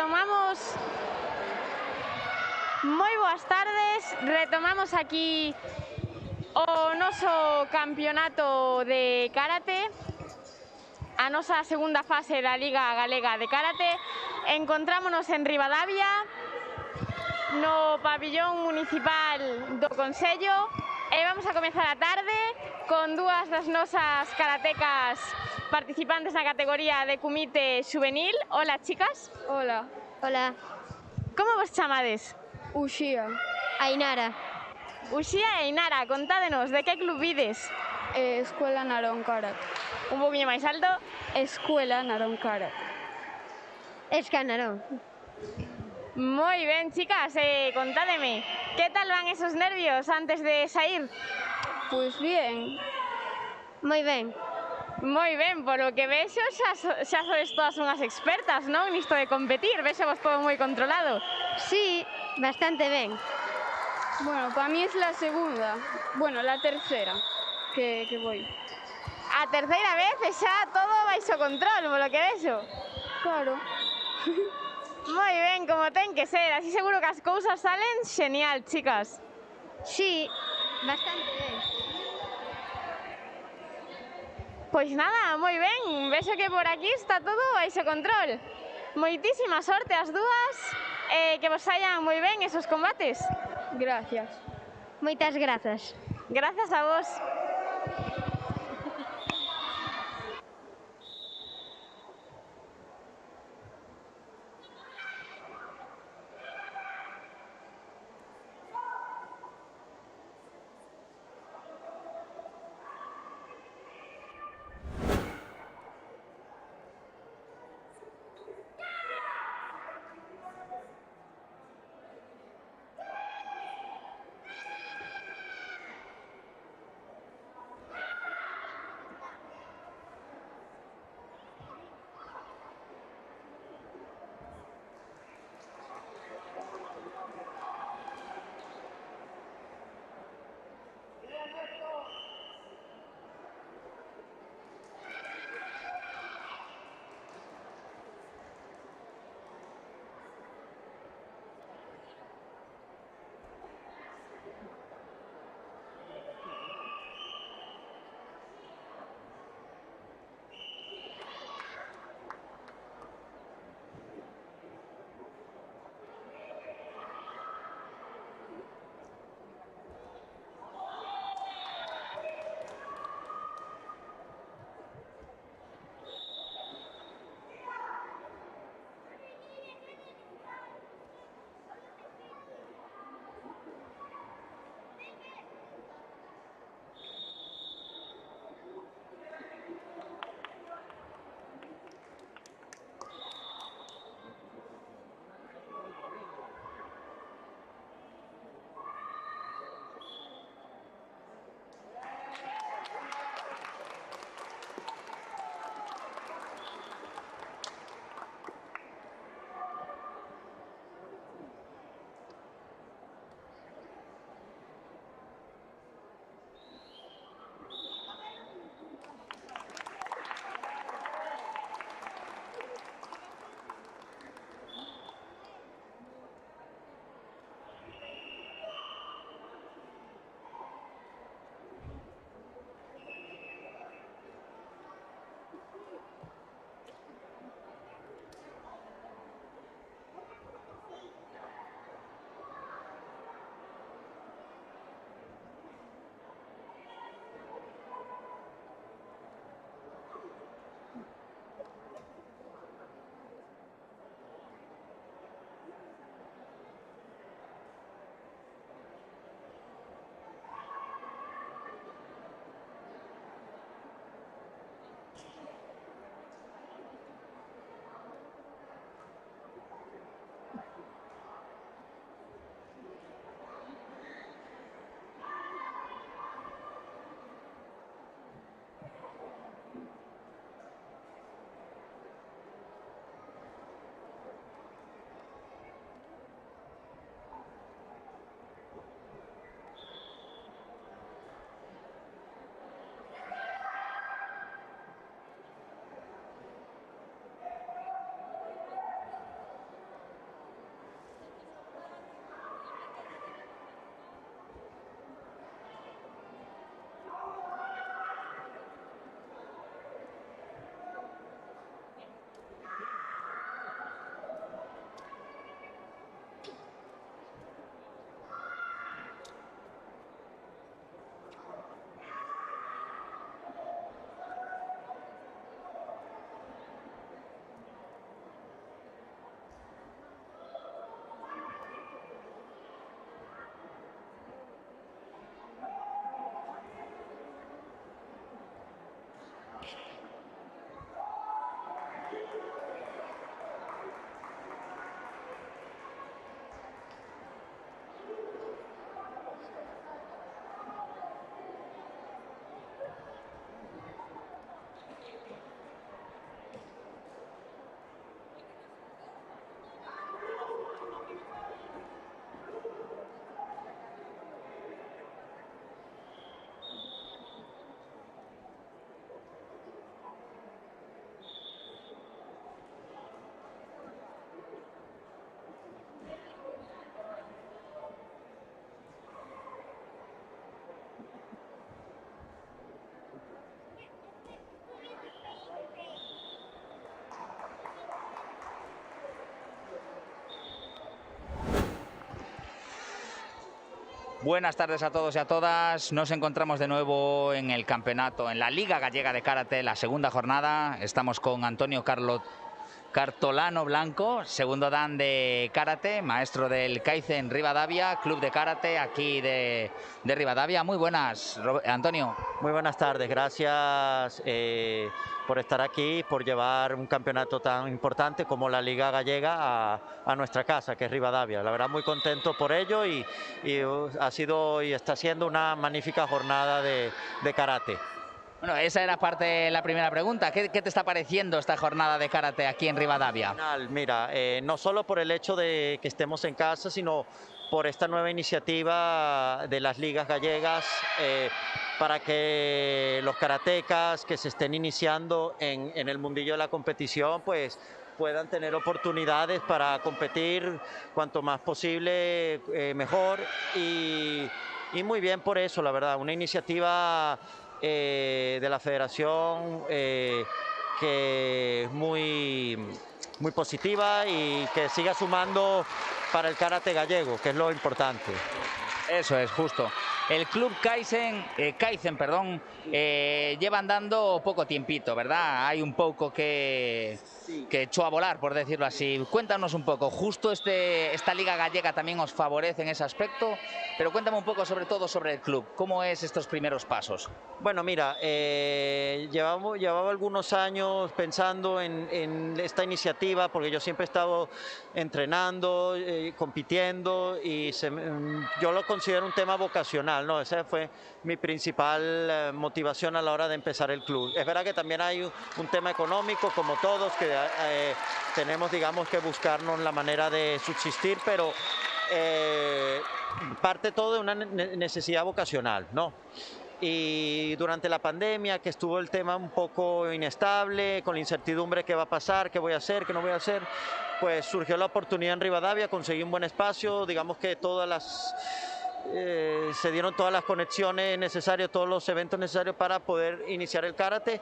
D: retomamos. Moi boas tardes, retomamos aquí o noso campeonato de karate, a nosa segunda fase da Liga Galega de Karate. Encontrámonos en Ribadavia, no pabillón municipal do Consello, e vamos a comezar a tarde con dúas das nosas karatecas participantes na categoría de kumite juvenil. Hola, chicas.
K: Hola.
H: Hola.
D: Como vos chamades?
K: Uxía.
H: Ainara.
D: Uxía e Ainara, contádenos, de que club vides?
K: Escuela Narón Karate.
D: Un poquinho máis alto.
K: Escuela Narón Karate.
H: Escanarón.
D: Moi ben, chicas, contádeme, que tal van esos nervios antes de sair?
K: Pois bien.
H: Moi ben.
D: Moi ben, polo que vexo xa sois todas unhas expertas, non? Nisto de competir, vexo vos todo moi controlado.
H: Sí, bastante ben.
K: Bueno, para mí es la segunda. Bueno, la tercera que voy.
D: A terceira vez e xa todo baixo control, polo que vexo.
K: Claro.
D: Moi ben, como ten que ser, así seguro que as cousas salen genial, chicas.
H: Sí, bastante ben.
D: Pois nada, moi ben, vexo que por aquí está todo baixo control. Moitísima sorte as dúas, que vos saian moi ben esos combates.
K: Gracias.
H: Moitas grazas.
D: Grazas a vos.
E: Buenas tardes a todos y a todas. Nos encontramos de nuevo en el campeonato, en la Liga Gallega de Karate, la segunda jornada. Estamos con Antonio Cartolano Blanco, segundo dan de Karate, maestro del Kaizen Rivadavia, club de Karate aquí de Rivadavia. Muy buenas, Antonio.
L: Muy buenas tardes, gracias por estar aquí, por llevar un campeonato tan importante como la Liga Gallega a nuestra casa, que es Rivadavia. La verdad, muy contento por ello y ha sido y está siendo una magnífica jornada de karate.
E: Bueno, esa era parte de la primera pregunta. ¿Qué te está pareciendo esta jornada de karate aquí en Rivadavia?
L: Mira, no solo por el hecho de que estemos en casa, sino por esta nueva iniciativa de las ligas gallegas para que los karatecas que se estén iniciando en el mundillo de la competición, pues puedan tener oportunidades para competir cuanto más posible, mejor. Y muy bien por eso, la verdad, una iniciativa de la federación que es muy positiva y que siga sumando para el karate gallego, que es lo importante.
E: Eso es, justo. El club Kaizen, lleva andando poco tiempito, ¿verdad? Hay un poco que echó a volar, por decirlo así. Cuéntanos un poco, justo esta Liga Gallega también os favorece en ese aspecto, pero cuéntame un poco sobre todo sobre el club. ¿Cómo es estos primeros pasos?
L: Bueno, mira, llevaba algunos años pensando en esta iniciativa, porque yo siempre he estado entrenando, compitiendo, y yo lo considero un tema vocacional, ¿no? Esa fue mi principal motivación a la hora de empezar el club. Es verdad que también hay un tema económico, como todos, que tenemos, digamos, que buscarnos la manera de subsistir, pero parte todo de una necesidad vocacional, ¿no? Y durante la pandemia, que estuvo el tema un poco inestable, con la incertidumbre qué va a pasar, qué voy a hacer, qué no voy a hacer, pues surgió la oportunidad en Rivadavia, conseguí un buen espacio, digamos que se dieron todas las conexiones necesarias, todos los eventos necesarios para poder iniciar el karate,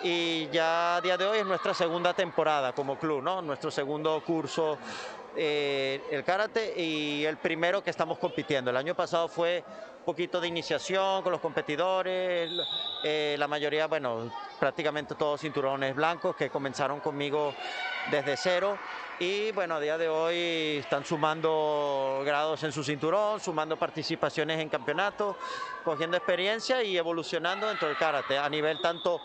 L: y ya a día de hoy es nuestra segunda temporada como club, ¿no? Nuestro segundo curso el karate, y el primero que estamos compitiendo. El año pasado fue un poquito de iniciación con los competidores, la mayoría, bueno, prácticamente todos cinturones blancos que comenzaron conmigo desde cero, y bueno, a día de hoy están sumando grados en su cinturón, sumando participaciones en campeonatos, cogiendo experiencia y evolucionando dentro del karate a nivel tanto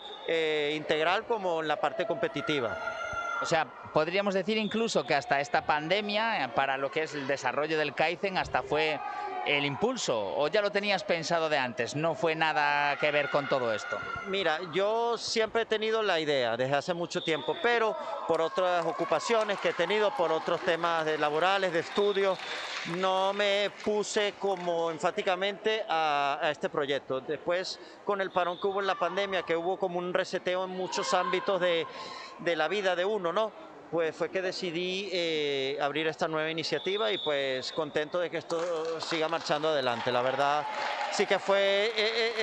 L: integral como en la parte competitiva.
E: O sea, podríamos decir incluso que hasta esta pandemia, para lo que es el desarrollo del Kaizen, hasta fue el impulso, ¿o ya lo tenías pensado de antes? ¿No fue nada que ver con todo esto?
L: Mira, yo siempre he tenido la idea desde hace mucho tiempo, pero por otras ocupaciones que he tenido, por otros temas laborales, de estudio, no me puse como enfáticamente a este proyecto. Después, con el parón que hubo en la pandemia, que hubo como un reseteo en muchos ámbitos de la vida de uno, ¿no? Pues fue que decidí abrir esta nueva iniciativa, y pues contento de que esto siga marchando adelante. La verdad, sí que fue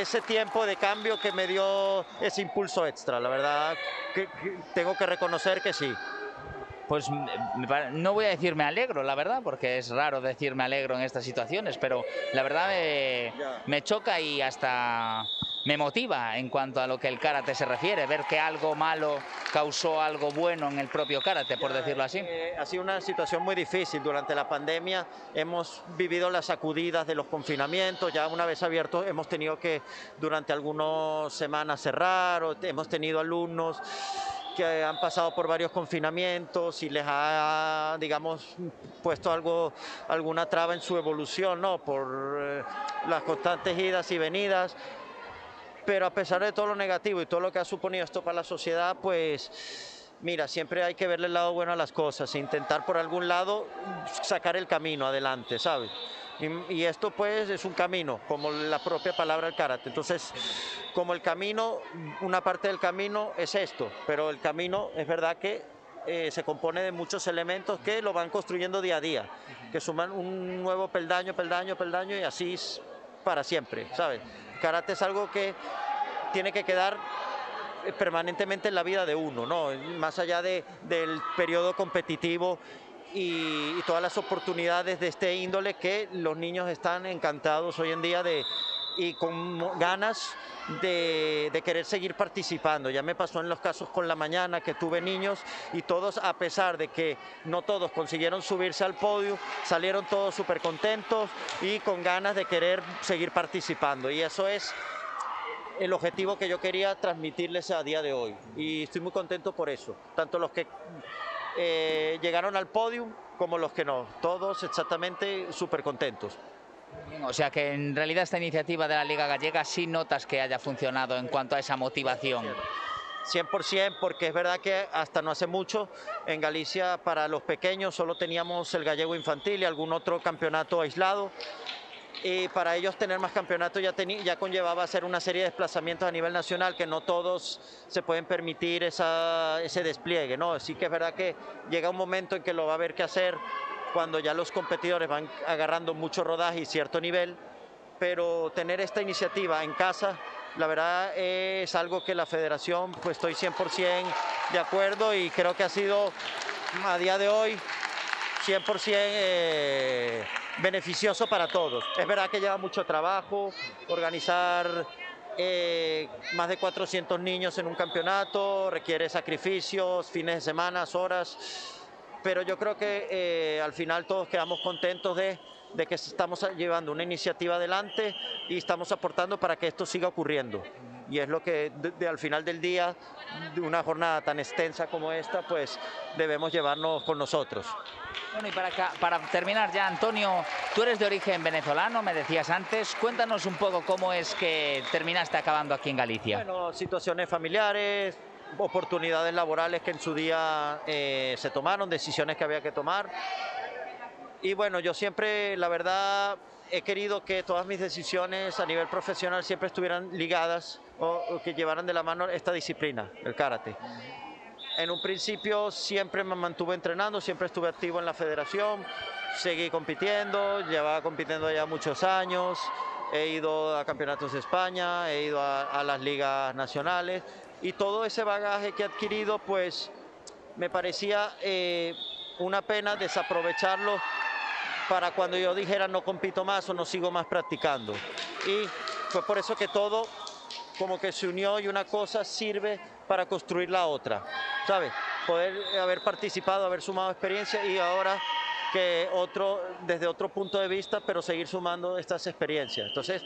L: ese tiempo de cambio que me dio ese impulso extra. La verdad, que tengo que reconocer que sí.
E: Pues no voy a decir me alegro, la verdad, porque es raro decir me alegro en estas situaciones, pero la verdad me choca y hasta me motiva en cuanto a lo que el karate se refiere, ver que algo malo causó algo bueno en el propio karate, por decirlo así.
L: Ha sido una situación muy difícil. Durante la pandemia hemos vivido las sacudidas de los confinamientos. Ya una vez abiertos hemos tenido que durante algunas semanas cerrar, o hemos tenido alumnos que han pasado por varios confinamientos y les ha, digamos, puesto alguna traba en su evolución, ¿no? Por las constantes idas y venidas. Pero a pesar de todo lo negativo y todo lo que ha suponido esto para la sociedad, pues mira, siempre hay que verle el lado bueno a las cosas e intentar por algún lado sacar el camino adelante, ¿sabes? Y esto pues es un camino, como la propia palabra del karate. Entonces, como el camino, una parte del camino es esto, pero el camino es verdad que se compone de muchos elementos que lo van construyendo día a día, que suman un nuevo peldaño, y así es para siempre, ¿sabes? Karate es algo que tiene que quedar permanentemente en la vida de uno, ¿no? Más allá del periodo competitivo, y todas las oportunidades de este índole que los niños están encantados hoy en día y con ganas de querer seguir participando. Ya me pasó en los casos con la mañana que tuve niños y todos, a pesar de que no todos consiguieron subirse al podio, salieron todos súper contentos y con ganas de querer seguir participando. Y eso es el objetivo que yo quería transmitirles a día de hoy. Y estoy muy contento por eso. Tanto los que llegaron al podio como los que no. Todos exactamente súper contentos.
E: O sea que en realidad esta iniciativa de la Liga Gallega sí notas que haya funcionado en cuanto a esa motivación.
L: 100%, porque es verdad que hasta no hace mucho en Galicia para los pequeños solo teníamos el gallego infantil y algún otro campeonato aislado. Y para ellos tener más campeonatos ya conllevaba hacer una serie de desplazamientos a nivel nacional que no todos se pueden permitir ese despliegue, ¿no? Sí que es verdad que llega un momento en que lo va a haber que hacer cuando ya los competidores van agarrando mucho rodaje y cierto nivel, pero tener esta iniciativa en casa, la verdad es algo que la federación, pues estoy 100% de acuerdo y creo que ha sido a día de hoy 100% beneficioso para todos. Es verdad que lleva mucho trabajo organizar más de 400 niños en un campeonato, requiere sacrificios, fines de semana, horas, pero yo creo que al final todos quedamos contentos de que estamos llevando una iniciativa adelante y estamos aportando para que esto siga ocurriendo. Y es lo que al final del día, de una jornada tan extensa como esta, pues debemos llevarnos con nosotros.
E: Bueno, y para terminar ya, Antonio, tú eres de origen venezolano, me decías antes. Cuéntanos un poco cómo es que terminaste acabando aquí en Galicia.
L: Bueno, situaciones familiares, oportunidades laborales que en su día se tomaron, decisiones que había que tomar. Y bueno, yo siempre, la verdad, he querido que todas mis decisiones a nivel profesional siempre estuvieran ligadas o que llevaran de la mano esta disciplina, el karate. En un principio siempre me mantuve entrenando, siempre estuve activo en la federación, seguí compitiendo, llevaba compitiendo ya muchos años, he ido a campeonatos de España, he ido a las ligas nacionales y todo ese bagaje que he adquirido, pues me parecía una pena desaprovecharlo para cuando yo dijera no compito más o no sigo más practicando. Y fue por eso que todo como que se unió y una cosa sirve para construir la otra, ¿sabes? Poder haber participado, haber sumado experiencia y ahora que desde otro punto de vista, pero seguir sumando estas experiencias. Entonces,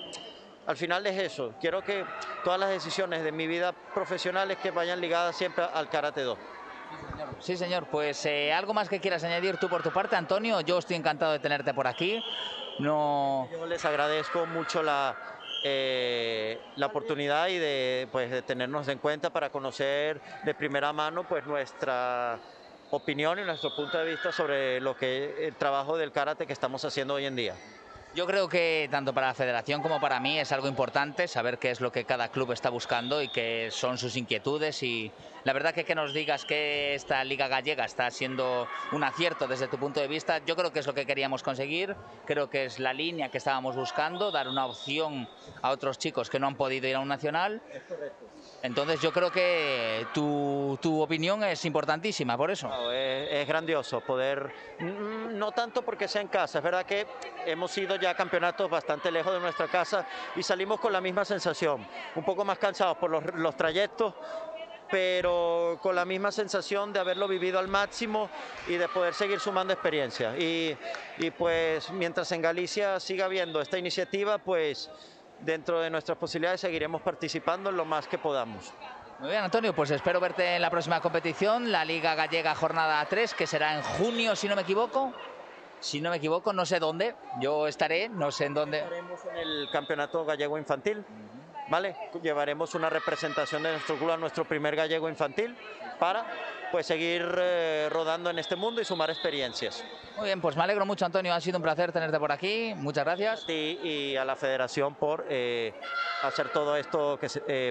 L: al final es eso. Quiero que todas las decisiones de mi vida profesional que vayan ligadas siempre al Karate Do.
E: Sí, señor. Pues algo más que quieras añadir tú por tu parte, Antonio. Yo estoy encantado de tenerte por aquí. Yo
L: les agradezco mucho la oportunidad y de tenernos en cuenta para conocer de primera mano pues nuestra opinión y nuestro punto de vista sobre el trabajo del karate que estamos haciendo hoy en día.
E: Yo creo que tanto para la federación como para mí es algo importante saber qué es lo que cada club está buscando y qué son sus inquietudes, y la verdad que nos digas que esta Liga Gallega está siendo un acierto desde tu punto de vista, yo creo que es lo que queríamos conseguir, creo que es la línea que estábamos buscando, dar una opción a otros chicos que no han podido ir a un nacional.
L: Es correcto.
E: Entonces yo creo que tu opinión es importantísima, por eso.
L: No, es grandioso poder, no tanto porque sea en casa, es verdad que hemos ido ya a campeonatos bastante lejos de nuestra casa y salimos con la misma sensación, un poco más cansados por los trayectos, pero con la misma sensación de haberlo vivido al máximo y de poder seguir sumando experiencia. Y pues mientras en Galicia siga habiendo esta iniciativa, pues dentro de nuestras posibilidades seguiremos participando en lo más que podamos.
E: Muy bien, Antonio, pues espero verte en la próxima competición, la Liga Gallega Jornada 3, que será en junio, si no me equivoco. Si no me equivoco, no sé dónde, yo estaré, no sé en dónde.
L: Estaremos en el Campeonato Gallego Infantil, ¿vale? Llevaremos una representación de nuestro club a nuestro primer gallego infantil para pues seguir rodando en este mundo y sumar experiencias.
E: Muy bien, pues me alegro mucho, Antonio, ha sido un placer tenerte por aquí, muchas gracias.
L: A ti y a la federación por hacer todo esto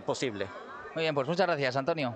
L: posible.
E: Muy bien, pues muchas gracias, Antonio.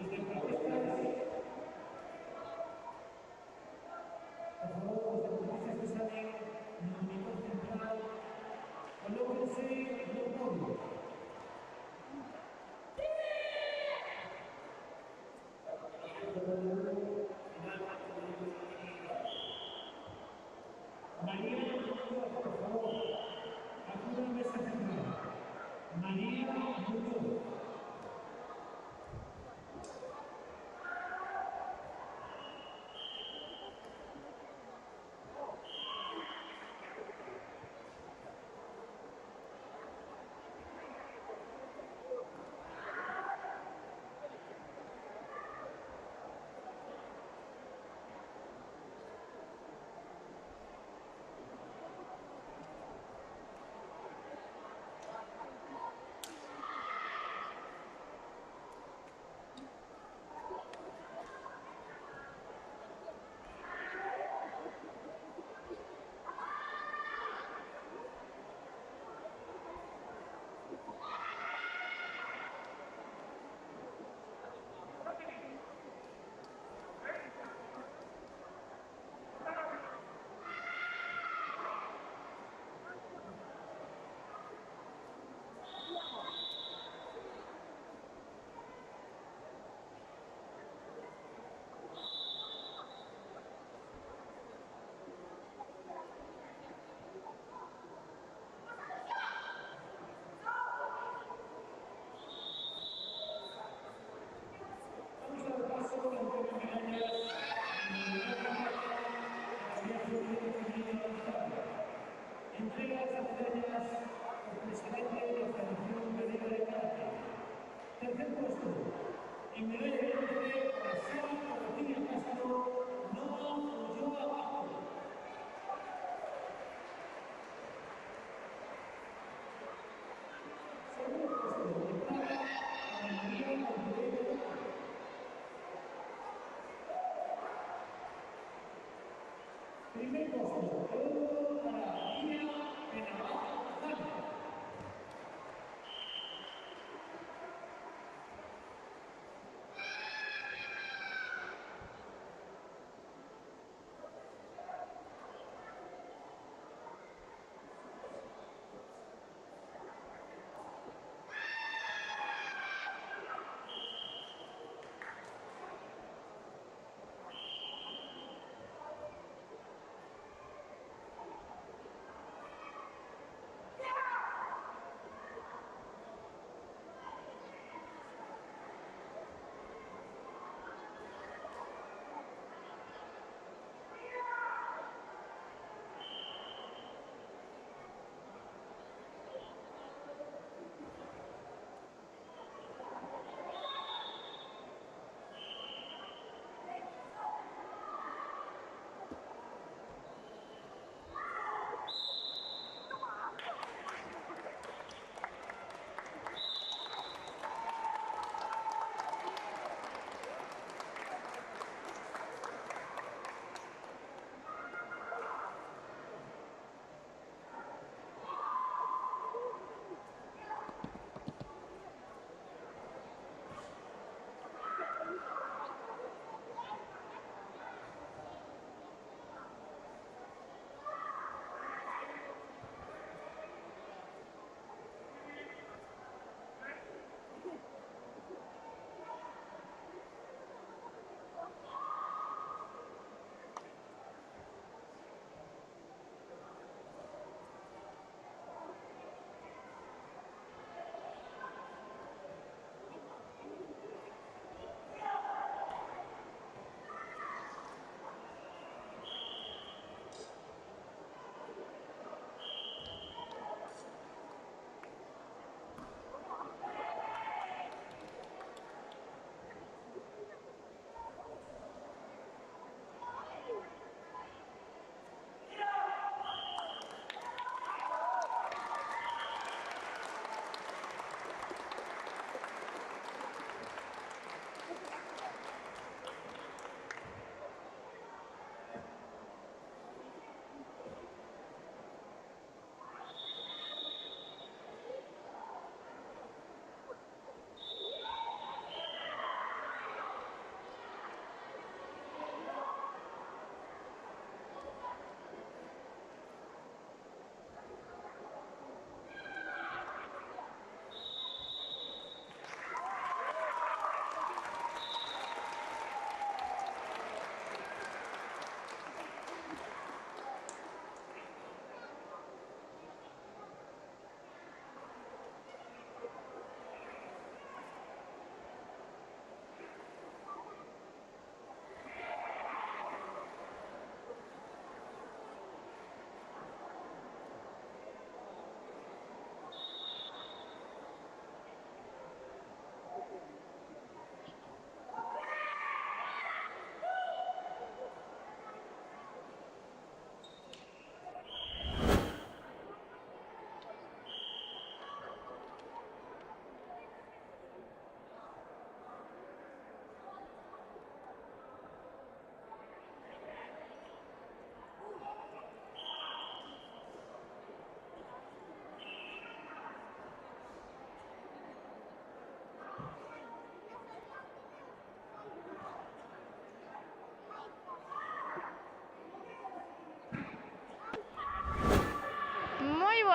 A: Los deportistas, por favor, los deportistas que salen en el monitor central, colóquense en el podio. María, por favor, acuda a mesa central. María Muñoz. Entrega las medallas al presidente de la Federación Gallega de Karate. Tercer puesto, en medalla de bronce para Sara Cortina Castro, Nova Ulloa Bajo. Segundo puesto, de plata para María Montenegro. Primer puesto, de oro para Lina Benavente González.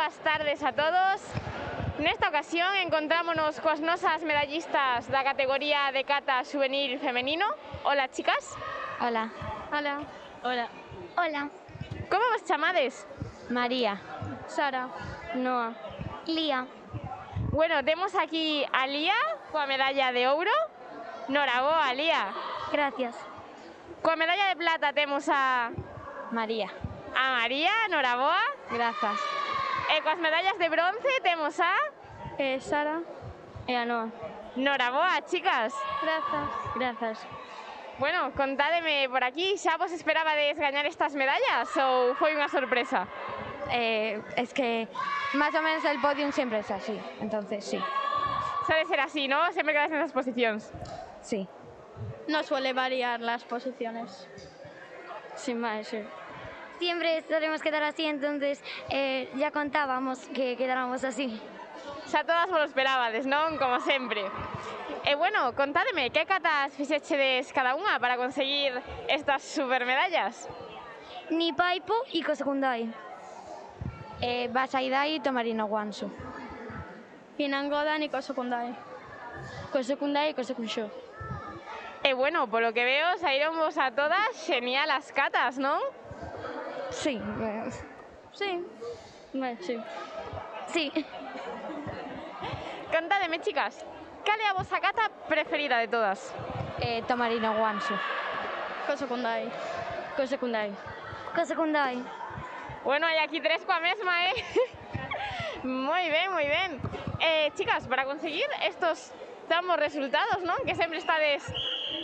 D: boas tardes a todos. Nesta ocasión encontrámonos coas nosas medallistas da categoría de kata juvenil femenino. Hola, chicas.
I: Hola.
K: Hola.
I: Hola.
C: Hola.
D: Como vos chamades?
I: María.
K: Sara.
I: Noa.
C: Lía.
D: Bueno, temos aquí a Lía coa medalla de ouro. Noraboa, Lía.
C: Gracias.
D: Coa medalla de plata temos a
I: María.
D: María, noraboa.
I: Grazas.
D: E coas medallas de bronce temos a
K: Sara.
I: E a Noa.
D: noraboa, chicas.
K: Grazas.
I: Grazas.
D: Bueno, contádeme por aquí, xa vos esperabades gañar estas medallas ou foi unha sorpresa?
I: Es que más o menos el podium siempre es así, entonces sí.
D: Suele ser así, ¿no? Siempre quedas en esas posiciones.
I: Sí.
K: No suele variar las posiciones.
I: Sin más, sí.
C: Siempre solemos quedar así, entonces ya contábamos que quedáramos así.
D: Xa todas vos lo esperabades, non? Como sempre. E bueno, contádeme, que catas fixechedes cada unha para conseguir estas supermedallas?
C: Ni Paipo y Cosecundai.
I: Basaidai y Tomarino Guansu.
K: Pinangoda ni Cosecundai.
I: Cosecundai y Cosecunsho.
D: E bueno, por lo que veo, saíron vos a todas genial as catas, non?
I: Sí.
K: Sí.
I: Sí.
C: Sí.
D: Contádeme, chicas, cal é a vosa cata preferida de todas?
I: Tomarino Guansu.
K: Cosecundai.
I: Cosecundai.
C: Cosecundai.
D: Bueno, hai aquí tres coa mesma, Moi ben, moi ben. Chicas, para conseguir estos ambos resultados, non? Que sempre estades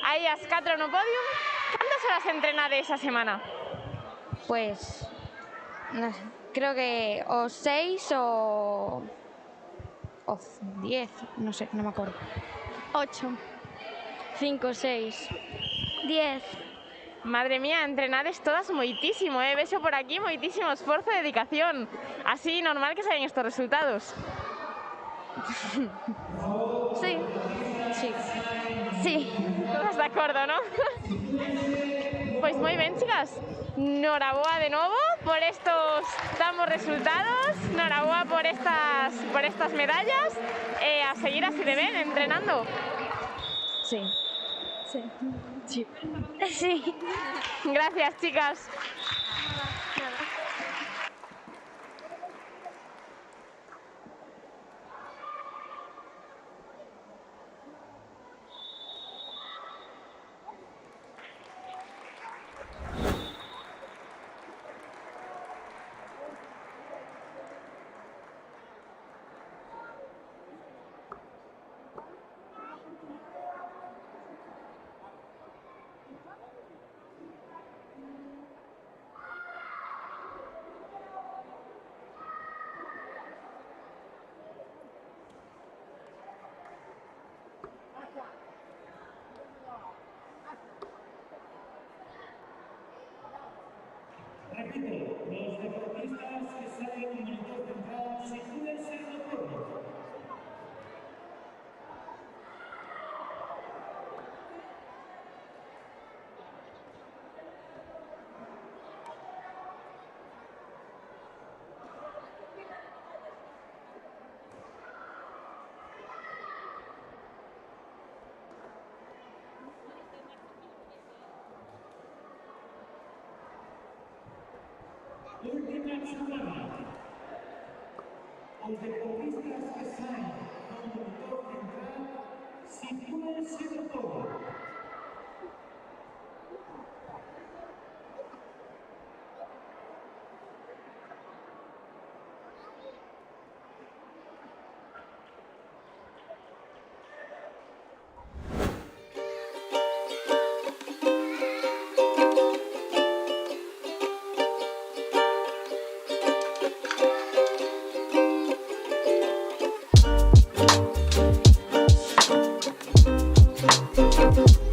D: aí as 4 no podium, cantas horas entrenades a semana?
I: Pues, no sé, creo que o 6 o 10, no sé, no me acuerdo.
K: 8.
I: 5, 6.
C: 10.
D: Madre mía, entrenades todas moitísimo, vexo por aquí moitísimo esforzo e dedicación. Así, normal que salen estos resultados.
C: Sí.
I: Sí.
C: Sí.
D: Todas de acordo, ¿no? Pois moi ben, chicas. Noraboa de novo por estos ambos resultados. Noraboa por estas medallas. A seguir así de ben, entrenando.
I: Sí.
K: Sí.
I: Sí.
C: Sí.
D: Gracias, chicas.
A: Repito, los deportistas que salen en monitor central sitúense en el podio. Última jugada. Los deportistas que salen con monitor central sitúense en el podio.
M: Thank you.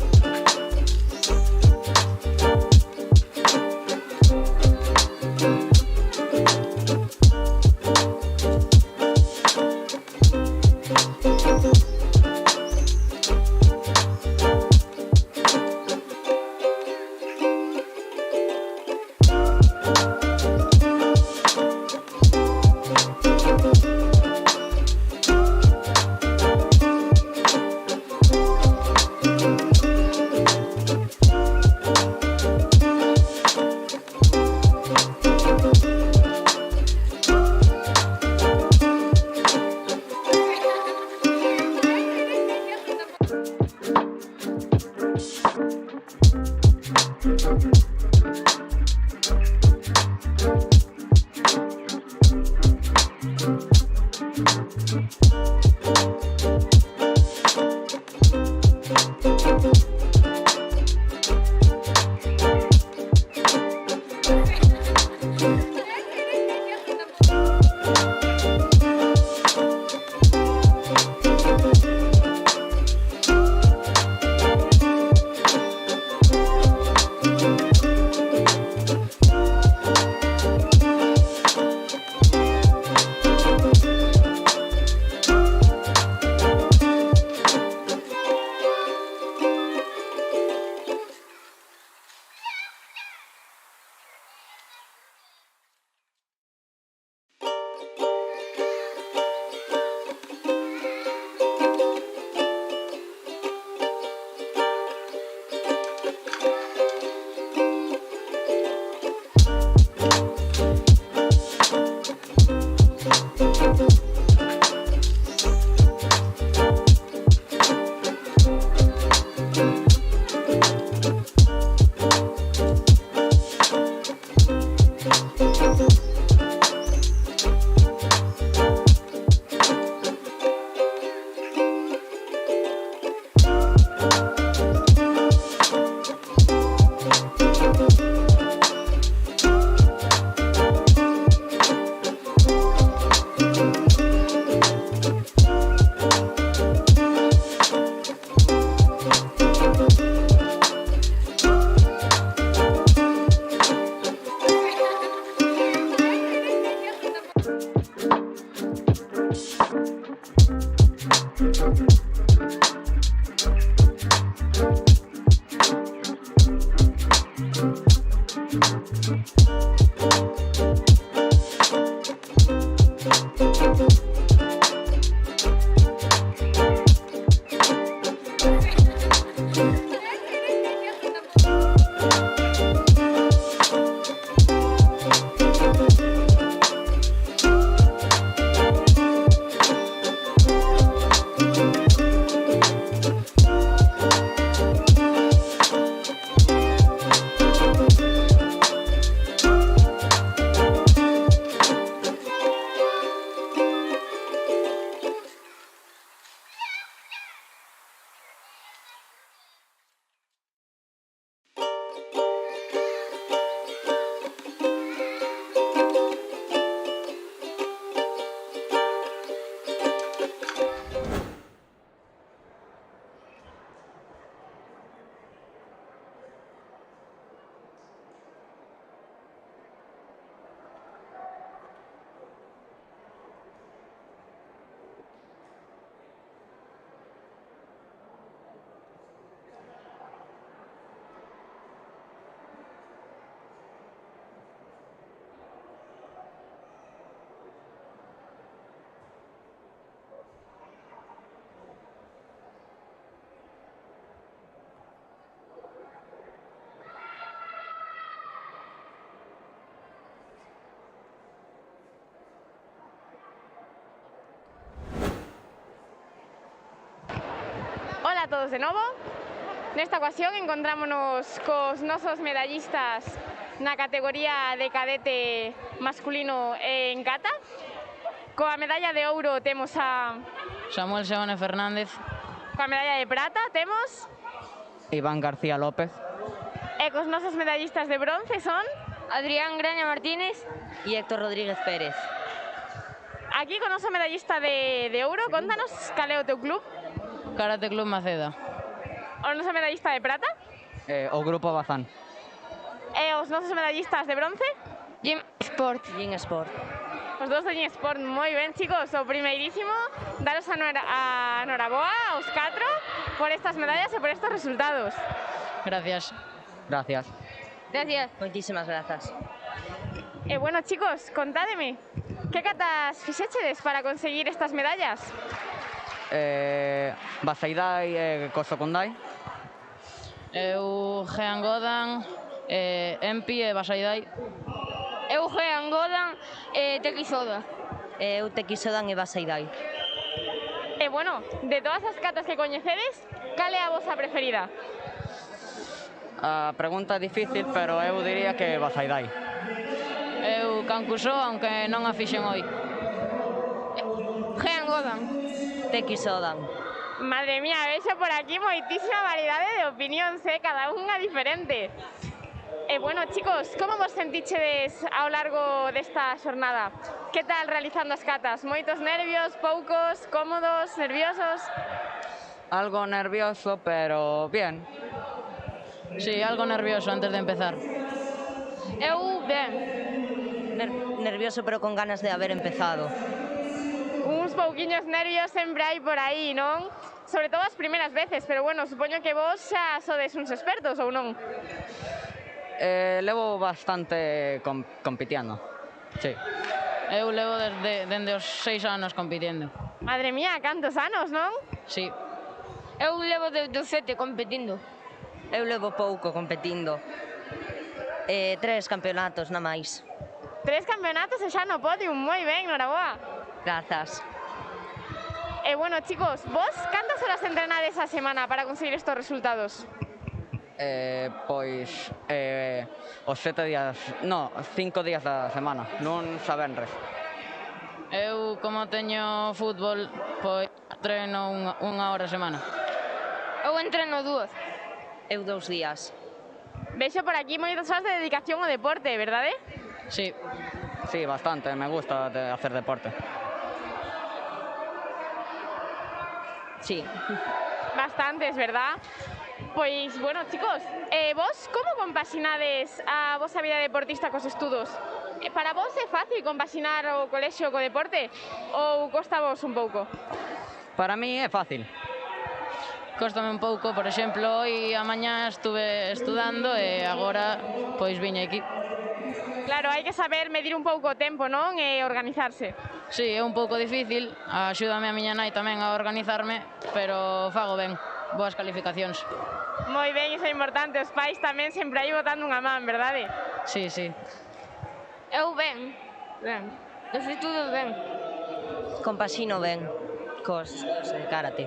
D: a todos de novo. Nesta ocasión encontrámonos cos nosos medallistas na categoría de cadete masculino en kata. Coa medalla de ouro temos a
M: Samuel Seone Fernández.
D: Coa medalla de prata temos
M: Iván García López.
D: E cos nosos medallistas de bronce son
N: Adrián Graña Martínez
O: y Héctor Rodríguez Pérez.
D: Aquí con noso medallista de ouro, contanos cal é o teu club?
M: Karate Club Maceda.
D: O noso medallista de prata?
M: O Grupo Bazán.
D: E os nosos medallistas de bronce?
N: Gym Sport.
O: Gym Sport.
D: Os dos do Gym Sport, moi ben, chicos. O primeirísimo, daros a noraboa aos 4 por estas medallas e por estos resultados.
M: Gracias. Gracias.
N: Gracias.
O: Moitísimas grazas.
D: E bueno, chicos, contádeme, que catas fixéchedes para conseguir estas medallas?
M: Basaidai e Kosokondai.
P: Eu Jean Godan, Empi e Basaidai.
N: Eu Jean Godan e Tequisoda.
O: Eu Tequisodan e Basaidai.
D: E bueno, de todas as catas que coñecedes, cal é a vosa preferida?
M: A pregunta é difícil, pero eu diría que Basaidai.
P: Eu Cancuso, aunque non a fixen hoy.
N: Jean Godan.
O: Tequisodan.
D: Madre mía, vexo por aquí moitísima variedade de opinións, cada unha diferente. E bueno, chicos, como vos sentichedes ao largo desta xornada? Que tal realizando as catas? Moitos nervios, poucos, cómodos, nerviosos?
M: Algo nervioso, pero bien.
P: Sí, algo nervioso antes de empezar.
N: Eu ben.
O: Nervioso, pero con ganas de haber empezado.
D: Uns pouquiños nervios sempre hai por aí, non? Sobre todo as primeiras veces, pero bueno, supoño que vos xa sodes uns expertos ou non?
M: Levo bastante compitiendo, sí.
P: Eu levo dende os 6 anos compitiendo.
D: Madre mía, cantos anos, non?
P: Sí.
N: Eu levo desde os 7 competindo.
O: Eu levo pouco competindo. 3 campeonatos, na máis.
D: 3 campeonatos e xa no podium, moi ben, noraboa.
O: Grazas.
D: E bueno, chicos, vos cantas horas entrenades a semana para conseguir estos resultados?
M: Pois os 7 días, no, 5 días da semana, luns a venres.
P: Eu, como teño fútbol, pois treino unha hora a semana.
N: Eu entreno 2.
O: Eu 2 días.
D: Vexo por aquí moitas horas de dedicación ao deporte, verdade?
M: Sí, sí, bastante, me gusta hacer deporte.
O: Sí.
D: Bastantes, verdad? Pois, bueno, chicos, vos como compaxinades a vosa vida deportista cos estudos? Para vos é fácil compaxinar o colexio co deporte ou costa vos un pouco?
M: Para mí é fácil.
P: Cóstame un pouco, por exemplo, hoy a mañá estuve estudando e agora pois viñe aquí.
D: Claro, hai que saber medir un pouco o tempo, non? E organizarse.
P: Sí, é un pouco difícil, axúdame a miña nai tamén a organizarme, pero fago ben, boas calificacións.
D: Moi ben, iso é importante, os pais tamén sempre aí botando unha man, verdade?
P: Sí, sí.
N: Eu ben. Os estudos ben.
O: Compaxino ben cos karate.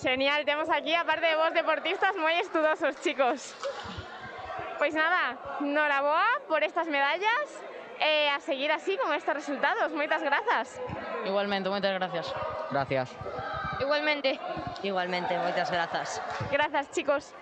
D: Genial, temos aquí, aparte de vos deportistas, moi estudosos, chicos. Pois nada, noraboa por estas medallas e a seguir así con estes resultados. Moitas grazas.
P: Igualmente, moitas gracias.
M: Gracias.
N: Igualmente.
O: Igualmente, moitas grazas.
D: Grazas, chicos.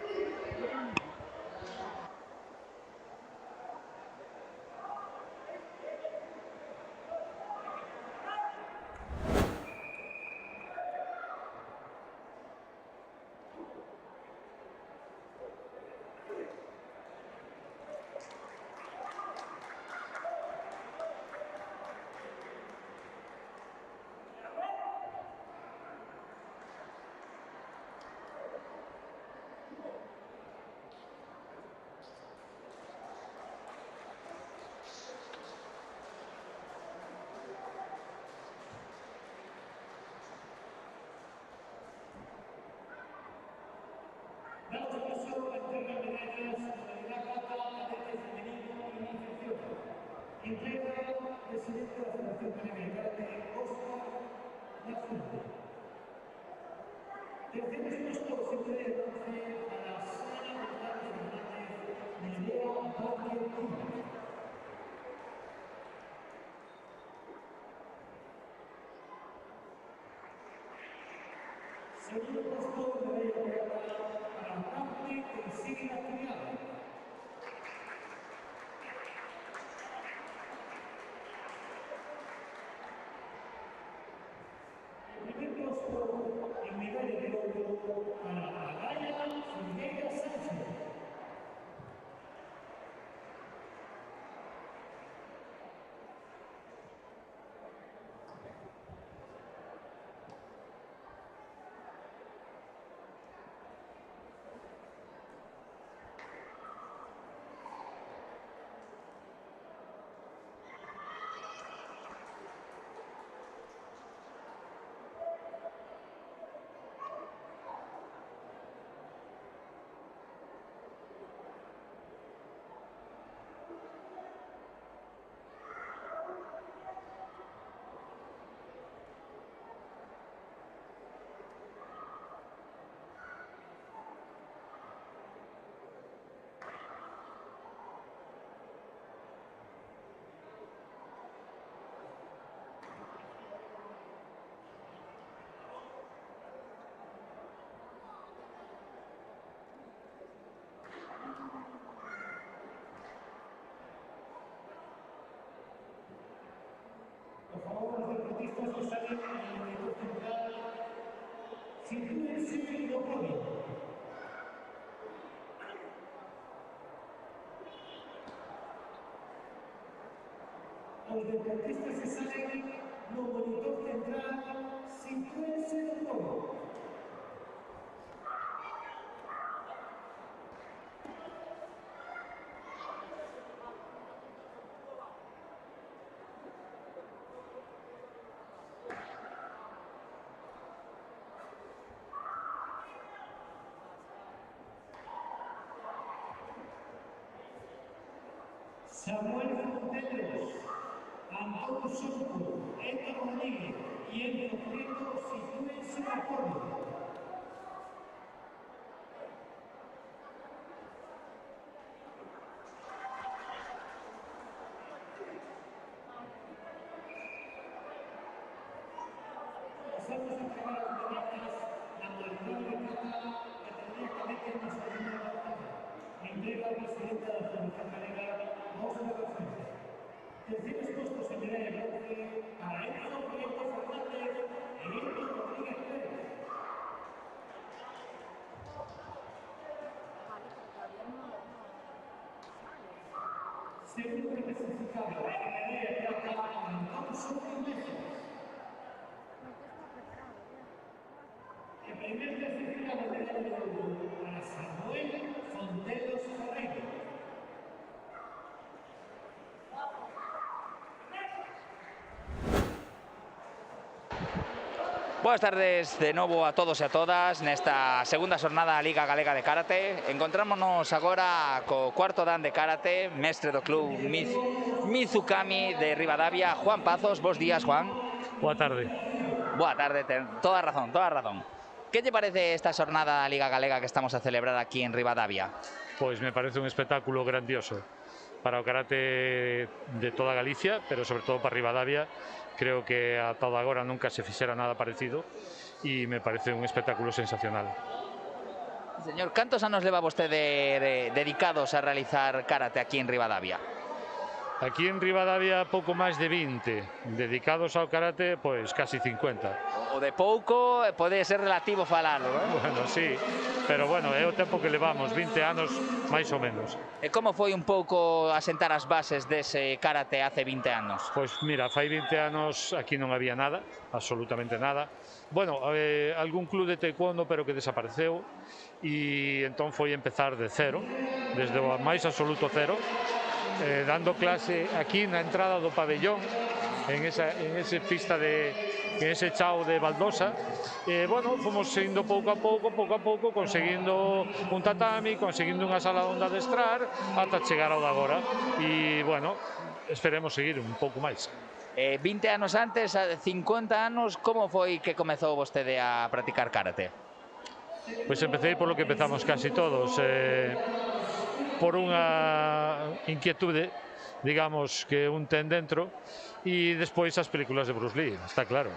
A: Tercer puesto Argentina. Segundo puesto de medalla para Daphne Teixeira Criado. El primer puesto en medalla de oro para Alaya Figueira Sánchez. Por favor, los deportistas que salen en el monitor central, sitúense en el podio. Los deportistas que salen en el monitor central, sitúense en el podio. Samuel Fontelos, Antonio Soto, Héctor Rodríguez y Enzo Prieto sitúense en el podio. Pasamos a entregar a los medallas la modalidad de plata que tendría que meter en nuestra primera batalla. Entrega al presidente de la Federación Galega dos medallas. Terceros puestos en medalla de bronce para Enzo Prieto Fernández y Héctor Rodríguez Pérez. Segundo clasificado en medalla de plata, Antón Soto Iglesias. El primer clasificado en medalla de oro para Samuel Fontelos Ferreira.
E: Buenas tardes de novo a todos e a todas nesta segunda xornada da Liga Galega de Karate. Encontrámonos agora co cuarto dan de Karate, mestre do club Mizukami de Ribadavia, Juan Pazos. Bos días, Juan.
Q: Boa tarde.
E: Boa tarde, toda razón, toda razón. Que lle parece esta xornada da Liga Galega que estamos a celebrar aquí en Ribadavia?
Q: Pois me parece un espectáculo grandioso para o karate de toda Galicia, pero sobre todo para Ribadavia. Creo que ata agora nunca se fixera nada parecido e me parece un espectáculo sensacional.
E: Señor, cantos anos leva vostede dedicados a realizar karate aquí en Ribadavia?
Q: Aquí en Ribadavia pouco máis de 20, dedicados ao karate, pois casi 50.
E: O de pouco pode ser relativo falalo, non?
Q: Bueno, sí, pero bueno, é o tempo que levamos, 20 anos máis ou menos.
E: E como foi un pouco asentar as bases dese karate hace 20 anos?
Q: Pois mira, fai 20 anos aquí non había nada, absolutamente nada. Bueno, algún club de taekwondo, pero que desapareceu, e entón foi empezar de cero, desde o máis absoluto cero, dando clase aquí na entrada do pabellón, en ese pista en ese chao de baldosa. Bueno, fomos indo pouco a pouco, conseguindo un tatami, conseguindo unha sala onde adestrar, ata chegar ao de agora. E, bueno, esperemos seguir un pouco máis.
E: 20 anos antes, 50 anos, como foi que comezou vostede a practicar karate?
Q: Pois empecé por lo que empezamos casi todos. por unha inquietude, digamos, que un ten dentro, e despois as películas de Bruce Lee, está claro.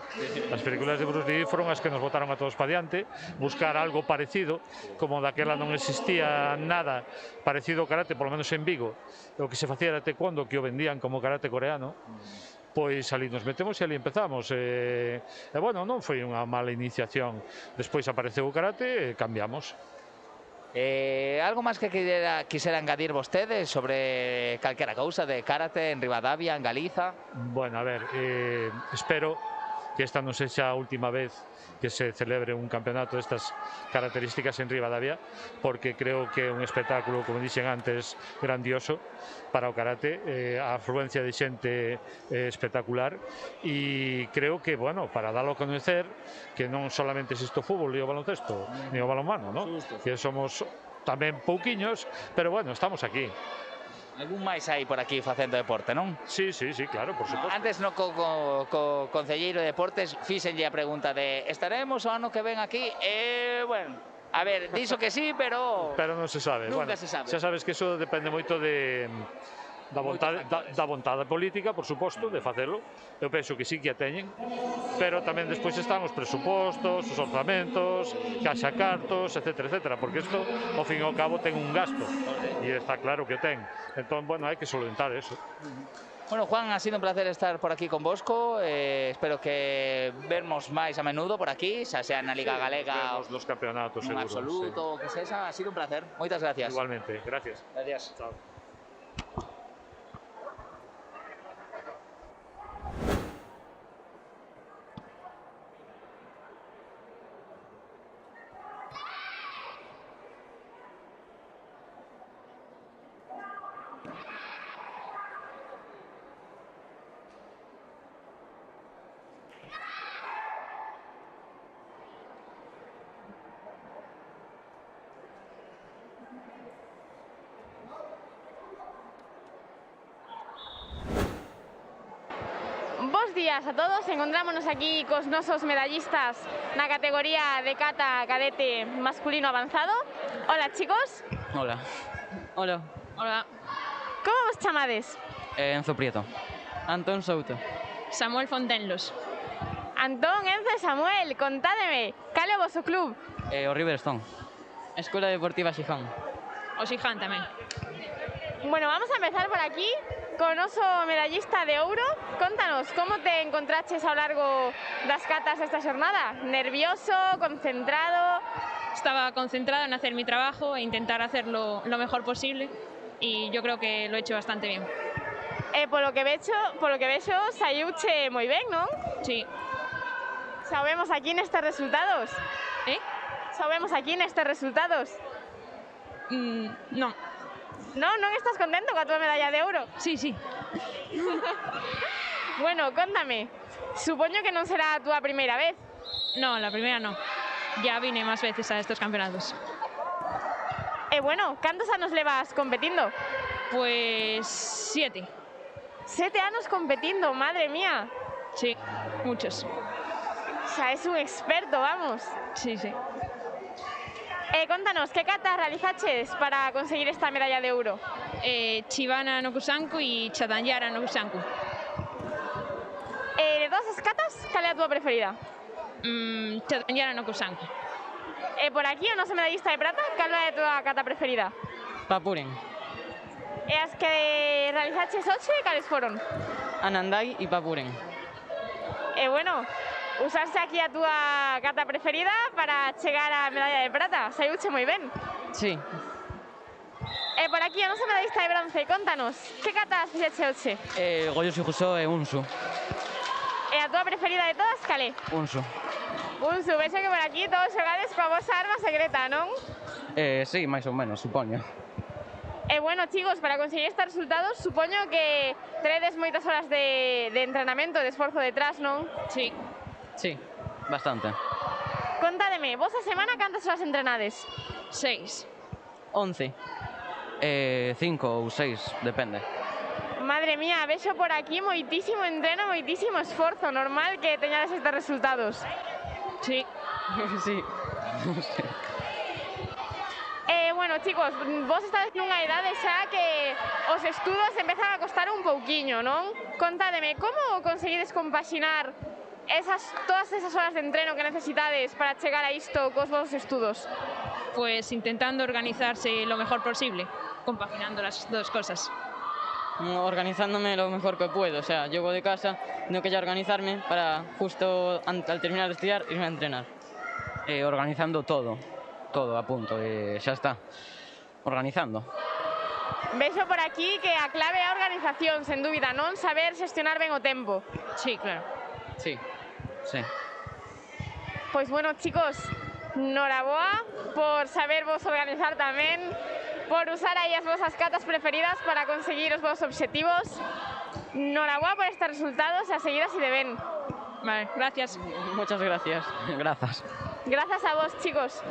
Q: As películas de Bruce Lee foron as que nos botaron a todos pa diante, buscar algo parecido, como daquela non existía nada parecido ao karate, polo menos en Vigo, o que se facía era taekwondo, que o vendían como karate coreano, pois ali nos metemos e ali empezamos. E bueno, non foi unha mala iniciación. Despois apareceu o karate e cambiamos.
E: Algo máis que quisera engadir vostedes sobre calquera cousa de karate en Ribadavia, en Galiza?
Q: Bueno, a ver, espero que esta non sexa a última vez que se celebre un campeonato destas características en Ribadavia, porque creo que é un espectáculo, como dixen antes, grandioso para o karate, a afluencia de xente espectacular, e creo que, bueno, para dalo a conocer, que non solamente existe o fútbol e o baloncesto, ni o balonmano, ¿no? Que somos tamén pouquiños, pero bueno, estamos aquí.
E: Algún máis aí por aquí facendo deporte, non?
Q: Sí, claro, por suposto.
E: Antes no co concelleiro de deportes fíxenlle a pregunta de estaremos o ano que ven aquí? Bueno, a ver, dixo que sí, pero...
Q: Pero non se sabe.
E: Nunca se sabe.
Q: Xa sabes que iso depende moito da vontade política, por suposto, de facelo. Eu penso que sí que a teñen, pero tamén despois están os presupostos, os orzamentos, que haxa cartos, etcétera, porque isto, ao fin e ao cabo, ten un gasto, e está claro que o ten. Entón, bueno, hai que solventar eso.
E: Bueno, Juan, ha sido un placer estar por aquí con vosco, espero que vermos máis a menudo por aquí, xa sea na Liga Galega
Q: vemos los campeonatos,
E: un
Q: seguro,
E: absoluto, o que sexa, ha sido un placer. Moitas gracias.
Q: Igualmente, gracias.
E: Gracias.
Q: Chao.
D: Bos días a todos, encontrámonos aquí cos nosos medallistas na categoría de kata cadete masculino avanzado. Hola, chicos.
M: Hola. Hola.
D: Hola. Como vos chamades?
M: Enzo Prieto. Antón Souto.
D: Samuel Fontenlos. Antón, Enzo e Samuel, contádeme, cal é o vosso club?
M: O Riverstone. Escola Deportiva Xijón.
D: O Xiján tamén. Bueno, vamos a empezar por aquí con oso medallista de ouro. Contanos, como te encontraches ao largo das catas esta xornada? Nervioso, concentrado?
R: Estaba concentrado en hacer mi trabajo e intentar hacerlo lo mejor posible y yo creo que lo he hecho bastante bien.
D: Polo que vexo, saiuche moi ben, non?
R: Sí.
D: Sabemos aquí nestes resultados? Sabemos aquí nestes resultados?
R: Non.
D: Non estás contento coa tua medalla de ouro?
R: Sí.
D: Bueno, contame, supoño que non será a túa primeira vez.
R: No, la primera no. Ya vine más veces a estos campeonatos.
D: Bueno, cantos anos levas competindo?
R: Pues 7.
D: 7 anos competindo, madre mía.
R: Sí, muchos.
D: O sea, es un experto, vamos.
R: Sí.
D: Contanos, ¿qué catas realizaches para conseguir esta medalla de oro?
R: Chibana no Kusanku y Chatanyara no Kusanku.
D: De todas as catas, cal é a túa preferida?
R: Chatanyara no Kusanku.
D: Por aquí, o noso medallista de prata, cal é a túa cata preferida?
M: Papuren.
D: E as que realizaches hoxe, cales foron?
M: Anandai y Papuren.
D: Bueno, usaste aquí a túa cata preferida para chegar á medalla de prata. Saiuche moi ben.
M: Sí.
D: Por aquí, o noso medallista de bronce, contanos, que catas fixeche hoxe?
M: Goyo Sijuso e Unsu.
D: E a túa preferida de todas, cal é?
M: Unsu.
D: Unsu, vexo que por aquí todos xogades coa vosa arma secreta, non?
M: Sí, máis ou menos, supoño.
D: Bueno, chicos, para conseguir estes resultados, supoño que tredes moitas horas de entrenamento, de esforzo detrás, non?
R: Sí.
M: Sí, bastante.
D: Contádeme, vos a semana cantas horas entrenades?
R: 6.
M: 11. 5 ou 6, depende.
D: Madre mía, vexo por aquí moitísimo entreno, moitísimo esforzo. Normal que teñades estes resultados.
R: Sí.
M: Sí.
D: bueno, chicos, vos estades nunha idade xa que os estudos empezan a costar un pouquiño, non? Contádeme, como conseguides compaxinar todas esas horas de entreno que necesitades para chegar a isto cos vosos estudos?
R: Pues intentando organizarse lo mejor posible, compaginando las dos cosas.
M: Organizándome lo mejor que puedo, o sea, llego de casa, tengo que ya organizarme para justo al terminar de estudiar irme a entrenar.
S: Organizando todo a punto, xa está, organizando.
D: Vexo por aquí que a clave é a organización, sen dúbida, non? Saber xestionar ben o tempo.
R: Sí, claro.
S: Sí.
D: Pois bueno, chicos, noraboa por saber vos organizar tamén, por usar aí as vosas catas preferidas para conseguir os vosos obxectivos. Noraboa por estes resultados e a seguir así de ben.
R: Vale, gracias.
S: Muchas gracias. Grazas.
D: Grazas a vos, chicos.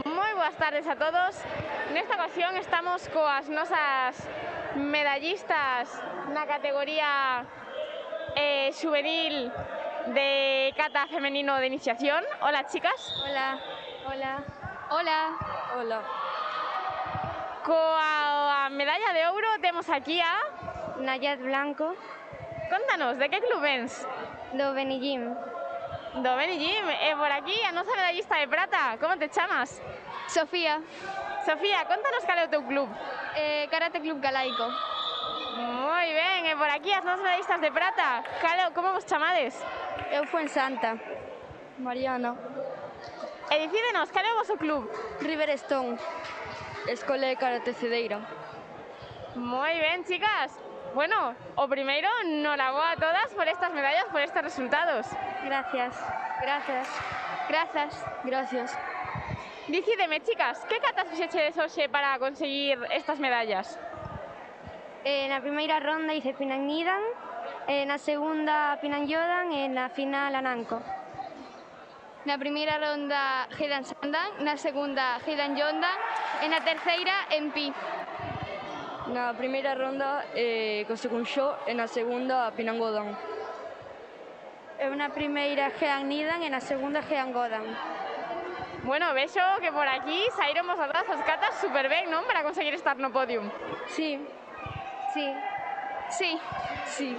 D: Moi boas tardes a todos. Nesta ocasión estamos coas nosas medallistas na categoría xuvenil de cata femenino de iniciación. Hola, chicas.
I: Hola. Hola.
D: Hola.
I: Hola.
D: Coa medalla de ouro temos aquí a
I: Nayat Blanco.
D: Contanos, de que club vens?
I: Do Benigim.
D: Do Benigim. E por aquí a nosa medallista de prata. Como te chamas?
I: Sofía.
D: Sofía, contanos cal é o teu club.
I: Karate Club Galaico.
D: Moi ben, e por aquí as nosas medallistas de prata. Como vos chamades?
I: Eu fui en Santa. Mariana.
D: E dicídenos, cal é o vosso club?
I: River Stone. Escola de Karate Cedeira.
D: Moi ben, chicas. Bueno, o primeiro, noraboa a todas por estas medallas, por estes resultados.
I: Gracias. Gracias.
D: Grazas.
I: Gracias.
D: Dicídeme, chicas, que catas fixechedes hoxe para conseguir estas medallas?
I: Na primeira ronda hice Pinan Nidan, na segunda Pinan Yodan e na final Ananko.
K: Na primeira ronda Heidan Sandan, na segunda Heidan Yondan e na terceira en Pi.
I: Na primeira ronda Kosekun Sho e na segunda Pinan Godan. Eu na primeira Heian Nidan e na segunda Heian Godan.
D: Bueno, vexo que por aquí saíron vos as as catas super ben, non? Para conseguir estar no podium.
I: Sí. Sí.
K: Sí.
I: Sí.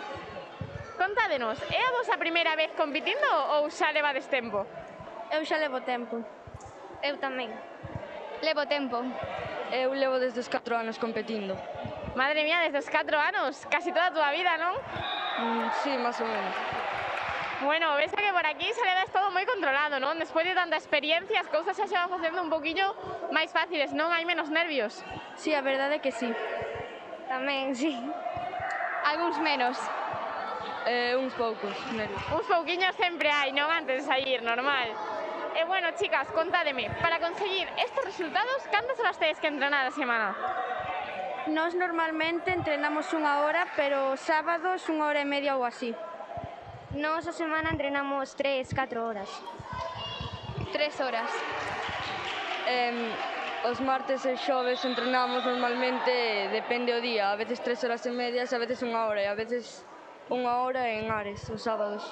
D: Contádenos, é a vosa primeira vez compitindo ou xa levades tempo?
I: Eu xa levo tempo.
K: Eu tamén. Levo tempo.
I: Eu levo desde os 4 anos competindo.
D: Madre mía, desde os 4 anos, casi toda a túa vida, non?
I: Sí, máis ou menos.
D: Bueno, ves que por aquí se leves todo moi controlado, non? Despois de tanta experiencia, as cousas xa se van facendo un poquillo máis fáciles, non? Hai menos nervios.
I: Sí, a verdade é que sí.
K: Tamén, sí. Algúns menos.
I: Uns poucos nervios.
D: Uns pouquiños sempre hai, non? Antes de sair, normal. E bueno, chicas, contádeme, para conseguir estes resultados, cantas horas tedes que entrenar a semana?
I: Nós normalmente entrenamos 1 hora, pero sábados 1 hora e media ou así.
K: Nós a semana entrenamos 3-4 horas. 3 horas.
I: Os martes e xoves entrenamos normalmente, depende o día, a veces 3 horas e media, a veces 1 hora, e a veces 1 hora en Ares, os sábados.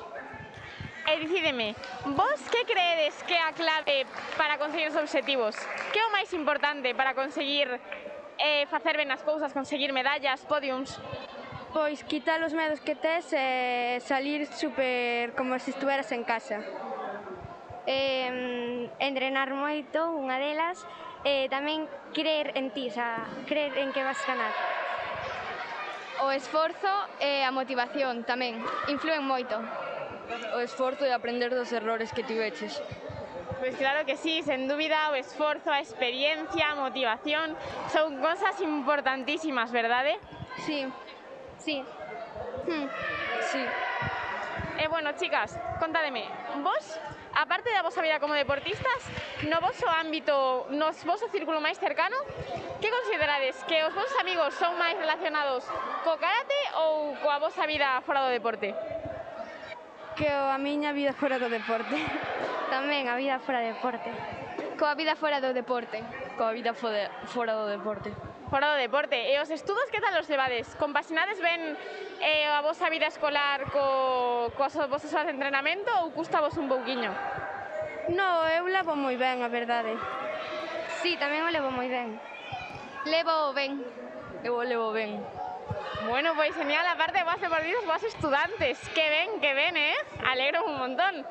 D: E dicídeme, vos que creedes que é a clave para conseguir os obxectivos? Que é o máis importante para conseguir facer ben as cousas, conseguir medallas, podiums?
I: Pois quitar os medos que tes e salir super como se estuveras en casa.
K: Entrenar moito, unha delas, e tamén creer en ti, creer en que vas ganar. O esforzo e a motivación tamén influen moito.
I: o esforzo e aprender dos errores que tiveches.
D: Pois claro que sí, sen dúbida o esforzo, a experiencia, a motivación son cosas importantísimas, verdade?
K: Sí, sí.
D: Sí. E bueno, chicas, contádeme, vos, aparte da vosa vida como deportistas, no voso ámbito, no voso círculo máis cercano, que considerades que os vosos amigos son máis relacionados co karate ou coa vosa vida fora do deporte?
I: Que a miña vida fora do deporte.
K: Tamén a vida fora do deporte. Coa vida fora do deporte.
I: Coa vida fora do deporte.
D: Fora do deporte. E os estudos que tal os levades? Compaxinades ben a vosa vida escolar coas vosas horas de entrenamento ou custavos un pouquiño?
I: No, eu levo moi ben, a verdade.
K: Sí, tamén o levo moi ben. Levo ben.
I: Eu o levo ben.
D: Bueno, pois genial, aparte vos deportistas, vos estudantes. Que ben, alegro un montón.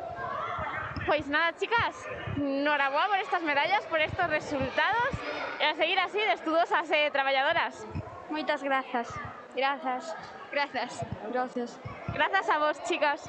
D: Pois nada, chicas, noraboa por estas medallas, por estos resultados e a seguir así de estudosas e traballadoras.
I: Moitas grazas.
K: Grazas. Grazas.
I: Gracias.
D: Grazas a vos, chicas.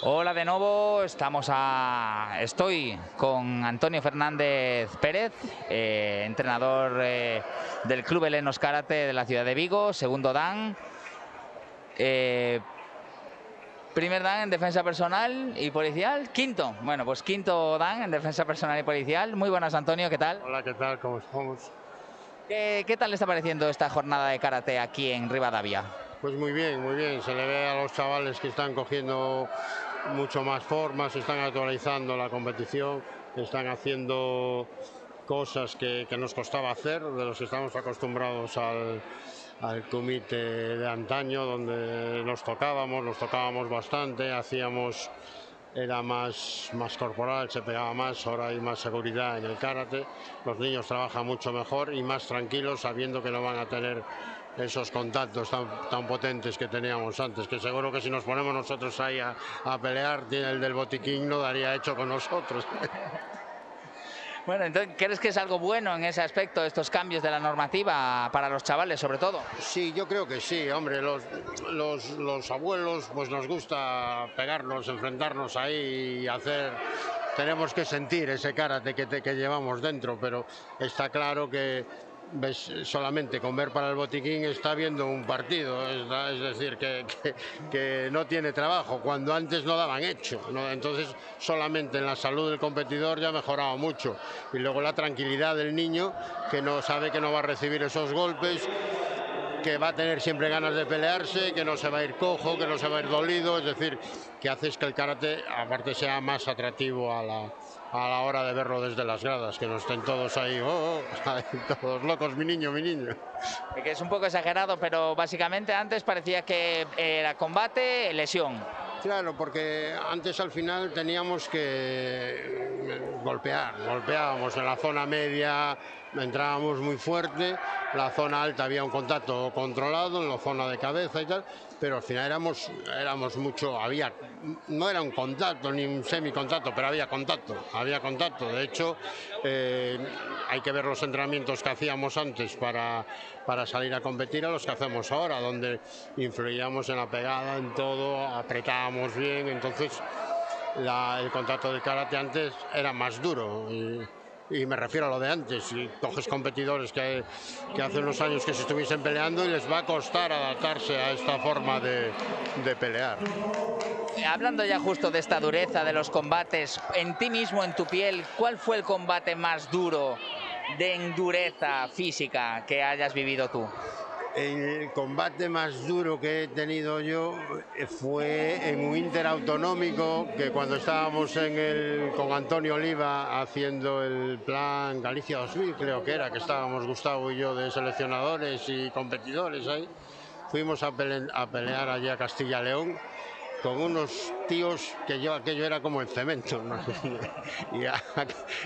E: Hola de nuevo, estoy con Antonio Fernández Pérez, entrenador del Club Helenos Karate de la ciudad de Vigo, segundo dan. Primer dan en defensa personal y policial, quinto. Bueno, pues quinto dan en defensa personal y policial. Muy buenas, Antonio, ¿qué tal?
T: Hola, ¿qué tal? ¿Cómo estamos?
E: ¿Qué tal le está pareciendo esta jornada de karate aquí en Rivadavia?
T: Pues muy bien, muy bien. Se le ve a los chavales que están cogiendo mucho más formas, están actualizando la competición, están haciendo cosas que nos costaba hacer, de los que estamos acostumbrados al comité de antaño, donde nos tocábamos bastante, era más corporal, se pegaba más, ahora hay más seguridad en el karate, los niños trabajan mucho mejor y más tranquilos, sabiendo que no van a tener esos contactos tan potentes que teníamos antes, que seguro que si nos ponemos nosotros ahí a pelear, el del botiquín no daría hecho con nosotros.
E: Bueno, entonces, ¿crees que es algo bueno en ese aspecto, estos cambios de la normativa para los chavales, sobre todo?
T: Sí, yo creo que sí, hombre, los abuelos pues nos gusta pegarnos, enfrentarnos ahí y hacer... Tenemos que sentir ese karate que llevamos dentro, pero está claro que ves, solamente con ver para el botiquín está viendo un partido, es decir, que no tiene trabajo, cuando antes no daban hecho, ¿no? Entonces solamente en la salud del competidor ya ha mejorado mucho, y luego la tranquilidad del niño, que no sabe que no va a recibir esos golpes, que va a tener siempre ganas de pelearse, que no se va a ir cojo, que no se va a ir dolido, es decir, que haces que el karate aparte sea más atractivo a la hora de verlo desde las gradas, que no estén todos ahí, todos locos, mi niño.
E: Que es un poco exagerado, pero básicamente antes parecía que era combate, lesión.
T: Claro, porque antes al final teníamos que golpeábamos en la zona media, entrábamos muy fuerte, la zona alta había un contacto controlado, en la zona de cabeza y tal, pero al final éramos mucho, no era un contacto ni un semicontacto, pero había contacto. De hecho, hay que ver los entrenamientos que hacíamos antes para salir a competir a los que hacemos ahora, donde influíamos en la pegada, en todo, apretábamos bien, entonces el contacto del karate antes era más duro. Y me refiero a lo de antes, si coges competidores que hace unos años que se estuviesen peleando y les va a costar adaptarse a esta forma de pelear.
E: Hablando ya justo de esta dureza de los combates, en ti mismo, en tu piel, ¿cuál fue el combate más duro de endureza física que hayas vivido tú?
T: El combate más duro que he tenido yo fue en un interautonómico, que cuando estábamos con Antonio Oliva haciendo el plan Galicia 2000, creo que era, que estábamos Gustavo y yo de seleccionadores y competidores ahí, fuimos a pelear allí a Castilla León con unos tíos que aquello era como el cemento, ¿no?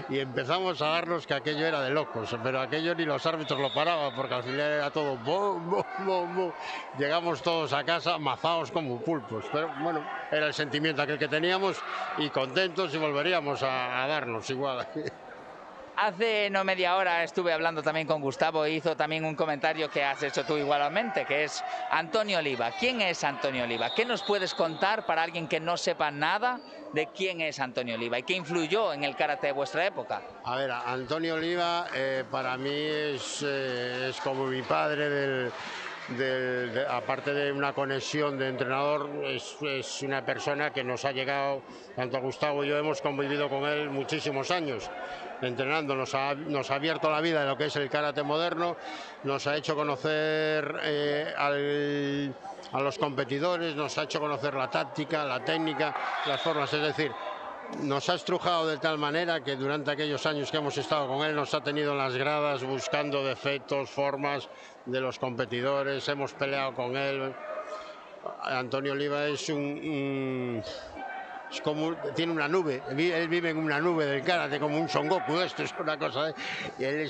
T: y empezamos a darnos que aquello era de locos, pero aquello ni los árbitros lo paraban, porque al final era todo bom, bom, bom, bom. Llegamos todos a casa mazados como pulpos, pero bueno, era el sentimiento aquel que teníamos y contentos, y volveríamos a darnos igual.
E: Hace no media hora estuve hablando también con Gustavo e hizo también un comentario que has hecho tú igualmente, que es Antonio Oliva. ¿Quién es Antonio Oliva? ¿Qué nos puedes contar para alguien que no sepa nada de quién es Antonio Oliva y qué influyó en el karate de vuestra época?
T: A ver, Antonio Oliva para mí es como mi padre aparte de una conexión de entrenador, es una persona que nos ha llegado, tanto Gustavo y yo hemos convivido con él muchísimos años entrenando, nos ha abierto la vida de lo que es el karate moderno, nos ha hecho conocer a los competidores, nos ha hecho conocer la táctica, la técnica, las formas, es decir, nos ha estrujado de tal manera que durante aquellos años que hemos estado con él nos ha tenido en las gradas buscando defectos, formas de los competidores, hemos peleado con él. Antonio Oliva es tiene una nube, él vive en una nube del karate, como un Son Goku, esto es una cosa, y él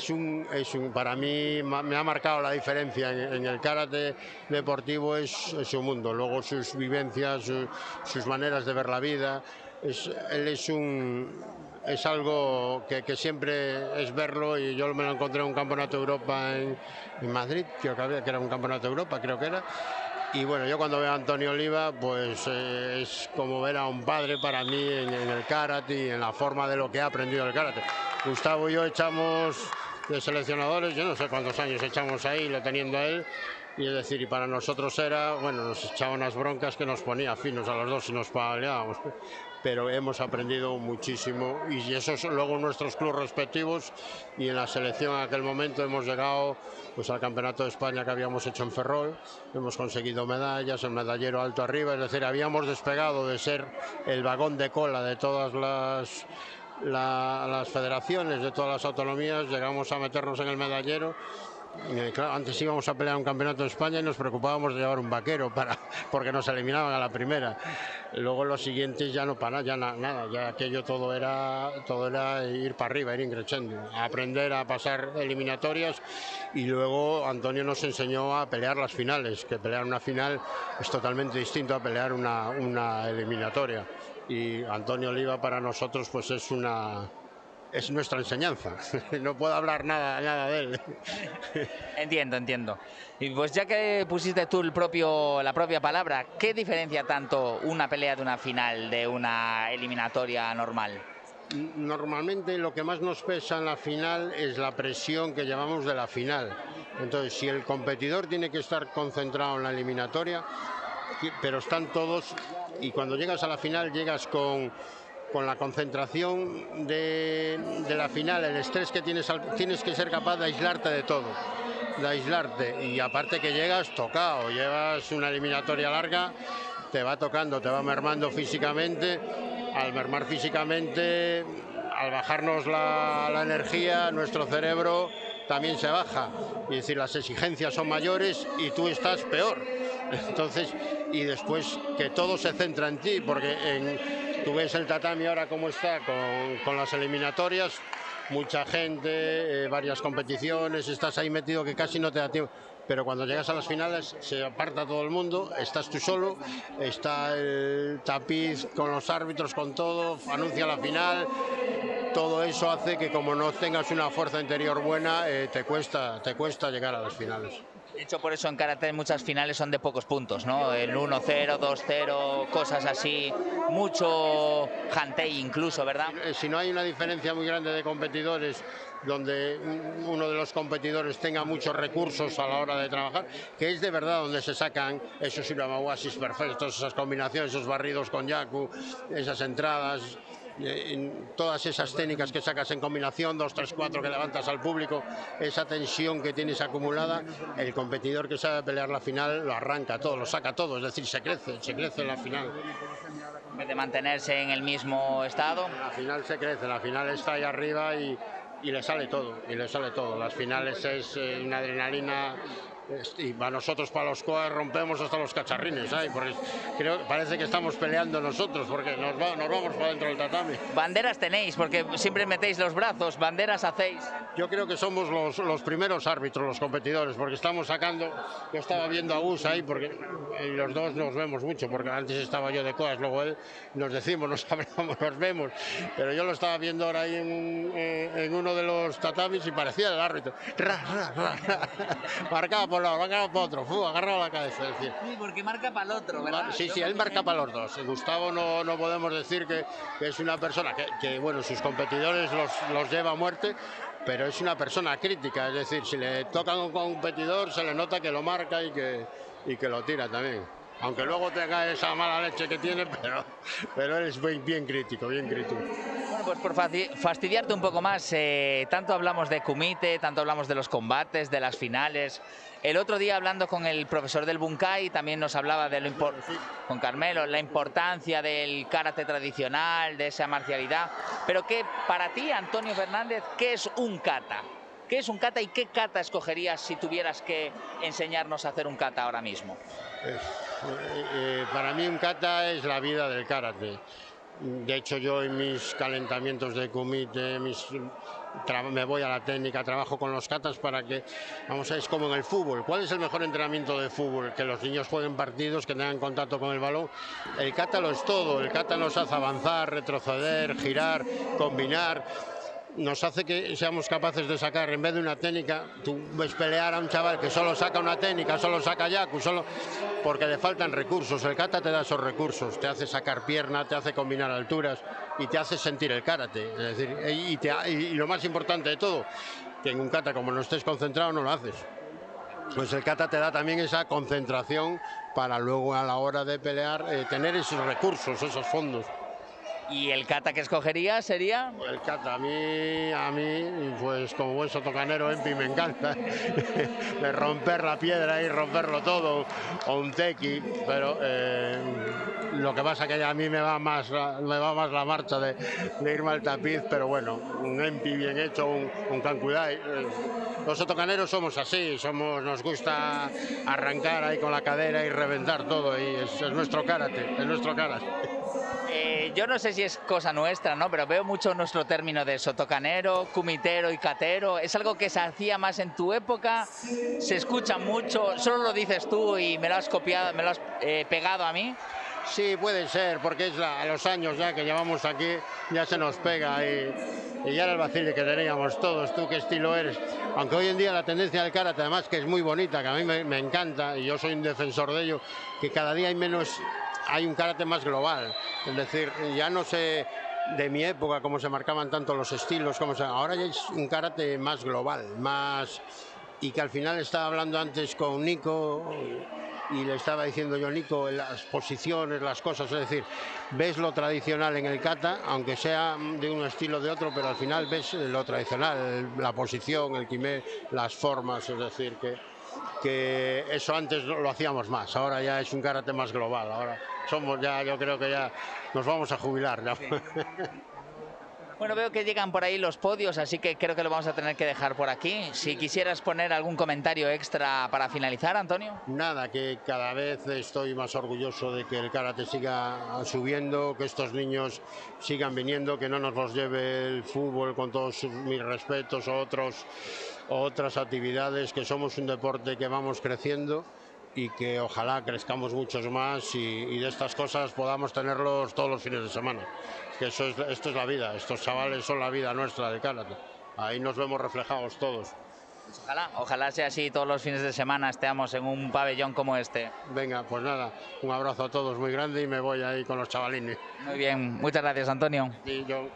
T: para mí me ha marcado la diferencia en el karate deportivo, es su mundo, luego sus vivencias, sus maneras de ver la vida, él es algo que siempre es verlo, y yo me lo encontré en un campeonato de Europa en Madrid, creo que era un campeonato de Europa, creo que era. Y bueno, yo cuando veo a Antonio Oliva, pues es como ver a un padre para mí en el karate y en la forma de lo que ha aprendido el karate. Gustavo y yo echamos de seleccionadores, yo no sé cuántos años echamos ahí, lo teniendo a él. Y es decir, y para nosotros era, bueno, nos echaba unas broncas que nos ponía finos a los dos y nos peleábamos. Pero hemos aprendido muchísimo y eso es luego en nuestros clubes respectivos y en la selección en aquel momento hemos llegado pues al campeonato de España que habíamos hecho en Ferrol, hemos conseguido medallas, el medallero alto arriba, es decir, habíamos despegado de ser el vagón de cola de todas las federaciones, de todas las autonomías, llegamos a meternos en el medallero. Claro, antes íbamos a pelear un campeonato de España y nos preocupábamos de llevar un vaquero porque nos eliminaban a la primera. Luego los siguientes ya no para ya nada, ya aquello todo era ir para arriba, ir increciendo, aprender a pasar eliminatorias y luego Antonio nos enseñó a pelear las finales, que pelear una final es totalmente distinto a pelear una eliminatoria. Y Antonio Oliva para nosotros pues es nuestra enseñanza, no puedo hablar nada de él.
E: Entiendo. Y pues ya que pusiste tú la propia palabra, ¿qué diferencia tanto una pelea de una final de una eliminatoria normal?
T: Normalmente lo que más nos pesa en la final es la presión que llevamos de la final. Entonces, si el competidor tiene que estar concentrado en la eliminatoria, pero están todos, y cuando llegas a la final llegas con la concentración de la final, el estrés que tienes que ser capaz de aislarte de todo, y aparte que llegas tocado, llevas una eliminatoria larga, te va tocando, te va mermando físicamente, al mermar físicamente, al bajarnos la energía, nuestro cerebro también se baja, y es decir, las exigencias son mayores y tú estás peor. Entonces, y después que todo se centra en ti, porque tú ves el tatami ahora cómo está con las eliminatorias, mucha gente, varias competiciones, estás ahí metido que casi no te da tiempo. Pero cuando llegas a las finales se aparta todo el mundo, estás tú solo, está el tapiz con los árbitros, con todo, anuncia la final. Todo eso hace que como no tengas una fuerza interior buena, te cuesta llegar a las finales.
E: De hecho, por eso en karate muchas finales son de pocos puntos, ¿no? El 1-0, 2-0, cosas así, mucho hantei incluso, ¿verdad?
T: Si no hay una diferencia muy grande de competidores, donde uno de los competidores tenga muchos recursos a la hora de trabajar, que es de verdad donde se sacan esos iramawasis perfectos, esas combinaciones, esos barridos con yaku, esas entradas, todas esas técnicas que sacas en combinación, 2, 3, 4 que levantas al público, esa tensión que tienes acumulada, el competidor que sabe pelear la final lo arranca todo, lo saca todo, es decir, se crece en la final.
E: En vez de mantenerse en el mismo estado.
T: La final se crece, la final está ahí arriba y le sale todo, Las finales es una adrenalina. Y para nosotros, para los coas, rompemos hasta los cacharrines, ¿sabes? Porque parece que estamos peleando nosotros, porque nos vamos para dentro del tatami.
E: Banderas tenéis, porque siempre metéis los brazos, banderas hacéis.
T: Yo creo que somos los primeros árbitros, los competidores, porque estamos sacando. Yo estaba viendo a Gus ahí, porque los dos nos vemos mucho, porque antes estaba yo de coas, luego él, nos decimos, nos hablamos, nos vemos. Pero yo lo estaba viendo ahora ahí en uno de los tatamis y parecía el árbitro. Marcaba por un lado, marcaba para otro, agarraba la cabeza. Es decir,
E: sí, porque marca para el otro, ¿verdad?
T: Sí, él marca para los dos. Gustavo no podemos decir que es una persona que bueno, sus competidores los lleva a muerte, pero es una persona crítica, es decir, si le toca a un competidor se le nota que lo marca y que lo tira también. Aunque luego tenga esa mala leche que tiene, pero él es bien crítico. Bueno,
E: pues por fastidiarte un poco más, tanto hablamos de kumite, tanto hablamos de los combates, de las finales. El otro día hablando con el profesor del Bunkai también nos hablaba con Carmelo, la importancia del karate tradicional, de esa marcialidad. Pero que para ti, Antonio Fernández, ¿qué es un kata? ¿Qué es un kata y qué kata escogerías si tuvieras que enseñarnos a hacer un kata ahora mismo?
T: Para mí un kata es la vida del karate. De hecho, yo en mis calentamientos de kumite, me voy a la técnica, trabajo con los katas para que, es como en el fútbol. ¿Cuál es el mejor entrenamiento de fútbol? Que los niños jueguen partidos, que tengan contacto con el balón. El kata lo es todo. El kata nos hace avanzar, retroceder, girar, combinar. nos hace que seamos capaces de sacar, en vez de una técnica, tú ves pelear a un chaval que solo saca una técnica, solo saca yaku, porque le faltan recursos. El kata te da esos recursos, te hace sacar pierna, te hace combinar alturas y te hace sentir el karate. Es decir, y lo más importante de todo, que en un kata, como no estés concentrado, no lo haces. Pues el kata te da también esa concentración para luego, a la hora de pelear, tener esos recursos, esos fondos.
E: ¿Y el kata que escogería sería?
T: El kata, a mí, pues como buen sotocanero Empi me encanta, de romper la piedra y romperlo todo, o un teki, pero lo que pasa que a mí me va más la marcha de irme al tapiz, pero bueno, un Empi bien hecho, un Kankudai. Los sotocaneros somos así, nos gusta arrancar ahí con la cadera y reventar todo, y es nuestro karate, es nuestro karate.
E: Yo no sé si es cosa nuestra, ¿no? Pero veo mucho nuestro término de sotocanero, kumitero y katero. ¿Es algo que se hacía más en tu época? ¿Se escucha mucho? ¿Solo lo dices tú y me lo has copiado, me lo has pegado a mí?
T: Sí, puede ser, porque a los años ya que llevamos aquí, ya se nos pega y ya era el vacile que teníamos todos. ¿Tú qué estilo eres? Aunque hoy en día la tendencia del karate, además, que es muy bonita, que a mí me encanta, y yo soy un defensor de ello, que cada día hay un karate más global. Es decir, ya no sé de mi época cómo se marcaban tanto los estilos, ahora ya es un karate más global, y que al final estaba hablando antes con Nico y le estaba diciendo yo, Nico, las posiciones, las cosas, es decir, ves lo tradicional en el kata, aunque sea de un estilo o de otro, pero al final ves lo tradicional, la posición, el kime, las formas, es decir, que eso antes lo hacíamos más, ahora ya es un karate más global, ahora yo creo que ya nos vamos a jubilar ya. Sí.
E: Bueno, veo que llegan por ahí los podios, así que creo que lo vamos a tener que dejar por aquí. Si quisieras poner algún comentario extra para finalizar, Antonio.
T: Nada, que cada vez estoy más orgulloso de que el karate siga subiendo, que estos niños sigan viniendo, que no nos los lleve el fútbol, con todos mis respetos, o otras actividades, que somos un deporte que vamos creciendo y que ojalá crezcamos muchos más y de estas cosas podamos tenerlos todos los fines de semana. Que esto es la vida, estos chavales son la vida nuestra de karate. Ahí nos vemos reflejados todos.
E: Pues ojalá sea así, todos los fines de semana estemos en un pabellón como este.
T: Venga, pues nada, un abrazo a todos muy grande y me voy ahí con los chavalines.
E: Muy bien, muchas gracias, Antonio.
T: Sí, yo...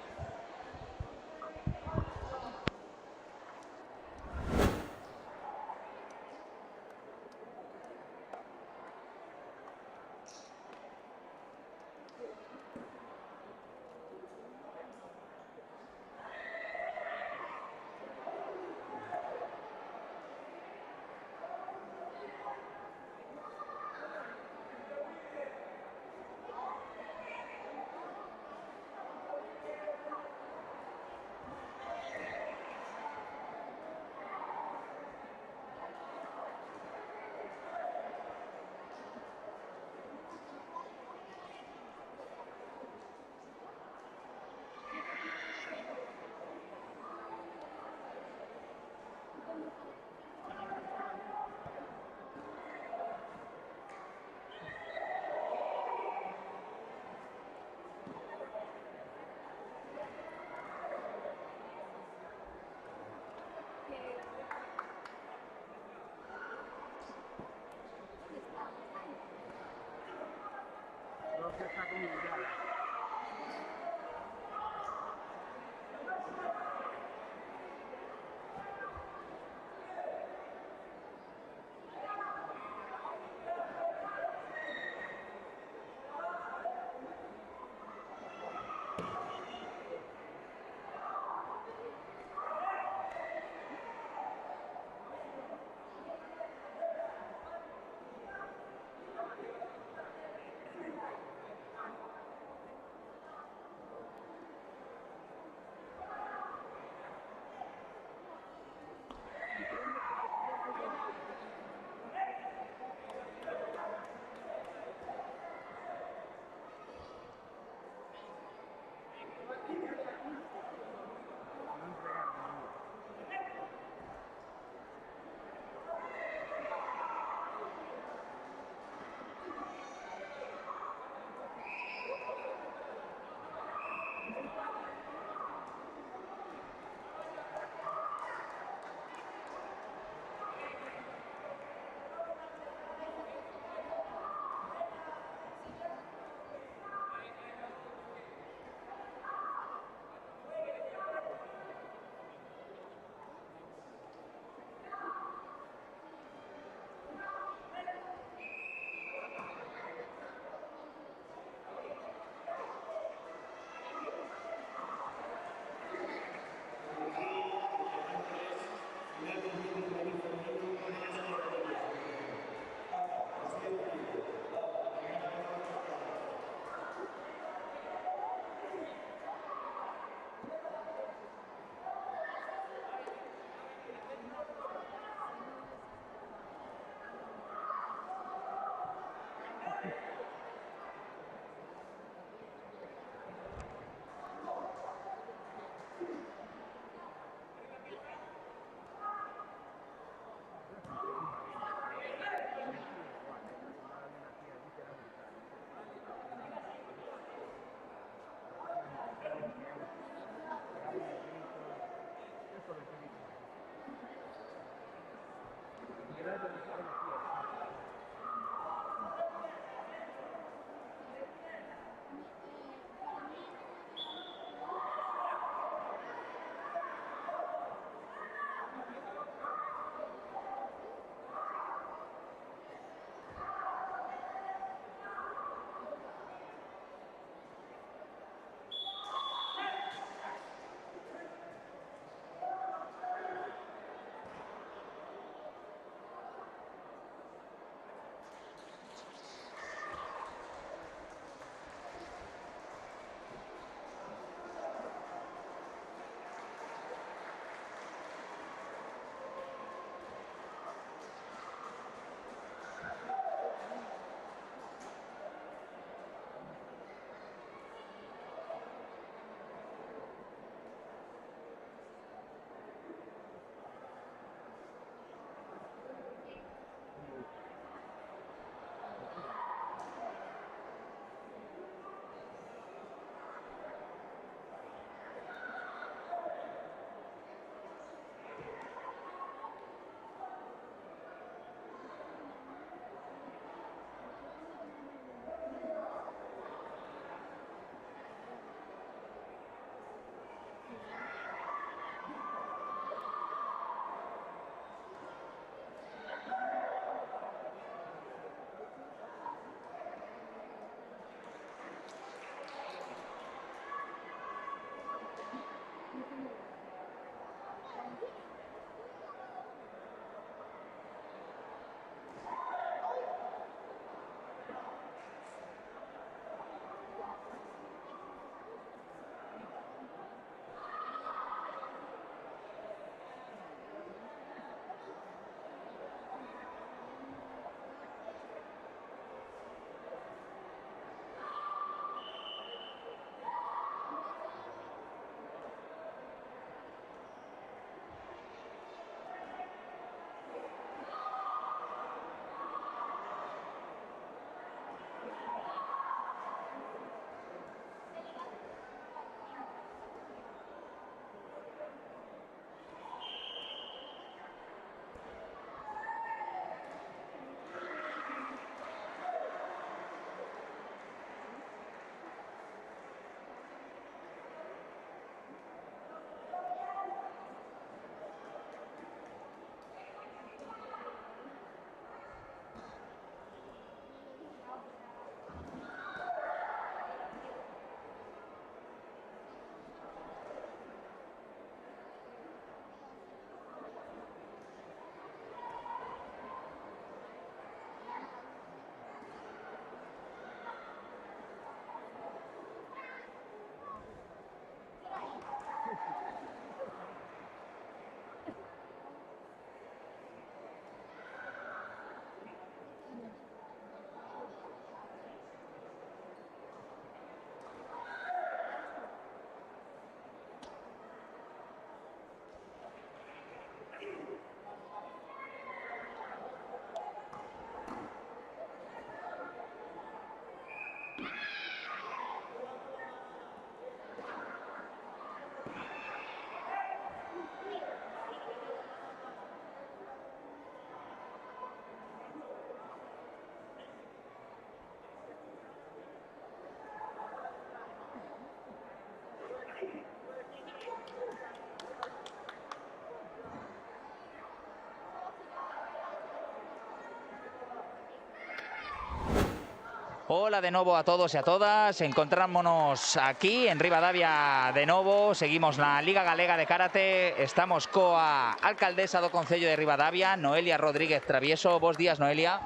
E: Hola de novo a todos e a todas, encontrámonos aquí en Ribadavia de novo, seguimos na Liga Galega de Karate, estamos coa alcaldesa do Concello de Ribadavia, Noelia Rodríguez Travieso. Bos días, Noelia.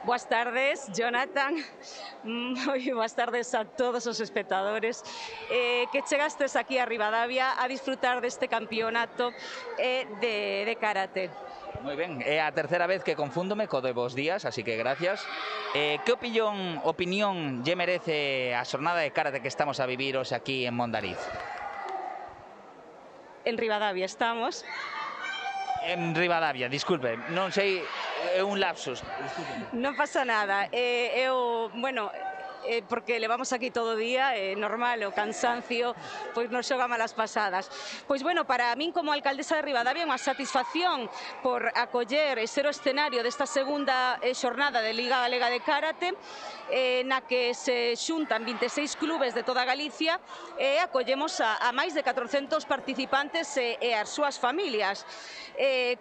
U: Boas tardes, Jonathan. Moi boas tardes a todos os espectadores que chegastes aquí a Ribadavia a disfrutar deste campeonato de karate.
E: Moi ben, é a terceira vez que confúndome co de vos días, así que gracias. Que opinión lle merece a xornada de karate que estamos a vivir hoxe aquí en Mondariz?
U: En Ribadavia estamos.
E: En Ribadavia, disculpe, non sei, é un lapsus.
U: Non pasa nada. Porque levamos aquí todo o día, normal, o cansancio, pois nos xoga malas pasadas. Pois bueno, para min como alcaldesa de Ribadavia é unha satisfacción por acoller e ser o escenario desta segunda xornada de Liga Galega de Karate, na que se xuntan 26 clubes de toda Galicia e acollemos a máis de 400 participantes e as súas familias.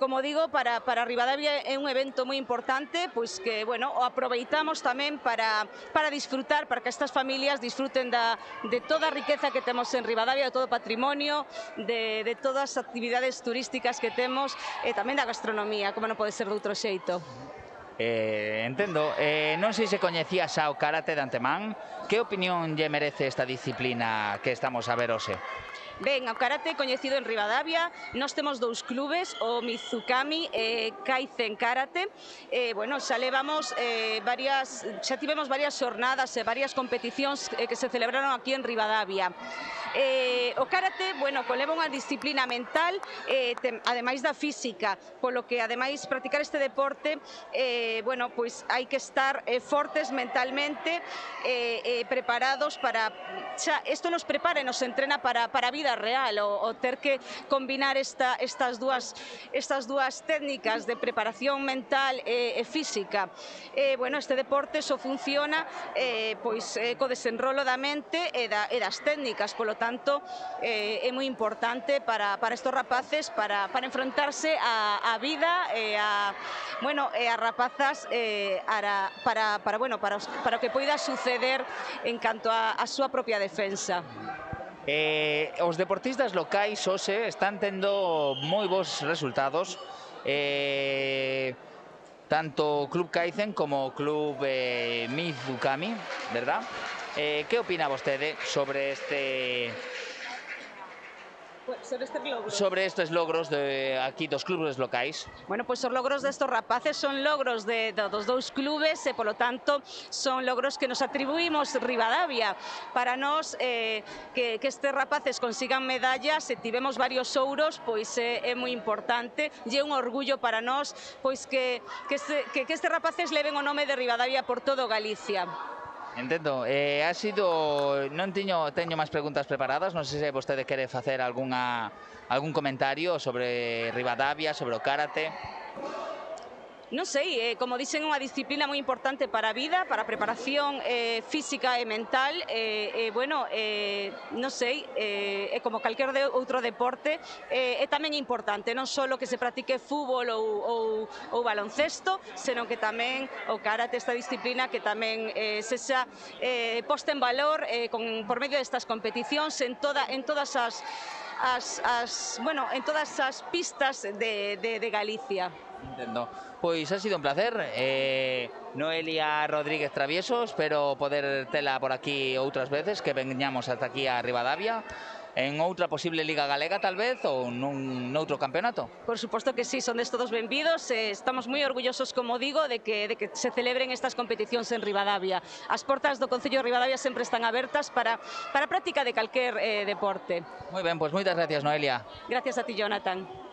U: Como digo, para Ribadavia é un evento moi importante, pois que, bueno, o aproveitamos tamén para disfrutar, para que estas familias disfruten de toda a riqueza que temos en Ribadavia, de todo o patrimonio, de todas as actividades turísticas que temos e tamén da gastronomía, como non pode ser de outro xeito.
E: Entendo. Non sei se coñecía xa o karate de antemán. Que opinión lle merece esta disciplina que estamos a ver hoxe?
U: Ben, o karate coñecido en Ribadavia, nós temos dous clubes, o Mizukami e Kaizen Karate. Bueno, xa tivemos varias xornadas e varias competicións que se celebraron aquí en Ribadavia. O karate, bueno, conleva unha disciplina mental, ademais da física, polo que ademais practicar este deporte, bueno, pois hai que estar fortes mentalmente, preparados para... Isto nos prepara e nos entrena para a vida real, o ter que combinar estas dúas técnicas de preparación mental e física. Bueno, este deporte só funciona pois co desenrolo da mente e das técnicas, polo tanto é moi importante para estos rapaces para enfrentarse á vida e a rapazas para o que poida suceder en canto á súa propia defensa.
E: Os deportistas locais hoxe están tendo moi bons resultados, tanto o Club Kaizen como o Club Mizukami, verdad? Que opina vostede sobre estes logros de aquí dos clubes locais?
U: Bueno, pois os logros destos rapaces son logros dos dous clubes e, polo tanto, son logros que nos atribuímos Ribadavia. Para nós, que estes rapaces consigan medallas e tivemos varios ouros, pois é moi importante e é un orgullo para nós pois que estes rapaces leven o nome de Ribadavia por todo Galicia.
E: Entendo. Non teño máis preguntas preparadas, non sei se vostede quere facer algún comentario sobre Ribadavia, sobre o karate.
U: Non sei, como dixen, é unha disciplina moi importante para a vida, para a preparación física e mental, non sei, é como calquer outro deporte, é tamén importante, non só que se practique fútbol ou baloncesto, senón que tamén o karate, esta disciplina, que tamén sexa posta en valor por medio destas competicións en todas as pistas de Galicia.
E: Entendo. Pois ha sido un placer. Noelia Rodríguez Travieso, espero poder tela por aquí outras veces, que veñamos ata aquí a Ribadavia, en outra posible Liga Galega tal vez, ou noutro campeonato.
U: Por suposto que sí, son todos benvidos, estamos moi orgullosos, como digo, de que se celebren estas competicións en Ribadavia. As portas do Concello de Ribadavia sempre están abertas para a práctica de calquer deporte.
E: Moi ben, pois moitas gracias, Noelia.
U: Gracias a ti, Jonathan.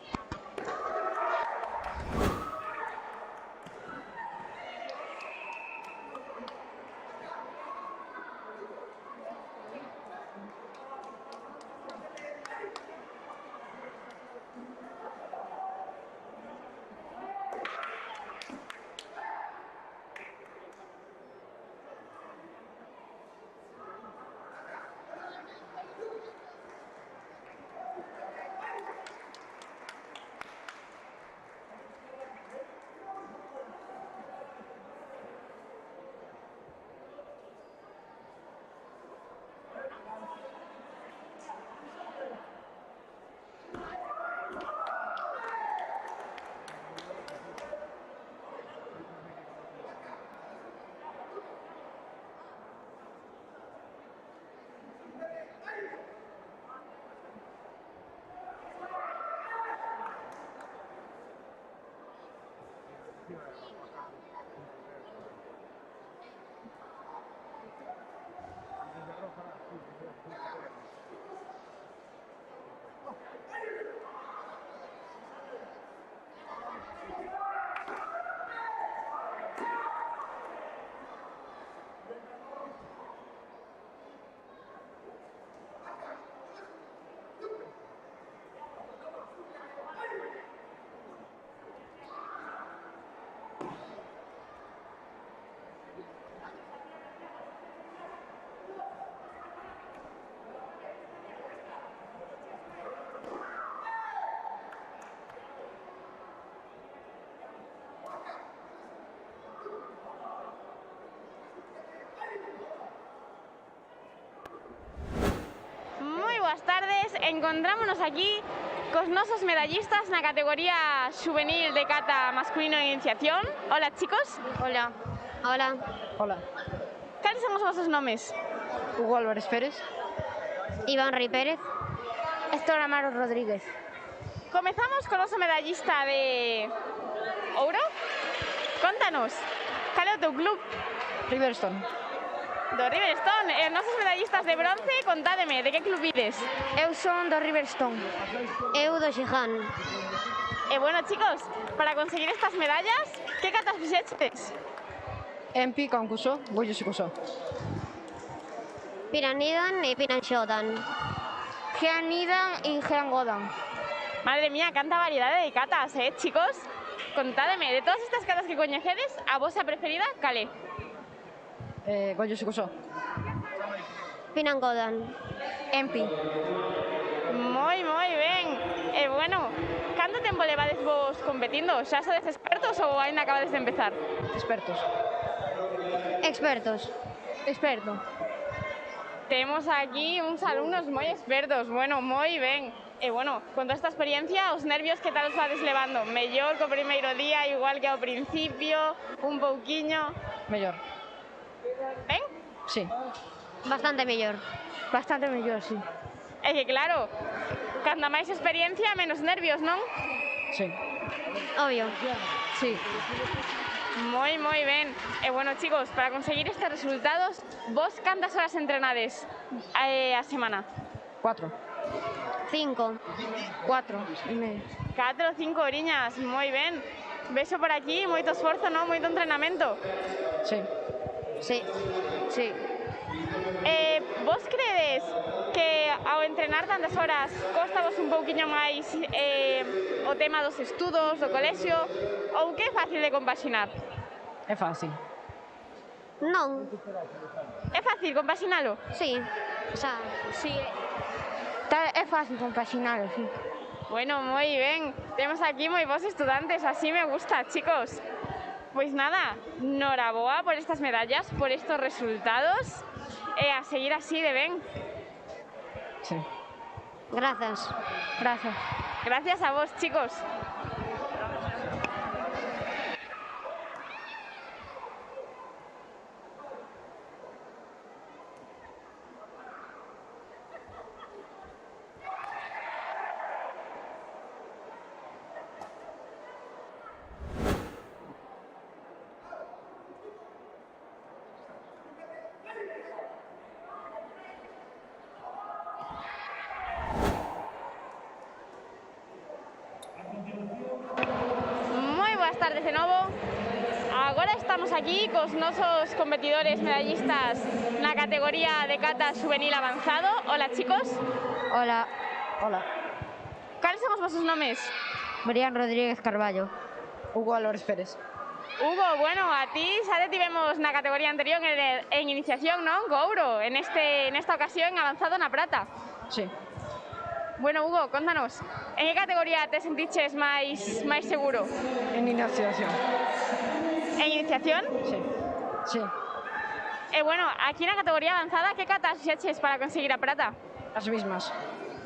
D: encontrámonos aquí cos nosos medallistas na categoría juvenil de kata masculino en iniciación. Hola, chicos.
K: Hola. Hola.
I: Hola.
D: Cales son os vosos nomes?
I: Hugo Álvarez Pérez.
K: Iván Rey Pérez.
C: Héctor Amaro Rodríguez.
D: Comezamos con noso medallista de ouro. Contanos, cal é o teu club?
I: Riverstone.
D: Do Riverstone. E os nosos medallistas de bronce, contádeme, de que club vides?
C: Eu son do Riverstone.
K: Eu do Xiján.
D: E bueno, chicos, para conseguir estas medallas, que katas fixeches?
I: Empi, Kankuso, Goyo Shikuso.
K: Piranidan e Pinanshodan.
C: Geanidan y Geangodan.
D: Madre mía, canta variedade de catas, chicos? Contádeme, de todas estas catas que coñecedes, a vosa preferida, cal é?
I: Goyo Shikuso.
K: Pinangodan.
C: Empi.
D: Moi ben. E bueno, canto tempo levades vos competindo? Xa sodes expertos ou ainda acabades de empezar?
I: Expertos.
K: Expertos.
C: Experto.
D: Temos aquí uns alumnos moi expertos. Bueno, moi ben. E bueno, con toda esta experiencia, os nervios que tal os vades levando? Mellor co primeiro día, igual que ao principio, un pouquiño?
I: Mellor.
D: Ben?
I: Sí.
K: Bastante mellor.
C: Bastante mellor, sí.
D: É que claro, cando máis experiencia, menos nervios, non?
I: Sí.
K: Obvio.
I: Sí.
D: Moi ben. E bueno, chicos, para conseguir estes resultados, vos cantas horas entrenades a semana?
I: 4.
K: 5.
C: 4 e medio.
D: 4 ou 5 horiñas, moi ben. Vexo por aquí, moito esforzo, non? Moito entrenamento.
I: Sí.
K: Sí.
C: Sí.
D: Vos credes que ao entrenar tantas horas costa vos un pouquiño máis o tema dos estudos, do colexio, ou que é fácil de compaxinar?
I: É fácil.
K: Non.
D: É fácil compaxinalo?
K: Sí. O sea,
C: sí. É fácil compaxinalo, sí.
D: Bueno, moi ben. Temos aquí moi bons estudantes, así me gusta, chicos. Pois nada, noraboa por estas medallas, por estos resultados, e a seguir así de ben.
I: Sí.
K: Gracias.
C: Gracias.
D: Gracias a vos, chicos. Boas tardes de novo. Agora estamos aquí cos nosos competidores medallistas na categoría de kata juvenil avanzado. Hola, chicos.
C: Hola.
I: Hola.
D: Cales son os vosos nomes?
C: Marian Rodríguez Carballo.
I: Hugo Álvarez Pérez.
D: Hugo, bueno, a ti xa te tivemos na categoría anterior en iniciación, non? Co ouro, nesta ocasión avanzado na prata.
I: Sí.
D: Bueno, Hugo, contanos, en que categoría te sentiches máis seguro?
I: En iniciación.
D: En iniciación?
I: Sí. Sí.
D: E bueno, aquí na categoría avanzada, que catas fixeches para conseguir a prata?
I: As mismas.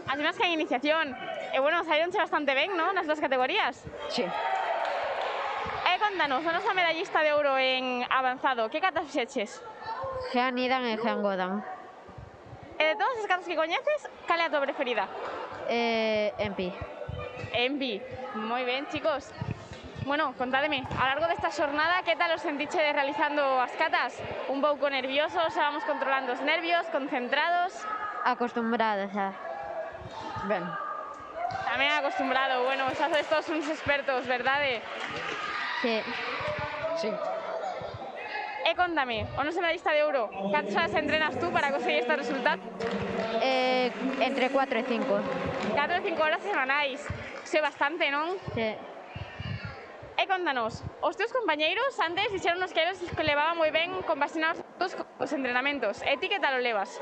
D: As mesmas que en iniciación. E bueno, saíronche bastante ben, non? Nas dos categorías.
I: Sí.
D: E contanos, o noso medallista de ouro en avanzado, que catas fixeches?
C: Geanidan e Geangodan.
D: E de todas as catas que coñeces, cal é a tua preferida?
C: Empi.
D: Empi. Moi ben, chicos. Bueno, contádeme, a largo desta xornada, que tal os sentichedes realizando as catas? Un pouco nerviosos, xa vamos controlando os nervios, concentrados?
C: Acostumbrados xa.
I: Ben.
D: Tamén acostumbrado, bueno, xa sois todos uns expertos, verdade?
C: Sí.
I: Sí.
D: E contame, o noso medallista de ouro, cantas horas entrenas tú para conseguir este resultado?
C: Entre 4 e 5.
D: 4 e 5 horas semanais. Iso é bastante, non?
C: Sí.
D: E contanos, os teus compañeiros antes dixeronnos que eles levaban moi ben compaxinar os entrenamentos. E ti que tal o levas?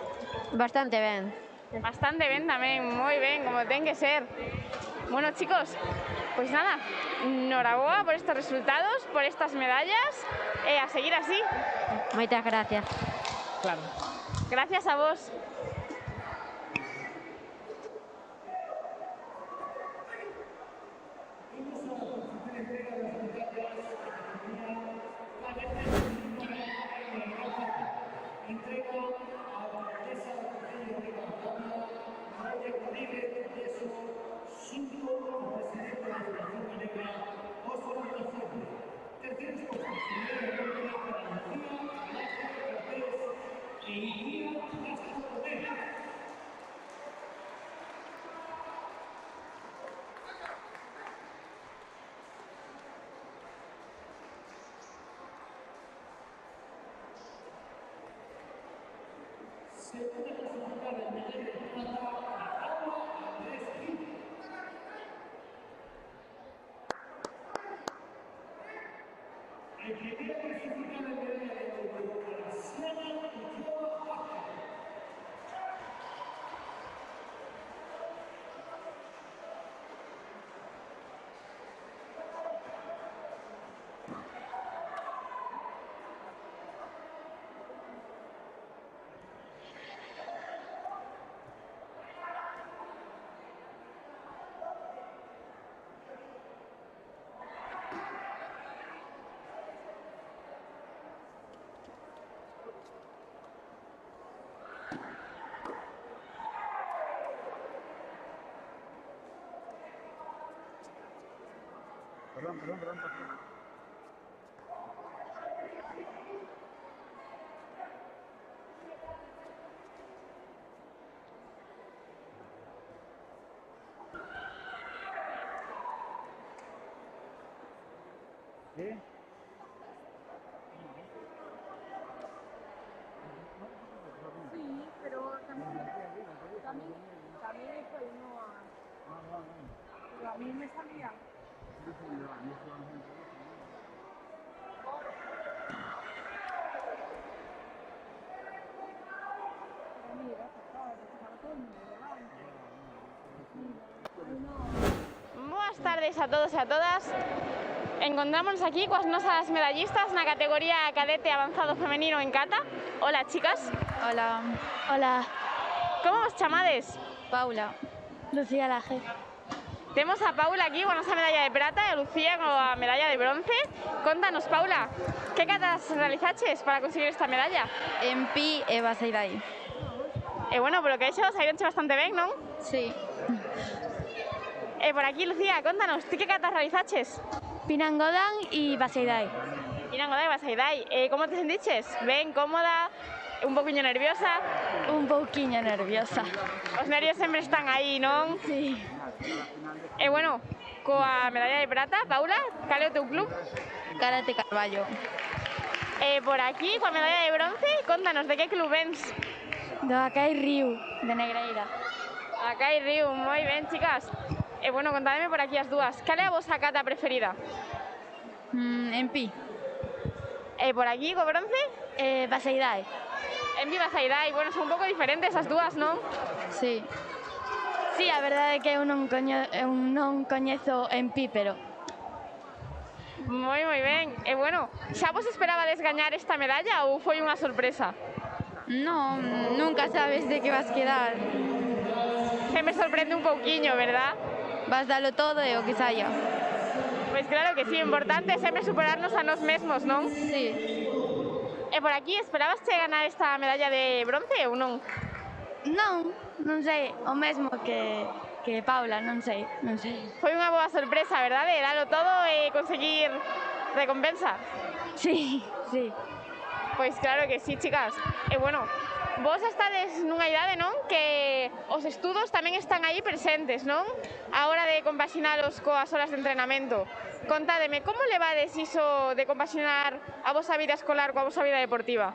C: Bastante ben.
D: Bastante ben tamén, moi ben, como ten que ser. Bueno, chicos, pois nada, noraboa por estes resultados, por estas medallas, e a seguir así.
C: Moitas gracias.
I: Claro.
D: Gracias a vos.
A: Segunda clasificada en medalla de plata, Paula Andrés Gil. En primera clasificada en medalla de oro, Graciana Ulloa Baja.
G: Perdón. ¿Sí?
B: Sí, pero también fue uno a... Pero a mí me salía...
D: Boas tardes a todos e a todas. Encontrámonos aquí coas nosas medallistas na categoría cadete avanzado femenino en kata. Hola, chicas.
I: Hola.
C: Hola,
D: Como vos chamades?
I: Paula.
C: Lucía Laje.
D: Temos a Paula aquí coa nosa medalla de prata e a Lucía coa medalla de bronce. Contanos, Paula, que catas realizaches para conseguir esta medalla?
I: En Pi e Baseidai.
D: E bueno, polo que vexo, saironche bastante ben, non?
I: Sí.
D: E por aquí, Lucía, contanos, ti que catas realizaches?
C: Pinangodan y Baseidai.
D: Pinangodan e Baseidai. Como te sentiches? Ben, cómoda? Un poquinho nerviosa?
C: Un pouquiño nerviosa.
D: Os nervios sempre están aí, non?
C: Sí.
D: E bueno, coa medalla de prata, Paula, cal é o teu club?
I: Karate Carballo.
D: E por aquí, coa medalla de bronce, contanos, de que club vens?
C: Do Acai Riu, de Negreira.
D: Acai Riu, moi ben, chicas. E bueno, contademe por aquí as dúas. Cal é a vosa cata preferida?
I: En Pi.
D: E por aquí, co bronce?
C: Baseidai.
D: En Pi Baseidai, bueno, son un pouco diferentes as dúas, non?
C: Sí. Sí, a verdade é que eu non coñezo en Pi, pero...
D: Moi ben. E bueno, xa vos esperabades gañar esta medalla ou foi unha sorpresa?
I: No, nunca sabes de que vas quedar.
D: Sempre sorprende un pouquiño, verdad?
I: Vas dalo todo e o que saia.
D: Pois claro que sí, o importante é sempre superarnos a nós mesmos, non?
I: Sí.
D: E por aquí, esperabas che ganar esta medalla de bronce ou non?
C: Non sei, o mesmo que Paula, non sei.
D: Foi unha boa sorpresa, verdade? Dalo todo e conseguir recompensa.
C: Sí.
D: Pois claro que sí, chicas. E bueno, vos estades nunha idade, non? Que os estudos tamén están aí presentes, non? A hora de compaxinalos coas horas de entrenamento. Contádeme, como levades iso de compaxinar a vosa vida escolar coa vosa vida deportiva?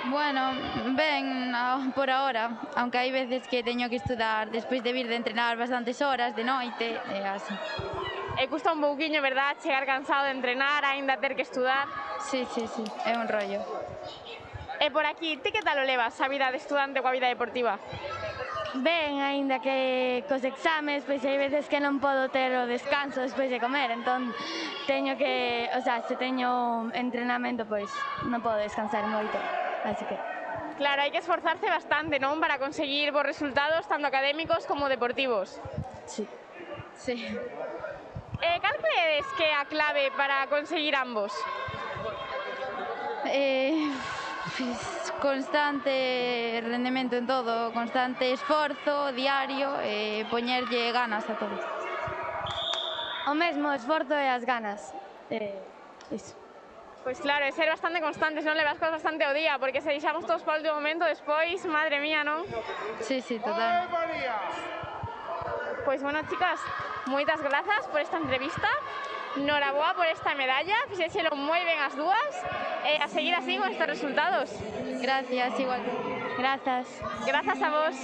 I: Bueno, ben, por ahora, aunque hai veces que teño que estudar despois de vir de entrenar bastantes horas de noite, e así.
D: E custa un pouquiño, verdad, chegar cansado de entrenar, aínda ter que estudar?
I: Sí, é un rollo.
D: E por aquí, ti que tal o levas, a vida de estudante coa vida deportiva?
C: Ben, aínda que cos exames, pois hai veces que non podo ter o descanso despois de comer, entón teño que, se teño entrenamento, pois non podo descansar moito, así que...
D: Claro, hai que esforzarse bastante, non? Para conseguir bons resultados, tanto académicos como deportivos.
C: Sí.
D: Cal credes que é a clave para conseguir ambos?
F: Constante rendemento en todo, constante esforzo diario e poñerlle ganas a todo.
C: O mesmo, esforzo e as ganas. Iso.
D: Pois claro, é ser bastante constantes, non? Levar as cosas bastante ao día, porque se deixamos todos para o último momento, despois, madre mía, non?
F: Sí, total.
D: Pois, bueno, chicas, moitas grazas por esta entrevista. Noraboa por esta medalla, fixéchelo moi ben as dúas e a seguir así con estes resultados.
F: Gracias, igual.
C: Grazas.
D: Grazas a vos.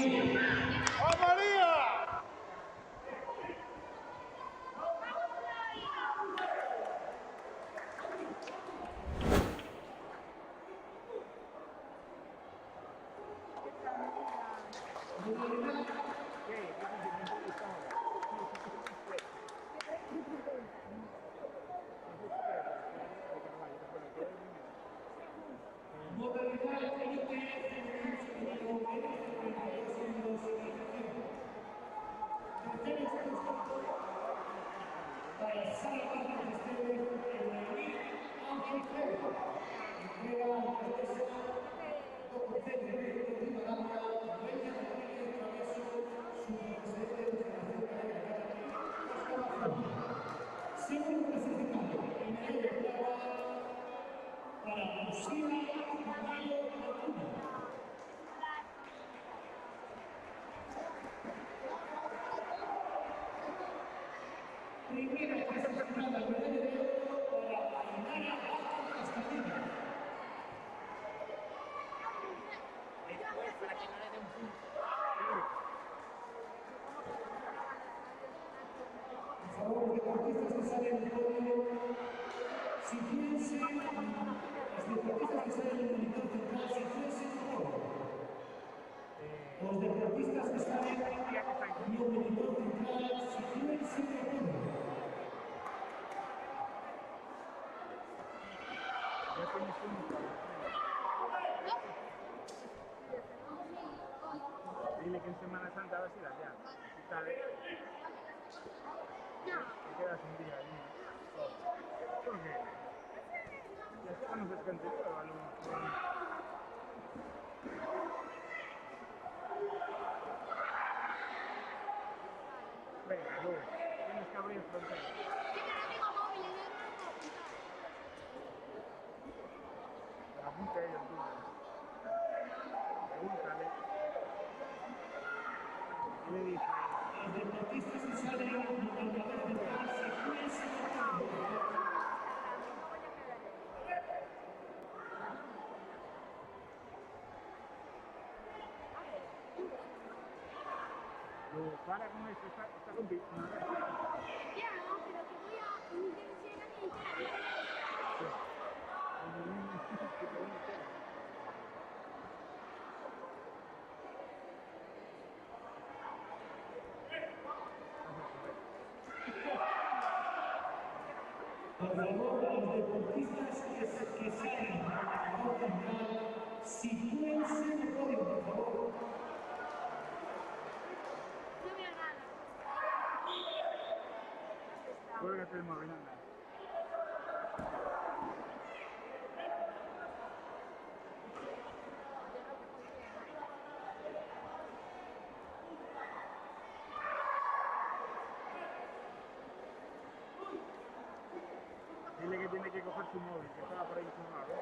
G: Dile que en Semana Santa vas a ir allá. ¿Sabes? Te quedas un día allí. ¿Por qué? Ya sé que no se cante todo, venga, tú, tienes que abrir fronteras. Pero apunta ellos tú. Pregúntale. Y le dice... Los deportistas que salen a para con esto, está compitiendo.
B: Ya, pero que voy a llegar a mi
A: Por favor, los deportistas que salen a la central, sitúense en el podio, por favor.
G: Cuélgate el móvil, anda. Dile que tiene que coger su móvil, que estaba por ahí fumado.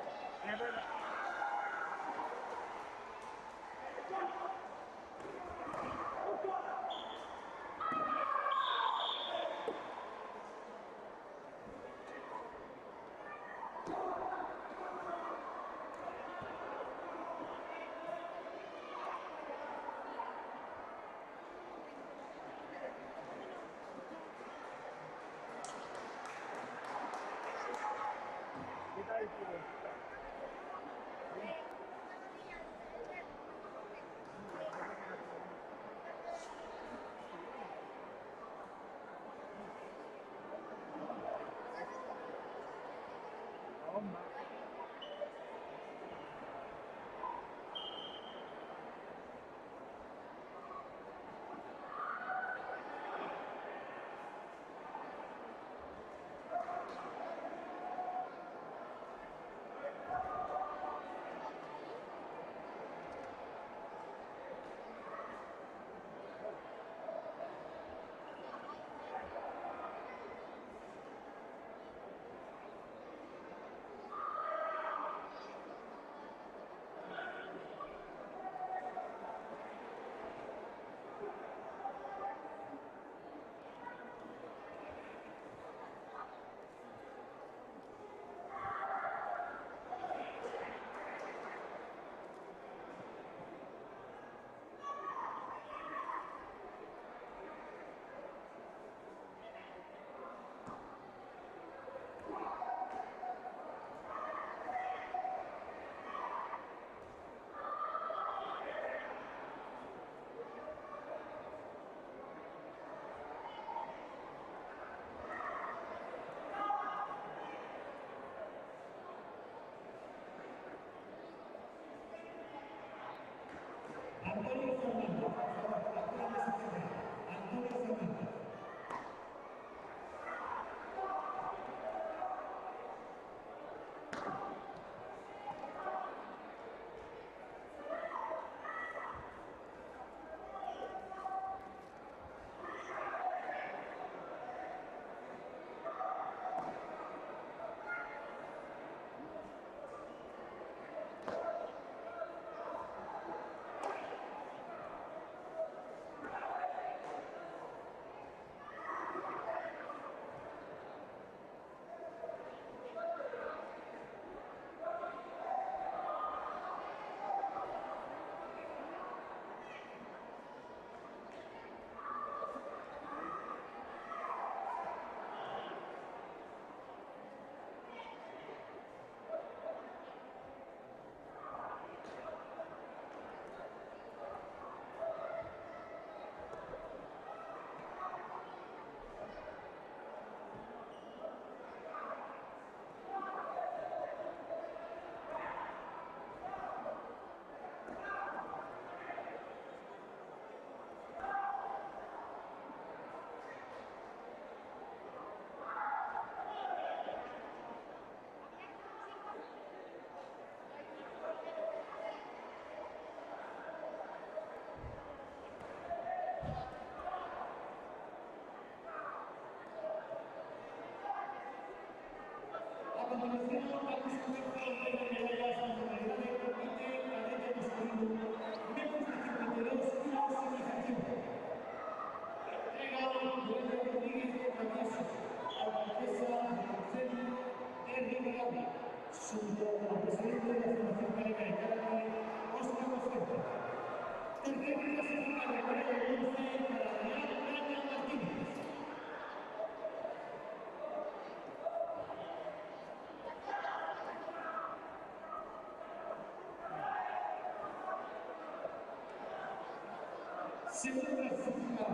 A: Segunda figura,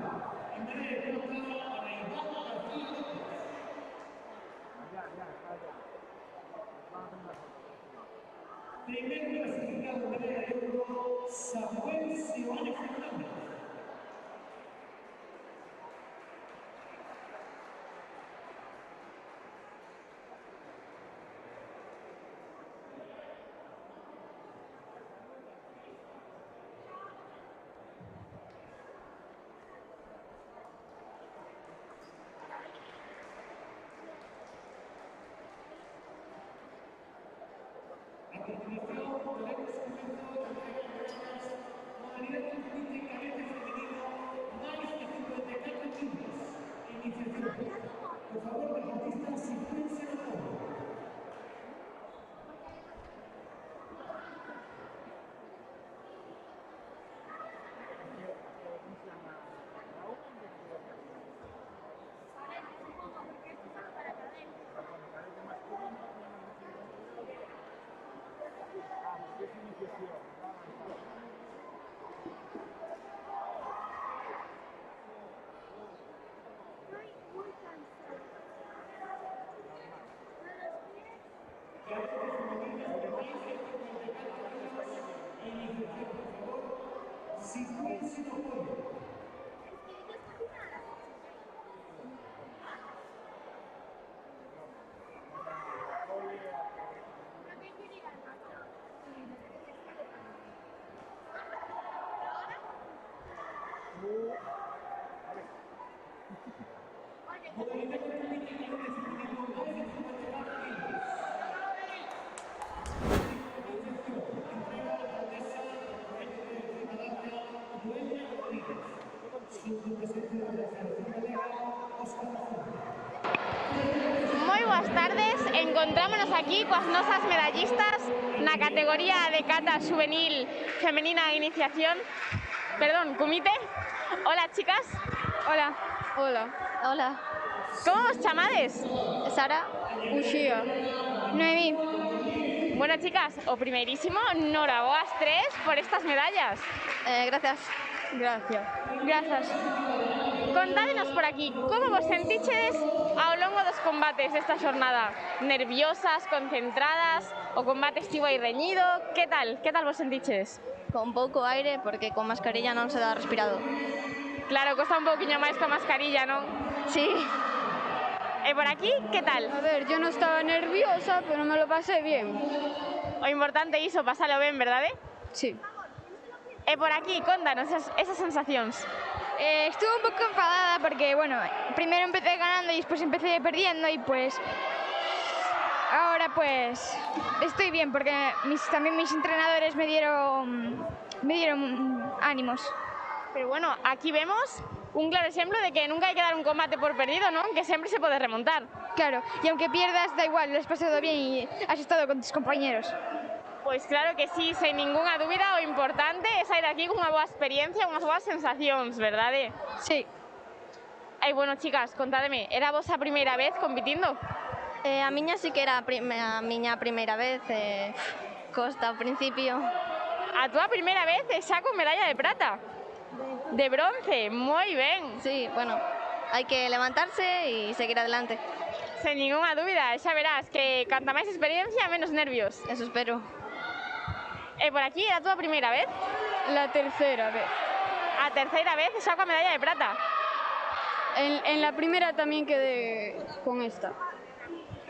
A: en medalla de plata para Iván García López. Primer clasificado en medalla de oro, Samuel Sioane Fernández. Por favor, deportistas, sitúense en el podio. Sitúense en el podio.
D: Moi boas tardes, encontrámonos aquí coas nosas medallistas na categoría de cata juvenil femenina de iniciación. Perdón, comité. Hola, chicas. Hola.
F: Hola.
D: Hola. Como vos chamades?
F: Sara.
D: Uxía.
F: Noemí.
D: Bueno, chicas, o primeirísimo, noraboas tres por estas medallas.
F: Gracias.
D: Gracias. Grazas. Contádenos por aquí, como vos sentichedes ao longo dos combates desta xornada? Nerviosas, concentradas, o combate estivo aí reñido, que tal? Que tal vos sentichedes?
F: Con pouco aire, porque con mascarilla non se dá respirado.
D: Claro, costa un pouquiño máis con mascarilla, non?
F: Sí.
D: E por aquí, que tal?
J: A ver, yo no estaba nerviosa, pero me lo pasé bien.
D: O importante é iso, pasalo ben, verdade?
J: Sí.
D: E por aquí, contanos esas sensacións.
J: Estuve un poco enfadada porque, bueno, primero empecé ganando y después empecé perdiendo y pues ahora pues estoy bien porque también mis entrenadores me dieron ánimos.
D: Pero bueno, aquí vemos un claro ejemplo de que nunca hay que dar un combate por perdido, ¿no? Que siempre se puede remontar.
J: Claro, y aunque pierdas, da igual, lo has pasado bien y has estado con tus compañeros.
D: Pois claro que sí, sen ninguna dúbida, o importante é sair aquí con unha boa experiencia, unhas boas sensacións, verdade?
J: Sí.
D: E bueno, chicas, contádeme, era vos a primeira vez compitindo?
F: A miña sí que era a miña primeira vez, costa ao principio.
D: A túa primeira vez e xa con medalla de prata? De bronce, moi ben.
F: Sí, bueno, hai que levantarse e seguir adelante.
D: Sen ninguna dúbida, xa verás que canta máis experiencia, menos nervios.
F: Eso espero.
D: E por aquí, era a túa primeira vez?
J: La tercera vez.
D: A terceira vez xa coa medalla de prata?
J: En la primera también quedé con esta.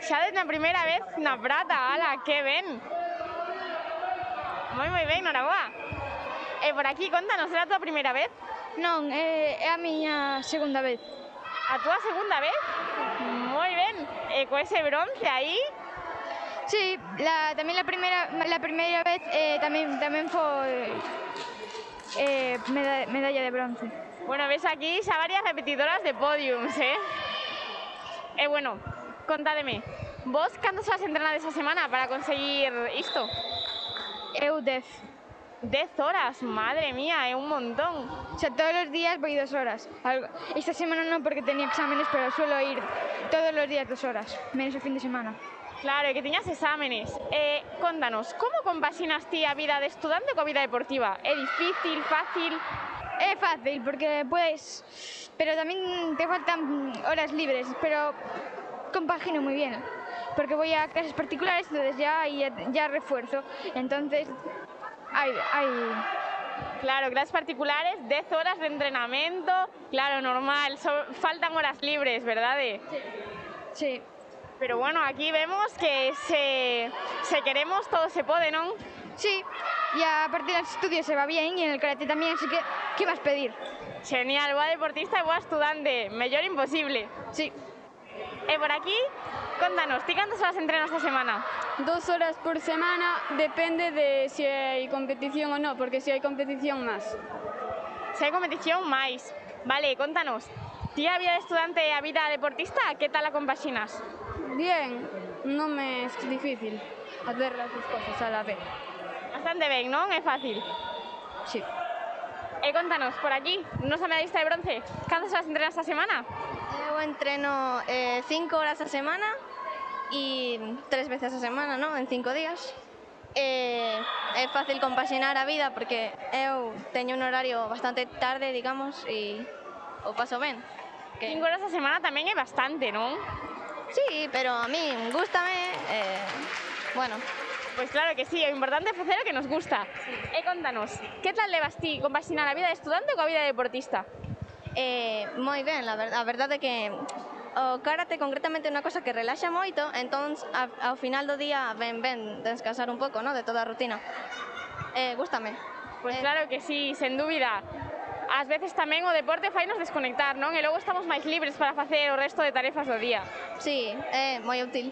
D: Xa desde a primeira vez na prata, ala, que ben. Moi ben, noraboa. E por aquí, contanos, era a túa primeira vez?
J: Non, é a miña segunda vez.
D: A túa segunda vez? Moi ben. E co ese bronce aí,
J: Sí, también la primera vez también fue medalla de bronce.
D: Bueno, ves aquí xa varias repetidoras de podiums, bueno, contádeme, vos cantos horas entrenades esa semana para conseguir isto?
J: Eu 10.
D: 10 horas, madre mía, es un montón.
J: O sea, todos los días voy 2 horas. Esta semana no porque tenía exámenes, pero suelo ir todos los días 2 horas, menos el fin de semana.
D: Claro, e que tiñas exámenes. Contanos, como compaxinas ti a vida de estudante coa vida deportiva? É difícil, fácil?
J: É fácil, porque puedes... Pero también te faltan horas libres, pero compagino muy bien. Porque voy a clases particulares, entonces ya refuerzo. Entonces, hay...
D: Claro, clases particulares, 10 horas de entrenamiento, claro, normal, faltan horas libres, ¿verdad?
J: Sí.
D: Pero bueno, aquí vemos que se queremos, todo se pode, ¿non?
J: Sí, y aparte del estudio se va bien y en el karate también, así que, ¿qué vas a pedir?
D: Genial, boa deportista e boa estudante, mellor imposible.
J: Sí.
D: E por aquí, contanos, ti cantas horas entrenas esta semana?
H: 2 horas por semana, depende de si hay competición o no, porque si hay competición más.
D: Si hai competición, máis. Vale, contanos, ti a vida de estudante e a vida deportista, que tal a compaxinas?
H: Bien, no me es difícil hacer las dos cosas a la vez.
D: Bastante ben, non? É fácil.
H: Sí.
D: E contanos, por aquí, nosa medallista de bronce, cantas horas entrenas esta semana?
V: Eu entreno 5 horas a semana e 3 veces a semana, ¿no? En 5 días. É fácil compaxinar a vida porque eu teño un horario bastante tarde, digamos, e o paso ben.
D: 5 horas a semana tamén é bastante, non?
V: Sí, pero a mí gústame, bueno.
D: Pois claro que sí, o importante é facer o que nos gusta. Sí. E contanos, que tal levas ti compaxinar a vida de estudante coa vida de deportista?
V: Moi ben, a verdade é que o karate concretamente é unha cosa que relaxa moito, entón ao final do día ben descansar un pouco, ¿no? De toda a rutina. Gústame.
D: Pois claro que sí, sen dúbida. Ás veces tamén o deporte fainos desconectar, non? E logo estamos máis libres para facer o resto de tarefas do día.
V: Sí, é moi útil.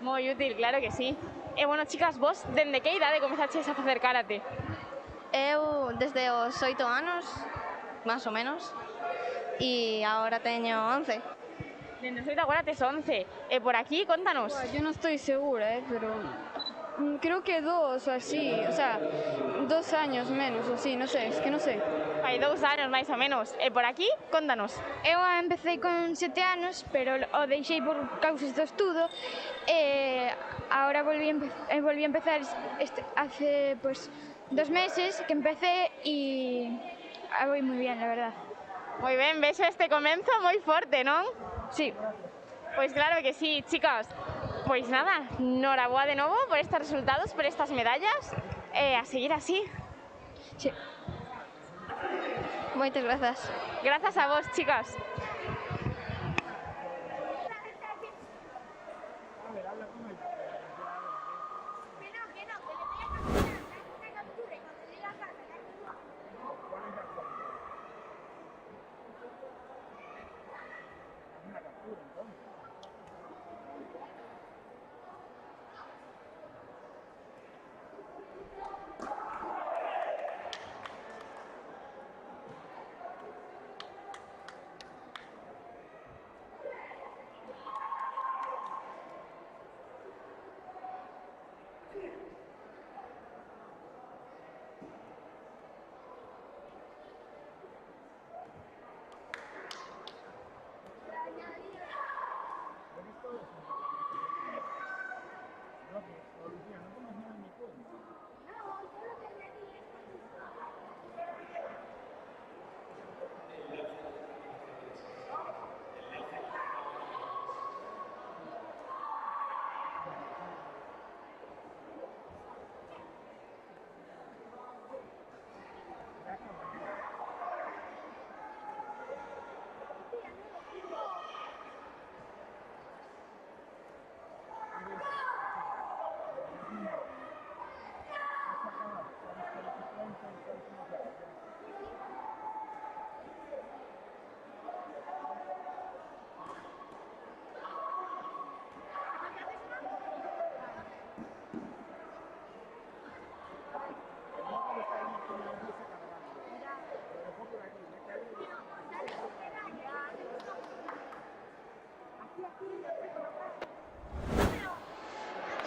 D: Moi útil, claro que sí. E bueno, chicas, vos, dende que idade comezaches a facer karate?
V: Eu desde os 8 anos, máis ou menos, e agora teño 11.
D: Dende os 8 agora tes 11. E por aquí, contanos.
H: Yo no estoy segura, pero creo que 2 o así, o sea, 2 años menos o así, no sé, es que no sé.
D: Hai 2 anos máis ou menos. E por aquí, contanos.
J: Eu empecé con 7 anos, pero o deixei por causas do estudo e ahora volví a empezar hace pues 2 meses que empecé y voy muy bien, la verdad.
D: Moi ben, vexo este comenzo moi forte, non?
J: Sí.
D: Pois claro que sí, chicas. Pois nada, noraboa de novo por estes resultados, por estas medallas, e a seguir así.
V: Sí. Moitas grazas.
D: Grazas a vos, chicas.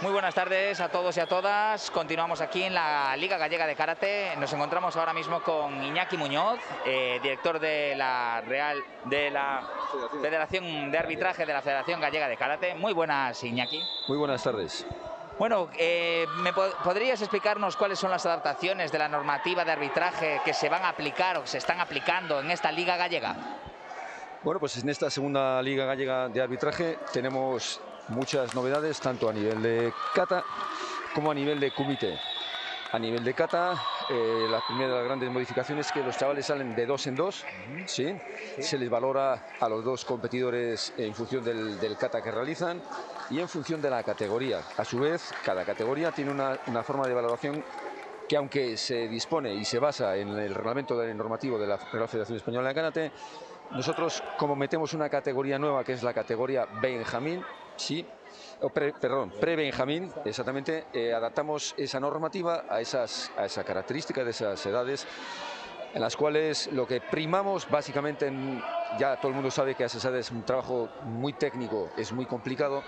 E: Muy buenas tardes a todos y a todas. Continuamos aquí en la Liga Gallega de Karate. Nos encontramos ahora mismo con Iñaki Muñoz, director de la Federación de Arbitraje de la Federación Gallega de Karate. Muy buenas, Iñaki.
L: Muy buenas tardes.
E: Bueno, ¿podrías explicarnos cuáles son las adaptaciones de la normativa de arbitraje que se van a aplicar o que se están aplicando en esta Liga Gallega?
L: Bueno, pues en esta segunda Liga Gallega de Arbitraje tenemos muchas novedades, tanto a nivel de kata como a nivel de kumite. A nivel de kata, la primera de las grandes modificaciones es que los chavales salen de 2 en 2, ¿sí? Se les valora a los dos competidores en función del kata que realizan y en función de la categoría. A su vez, cada categoría tiene una forma de valoración que, aunque se dispone y se basa en el reglamento normativo de la Real Federación Española de Karate, nosotros, como metemos una categoría nueva que es la categoría Benjamín, sí, pre-Benjamín, exactamente, adaptamos esa normativa a esa característica de esas edades, en las cuales lo que primamos básicamente, ya todo el mundo sabe que a esas edades es un trabajo muy técnico, es muy complicado.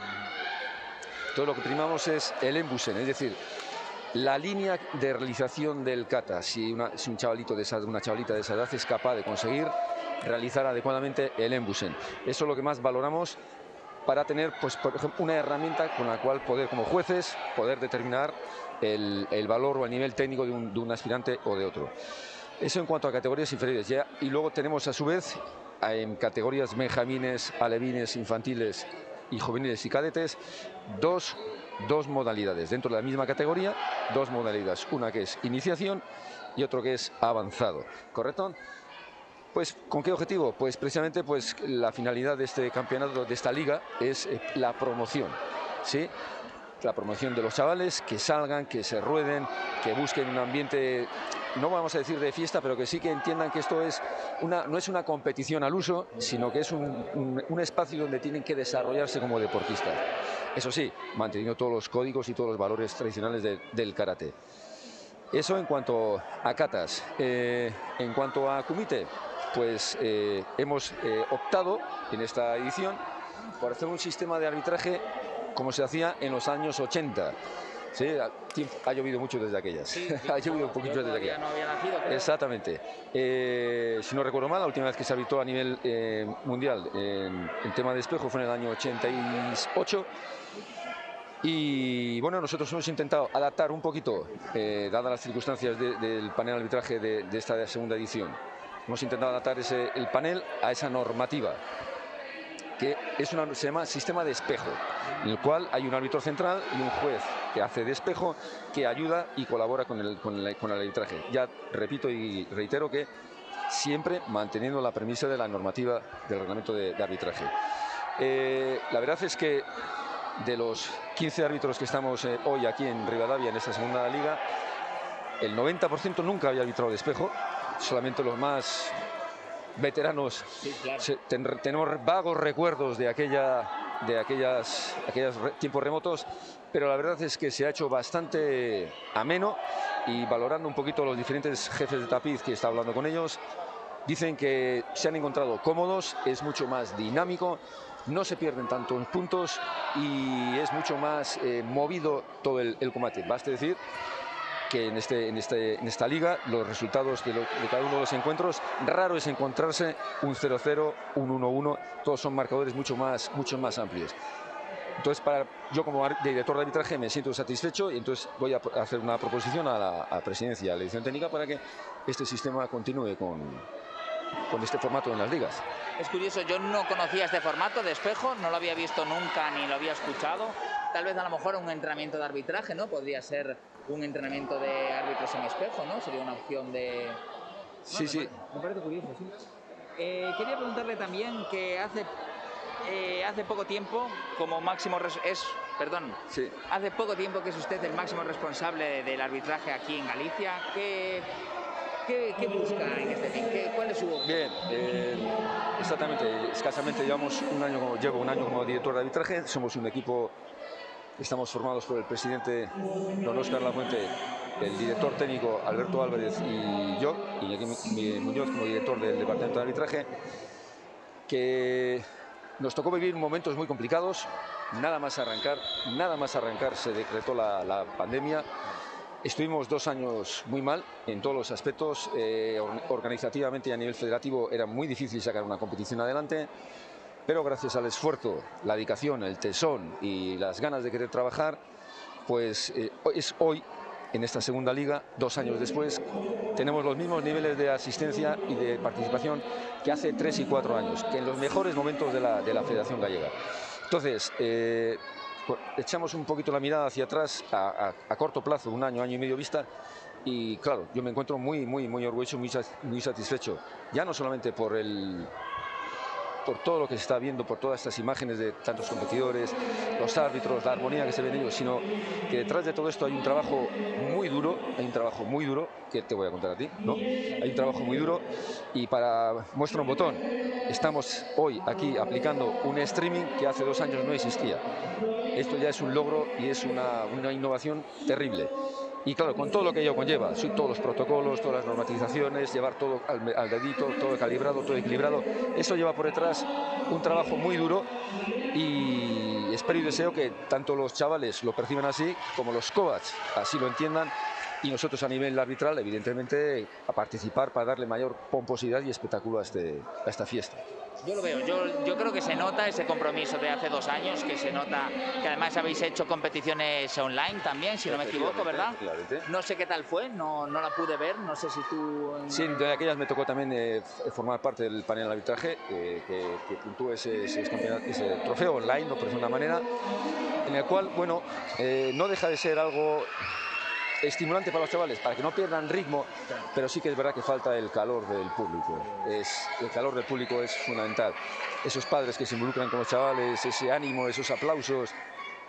L: Todo lo que primamos es el embusen, es decir, la línea de realización del kata. Si un chavalito una chavalita de esa edad es capaz de conseguir realizar adecuadamente el embusen. Eso es lo que más valoramos para tener, pues, por ejemplo, una herramienta con la cual poder, como jueces, poder determinar el valor o el nivel técnico de un aspirante o de otro. Eso en cuanto a categorías inferiores. Ya, y luego tenemos a su vez en categorías benjamines, alevines, infantiles y juveniles y cadetes dos modalidades dentro de la misma categoría, dos modalidades, una que es iniciación y otro que es avanzado, ¿correcto? Pues, ¿con qué objetivo? Pues precisamente, pues, la finalidad de este campeonato, de esta liga, es la promoción, ¿sí? La promoción de los chavales, que salgan, que se rueden, que busquen un ambiente, no vamos a decir de fiesta, pero que sí que entiendan que esto no es una competición al uso, sino que es un espacio donde tienen que desarrollarse como deportistas. Eso sí, manteniendo todos los códigos y todos los valores tradicionales del karate. Eso en cuanto a katas. En cuanto a kumite, pues hemos optado en esta edición por hacer un sistema de arbitraje como se hacía en los años 80. Sí, ha llovido mucho desde aquellas. Sí, ha llovido un poquito desde aquellas.
E: No había nacido, creo.
L: Exactamente. Si no recuerdo mal, la última vez que se arbitró a nivel mundial en tema de espejo fue en el año 88. Y bueno, nosotros hemos intentado adaptar un poquito, dadas las circunstancias del panel de arbitraje de esta segunda edición. Hemos intentado adaptar el panel a esa normativa, que se llama sistema de espejo, en el cual hay un árbitro central y un juez que hace de espejo, que ayuda y colabora con el arbitraje. Ya repito y reitero que siempre manteniendo la premisa de la normativa del reglamento de arbitraje. La verdad es que de los 15 árbitros que estamos hoy aquí en Rivadavia, en esta segunda liga, el 90% nunca había arbitrado de espejo. Solamente los más veteranos, sí, claro. Tenemos vagos recuerdos de aquellos tiempos remotos, pero la verdad es que se ha hecho bastante ameno, y valorando un poquito los diferentes jefes de tapiz que está hablando con ellos, dicen que se han encontrado cómodos, es mucho más dinámico, no se pierden tantos puntos y es mucho más movido todo el combate. Basta decir que en esta liga los resultados de cada uno de los encuentros, raro es encontrarse un 0-0, un 1-1, todos son marcadores mucho más amplios. Entonces, yo como director de arbitraje me siento satisfecho, y entonces voy a hacer una proposición a la presidencia, a la edición técnica, para que este sistema continúe con este formato en las ligas.
E: Es curioso, yo no conocía este formato de espejo, no lo había visto nunca ni lo había escuchado. Tal vez a lo mejor un entrenamiento de arbitraje, ¿no? Podría ser un entrenamiento de árbitros en espejo, ¿no? Sería una opción de...
L: Sí, sí.
E: Me parece curioso, sí. Quería preguntarle también que hace poco tiempo, como máximo...
L: Sí.
E: Hace poco tiempo que es usted el máximo responsable del arbitraje aquí en Galicia. ¿Qué busca en este fin? ¿Cuál es su objetivo?
L: Bien, exactamente. Escasamente llevo un año como director de arbitraje. Somos un equipo, estamos formados por el presidente don Óscar Lafuente, el director técnico Alberto Álvarez y yo, y aquí Muñoz como director del departamento de arbitraje, que nos tocó vivir momentos muy complicados. Nada más arrancar se decretó la pandemia. Estuvimos 2 años muy mal en todos los aspectos. Organizativamente y a nivel federativo era muy difícil sacar una competición adelante, pero gracias al esfuerzo, la dedicación, el tesón y las ganas de querer trabajar, pues es hoy, en esta segunda liga, 2 años después, tenemos los mismos niveles de asistencia y de participación que hace 3 y 4 años, que en los mejores momentos de la Federación Gallega. Entonces, echamos un poquito la mirada hacia atrás a corto plazo, 1 año, año y medio vista, y claro, yo me encuentro muy orgulloso, muy satisfecho, ya no solamente por todo lo que se está viendo, por todas estas imágenes de tantos competidores, los árbitros, la armonía que se ve en ellos, sino que detrás de todo esto hay un trabajo muy duro, que te voy a contar a ti, ¿no? Hay un trabajo muy duro, y para muestra un botón, estamos hoy aquí aplicando un streaming que hace 2 años no existía. Esto ya es un logro y es una innovación terrible. Y claro, con todo lo que ello conlleva, todos los protocolos, todas las normatizaciones, llevar todo al dedito, todo calibrado, todo equilibrado, eso lleva por detrás un trabajo muy duro, y espero y deseo que tanto los chavales lo perciban así, como los coaches así lo entiendan, y nosotros a nivel arbitral, evidentemente, a participar para darle mayor pomposidad y espectáculo a esta fiesta.
E: Yo lo veo, yo creo que se nota ese compromiso de hace 2 años, que se nota que además habéis hecho competiciones online también, si no me equivoco, ¿verdad? No sé qué tal fue, no la pude ver, no sé si tú...
L: Sí, de aquellas me tocó también formar parte del panel de arbitraje que puntúe ese trofeo online, por decirlo de una manera, en el cual, bueno, no deja de ser algo estimulante para los chavales, para que no pierdan ritmo, pero sí que es verdad que falta el calor del público. El calor del público es fundamental. Esos padres que se involucran con los chavales, ese ánimo, esos aplausos,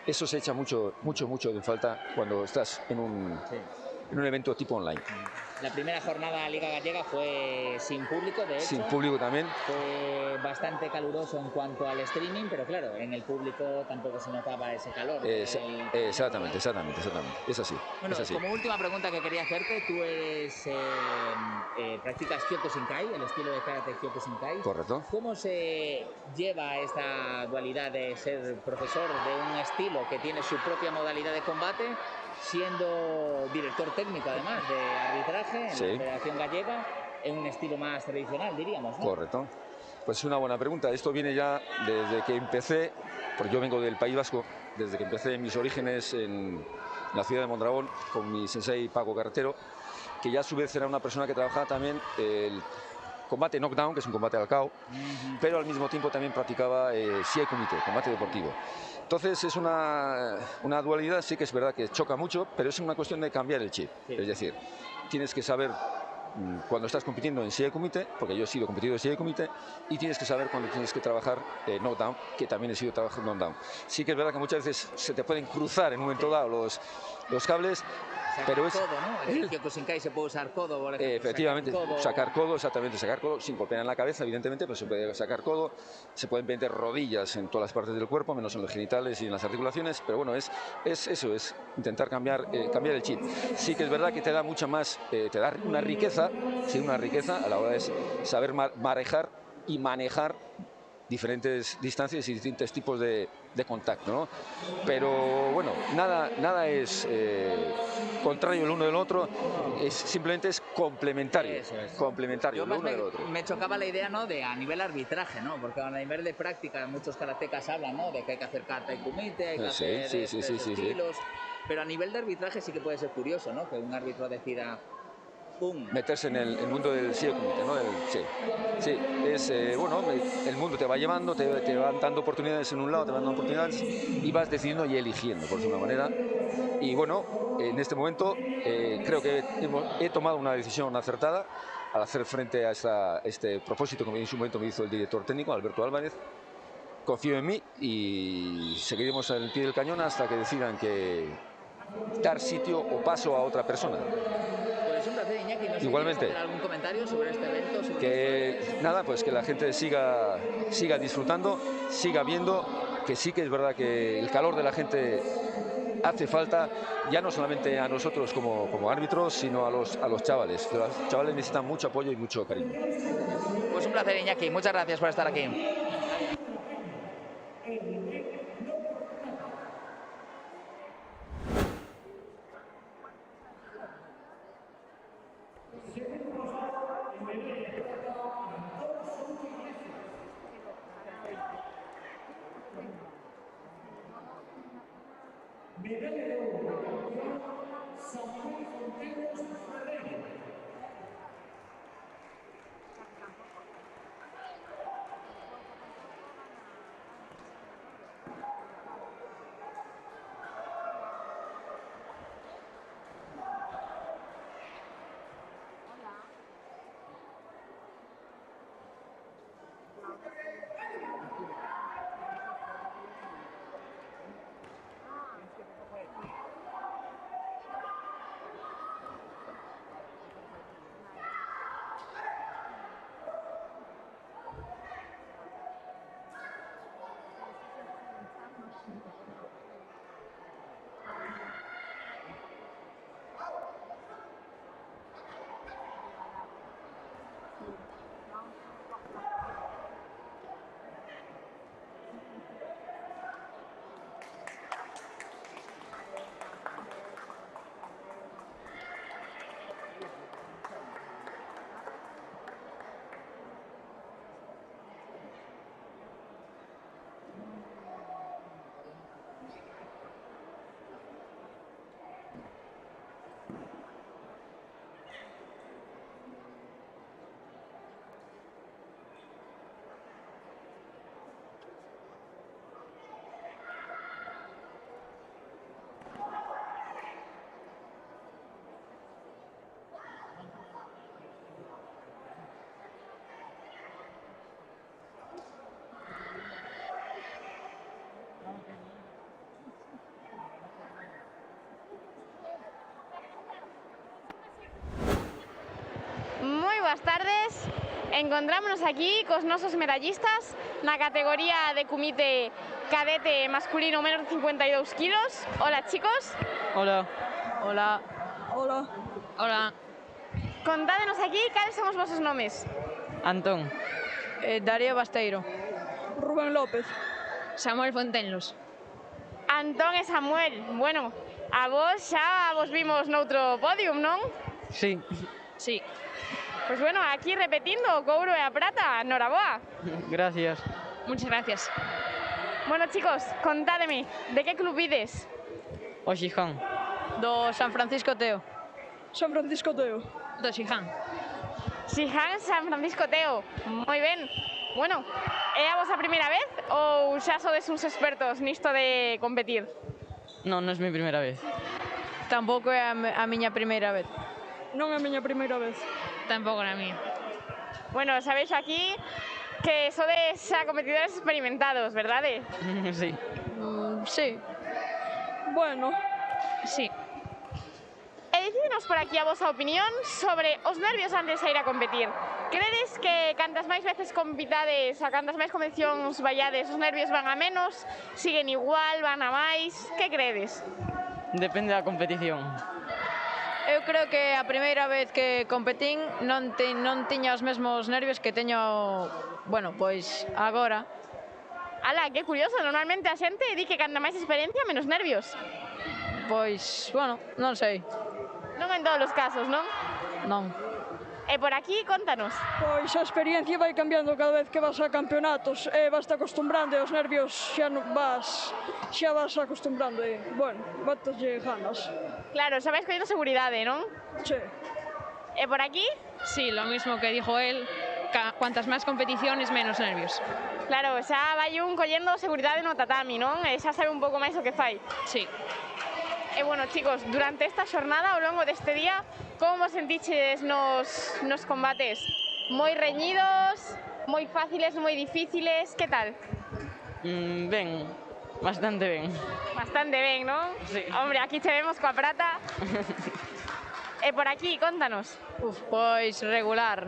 L: eso se echa mucho de falta cuando estás en un evento tipo online.
E: La primera jornada Liga Gallega fue sin público, de hecho.
L: Sin público también.
E: Fue bastante caluroso en cuanto al streaming, pero claro, en el público tampoco se notaba ese calor.
L: Exactamente. Es así.
E: Bueno,
L: es así.
E: Como última pregunta que quería hacerte, tú practicas Kyokushinkai, el estilo de karate Kyokushinkai.
L: Correcto.
E: ¿Cómo se lleva esta dualidad de ser profesor de un estilo que tiene su propia modalidad de combate, siendo director técnico además de arbitraje en la Federación Gallega, en un estilo más tradicional, diríamos, ¿no?
L: Correcto. Pues es una buena pregunta. Esto viene ya desde que empecé, porque yo vengo del País Vasco, desde que empecé mis orígenes en la ciudad de Mondragón con mi sensei Paco Carretero, que ya a su vez era una persona que trabajaba también el combate knockdown, que es un combate al KO, pero al mismo tiempo también practicaba Siai Kumite, combate deportivo. Entonces es una dualidad, sí que es verdad que choca mucho, pero es una cuestión de cambiar el chip. Es decir, tienes que saber cuando estás compitiendo en Siai Kumite, porque yo he sido competidor de Siai Kumite, y tienes que saber cuando tienes que trabajar knockdown, que también he sido trabajando knockdown. Sí que es verdad que muchas veces se te pueden cruzar en un momento dado los cables, pero es...
E: Codo, ¿no? En el Kyokushinkai se puede usar codo, por ejemplo.
L: Efectivamente, sacar codo, sin golpear en la cabeza, evidentemente, pero se puede sacar codo, se pueden meter rodillas en todas las partes del cuerpo, menos en los genitales y en las articulaciones, pero bueno, es eso, es intentar cambiar el chip. Sí que es verdad que te da mucha más, te da una riqueza a la hora de saber manejar y manejar diferentes distancias y distintos tipos de contacto, ¿no? Pero bueno, nada es contrario el uno del otro, simplemente es complementario. Complementario el uno del otro.
E: Me chocaba la idea, ¿no?, de a nivel arbitraje, ¿no? Porque a nivel de práctica muchos karatecas hablan, ¿no?, de que hay que hacer kata y kumite, hay que hacer estilos, pero a nivel de arbitraje sí que puede ser curioso, ¿no?, que un árbitro decida
L: meterse en el mundo del Siai Kumite, ¿no? Bueno, el mundo te va llevando, te van dando oportunidades en un lado, te van dando oportunidades y vas decidiendo y eligiendo, por una manera. Y bueno, en este momento creo que he tomado una decisión acertada al hacer frente a este propósito que en su momento me hizo el director técnico, Alberto Álvarez. Confío en mí y seguiremos al pie del cañón hasta que decidan que dar sitio o paso a otra persona.
E: Pues un placer, Iñaki. No sé
L: Igualmente.
E: si quieres hacer algún comentario sobre este evento.
L: Nada, pues que la gente siga disfrutando, siga viendo, que sí que es verdad que el calor de la gente hace falta, ya no solamente a nosotros como árbitros, sino a los chavales. Los chavales necesitan mucho apoyo y mucho cariño.
E: Pues un placer, Iñaki. Muchas gracias por estar aquí.
A: e Rubén López Plata. Segundo lugar, en medalla de plata, Antón Souto Iglesias. Medalla de oro, campeón Samuel Fonteros Ferreira.
D: Moi boas tardes, encontrámonos aquí cos nosos medallistas na categoría de comité cadete masculino menos de 52 kilos. Hola, chicos.
S: Hola.
H: Hola. Hola.
R: Hola.
D: Contádenos aquí cales son os vosos nomes.
S: Antón.
H: Darío Basteiro. Rubén López.
R: Samuel Fontenlos.
D: Antón e Samuel. Bueno, a vos xa vos vimos noutro podium, non?
S: Sí.
R: Sí.
D: Pois bueno, aquí repetindo o couro e a prata. Noraboa.
S: Gracias.
R: Muchas gracias.
D: Bueno, chicos, contádeme, de que club vides?
S: O Xijón.
H: Do San Francisco Teo. San Francisco Teo.
R: Do Xiján.
D: Xiján, San Francisco Teo. Moi ben. Bueno, é a vosa primeira vez ou xa sodes uns expertos nisto de competir?
S: Non, non é mi primeira vez.
H: Tampouco é a miña primeira vez. Non é a miña primeira vez.
R: Tampouco na mía.
D: Bueno, sabéis aquí que sodes xa competidores experimentados, verdade?
S: Sí.
H: Sí. Bueno.
R: Sí.
D: E decidnos por aquí a vosa opinión sobre os nervios antes de ir a competir. Credes que cantas máis veces compitades, a cantas máis competicións vaiades, os nervios van a menos, siguen igual, van a máis? Que credes?
S: Depende da competición.
H: Eu creo que a primeira vez que competín non tiña os mesmos nervios que teño, bueno, pois agora.
D: Ala, que curioso, normalmente a xente di que canta máis experiencia menos nervios.
H: Pois, bueno, non sei.
D: Non en todos os casos, non?
H: Non.
D: E por aquí, contanos.
N: Pois a experiencia vai cambiando cada vez que vas a campeonatos e vas te acostumbrando e os nervios xa vas acostumbrando e, bueno, bateslle ganas.
D: Claro, xa vais collendo seguridade, non?
N: Sí.
D: E por aquí?
R: Sí, lo mismo que dijo él, cuantas máis competiciones, menos nervios.
D: Claro, xa vai un collendo seguridade no tatami, non? E xa sabe un pouco máis o que fai.
R: Sí.
D: E bueno, chicos, durante esta xornada, ao longo deste día, como vos sentiches nos combates? Moi reñidos, moi fáciles, moi difíciles, que tal?
S: Ben, bastante ben.
D: Bastante ben, non?
S: Sí.
D: Hombre, aquí che vemos coa prata. E por aquí, contanos.
H: Pois regular.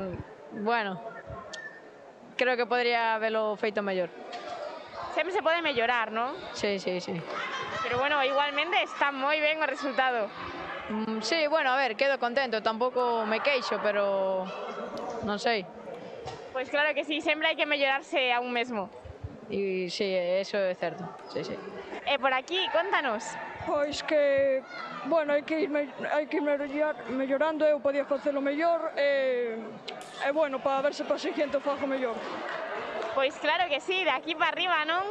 H: Bueno, creo que podría haberlo feito mellor.
D: Sempre se pode mellorar, non?
H: Sí, sí, sí.
D: Pero bueno, igualmente está moi ben o resultado.
H: Sí, bueno, a ver, quedo contento, tampouco me queixo, pero non sei.
D: Pois claro que sí, sempre hai que mellorarse a un mesmo.
H: E sí, eso é certo. Sí, sí.
D: E por aquí, contanos.
N: Pois que, bueno, hai que ir mellorando, eu podía facelo mellor, e bueno, para ver se para seguinte o fago mellor.
D: Pois claro que sí, de aquí para arriba, non?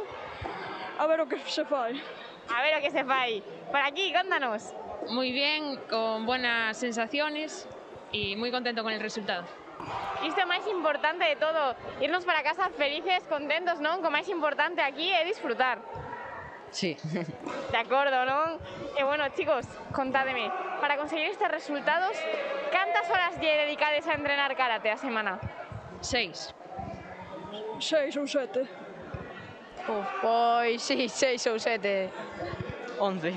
N: A ver o que se fai.
D: A ver o que se fai. Por aquí, contanos.
R: Muy bien, con buenas sensaciones y muy contento con el resultado.
D: Isto é máis importante de todo, irnos para casa felices, contentos, non? O máis importante aquí é disfrutar.
S: Sí.
D: De acordo, non? E bueno, chicos, contádeme, para conseguir estes resultados, cantas horas lle dedicades a entrenar karate a semana?
R: 6.
N: 6 ou 7.
H: Pois sí, 6 ou 7.
S: 11.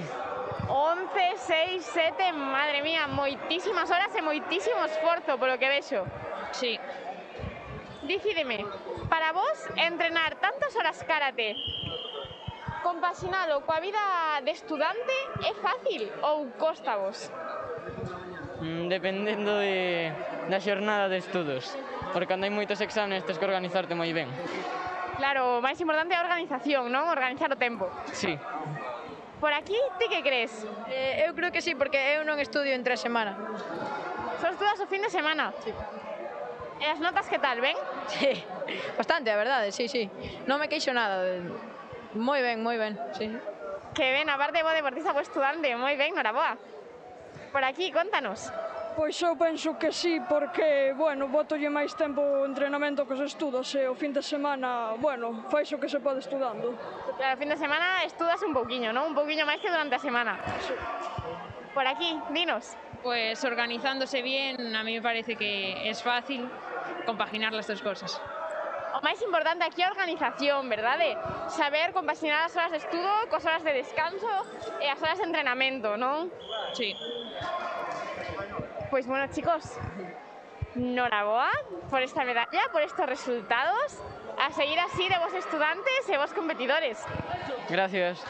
D: 11, 6, 7, madre mía, moitísimas horas e moitísimo esforzo, polo que vexo.
R: Sí.
D: Dicídeme, para vos, entrenar tantas horas karate, compaxinalo coa vida de estudante, é fácil ou costa vos?
S: Dependendo da xornada de estudos. Porque cando hai moitos exames tens que organizarte moi ben.
D: Claro, o máis importante é a organización, non? Organizar o tempo.
S: Sí.
D: Por aquí, ti que crees?
H: Eu creo que sí, porque eu non estudio entre a semana.
D: Só estudas o fin de semana?
H: Sí.
D: E as notas que tal, ben?
H: Sí, bastante, a verdade, sí, sí. Non me queixo nada. Moi ben, sí.
D: Que ben, aparte bo deportista, bo estudante, moi ben, noraboa. Por aquí, contanos.
N: Pois eu penso que sí, porque, bueno, botolle máis tempo o entrenamento que os estudos e o fin de semana, bueno, fais o que se pode estudando.
D: Claro, o fin de semana estudas un pouquiño, non? Un pouquiño máis que durante a semana.
N: Sí.
D: Por aquí, dinos.
R: Pues organizándose bien, a mí me parece que es fácil compaginar las dos cosas.
D: O máis importante aquí é a organización, verdade? Saber compaxinar as horas de estudo coas horas de descanso e as horas de entrenamento, non?
R: Sí.
D: Pois bueno, chicos, noraboa por esta medalla, por estos resultados. A seguir así de vos estudantes e vos competidores.
S: Gracias.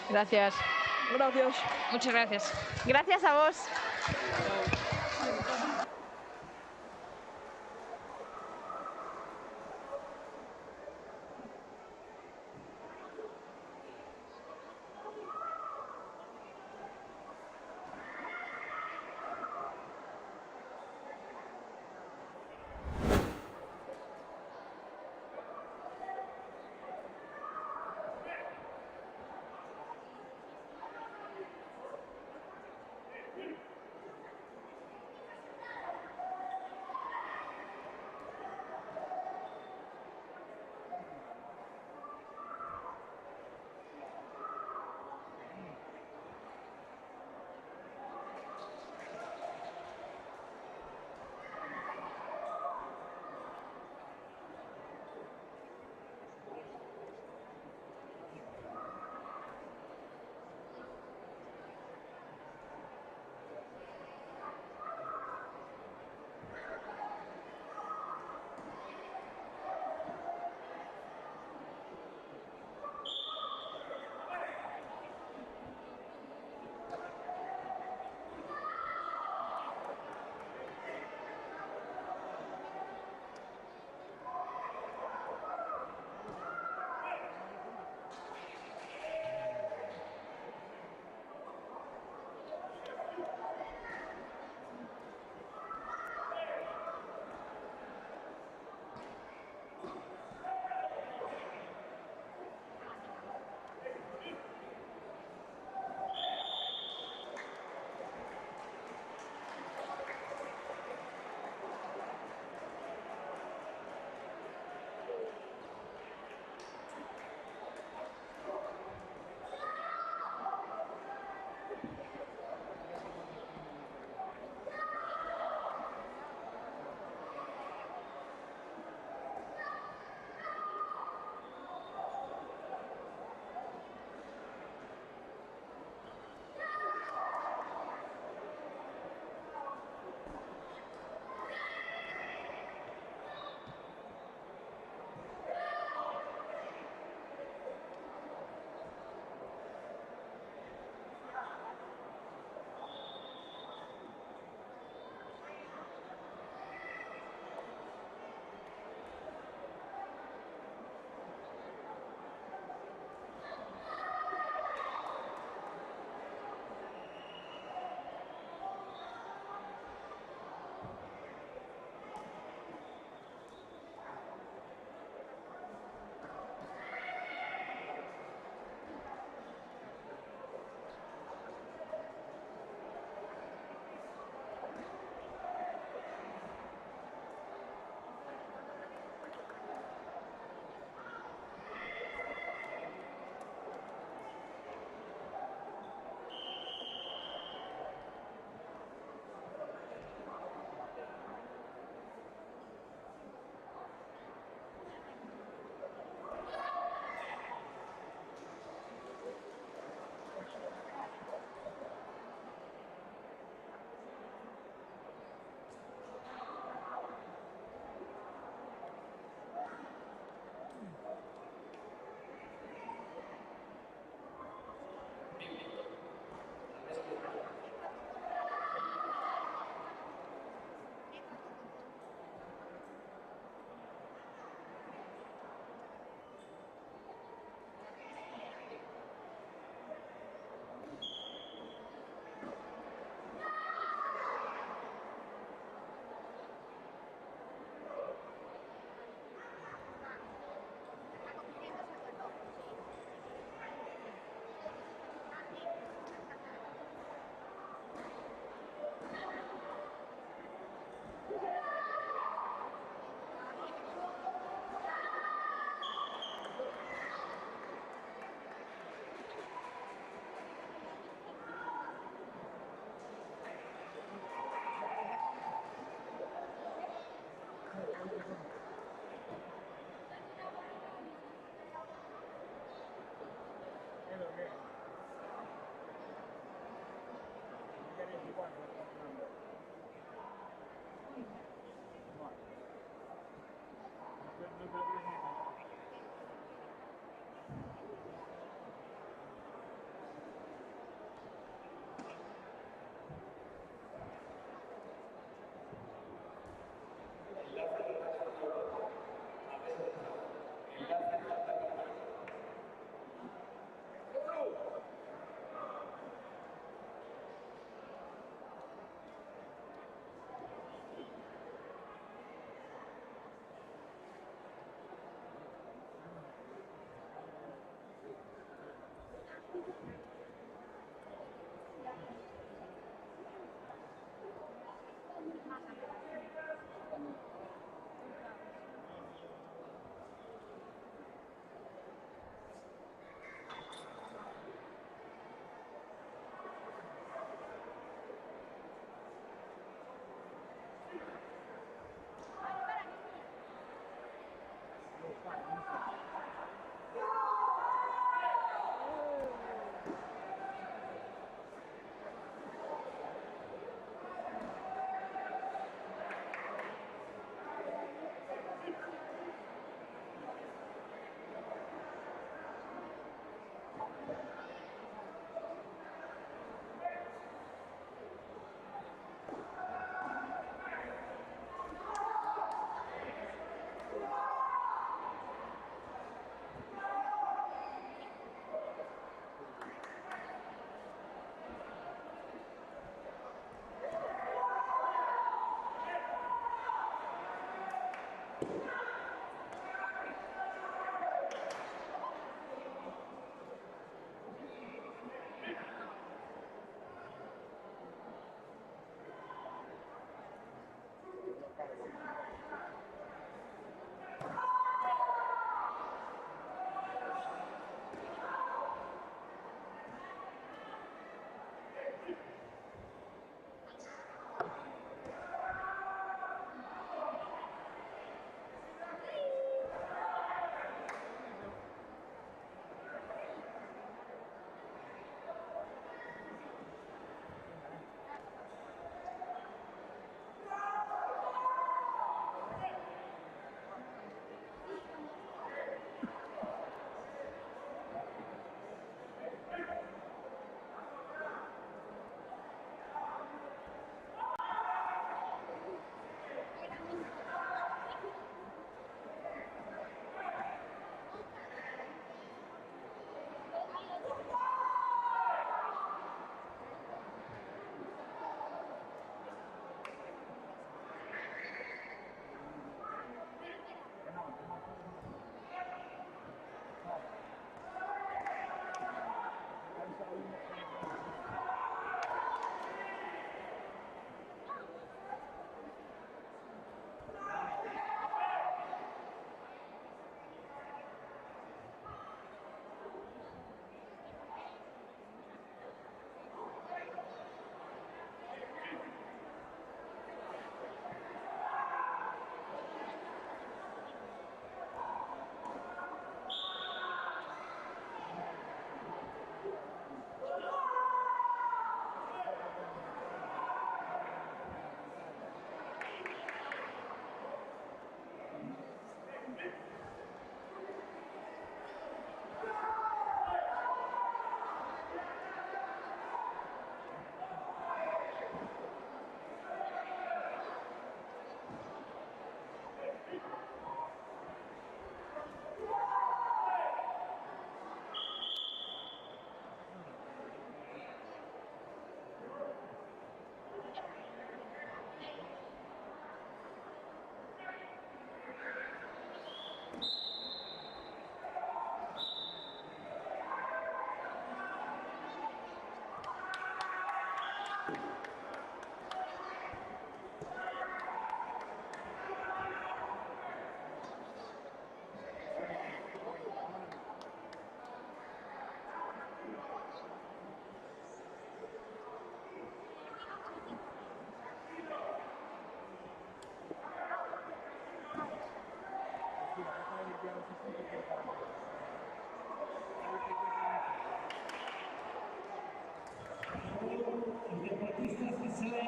H: Gracias.
N: Gracias.
R: Muchas gracias.
D: Gracias a vos.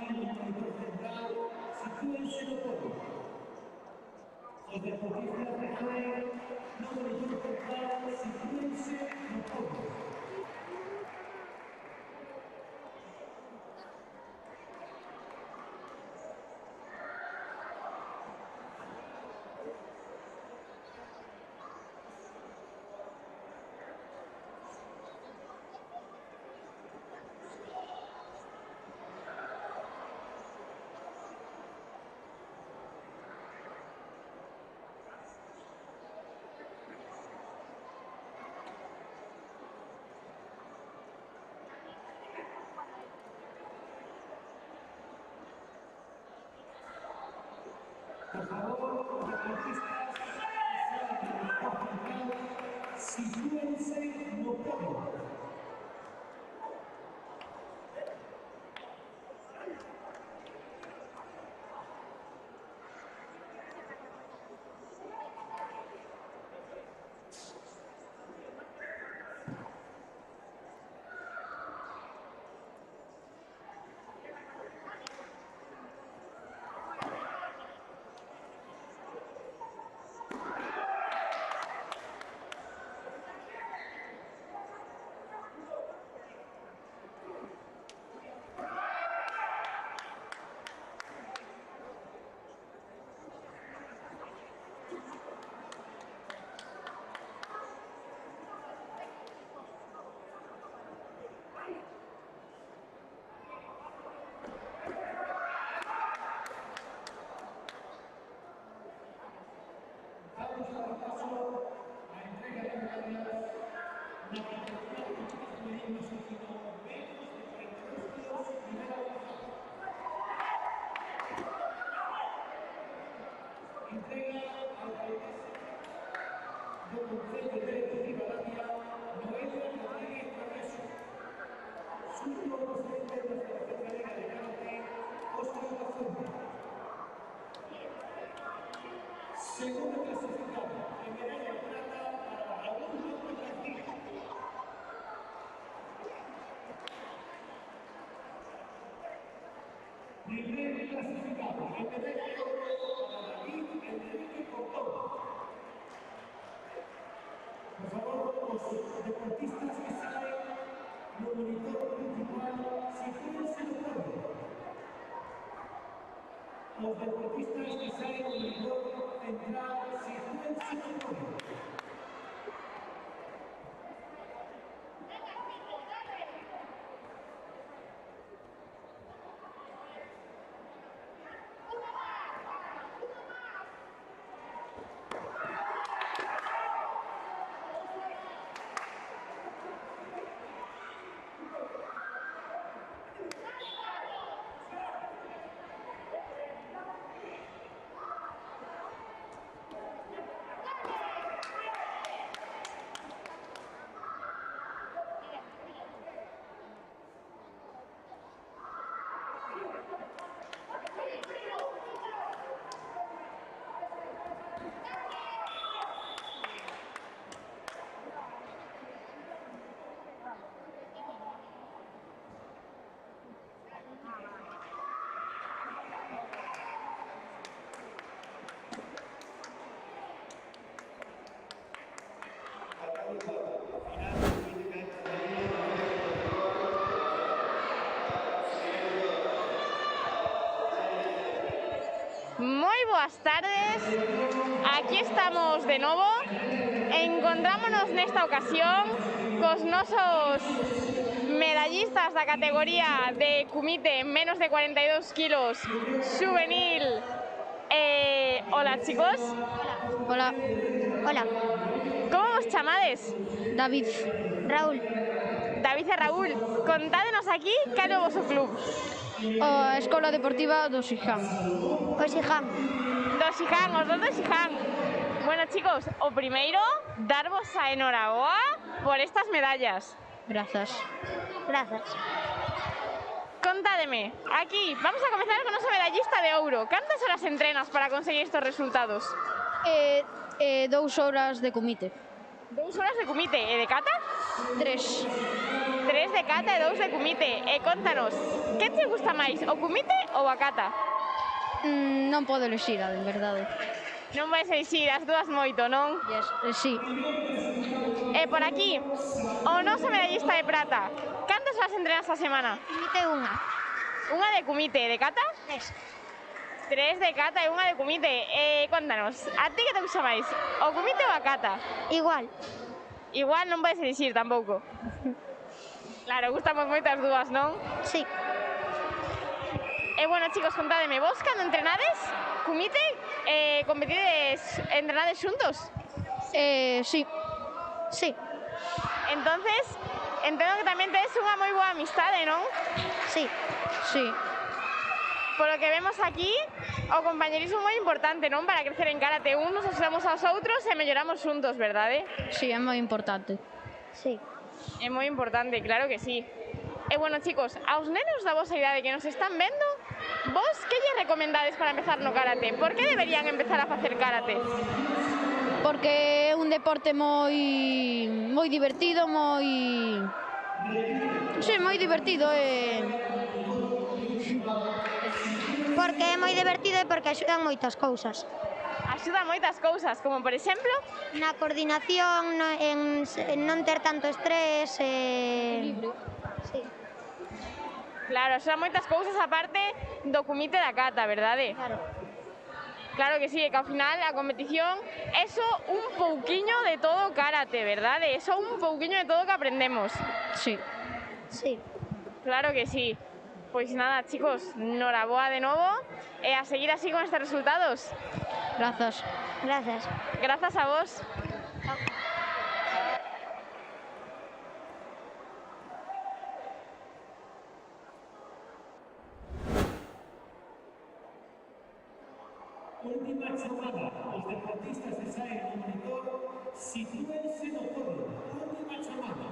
A: saen no monitor central, sitúense no podio. Os deportistas que saen no monitor central, sitúense no podio. Por favor, los deportistas que saen del monitor central, sitúense no podio. Vamos a dar paso a la entrega de medallas. La categoría de no se quedó menos de 42 kilos, primera González. Entrega al alcaldesa do Concello de Ribadavia, Noelia Rodríguez Progreso. Suyo presidente de la Federación Galega de Karate, Óscar Bazumba. Segundo clasificado en medalla de plata para Raúl López García. Primer clasificado en medalla de oro para David Enrique Cordón. Por favor, los deportistas que salen no monitor principal, sitúense no podio. Los deportistas que salen del monitor central, sitúense no podio.
D: Moi boas tardes, aquí estamos de novo. Encontrámonos nesta ocasión cos nosos medallistas da categoría de kumite menos de 42 kilos juvenil. Hola chicos.
V: Hola. Hola.
D: Como vos chamades?
V: David. Raúl.
D: David e Raúl, contádenos aquí cal é o vosso club.
V: A Escola Deportiva do Xiján.
J: O Xiján.
D: Do Xiján, os dos do Xiján. Bueno chicos, o primeiro, darvos a enhoraboa por estas medallas.
V: Grazas.
J: Grazas.
D: Contádeme, aquí, vamos a comenzar con noso medallista de ouro. Cantas horas entrenas para conseguir estos resultados?
V: 2 horas de comite.
D: 2 horas de kumite. E de kata?
V: 3.
D: 3 de kata e 2 de kumite. E contanos, que te gusta máis, o kumite ou a kata?
V: Non podo elexir, a verdade.
D: Non vais elixir, as dúas moito, non?
V: Sí.
D: E por aquí, o noso medallista de prata. Cantas horas entrenas a semana?
V: Kumite unha.
D: Unha de kumite, de kata? 3 de kata e unha de kumite. Contanos, a ti que te gusta máis, o kumite ou a kata?
V: Igual.
D: Igual non vais elixir tampouco. Claro, gustamos moito as dúas, non?
V: Sí.
D: E bueno, chicos, contádeme, vos cando entrenades, kumite, competides, entrenades xuntos?
V: Sí. Sí.
D: Entonces, entendo que tamén tedes unha moi boa amistade, non?
V: Sí. Sí.
D: Por lo que vemos aquí, o compañerismo moi importante, non? Para crecer en karate, uns nos axudamos aos outros e melloramos xuntos, verdade?
V: Sí, é moi importante. Sí.
D: É moi importante, claro que sí. E bueno, chicos, aos nenos da vosa idade que nos están vendo, vos que lle recomendades para empezar no karate? Por que deberían empezar a facer karate?
V: Porque é un deporte moi divertido, Sí, moi divertido Porque é moi divertido e porque axudan moitas cousas.
D: Axuda moitas cousas, como por exemplo?
V: Na coordinación, en non ter tanto estrés,
D: Equilibrio.
V: Sí.
D: Claro, axuda moitas cousas aparte do kumite da kata, verdade?
V: Claro.
D: Claro que sí, que ao final a competición é só un pouquiño de todo o karate, verdade? É só un pouquiño de todo o que aprendemos.
V: Sí. Sí.
D: Claro que sí. Pois nada, chicos, noraboa de novo e a seguir así con estes resultados.
V: Grazas. Gracias.
D: Grazas a vos.
A: Última chamada. Os deportistas de saen no monitor, sitúense no podio. Última chamada.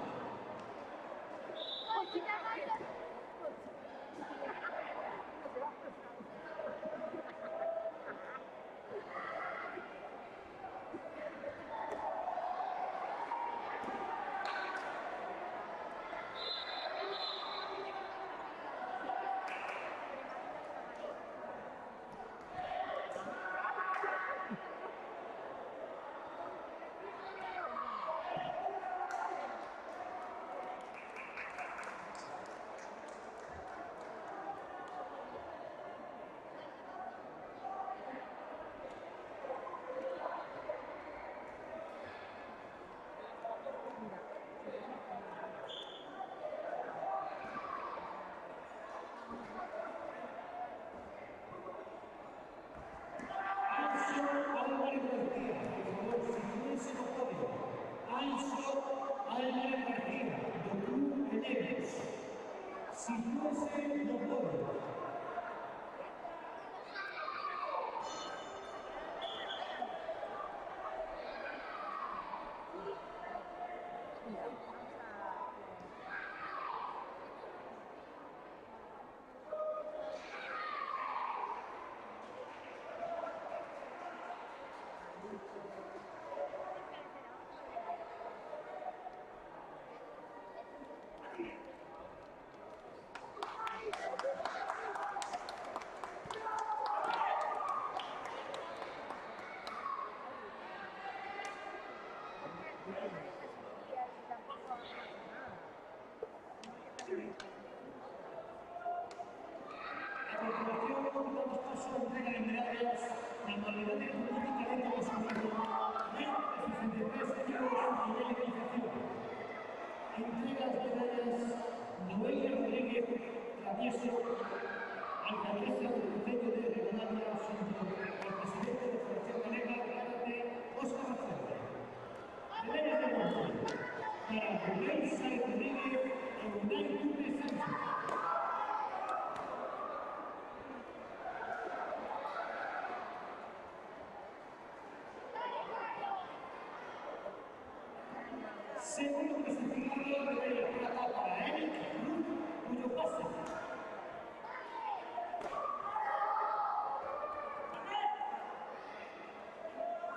A: Segundo clasificado de medalla de plata para Eric Cruz, cuyo pase.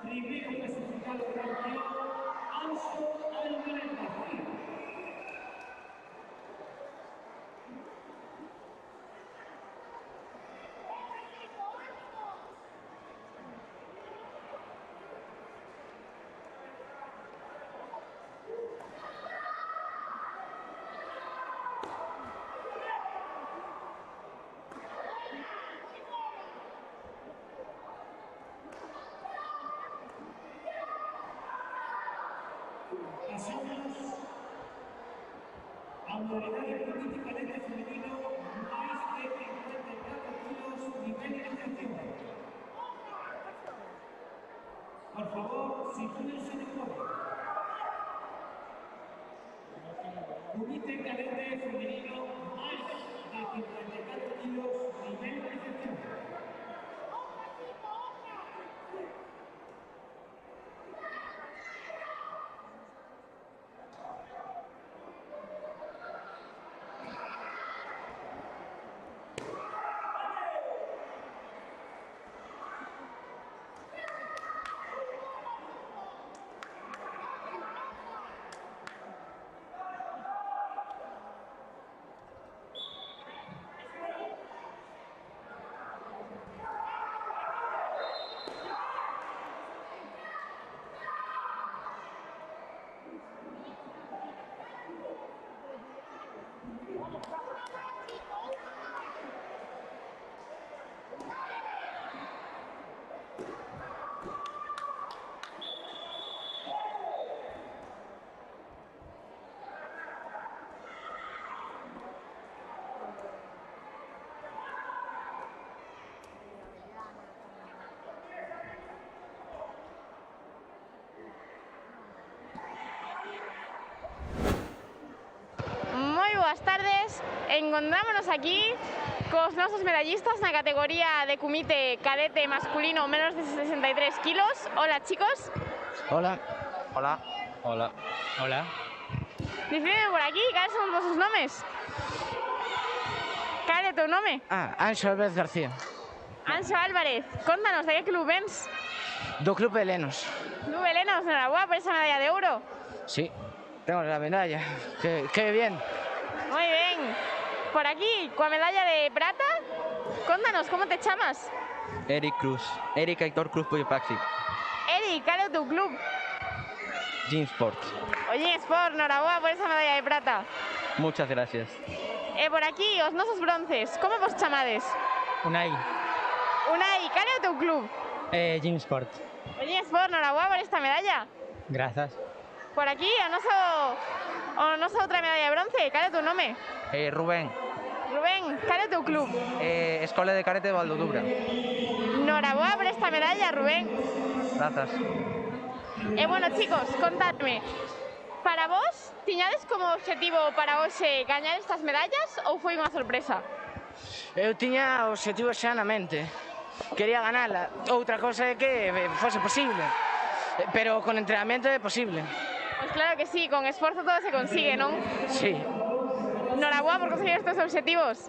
A: Primero clasificado campeón, Anso Pasamos a modalidad de comité cadete femenino máis de 54 kilos nivel iniciativa. Por favor, sitúense de nuevo. Comité cadete femenino máis de 54 kilos nivel iniciativa.
D: Boas tardes, encontrámonos aquí cos nosos medallistas na categoría de comité cadete masculino menos de 63 kilos. Hola, chicos.
S: Hola. Hola. Hola. Hola.
D: Decidme por aquí, cales son os vosos nomes? Cal é o teu nome?
S: Anxo Álvarez García.
D: Anxo Álvarez, contanos, de que club vens?
S: Do Club Helenos.
D: Club Helenos, enhorabuena por esa medalla de ouro.
S: Sí, tengo la medalla. Qué bien.
D: Moi ben. Por aquí, coa medalla de prata, contanos, como te chamas?
O: Eric Cruz. Eric Héctor Cruz Poyopaxi.
D: Eric, cal é o teu club?
O: Gymsport.
D: O Gymsport, enhorabuena por esa medalla de prata.
O: Muchas gracias.
D: E por aquí, os nosos bronces, como vos chamades?
P: Unai.
D: Unai, cal é o teu club?
P: Gymsport.
D: O Gymsport, enhorabuena por esta medalla.
P: Grazas.
D: Por aquí, a nosa outra medalla de bronce, cal é o teu nome?
O: Rubén.
D: Rubén, cal é o teu club?
O: Escola de Carete de Valdodubra.
D: Enhorabuena por esta medalla, Rubén.
O: Grazas.
D: E bueno, chicos, contadme, para vos, tiñades como obxectivo para hoxe gañar estas medallas ou foi unha sorpresa?
S: Eu tiña o obxectivo xa na mente. Quería ganala. Outra cosa é que fose posible. Pero con entrenamento é posible.
D: Pois claro que sí, con esforzo todo se consigue, non?
S: Sí.
D: Enhorabuena por conseguir estes obxectivos.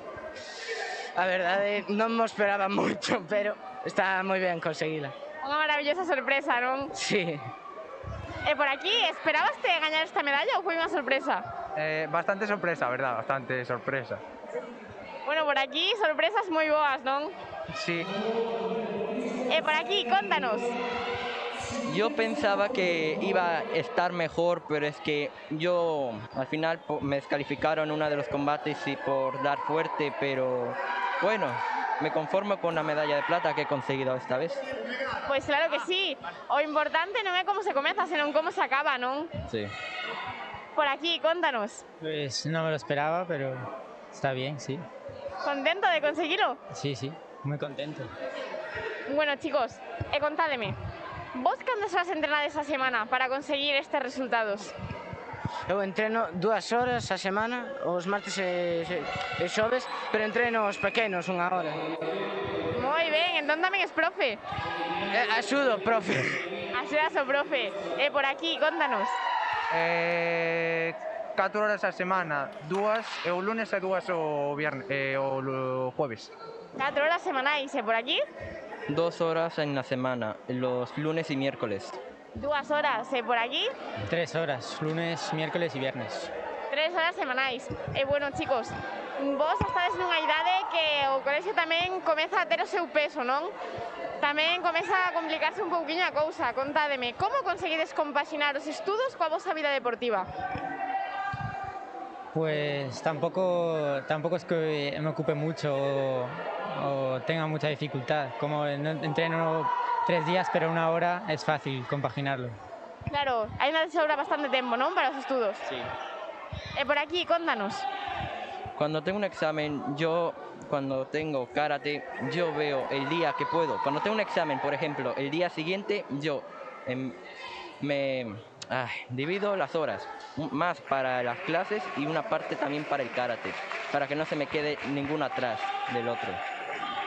S: A verdade, non me esperaba moito, pero está moi ben conseguila.
D: Unha maravillosa sorpresa, non?
S: Sí.
D: E por aquí, esperabaste gañar esta medalla ou foi unha sorpresa?
O: Bastante sorpresa, verdad, bastante sorpresa.
D: Bueno, por aquí, sorpresas moi boas, non?
O: Sí.
D: E por aquí, contanos.
O: Yo pensaba que iba a estar mejor, pero es que yo al final me descalificaron en uno de los combates y por dar fuerte, pero bueno, me conformo con la medalla de plata que he conseguido esta vez.
D: Pois claro que sí, o importante non é como se comeza, senón como se acaba, non?
O: Sí.
D: Por aquí, contanos.
P: Pues no me lo esperaba, pero está bien, sí.
D: ¿Contento de conseguirlo?
P: Sí, sí, muy contento.
D: Bueno, chicos, contádeme. Vos cantas horas entrenades a semana para conseguir estes resultados?
S: Eu entreno 2 horas a semana, os martes e xoves, pero entreno os pequenos 1 hora.
D: Moi ben, entón tamén es profe.
S: Axudo, profe.
O: Axudas
D: o profe. E por aquí, contanos.
O: 4 horas a semana, 2 o lunes e 2 o viernes, o jueves.
D: 4 horas semanais, e por aquí?
O: 2 horas en la semana, los lunes y miércoles.
D: 2 horas, e por aquí?
P: 3 horas, lunes, miércoles y viernes.
D: 3 horas semanais. E bueno, chicos, vos estades nunha idade que o colexio tamén comeza a ter o seu peso, non? Tamén comeza a complicarse un pouquiño a cousa. Contádeme, como conseguides compaxinar os estudos coa vosa vida deportiva?
P: Pues tampoco es que me ocupe mucho o tenga mucha dificultad. Como entreno 3 días, pero 1 hora, es fácil compaginarlo.
D: Claro, ainda te sobra bastante tempo, non, para os estudos?
O: Sí.
D: E por aquí, contanos.
O: Cuando tengo un examen, cuando tengo karate, yo veo el día que puedo. Cuando tengo un examen, por ejemplo, el día siguiente, yo divido las horas, más para las clases y una parte también para el karate, para que no se me quede ninguno atrás del otro.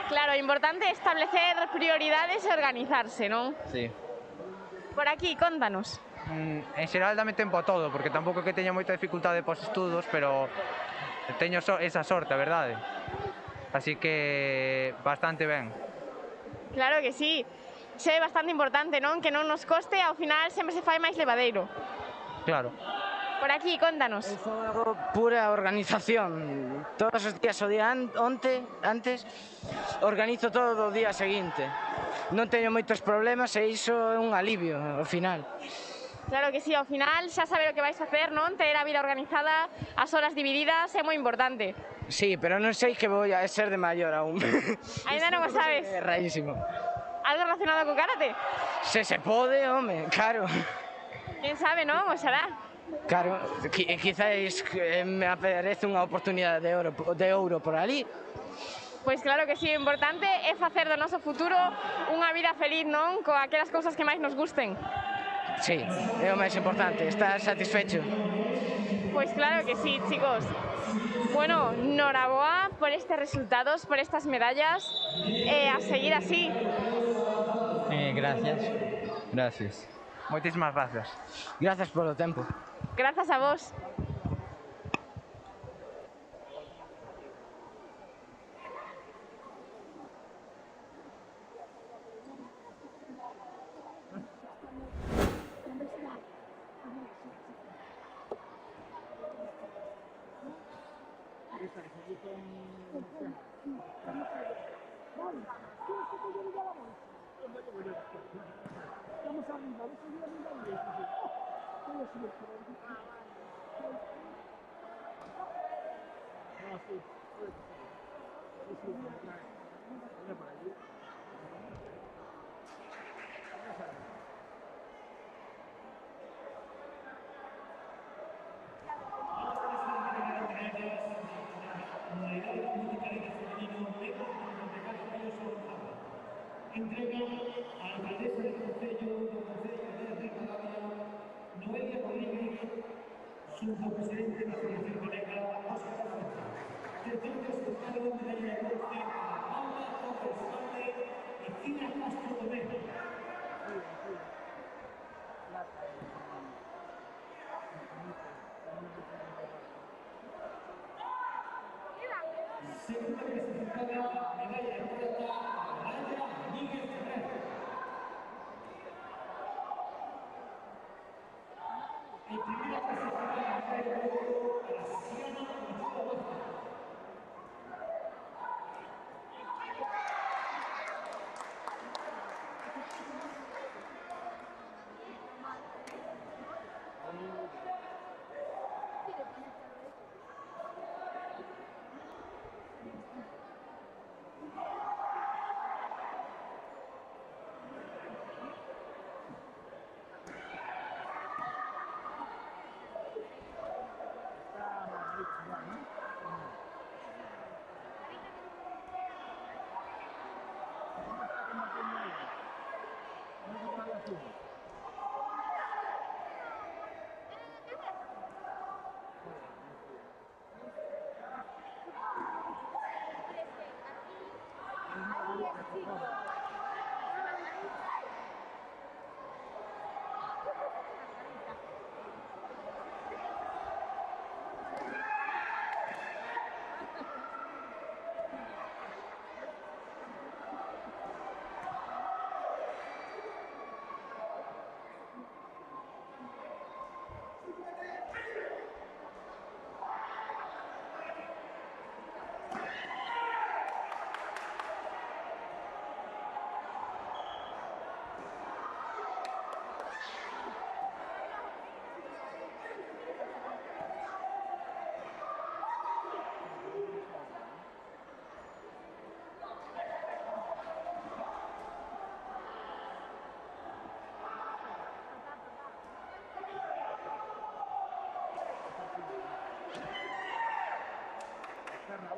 D: Claro, importante establecer prioridades e organizarse, non?
O: Sí.
D: Por aquí, contanos.
M: En xeral dame tempo a todo, porque tampouco que teña moita dificultade pos estudos, pero teño esa sorte, a verdade. Así que bastante ben.
D: Claro que sí. É bastante importante, non? Que non nos coste, ao final sempre se fai máis levadeiro.
M: Claro.
D: Por aquí, contanos.
S: Algo pura organización. Todos os días o día antes organizo todo o día seguinte. Non teño moitos problemas e iso é un alivio ao final.
D: Claro que sí, ao final xa saber o que vais facer, non? Ter a vida organizada, as horas divididas, é moi importante.
S: Sí, pero non sei que vou a ser de maior aún.
D: Ainda non o sabes.
S: É rarísimo.
D: Algo relacionado co karate?
S: Se pode, home, claro.
D: Quen sabe, non? Oxalá.
S: Claro, quizáis me aparece unha oportunidade de ouro por ali.
D: Pois claro que sí, o importante é facer do noso futuro unha vida feliz, non? Co aquelas cousas que máis nos gusten.
S: Sí, é o máis importante, estar satisfecho.
D: Pois claro que sí, chicos. Bueno, noraboa por estes resultados, por estas medallas, a seguir así.
P: Gracias.
O: Gracias.
M: Moitísimas gracias.
S: Gracias polo tempo.
D: Grazas a vos.
A: Entrega a alcaldesa del Concello de Rivadavia, Noelia Rodríguez, subpresidente de la Federación Galega, Óscar Alfonso. Desde hoy resultaron medalla de bronce a Paula Torres Valde y Cina Castro Domeno. Segunda clasificada, medalla de plata a Maya Miguel Ferrer. En primera clasificada, medalla de oro a Siana Ochoa Vázquez.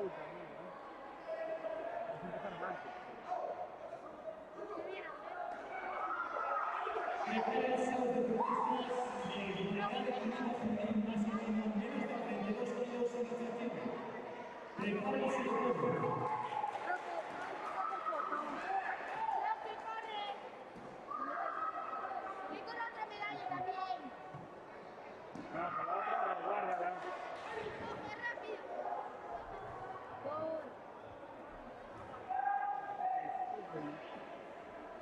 G: outra, mira. Vamos empezar antes.
A: Prepárense los deportistas de Unidad Deportiva Femenil Masculino menos de 32 kilos iniciativa. Prepárense todos.
G: No, con la otra, guárdala.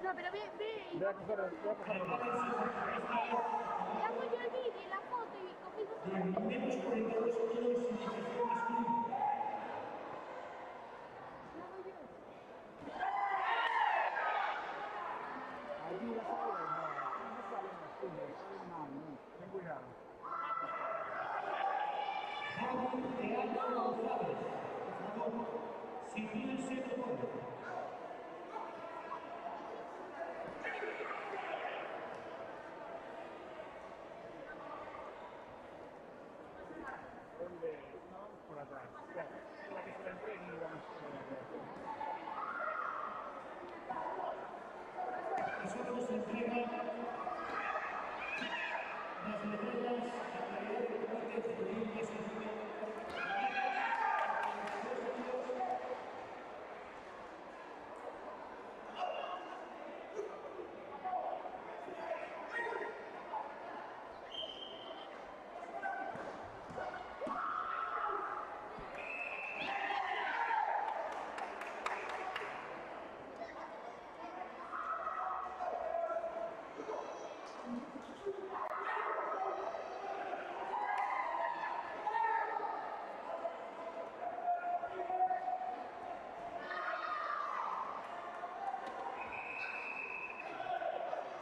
J: No, pero ve.
G: Voy a coger el...
J: Ya hago yo el vídeo y la foto y cogimos...
A: Menos 42 kilos iniciativa masculina.
G: Allí la sale, no salen las cosas, salen mal, no. Ten cuidado.
A: Javi de Alba González, por favor, sírvanse todo.
G: ¿Dónde? No, por atrás. Ya, la que se la entregue y vamos por atrás.
A: Nosotros se entregan las medallas a calidad de comité juvenil masculino.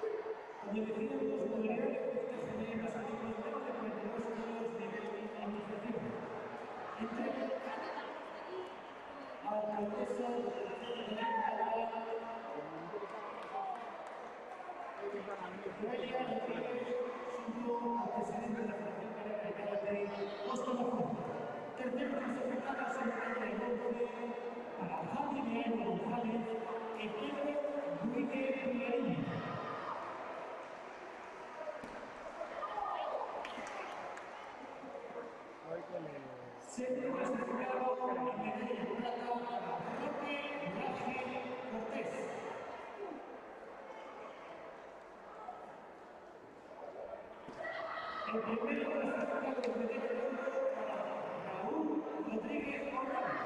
A: Como decíamos, modalidad de deporte femenil masculino menos de 42 kilos de iniciativa. Entrega a la alcaldesa de la Noelia Rodríguez, subió al presidente de la Federación de Karate, Costa Lafón. Tercero clasificado se medalla de bronce para Javi de Alba González y Pedro Luque Pilarín. Segundo clasificado la medalla de plata para Roque Raje Cortés. El primero clasificado de medalla de oro para Raúl Rodríguez Morales.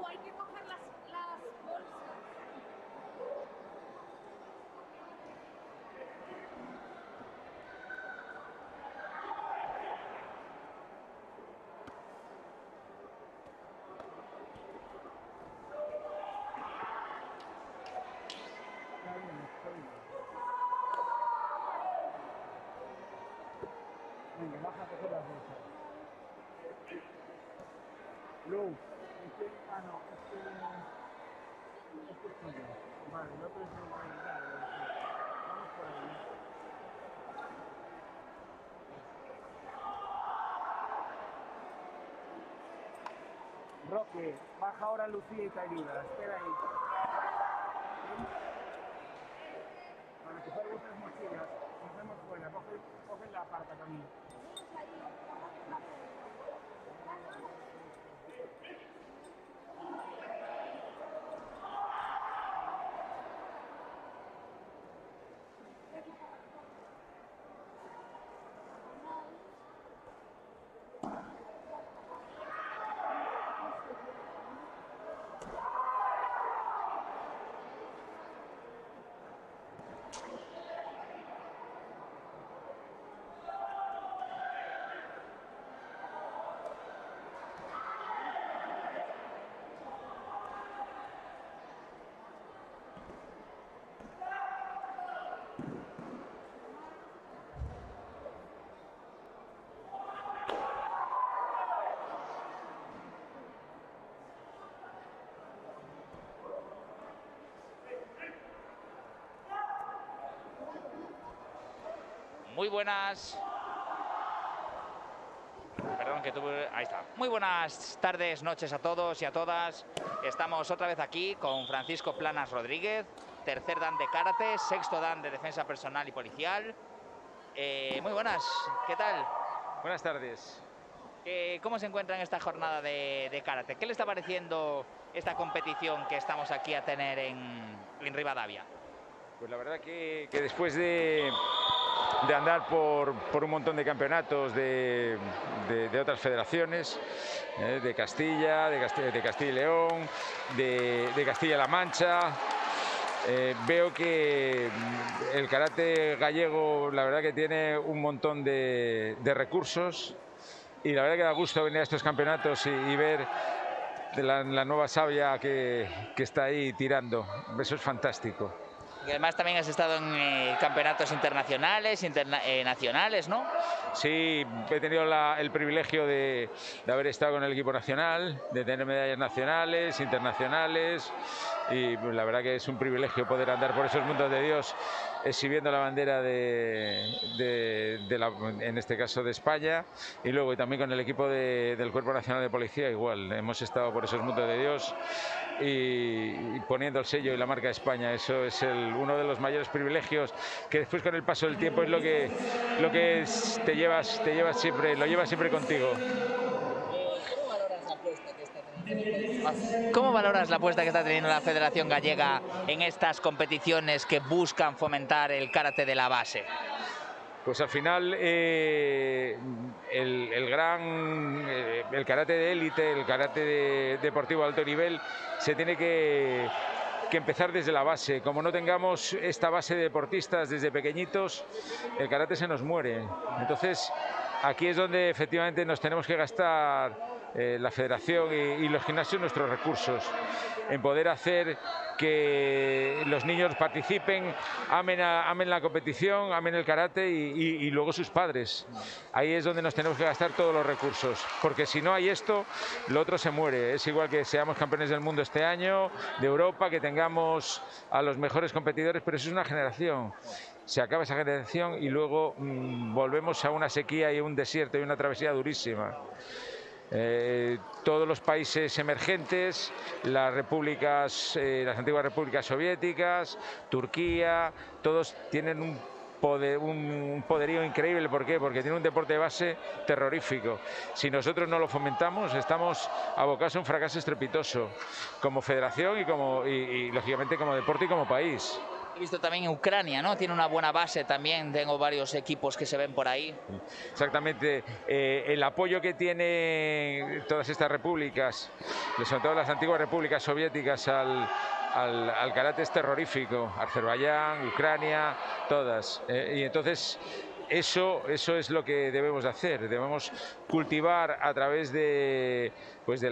B: Hay que coger las bolsas.
G: Venga, baja a coger las bolsas. Luz, no, este es tuyo. Vale, el otro es de vamos por ahí. Roque, baja ahora Lucía y te ayuda, espera ahí. Para coger vuestras mochilas, nos vemos fuera, coge la parca también.
E: Muy buenas. Perdón que tuve... Ahí está. Muy buenas tardes, noches a todos y a todas. Estamos otra vez aquí con Francisco Planas Rodríguez, tercer dan de karate, sexto dan de defensa personal y policial. Muy buenas, ¿qué tal?
Q: Buenas tardes.
E: ¿Cómo se encuentra en esta jornada de karate? ¿Qué le está pareciendo esta competición que estamos aquí a tener en Rivadavia?
Q: Pues la verdad que después de andar por un montón de campeonatos de otras federaciones, de Castilla, de Castilla y León, de Castilla-La Mancha, veo que el karate gallego la verdad que tiene un montón de recursos, y la verdad que da gusto venir a estos campeonatos y ver la nueva savia que está ahí tirando. Eso es fantástico.
E: Y además también has estado en campeonatos internacionales, nacionales, ¿no?
Q: Sí, he tenido el privilegio de haber estado con el equipo nacional, de tener medallas nacionales, internacionales, y la verdad que es un privilegio poder andar por esos mundos de Dios exhibiendo la bandera en este caso de España, y luego también con el equipo del Cuerpo Nacional de Policía igual. Hemos estado por esos mundos de Dios y poniendo el sello y la marca de España. Eso es uno de los mayores privilegios, que después con el paso del tiempo es lo que te llevas siempre, lo llevas siempre contigo.
E: ¿Cómo valoras la apuesta que está teniendo la Federación Gallega en estas competiciones que buscan fomentar el karate de la base?
Q: Pues al final el karate de élite, el karate deportivo de alto nivel, se tiene que empezar desde la base. Como no tengamos esta base de deportistas desde pequeñitos, el karate se nos muere. Entonces aquí es donde efectivamente nos tenemos que gastar la federación y los gimnasios nuestros recursos en poder hacer que los niños participen, amen la competición, amen el karate y luego sus padres. Ahí es donde nos tenemos que gastar todos los recursos, porque si no hay esto, lo otro se muere. Es igual que seamos campeones del mundo este año, de Europa, que tengamos a los mejores competidores, pero eso es una generación. Se acaba esa generación y luego volvemos a una sequía y un desierto y una travesía durísima. Todos los países emergentes, las antiguas repúblicas soviéticas, Turquía, todos tienen un poderío increíble. ¿Por qué? Porque tiene un deporte de base terrorífico. Si nosotros no lo fomentamos, estamos abocados a un fracaso estrepitoso como federación y lógicamente como deporte y como país.
E: He visto también en Ucrania, ¿no? Tiene una buena base también, tengo varios equipos que se ven por ahí.
Q: Exactamente, el apoyo que tienen todas estas repúblicas, sobre todo las antiguas repúblicas soviéticas, al karate es terrorífico. Azerbaiyán, Ucrania, todas. Y entonces eso es lo que debemos de hacer. Debemos cultivar a través del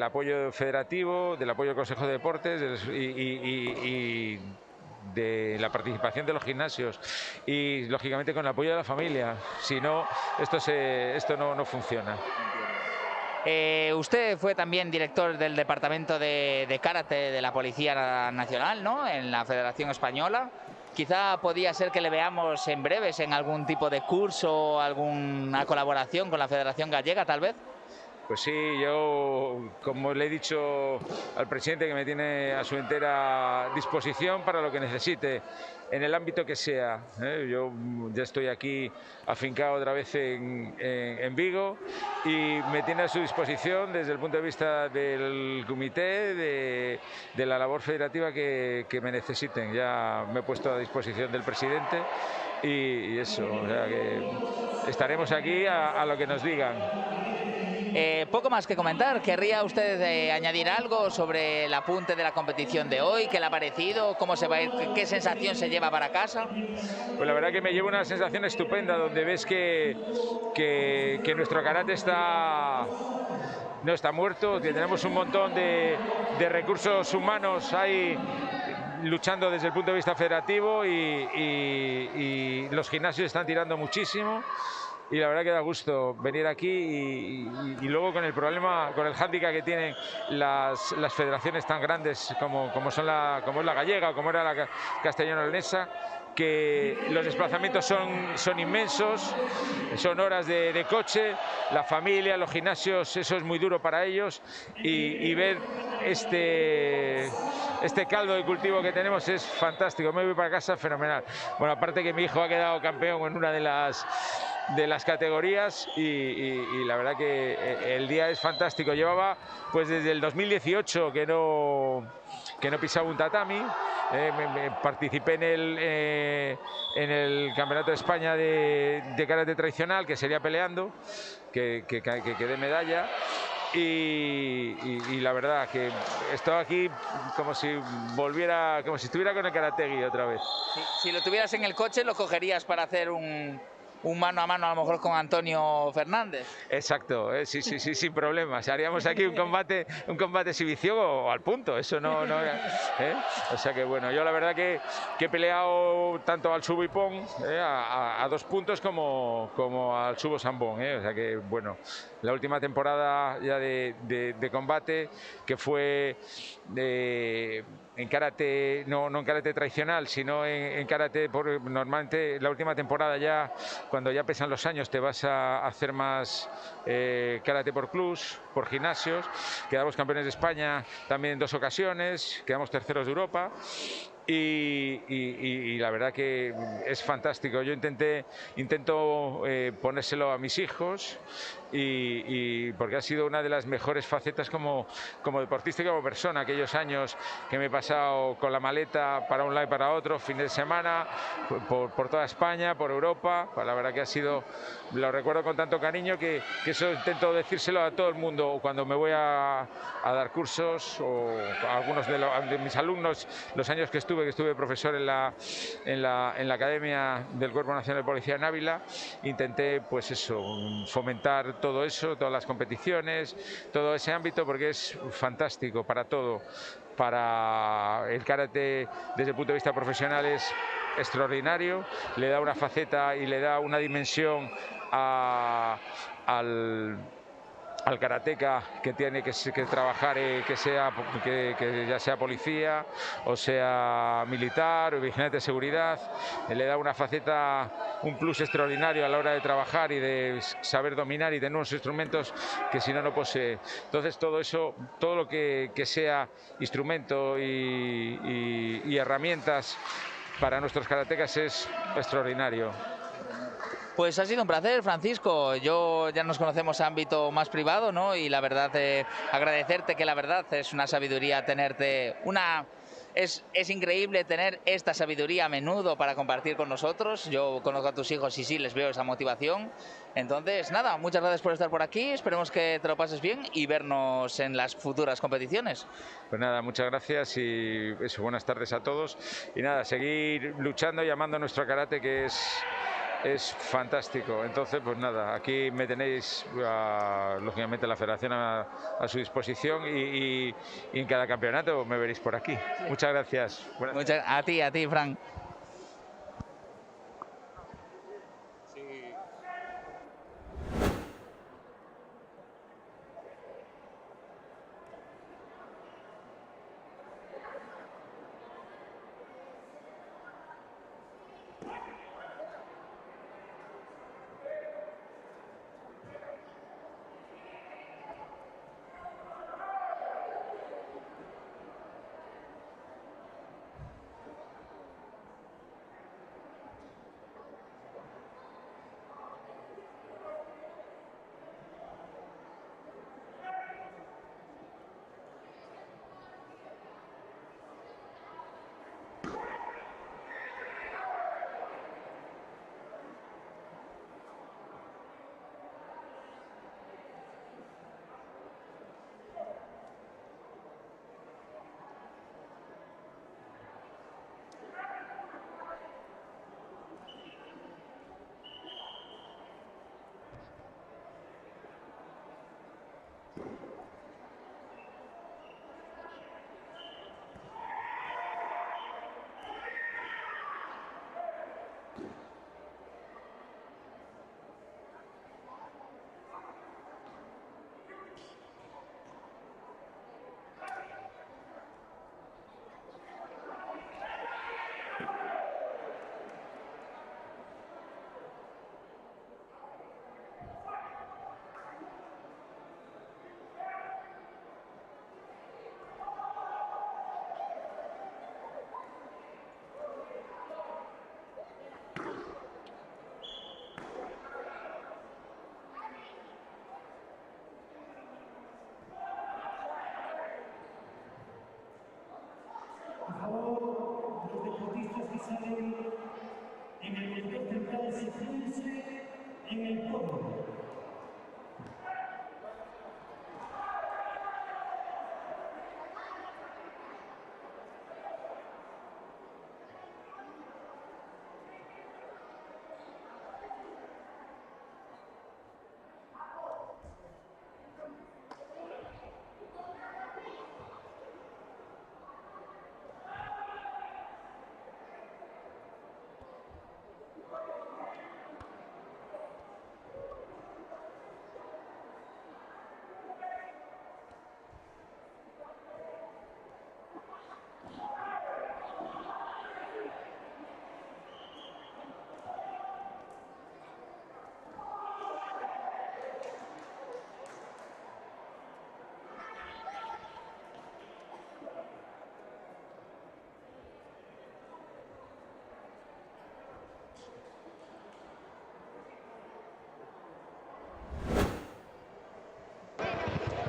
Q: apoyo federativo, del apoyo del Consejo de Deportes y de la participación de los gimnasios y lógicamente con el apoyo de la familia. Si no, esto no funciona.
E: Usted fue también director del departamento de karate de la Policía Nacional, ¿no? En la Federación Española. Quizá podía ser que le veamos en breves en algún tipo de curso, alguna colaboración con la Federación Gallega, tal vez.
Q: Pues sí, yo, como le he dicho al presidente, que me tiene a su entera disposición para lo que necesite, en el ámbito que sea. Yo ya estoy aquí afincado otra vez en Vigo y me tiene a su disposición desde el punto de vista del comité, de la labor federativa que me necesiten. Ya me he puesto a disposición del presidente y eso, o sea que estaremos aquí a lo que nos digan.
E: Poco más que comentar. ¿Querría usted añadir algo sobre el apunte de la competición de hoy? ¿Qué le ha parecido? ¿Cómo se va a ir? ¿Qué sensación se lleva para casa?
Q: Pues la verdad que me llevo una sensación estupenda, donde ves que nuestro karate no está muerto, que tenemos un montón de recursos humanos ahí luchando desde el punto de vista federativo y los gimnasios están tirando muchísimo. y la verdad que da gusto venir aquí y luego con el problema, con el hándicap que tienen las federaciones tan grandes como es la gallega o como era la castellano-leonesa, que los desplazamientos son inmensos, son horas de coche, la familia, los gimnasios, eso es muy duro para ellos, y ver este caldo de cultivo que tenemos es fantástico. Me voy para casa fenomenal. Bueno, aparte que mi hijo ha quedado campeón en una de las categorías y la verdad que el día es fantástico. Llevaba pues desde el 2018 que no pisaba un tatami. Participé en el Campeonato de España de karate tradicional, que sería peleando, que quedé medalla. Y la verdad que estoy aquí como si estuviera con el Karategi otra vez.
E: Si lo tuvieras en el coche, lo cogerías para hacer un mano a mano a lo mejor con Antonio Fernández.
Q: Exacto, sí, sin problemas. Haríamos aquí un combate exhibición o al punto, eso no O sea que bueno, yo la verdad que he peleado tanto al Subo Ipón a 2 puntos como al Subo Sambón, o sea que bueno, la última temporada ya de combate, que fue en karate, no en karate tradicional, sino en karate, normalmente la última temporada ya, cuando ya pesan los años, te vas a hacer más karate por clubs, por gimnasios. Quedamos campeones de España también en 2 ocasiones, quedamos terceros de Europa. Y la verdad que es fantástico. Yo intento ponérselo a mis hijos y porque ha sido una de las mejores facetas como deportista y como persona. Aquellos años que me he pasado con la maleta para un lado y para otro, fin de semana, por toda España, por Europa. La verdad que ha sido, lo recuerdo con tanto cariño que eso intento decírselo a todo el mundo cuando me voy a dar cursos, o a algunos de mis alumnos, los años que estuve profesor en la Academia del Cuerpo Nacional de Policía en Ávila. Intenté pues eso, fomentar todo eso, todas las competiciones, todo ese ámbito, porque es fantástico para todo. Para el karate desde el punto de vista profesional es extraordinario, le da una faceta y le da una dimensión al karateca que tiene que trabajar, que ya sea policía o sea militar o vigilante de seguridad. Le da una faceta, un plus extraordinario a la hora de trabajar y de saber dominar y tener unos instrumentos que si no posee. Entonces todo eso, todo lo que sea instrumento y herramientas para nuestros karatecas es extraordinario.
E: Pues ha sido un placer, Francisco. Ya nos conocemos a ámbito más privado, ¿no? Y la verdad, agradecerte, que la verdad es una sabiduría tenerte, es increíble tener esta sabiduría a menudo para compartir con nosotros. Yo conozco a tus hijos y sí les veo esa motivación. Entonces, nada, muchas gracias por estar por aquí. Esperemos que te lo pases bien y vernos en las futuras competiciones.
Q: Pues nada, muchas gracias y eso, buenas tardes a todos. Y nada, seguir luchando y amando nuestro karate, que es fantástico. Entonces, pues nada, aquí me tenéis, lógicamente, la federación a su disposición y en cada campeonato me veréis por aquí. Muchas gracias.
E: A ti, Fran.
A: sitúense en el podio.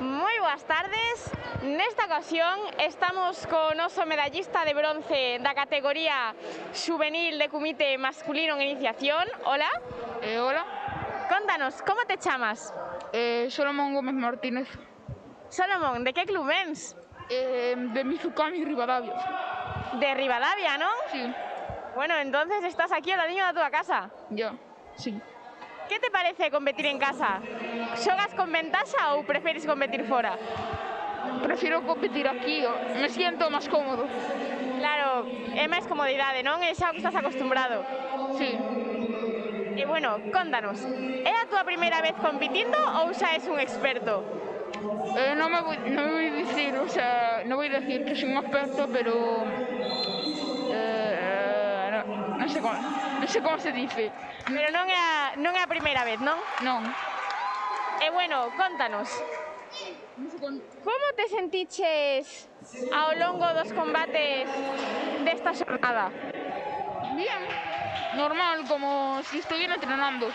D: Moi boas tardes. Nesta ocasión estamos con oso medallista de bronce da categoría juvenil de comité masculino en iniciación. Hola.
T: Hola.
D: Contanos, como te chamas?
T: Solomón Gómez Martínez.
D: Solomón, de que club vens?
T: De Mizucami, Rivadavia.
D: De Rivadavia, ¿no?
T: Sí.
D: Bueno, entonces estás aquí ao ladiño da túa casa.
T: Ya, sí.
D: Que te parece competir en casa? Xogas con ventaxa ou preferes competir fora?
T: Prefiero competir aquí, me siento máis cómodo.
D: Claro, é máis comodidade, non? É xa que estás acostumbrado.
T: Sí.
D: E bueno, contanos, é a túa primeira vez compitindo ou xa és un experto?
T: No me voy a decir, o sea, no voy a decir que soy un experto, pero no sé cómo se dice.
D: Pero non é a primeira vez, non?
T: Non.
D: E bueno, contanos, como te sentiches ao longo dos combates desta xornada?
T: Bien, normal, como si estuviera entrenando.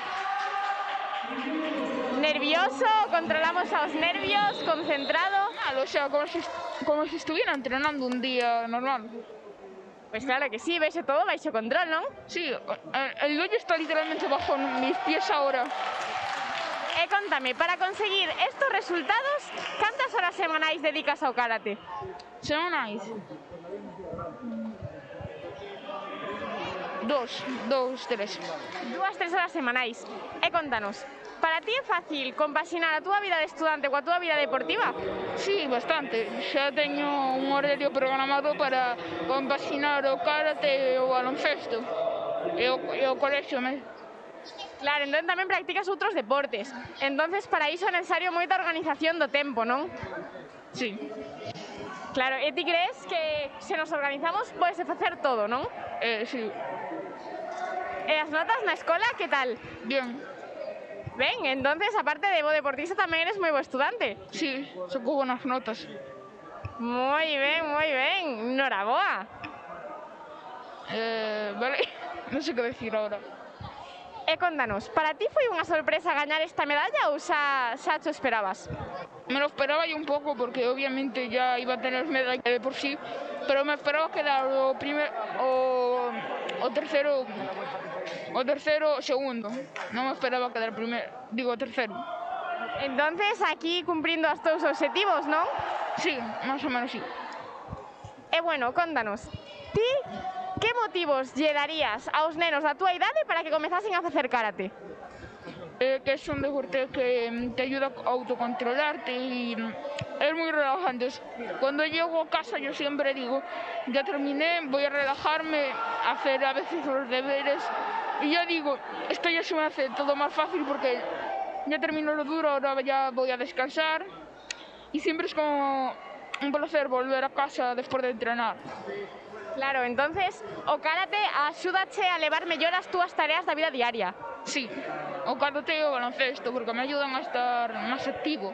D: ¿Nervioso? ¿Controlamos a los nervios? ¿Concentrado?
T: Mal, o sea, como si estuviera entrenando un día normal.
D: Pues claro que sí, veis todo baixo control, ¿no?
T: Sí, el dojo está literalmente bajo mis pies ahora.
D: Contame, para conseguir estos resultados, ¿cuántas horas semanais dedicas ao karate?
T: Semanais? 3.
D: 2-3 horas semanais. Contanos, para ti é fácil compaxinar a túa vida de estudante coa túa vida deportiva?
T: Sí, bastante. Xa teño un horario programado para compaxinar o karate e o baloncesto. E o colexio mesmo.
D: Claro, entón tamén practicas outros deportes. Entonces, para iso é necesario moita organización do tempo, non?
T: Sí.
D: Claro, e ti crees que se nos organizamos podes facer todo, non?
T: Sí.
D: E as notas na escola, que tal?
T: Bien.
D: Ben, entonces, aparte de bo deportista, tamén eres moi bo estudante.
T: Sí, saco buenas notas.
D: Moi ben, noraboa.
T: Vale, non sei que decir ahora.
D: E contanos, para ti foi unha sorpresa gañar esta medalla ou xa te esperabas?
T: Me lo esperaba yo un poco porque obviamente ya iba a tener medalla de por sí, pero me esperaba quedar o tercero o segundo. No me esperaba quedar tercero.
D: Entonces aquí cumplindo os teus objetivos, non?
T: Sí, más o menos sí.
D: E bueno, contanos, ti que motivos lle darías aos nenos da túa idade para que comezasen a facer karate?
T: Que es un deporte que te ayuda a autocontrolarte y es muy relajante. Cuando llego a casa yo siempre digo, ya terminé, voy a relajarme, a hacer a veces los deberes y ya digo, esto ya se me hace todo más fácil porque ya termino lo duro, ahora ya voy a descansar y siempre es como un placer volver a casa después de entrenar.
D: Claro, entonces o karate axúdache a levar mellor as túas tareas da vida diaria.
T: Sí, o karate e o baloncesto, porque me ayudan a estar máis activo.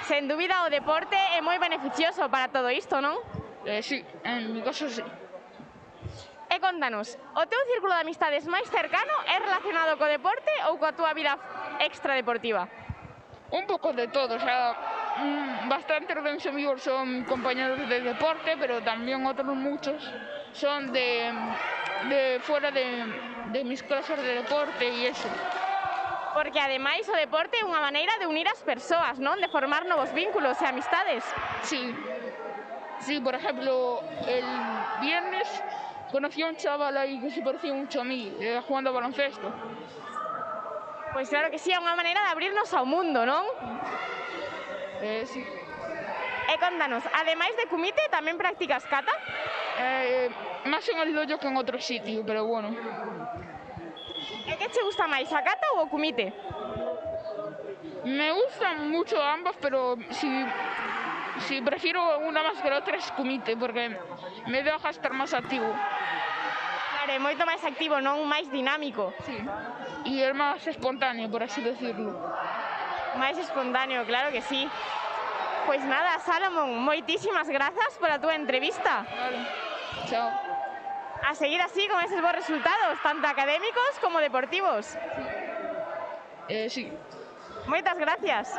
D: Sen dúbida, o deporte é moi beneficioso para todo isto, non?
T: Sí, en mi caso sí.
D: E contanos, o teu círculo de amistades máis cercano é relacionado co deporte ou coa túa vida extradeportiva?
T: Un pouco de todo, o sea, bastantes de mis amigos son compañeros de deporte, pero también otros muchos son de de fuera de mis clases de deporte e iso.
D: Porque ademais o deporte é unha maneira de unir as persoas, non? De formar novos vínculos e amistades.
T: Sí. Sí, por ejemplo, el viernes conocí a un chaval aí que se parecía mucho a mí, jugando a baloncesto.
D: Pois claro que sí, é unha maneira de abrirnos ao mundo, non?
T: Sí.
D: E contanos, ademais de kumite, tamén practicas kata?
T: Más en el dojo que en otro sitio, pero bueno.
D: E que che gusta máis, a kata ou o kumite?
T: Me gustan mucho ambas, pero si prefiero una más que la otra es kumite, porque me deja estar más activo.
D: Claro, é moito máis activo, non? Máis dinámico.
T: Sí. Y es más espontáneo, por así decirlo.
D: Máis espontáneo, claro que sí. Pois nada, Salomón, moitísimas grazas pola túa entrevista.
T: Vale. Chao.
D: A seguir así con eses bons resultados, tanto académicos como deportivos.
T: Sí.
D: Moitas gracias.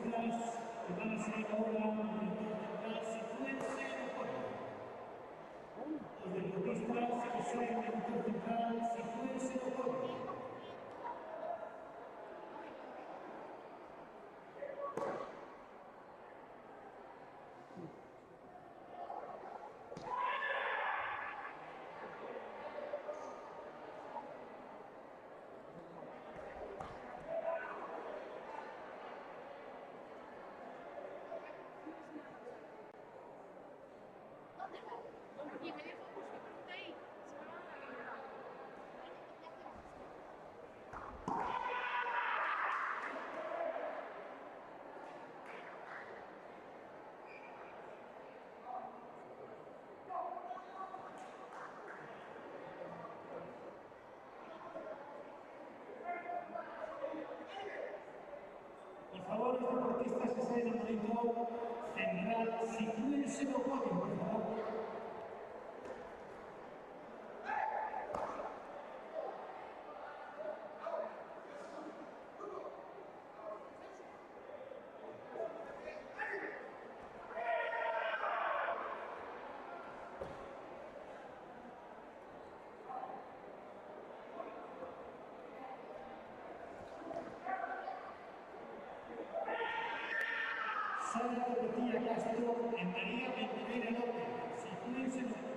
A: deportistas que van a ser ahora un director central, sitúense en el juego. Los deportistas que son el director central, sitúense en el juego. Por favor, los deportistas que estén en el monitor central, sitúense en el juego, por favor. Sandra Betía Castro y María Ventureira López, sitúense en el juego.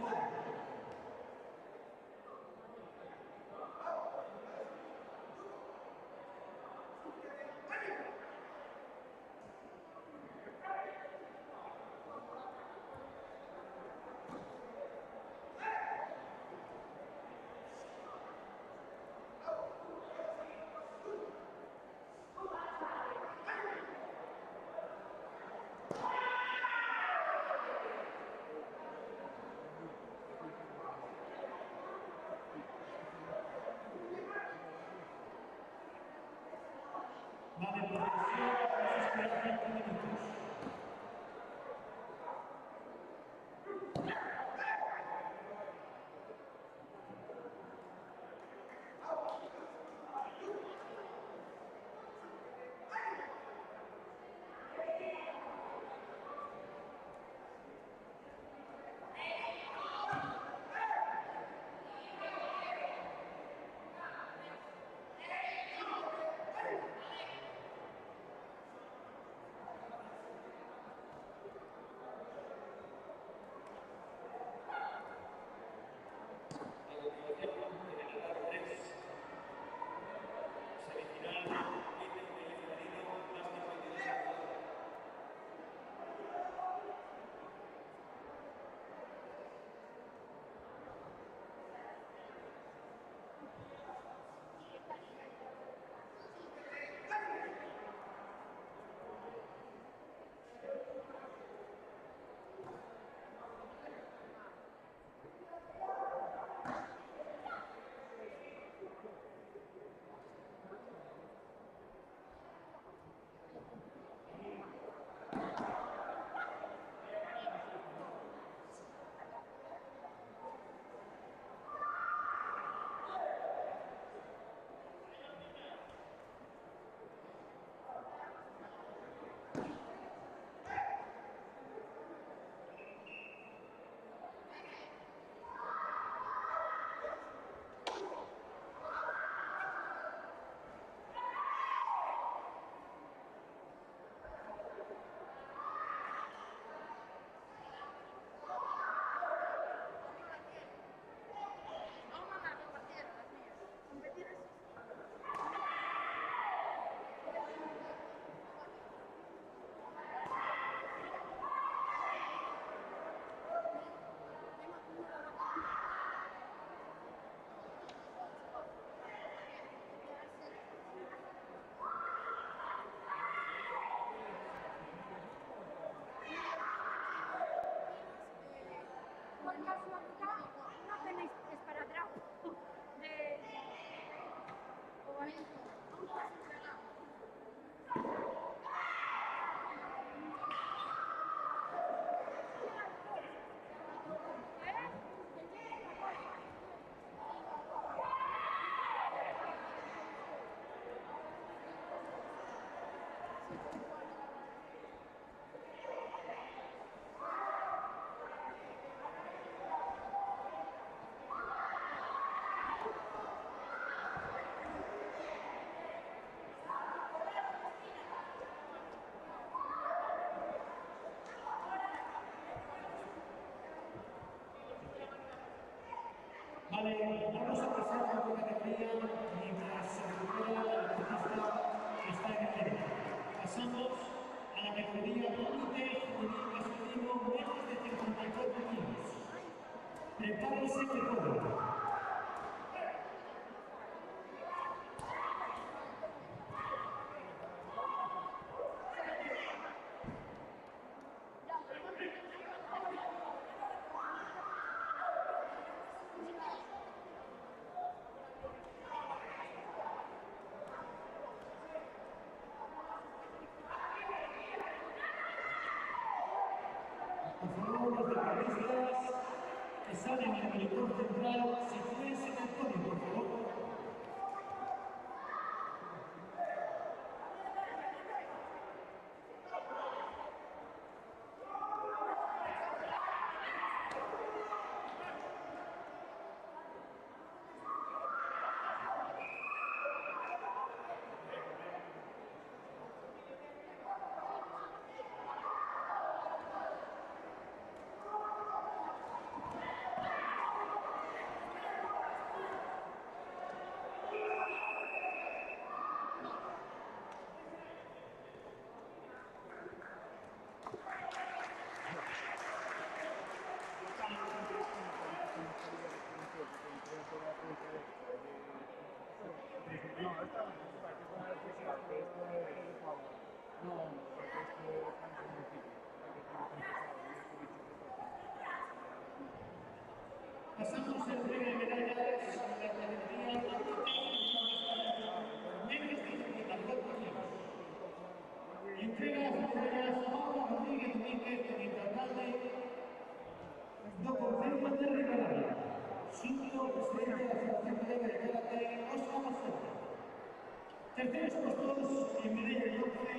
A: Vale, por favor, vamos a esperar 5 minutos. Vale, vamos a pasar a otra categoría mientras se recupera el deportista que está en el medio. Pasamos a la categoría Comité Juvenil Masculino menos de 54 kilos. Prepárense que pueden. Por favor, los deportistas que salen al malecón central, sitúense en el podio, por favor. Pasamos a entrega de medallas en la categoría menos de 54 kilos. Entrega las medallas a Paula Rodríguez Domínguez, teniente alcalde do Concello de Ribadavia. Cinco, presidente de la Federación Galega de Karate, Óscar Macena. Terceros puestos en medalla de bronce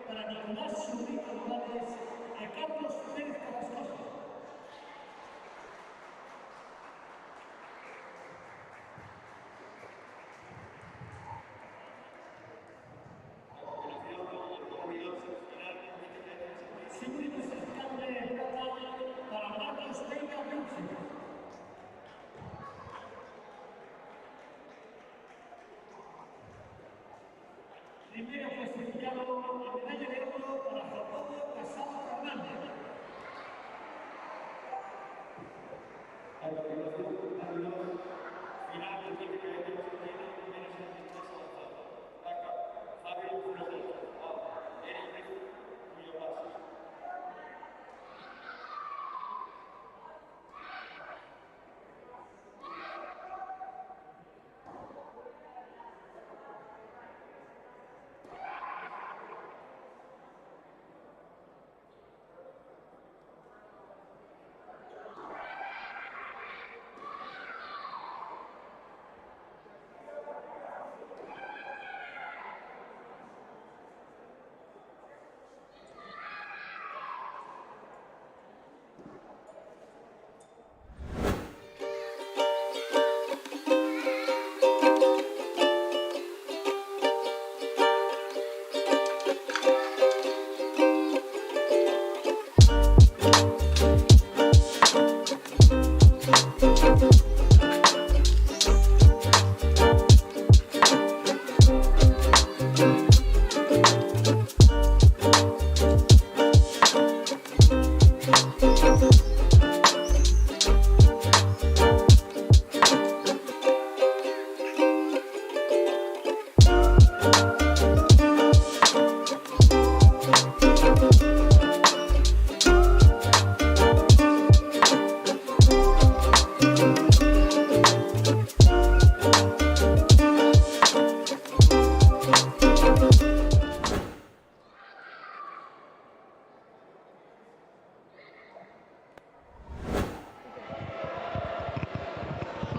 A: para Nicolás Sobrino Morales y Carlos Pérez Carrascosa. Segundo certificado de plata para Marcos Veiga Bélgica. Primero clasificado en medalla de oro para Jacobo Casado Fernández. A continuación, final del título de Argentina, primera semifinal avanzada. Taca, Fabio Flores, Eric Julio Paz.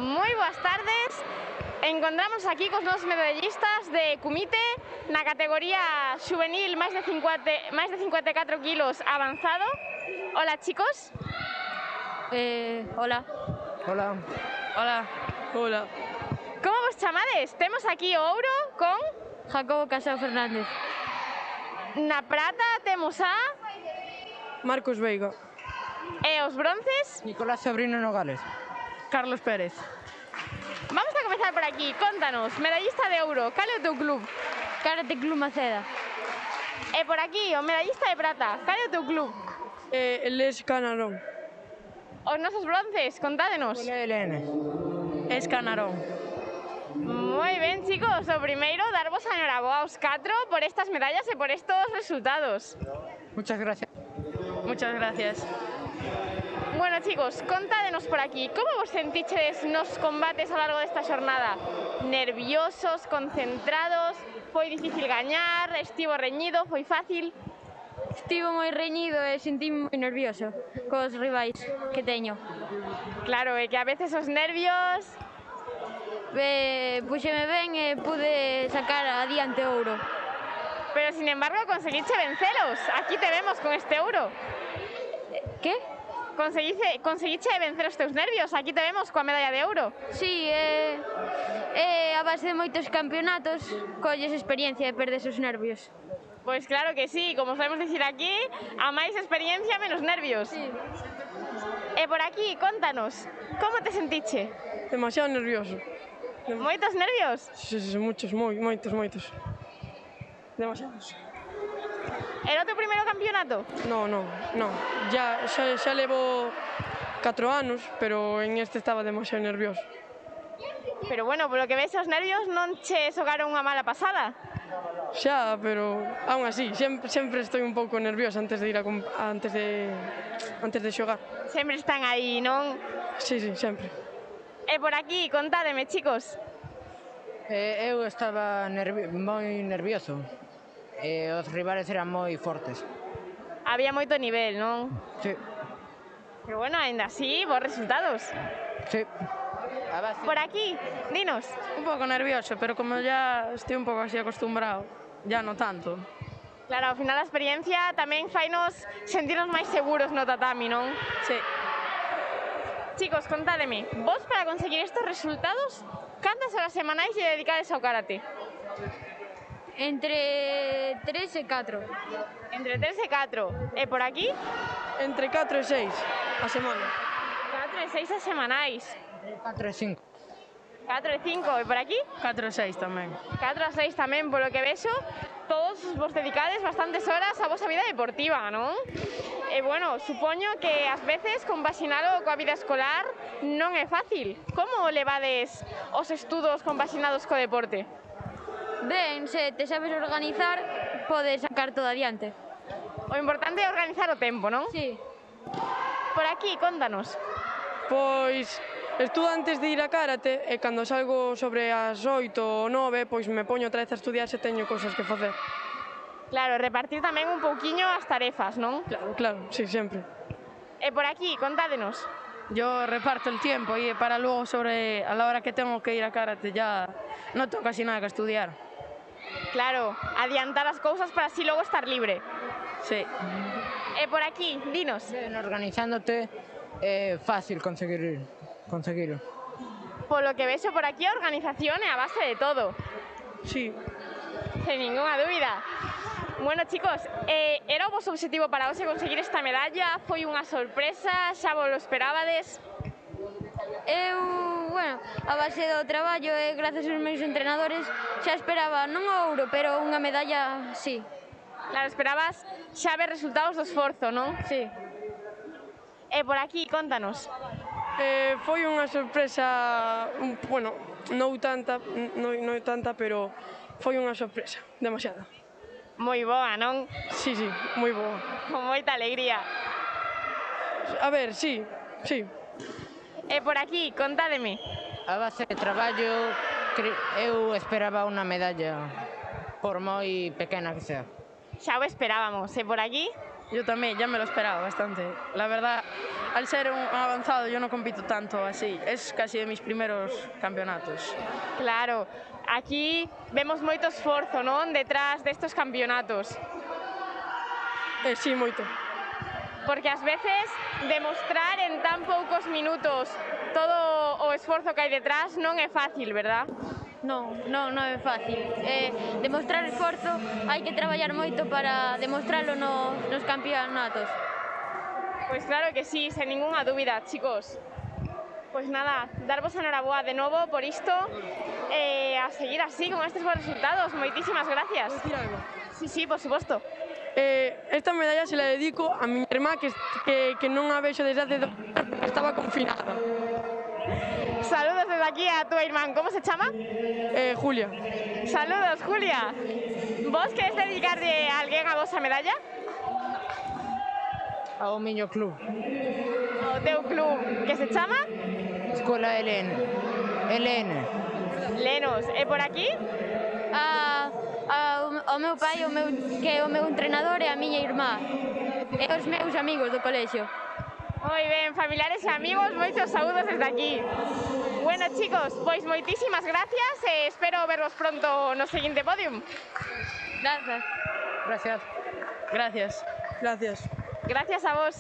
D: Moi boas tardes. Encontramos aquí cos nosos medallistas de Kumite na categoría juvenil máis de 54 kilos avanzado. Hola, chicos.
F: Hola.
H: Hola.
F: Hola.
H: Hola.
D: Como vos chamades? Temos aquí o ouro con
F: Jacobo Casado Fernández.
D: Na prata temos a
H: Marcos Veiga.
D: E os bronces?
H: Nicolás Sobrino Nogales.
S: Carlos Pérez.
D: Vamos a comezar por aquí. Contanos, medallista de ouro, cal é o teu club?
F: Karate Club Maceda.
D: E por aquí, o medallista de prata, cal é o teu club?
N: Les Canarón.
D: Os nosos bronces, contádenos.
S: Es Canarón.
D: Moi ben, chicos, o primeiro, darvos a enhoraboa aos 4 por estas medallas e por estos resultados.
S: Muchas gracias.
N: Muchas gracias.
D: Bueno, chicos, contádenos por aquí, como vos sentichedes nos combates a lo largo desta xornada? Nerviosos, concentrados, foi difícil gañar, estivo reñido, foi fácil?
F: Estivo moi reñido e sentíme moi nervioso cos rivais que teño.
D: Claro, é que a veces os nervios...
F: Puxeme ben e pude sacar adiante ouro.
D: Pero, sin embargo, conseguiche vencelos. Aquí te vemos con este ouro.
F: Que?
D: Conseguiche vencer os teus nervios. Aquí te vemos coa medalla de ouro.
F: Sí, a base de moitos campeonatos colles experiencia e perdes os nervios.
D: Pois claro que sí, como sabemos dicir aquí, a máis experiencia, menos nervios.
F: Sí.
D: E por aquí, contanos, como te sentiche?
N: Demasiado nervioso.
D: Moitos nervios?
N: Sí, moitos. Demasiados.
D: Era o teu primeiro campeonato?
N: No. Xa levo 4 anos, pero en este estaba demasiado nervioso.
D: Pero bueno, polo que ves, os nervios non che xogaron unha mala pasada?
N: Xa, pero aún así, sempre estou un pouco nerviosa antes de ir antes de xogar.
D: Sempre están aí, non?
N: Sí, sempre.
D: E por aquí, contádeme, chicos.
S: Eu estaba moi nervioso. Os rivales eran moi fortes.
D: Había moito nivel, non?
S: Sí.
D: Pero bueno, ainda así, bons resultados.
S: Sí.
D: Por aquí, dinos.
N: Un pouco nervioso, pero como ya estoy un pouco así acostumbrado, ya no tanto.
D: Claro, ao final a experiencia tamén fainos sentirnos máis seguros no tatami, non?
N: Sí.
D: Chicos, contádeme, vos para conseguir estes resultados, cantas horas semanais lle dedicades ao karate?
F: Entre 3 e 4.
D: Entre 3 e 4. E por aquí?
N: Entre 4 e 6 a semana.
D: 4 e 6 a semanais.
S: 4 e 5.
D: 4 e 5. E por aquí?
N: 4 e 6 tamén.
D: 4 a 6 tamén, polo que vexo, todos vos dedicades bastantes horas a vosa vida deportiva, non? E bueno, supoño que ás veces compaxinalo coa vida escolar non é fácil. Como levades os estudos compaxinados co deporte?
F: Ben, se te sabes organizar, podes sacar todo adiante.
D: O importante é organizar o tempo, non?
F: Sí.
D: Por aquí, contanos.
N: Pois estudo antes de ir a karate e cando salgo sobre as 8 ou 9, pois me poño outra vez a estudiar se teño cousas que facer.
D: Claro, repartir tamén un pouquiño as tarefas, non?
N: Claro, sí, sempre.
D: E por aquí, contádenos.
N: Yo reparto el tiempo y para luego a la hora que tengo que ir a karate ya no tengo casi nada que estudiar.
D: Claro, adiantar as cousas para así logo estar libre.
N: Sí.
D: E por aquí, dinos.
S: Organizándote é fácil conseguirlo.
D: Polo que vexo por aquí, a organización é a base de todo.
N: Sí.
D: Sen ninguna dúbida. Bueno, chicos, era o vosso objetivo para hoxe conseguir esta medalla? Foi unha sorpresa? Xa vos lo esperábades?
F: Bueno, a base do traballo e gracias aos meus entrenadores xa esperaba non o ouro, pero unha medalla, sí.
D: Claro, esperabas xa ver resultados do esforzo, non?
F: Sí.
D: E por aquí, contanos.
N: Foi unha sorpresa, bueno, non tanta, pero foi unha sorpresa, demasiada.
D: Moi boa, non?
N: Sí, moi boa.
D: Con moita alegría.
N: A ver, sí.
D: E por aquí, contádeme.
S: A base de traballo, eu esperaba unha medalla, por moi pequena que sea.
D: Xa o esperábamos, e por aquí?
N: Yo también, ya me lo esperaba bastante. La verdad, al ser un avanzado yo no compito tanto así. Es casi de mis primeros campeonatos.
D: Claro, aquí vemos moito esforzo, non? Detrás destes campeonatos.
N: Sí, moito.
D: Porque ás veces demostrar en tan poucos minutos todo o esforzo que hai detrás non é fácil, verdad?
F: Non é fácil. Demostrar esforzo hai que traballar moito para demostralo nos campeonatos.
D: Pois claro que sí, sen ninguna dúbida, chicos. Pues nada, darvos enhoraboa de novo por isto, a seguir así, con estes bons resultados. Moitísimas gracias.
K: Decir algo?
D: Sí, por suposto.
K: Esta medalla se la dedico a mi irmá que non a vexo desde hace 2 anos porque estaba confinada.
D: Saludos desde aquí a tu irmán. ¿Cómo se chama?
K: Julia.
D: Saludos, Julia. Vos queres dedicarlle a alguén a vosa medalla?
S: Ao miño club.
D: Ao teu club, que se chama?
S: Escola Elena.
D: Lenos. E por aquí?
F: O meu pai, que é o meu entrenador, e a miña irmá. E os meus amigos do colexio.
D: Moi ben, familiares e amigos, moitos saúdos desde aquí. Bueno, chicos, pois moitísimas gracias e espero vervos pronto no seguinte podium.
F: Gracias.
S: Gracias.
K: Gracias. Gracias.
D: Gracias a vos.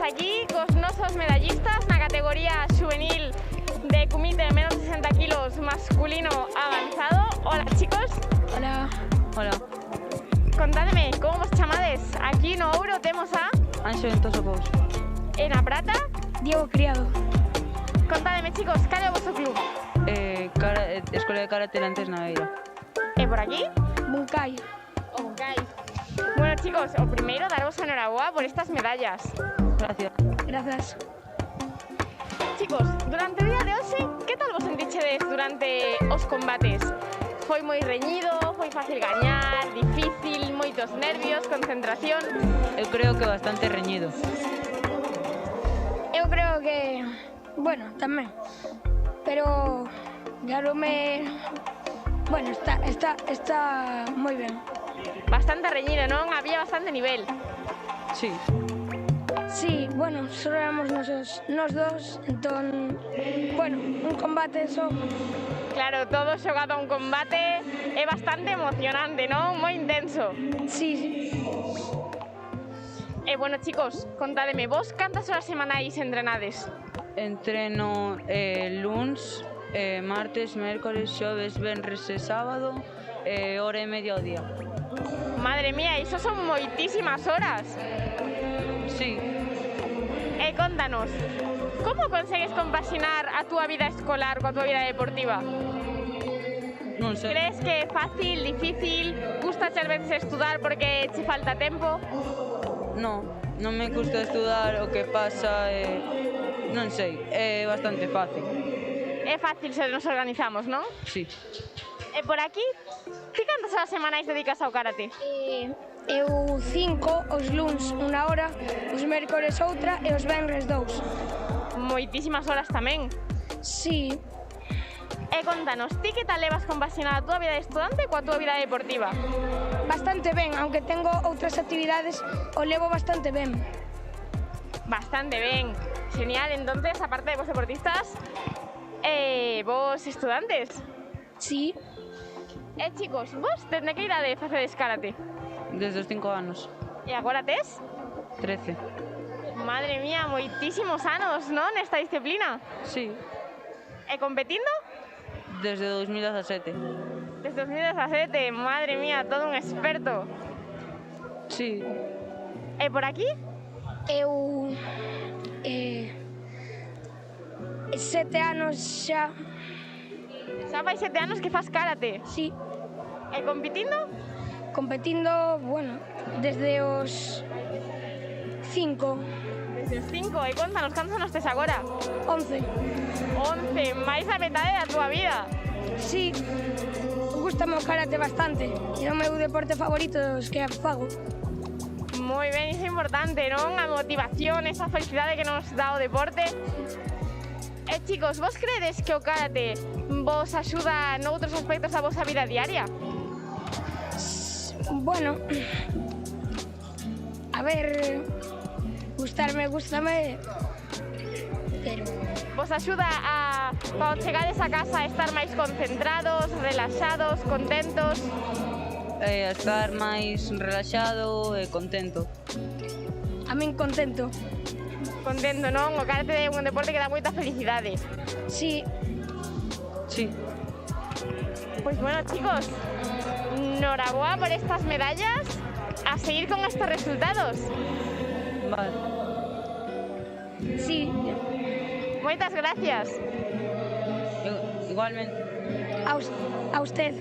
D: aquí cos nosos medallistas na categoría juvenil de comité menos de 60 kilos masculino avanzado. Hola chicos.
F: Hola.
D: Hola. Contádeme, como vos chamades? Aquí no ouro temos a...
F: Anxo Ventoso Pous.
D: En a prata?
F: Diego Criado.
D: Contádeme chicos, cal é o vosso club?
F: Escola de Karate Lantes Naveira.
D: E por aquí?
F: Buncay.
D: O Buncay. Bueno chicos, o primeiro daros enhoraboa por estas medallas.
F: Gracias. Gracias.
D: Chicos, durante o día de hoxe, que tal vos sentichedes durante os combates? Foi moi reñido, foi fácil gañar, difícil, moitos nervios, concentración?
F: Eu creo que bastante reñido.
J: Eu creo que, bueno, tamén. Pero bueno, está moi ben.
D: Bastante reñido, non? Había bastante nivel.
F: Sí.
J: Sí, bueno, só éramos nos dos, entón, bueno, un combate eso.
D: Claro, todo xogado a un combate é bastante emocionante, non? Moi intenso.
J: Sí.
D: Bueno, chicos, contádeme, vos cantas horas semanais entrenades?
I: Entreno luns, martes, mércores, xoves, venres e sábado, hora e media ao día.
D: Madre mía, iso son moitísimas horas.
I: Sí.
D: E contanos, como consegues compaxinar a túa vida escolar coa túa vida deportiva?
I: Non sei.
D: Crees que é fácil, difícil? Gusta ás veces estudar porque che falta tempo?
I: Non, non me gusta estudar, o que pasa non sei, é bastante fácil.
D: É fácil se nos organizamos, non?
I: Sí.
D: E por aquí, ti cantas horas semanais dedicas ao karate?
U: Eu 5, os luns 1 hora, os mércores outra e os venres 2.
D: Moitísimas horas tamén.
U: Sí.
D: E contanos, ti que tal levas compaxinar a túa vida de estudante coa túa vida deportiva?
U: Bastante ben, aunque tengo outras actividades, o levo bastante ben.
D: Bastante ben. Genial, entonces, aparte de vos deportistas, vos estudantes?
U: Sí.
D: Chicos, vos dende que idade facedes karate?
I: Desde os 5 anos.
D: E agora tes?
I: 13.
D: Madre mía, moitísimos anos, non, nesta disciplina?
I: Sí.
D: E competindo?
I: Desde 2017.
D: Desde 2017, madre mía, todo un experto.
I: Sí.
D: E por aquí?
U: Eu 7 anos xa.
D: Xa fai 7 anos que fas karate?
U: Sí.
D: E competindo?
U: Competindo, bueno, desde os 5.
D: Desde os 5, e contanos, cantos anos tes agora?
U: 11.
D: 11, máis da metade da túa vida.
U: Sí, gustame o karate bastante. É o meu deporte favorito dos que fago.
D: Moi ben, iso é importante, non? A motivación, esa felicidade que nos dá o deporte. E chicos, vos credes que o karate vos axuda noutros aspectos da vosa vida diaria?
U: Bueno, a ver, gústame, pero...
D: Vos axuda a, cando chegades a casa, a estar máis concentrados, relaxados, contentos?
I: A estar máis relaxado e contento.
U: A min contento.
D: Contento, non? O karate é un deporte que dá moita felicidade.
U: Sí.
I: Sí.
D: Pois bueno, chicos, noraboa por estas medallas, a seguir con estos resultados.
I: Vale.
U: Sí.
D: Moitas gracias.
I: Igualmente.
U: A usted.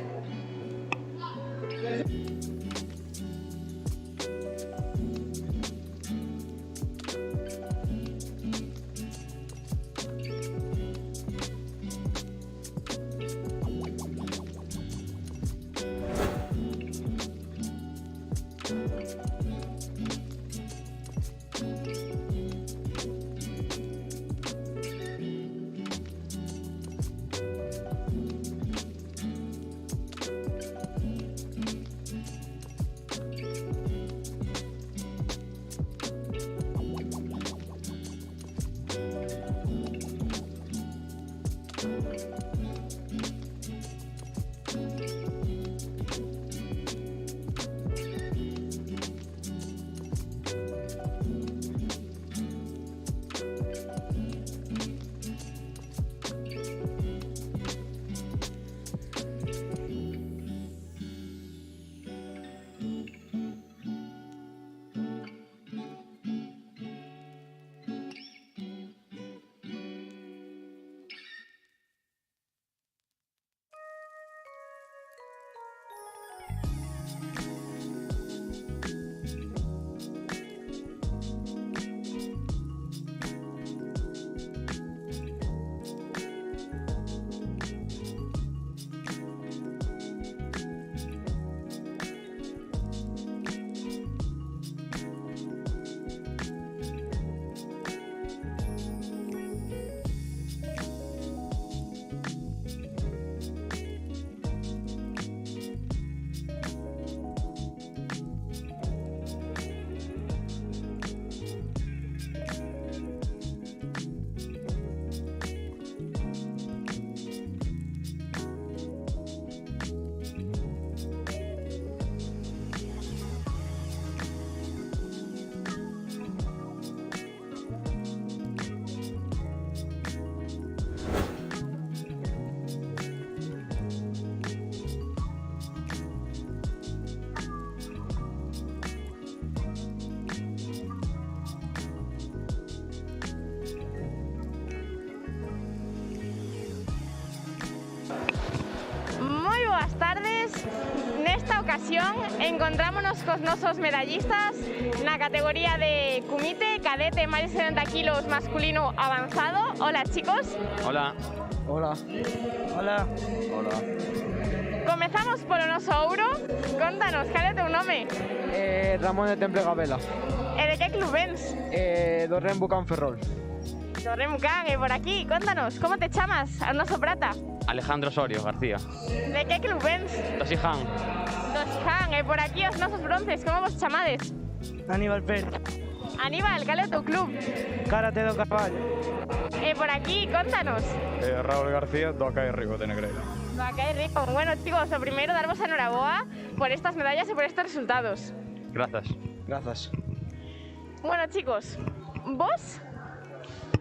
D: Nesta ocasión encontrámonos cos nosos medallistas na categoría de kumite, cadete, máis de 70 kilos, masculino avanzado. Hola, chicos.
C: Hola.
S: Hola. Hola.
C: Hola.
D: Comezamos polo noso ouro. Contanos, cal é o teu nome?
S: Ramón de Temple Gabela.
D: E de que club vens?
S: Do Rembucan Ferrol.
D: Do Remucán, e por aquí. Contanos, como te chamas? Ao noso prata.
C: Alejandro Osorio García.
D: De que club vens?
C: Do Siján.
D: Do Siján, e por aquí os nosos bronces. Como vos chamades?
S: Aníbal Pérez.
D: Aníbal, cal é o teu club?
S: Karate do Carballo.
D: E por aquí, contanos.
C: Raúl García do Acai Rico de Negreira.
D: Do Acai Rico. Bueno, chicos, o primeiro, darvos a enhoraboa por estas medallas e por estos resultados.
C: Grazas.
S: Grazas.
D: Bueno, chicos, vos,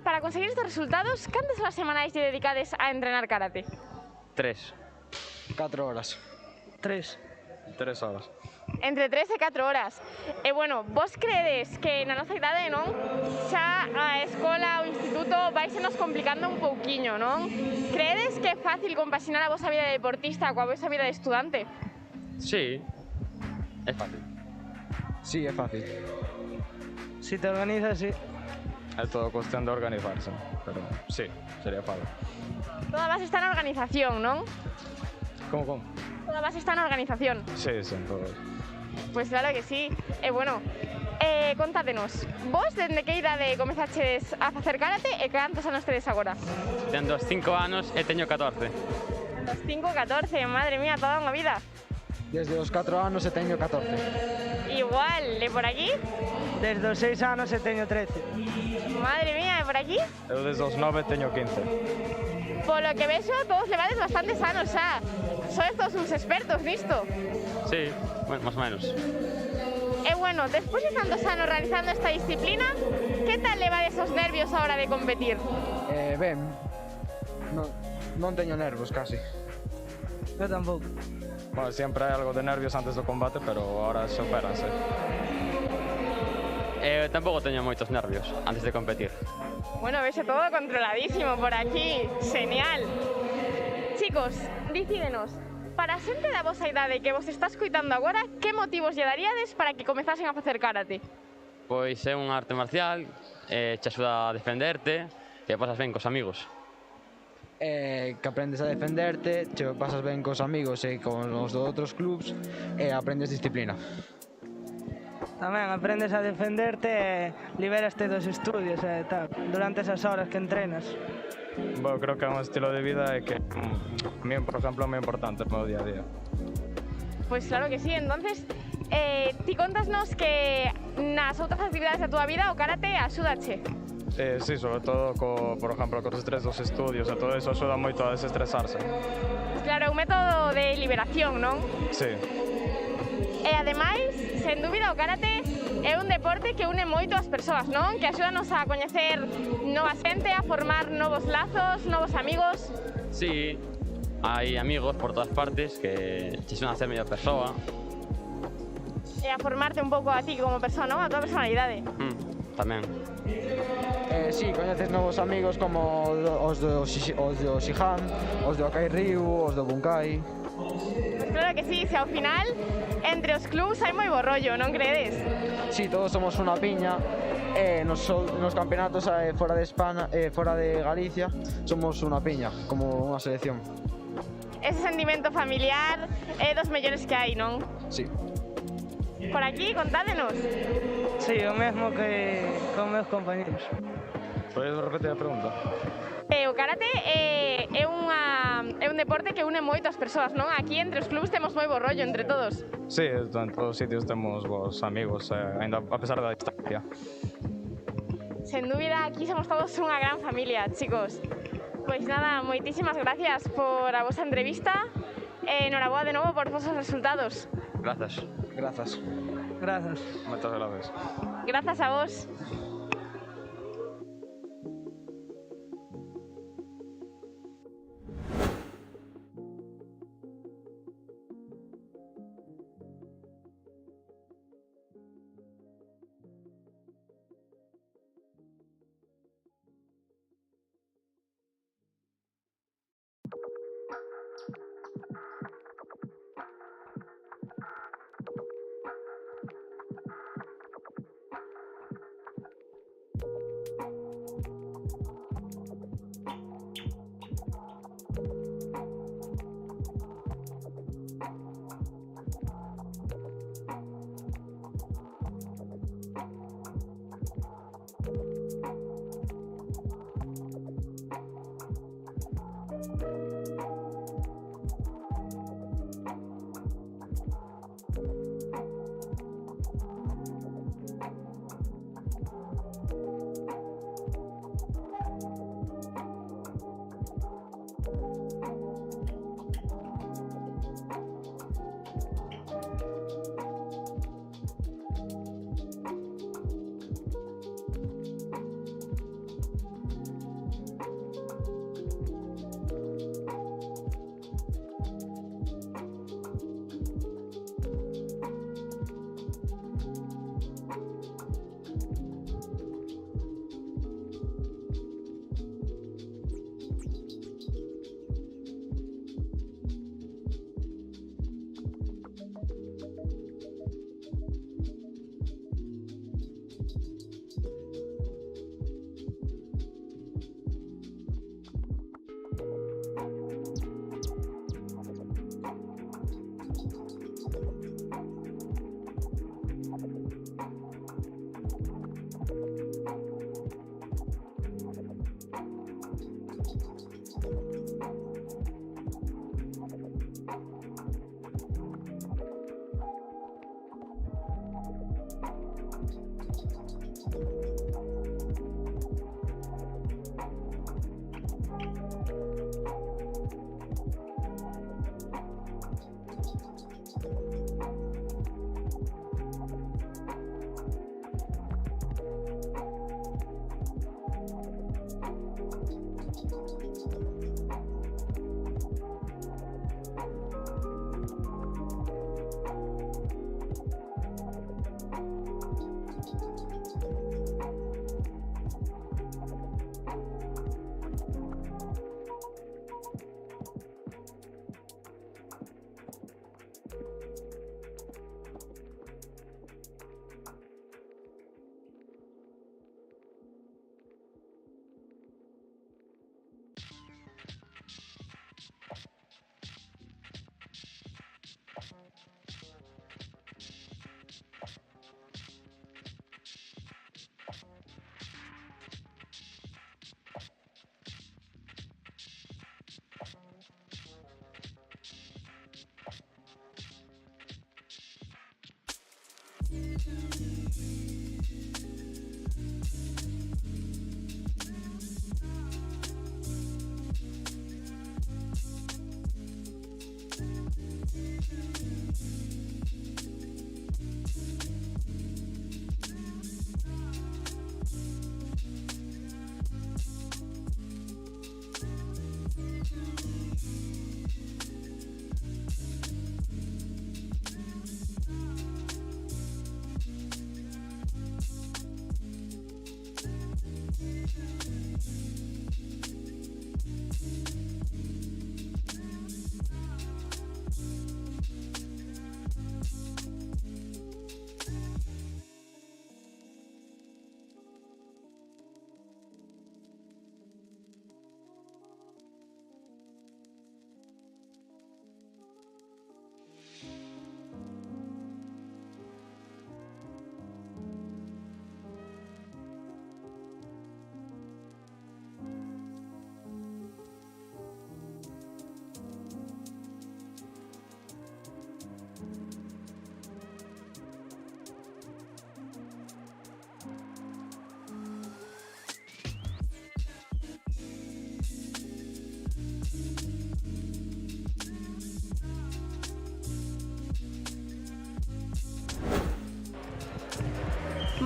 D: para conseguir estos resultados, cantas horas semanais lle dedicades a entrenar karate?
C: 3.
S: 4 horas. 3.
C: 3 horas.
D: Entre 3 e 4 horas. E bueno, vos credes que na nosa idade, non? Xa a escola, o instituto, vais nos complicando un pouquiño, non? Credes que é fácil compaxinar a vosa vida de deportista coa vosa vida de estudante?
C: Sí, é fácil.
S: Sí, é fácil. Si te organizas, sí.
C: É todo cuestión de organizarse, pero sí, sería fácil.
D: Toda base está na organización, non?
C: Como?
D: Toda base está na organización.
C: Sí, todo.
D: Pois claro que sí. E bueno, contádenos, vos dende que idade comezachedes a facer karate e cantos anos tedes agora?
C: Tendo 5 anos e teño 14.
D: Dos 5, 14, madre mía, toda unha vida.
S: Desde os 4 anos e teño 14.
D: Igual, e por aquí?
S: Desde os 6 anos e teño 13.
D: Madre mía, e por aquí?
C: Eu desde os 9 teño 15.
D: Polo que vexo, todos levades bastantes anos xa. Sois todos uns expertos nisto.
C: Sí, bueno, más o menos.
D: E bueno, despois de tantos anos realizando esta disciplina, que tal levades os nervios a hora de competir?
S: Ben, non teño nervos casi. Eu tampouco.
C: Bueno, siempre hai algo de nervios antes do combate, pero ahora se operanse. Tampouco teño moitos nervios antes de competir.
D: Bueno, vexo todo controladísimo por aquí. Genial. Chicos, dicídenos, para a xente da vosa idade que vos está escoitando agora, que motivos lle daríades para que comezasen a facer karate?
C: Pois é unha arte marcial, te axuda a defenderte e pasas ben cos amigos.
S: Que aprendes a defenderte, te pasas ben cos amigos e con os de outros clubs e aprendes disciplina.
L: Tamén aprendes a defenderte e liberaste dos estudios e tal, durante esas horas que entrenas.
C: Bueno, creo que é un estilo de vida que a mí, por exemplo, é moi importante no meu día a día.
D: Pois claro que sí, entonces ti contasnos que nas outras actividades da túa vida o karate axúdache.
C: Sí, sobre todo, por exemplo, cos estrés dos estudios e todo eso axuda moito a desestresarse.
D: Claro, é un método de liberación, non?
C: Sí.
D: E ademais, sen dúbida, o karate é un deporte que une moito as persoas, non? Que axúdanos a coñecer nova xente, a formar novos lazos, novos amigos.
C: Sí, hai amigos por todas partes que te axudan a ser mellor persoa.
D: E a formarte un pouco a ti como persoa, non? A tua personalidade.
C: Tamén.
S: Sí, coñeces novos amigos como os do Siján, os do Acai Riu, os do Bunkai.
D: Pues claro que sí, se ao final entre os clubs hai moi bo rollo, non credes?
S: Sí, todos somos unha piña e nos campeonatos fora de España, fora de Galicia, somos unha piña, como unha selección.
D: Ese sentimento familiar é dos mellores que hai, non?
S: Sí.
D: Por aquí, contádenos.
L: Sí, o mesmo que con meus compañeros.
C: Podes repetir a pregunta?
D: O karate é un deporte que une moito as persoas, non? Aquí entre os clubs temos moi bo rollo entre todos.
C: Sí, en todos os sitios temos vos amigos, ainda a pesar da distancia.
D: Sen dúbida, aquí somos todos unha gran familia, chicos. Pois nada, moitísimas gracias por a vosa entrevista e enhoraboa de novo por vosos resultados.
C: Grazas.
S: Grazas.
L: Grazas.
C: Moitas gracias.
D: Grazas a vos.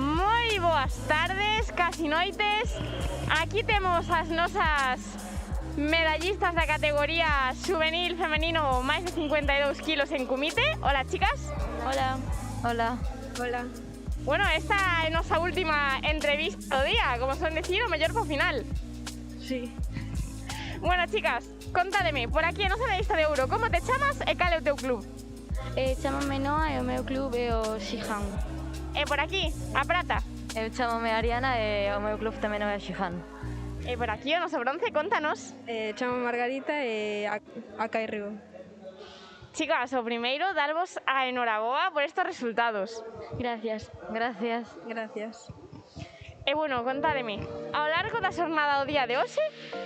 D: Moi boas tardes, casi noites. Aquí temos as nosas medallistas da categoría juvenil femenino máis de 52 kilos en kumite. Hola, chicas.
F: Hola. Hola.
D: Hola. Bueno, esta é nosa última entrevista do día, como son decir, o mellor po final.
N: Sí.
D: Bueno, chicas, contádeme, por aquí a nosa medallista de ouro, como te chamas e cal é o teu club?
F: Chámame Noa e o meu club é o Shihan.
D: E por aquí, a prata?
F: Eu chámame Ariana e o meu club tamén é o Shihan.
D: E por aquí o noso bronce, contanos.
R: Chámame Margarita e a Cairrigo.
D: Chicas, o primeiro, darvos a enhoraboa por estos resultados.
F: Gracias, gracias.
R: Gracias.
D: E bueno, contádeme, ao largo da xornada do día de hoxe,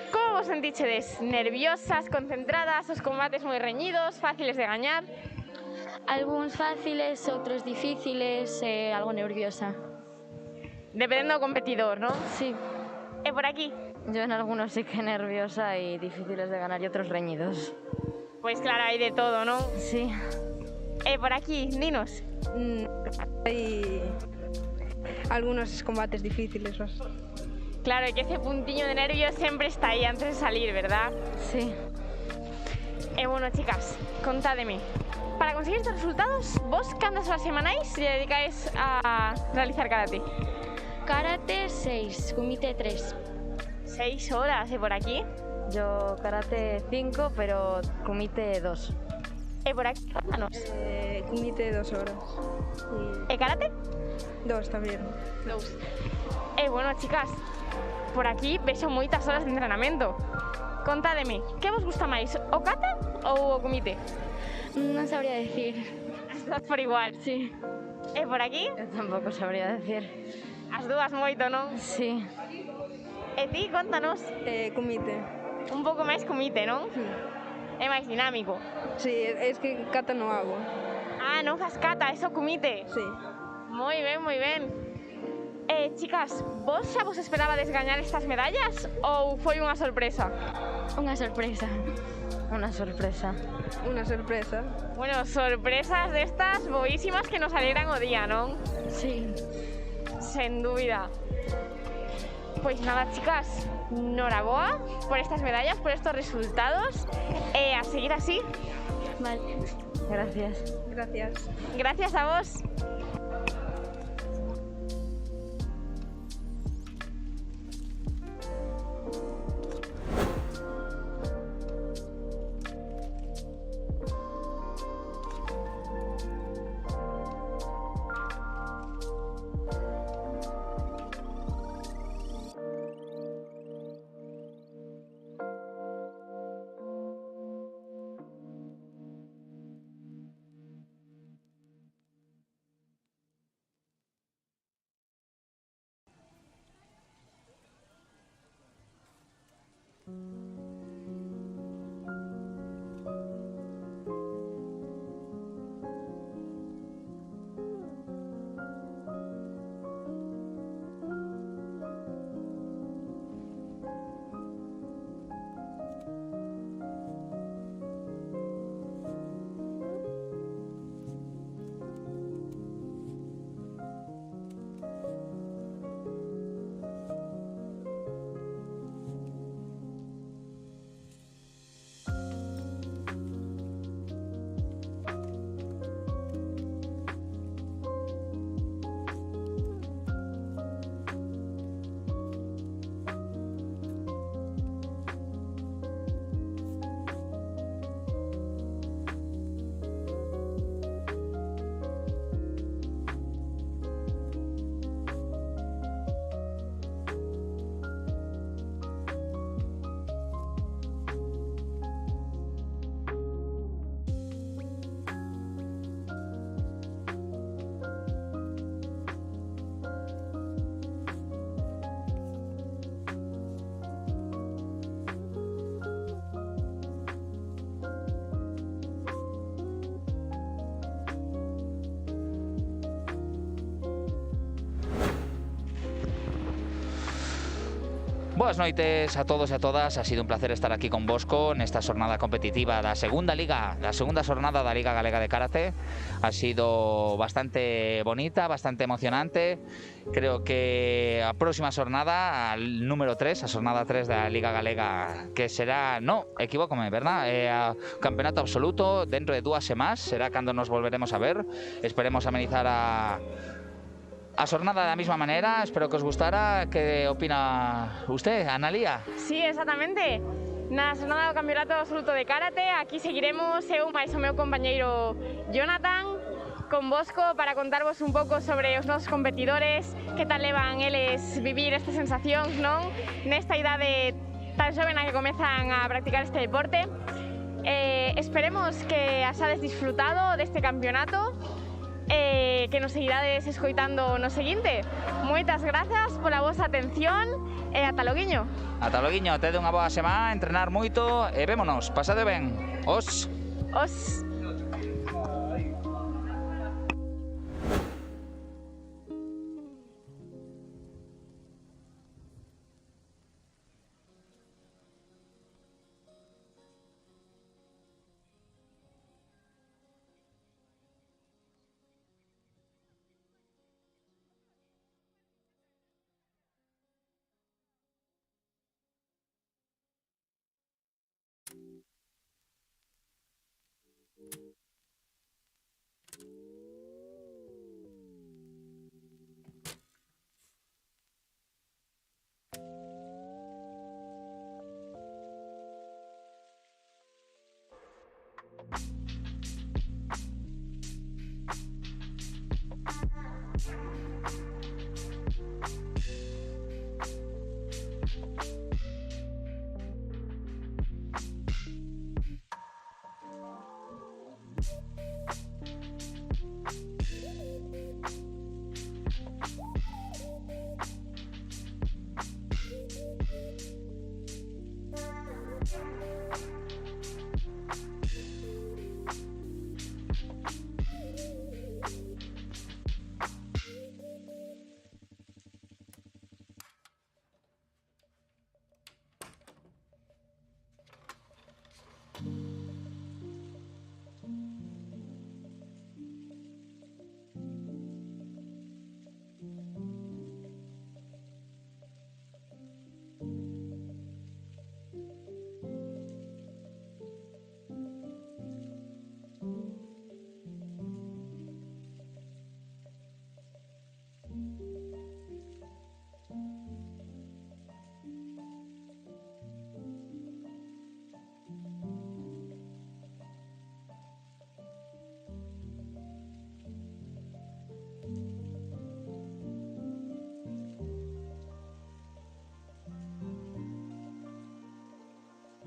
D: como vos sentichedes? Nerviosas, concentradas, os combates moi reñidos, fáciles de gañar?
F: Algúns fáciles, outros difíciles e algo nerviosa.
D: Dependendo do competidor, ¿no?
F: Sí.
D: E por aquí?
F: Yo en algunos sí que nerviosa y difíciles de ganar y otros reñidos.
D: Pues claro, hay de todo, ¿no?
F: Sí.
D: Por aquí, dinos.
R: Hay algunos combates difíciles.
D: Claro, que ese puntiño de nervios siempre está ahí antes de salir, ¿verdad?
F: Sí.
D: Bueno, chicas, contádeme. Para conseguir estos resultados, ¿vos cantas horas semanais le dedicáis a realizar karate?
F: Karate 6, kumite 3.
D: 6 horas, ¿y por aquí?
F: Yo karate 5, pero kumite 2.
D: ¿Y por aquí? Cuéntanos.
R: Kumite 2 horas.
D: ¿Y karate?
R: 2 también.
D: 2. Bueno, chicas, por aquí vexo moitas horas de entrenamento. Contádeme, que vos gusta máis, o kata ou o kumite?
F: Non sabría decir.
D: Estás por igual.
F: Sí.
D: Por aquí?
F: Eu tampouco sabría decir.
D: As dúas moito, non?
F: Sí.
D: E ti, contanos.
R: Kumite.
D: Un pouco máis kumite, non?
R: Sí.
D: É máis dinámico.
R: Sí, es que kata non hago.
D: Ah, non faz kata, é só kumite?
R: Sí.
D: Moi ben, moi ben. Chicas, vos xa vos esperabades gañar estas medallas ou foi unha sorpresa?
F: Unha sorpresa. Unha sorpresa.
R: Unha sorpresa.
D: Bueno, sorpresas destas boísimas que nos alegran o día, non?
F: Sí.
D: Sen dúbida. Pois nada, chicas, noraboa por estas medallas, por estos resultados. A seguir así.
U: Vale.
D: Gracias.
R: Gracias.
D: Gracias a vos.
E: Boas noites a todos e a todas. Ha sido un placer estar aquí con Bosco nesta xornada competitiva da segunda xornada da Liga Galega de Karate. Ha sido bastante bonita, bastante emocionante. Creo que a próxima xornada, al número 3, a xornada 3 da Liga Galega, que será, no, equivócome, verdad? Campeonato absoluto dentro de 2 semanas, será cando nos volveremos a ver. Esperemos amenizar a xornada da mesma maneira. Espero que os gustara. Que opina usted, Analía?
D: Sí, exactamente. Na xornada do Campeonato Absoluto de Karate, aquí seguiremos eu máis o meu compañeiro Jonathan con Bosco para contarvos un pouco sobre os nosos competidores, que tal levan eles vivir estas sensacións, non? Nesta idade tan xoven a que comezan a practicar este deporte. Esperemos que axades disfrutado deste campeonato, que nos seguirades escoitando no seguinte. Moitas grazas pola vosa atención e ata loguiño.
E: Ata loguiño, tede unha boa semana, entrenar moito e vémonos. Pasade ben. Os.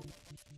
Q: Gracias.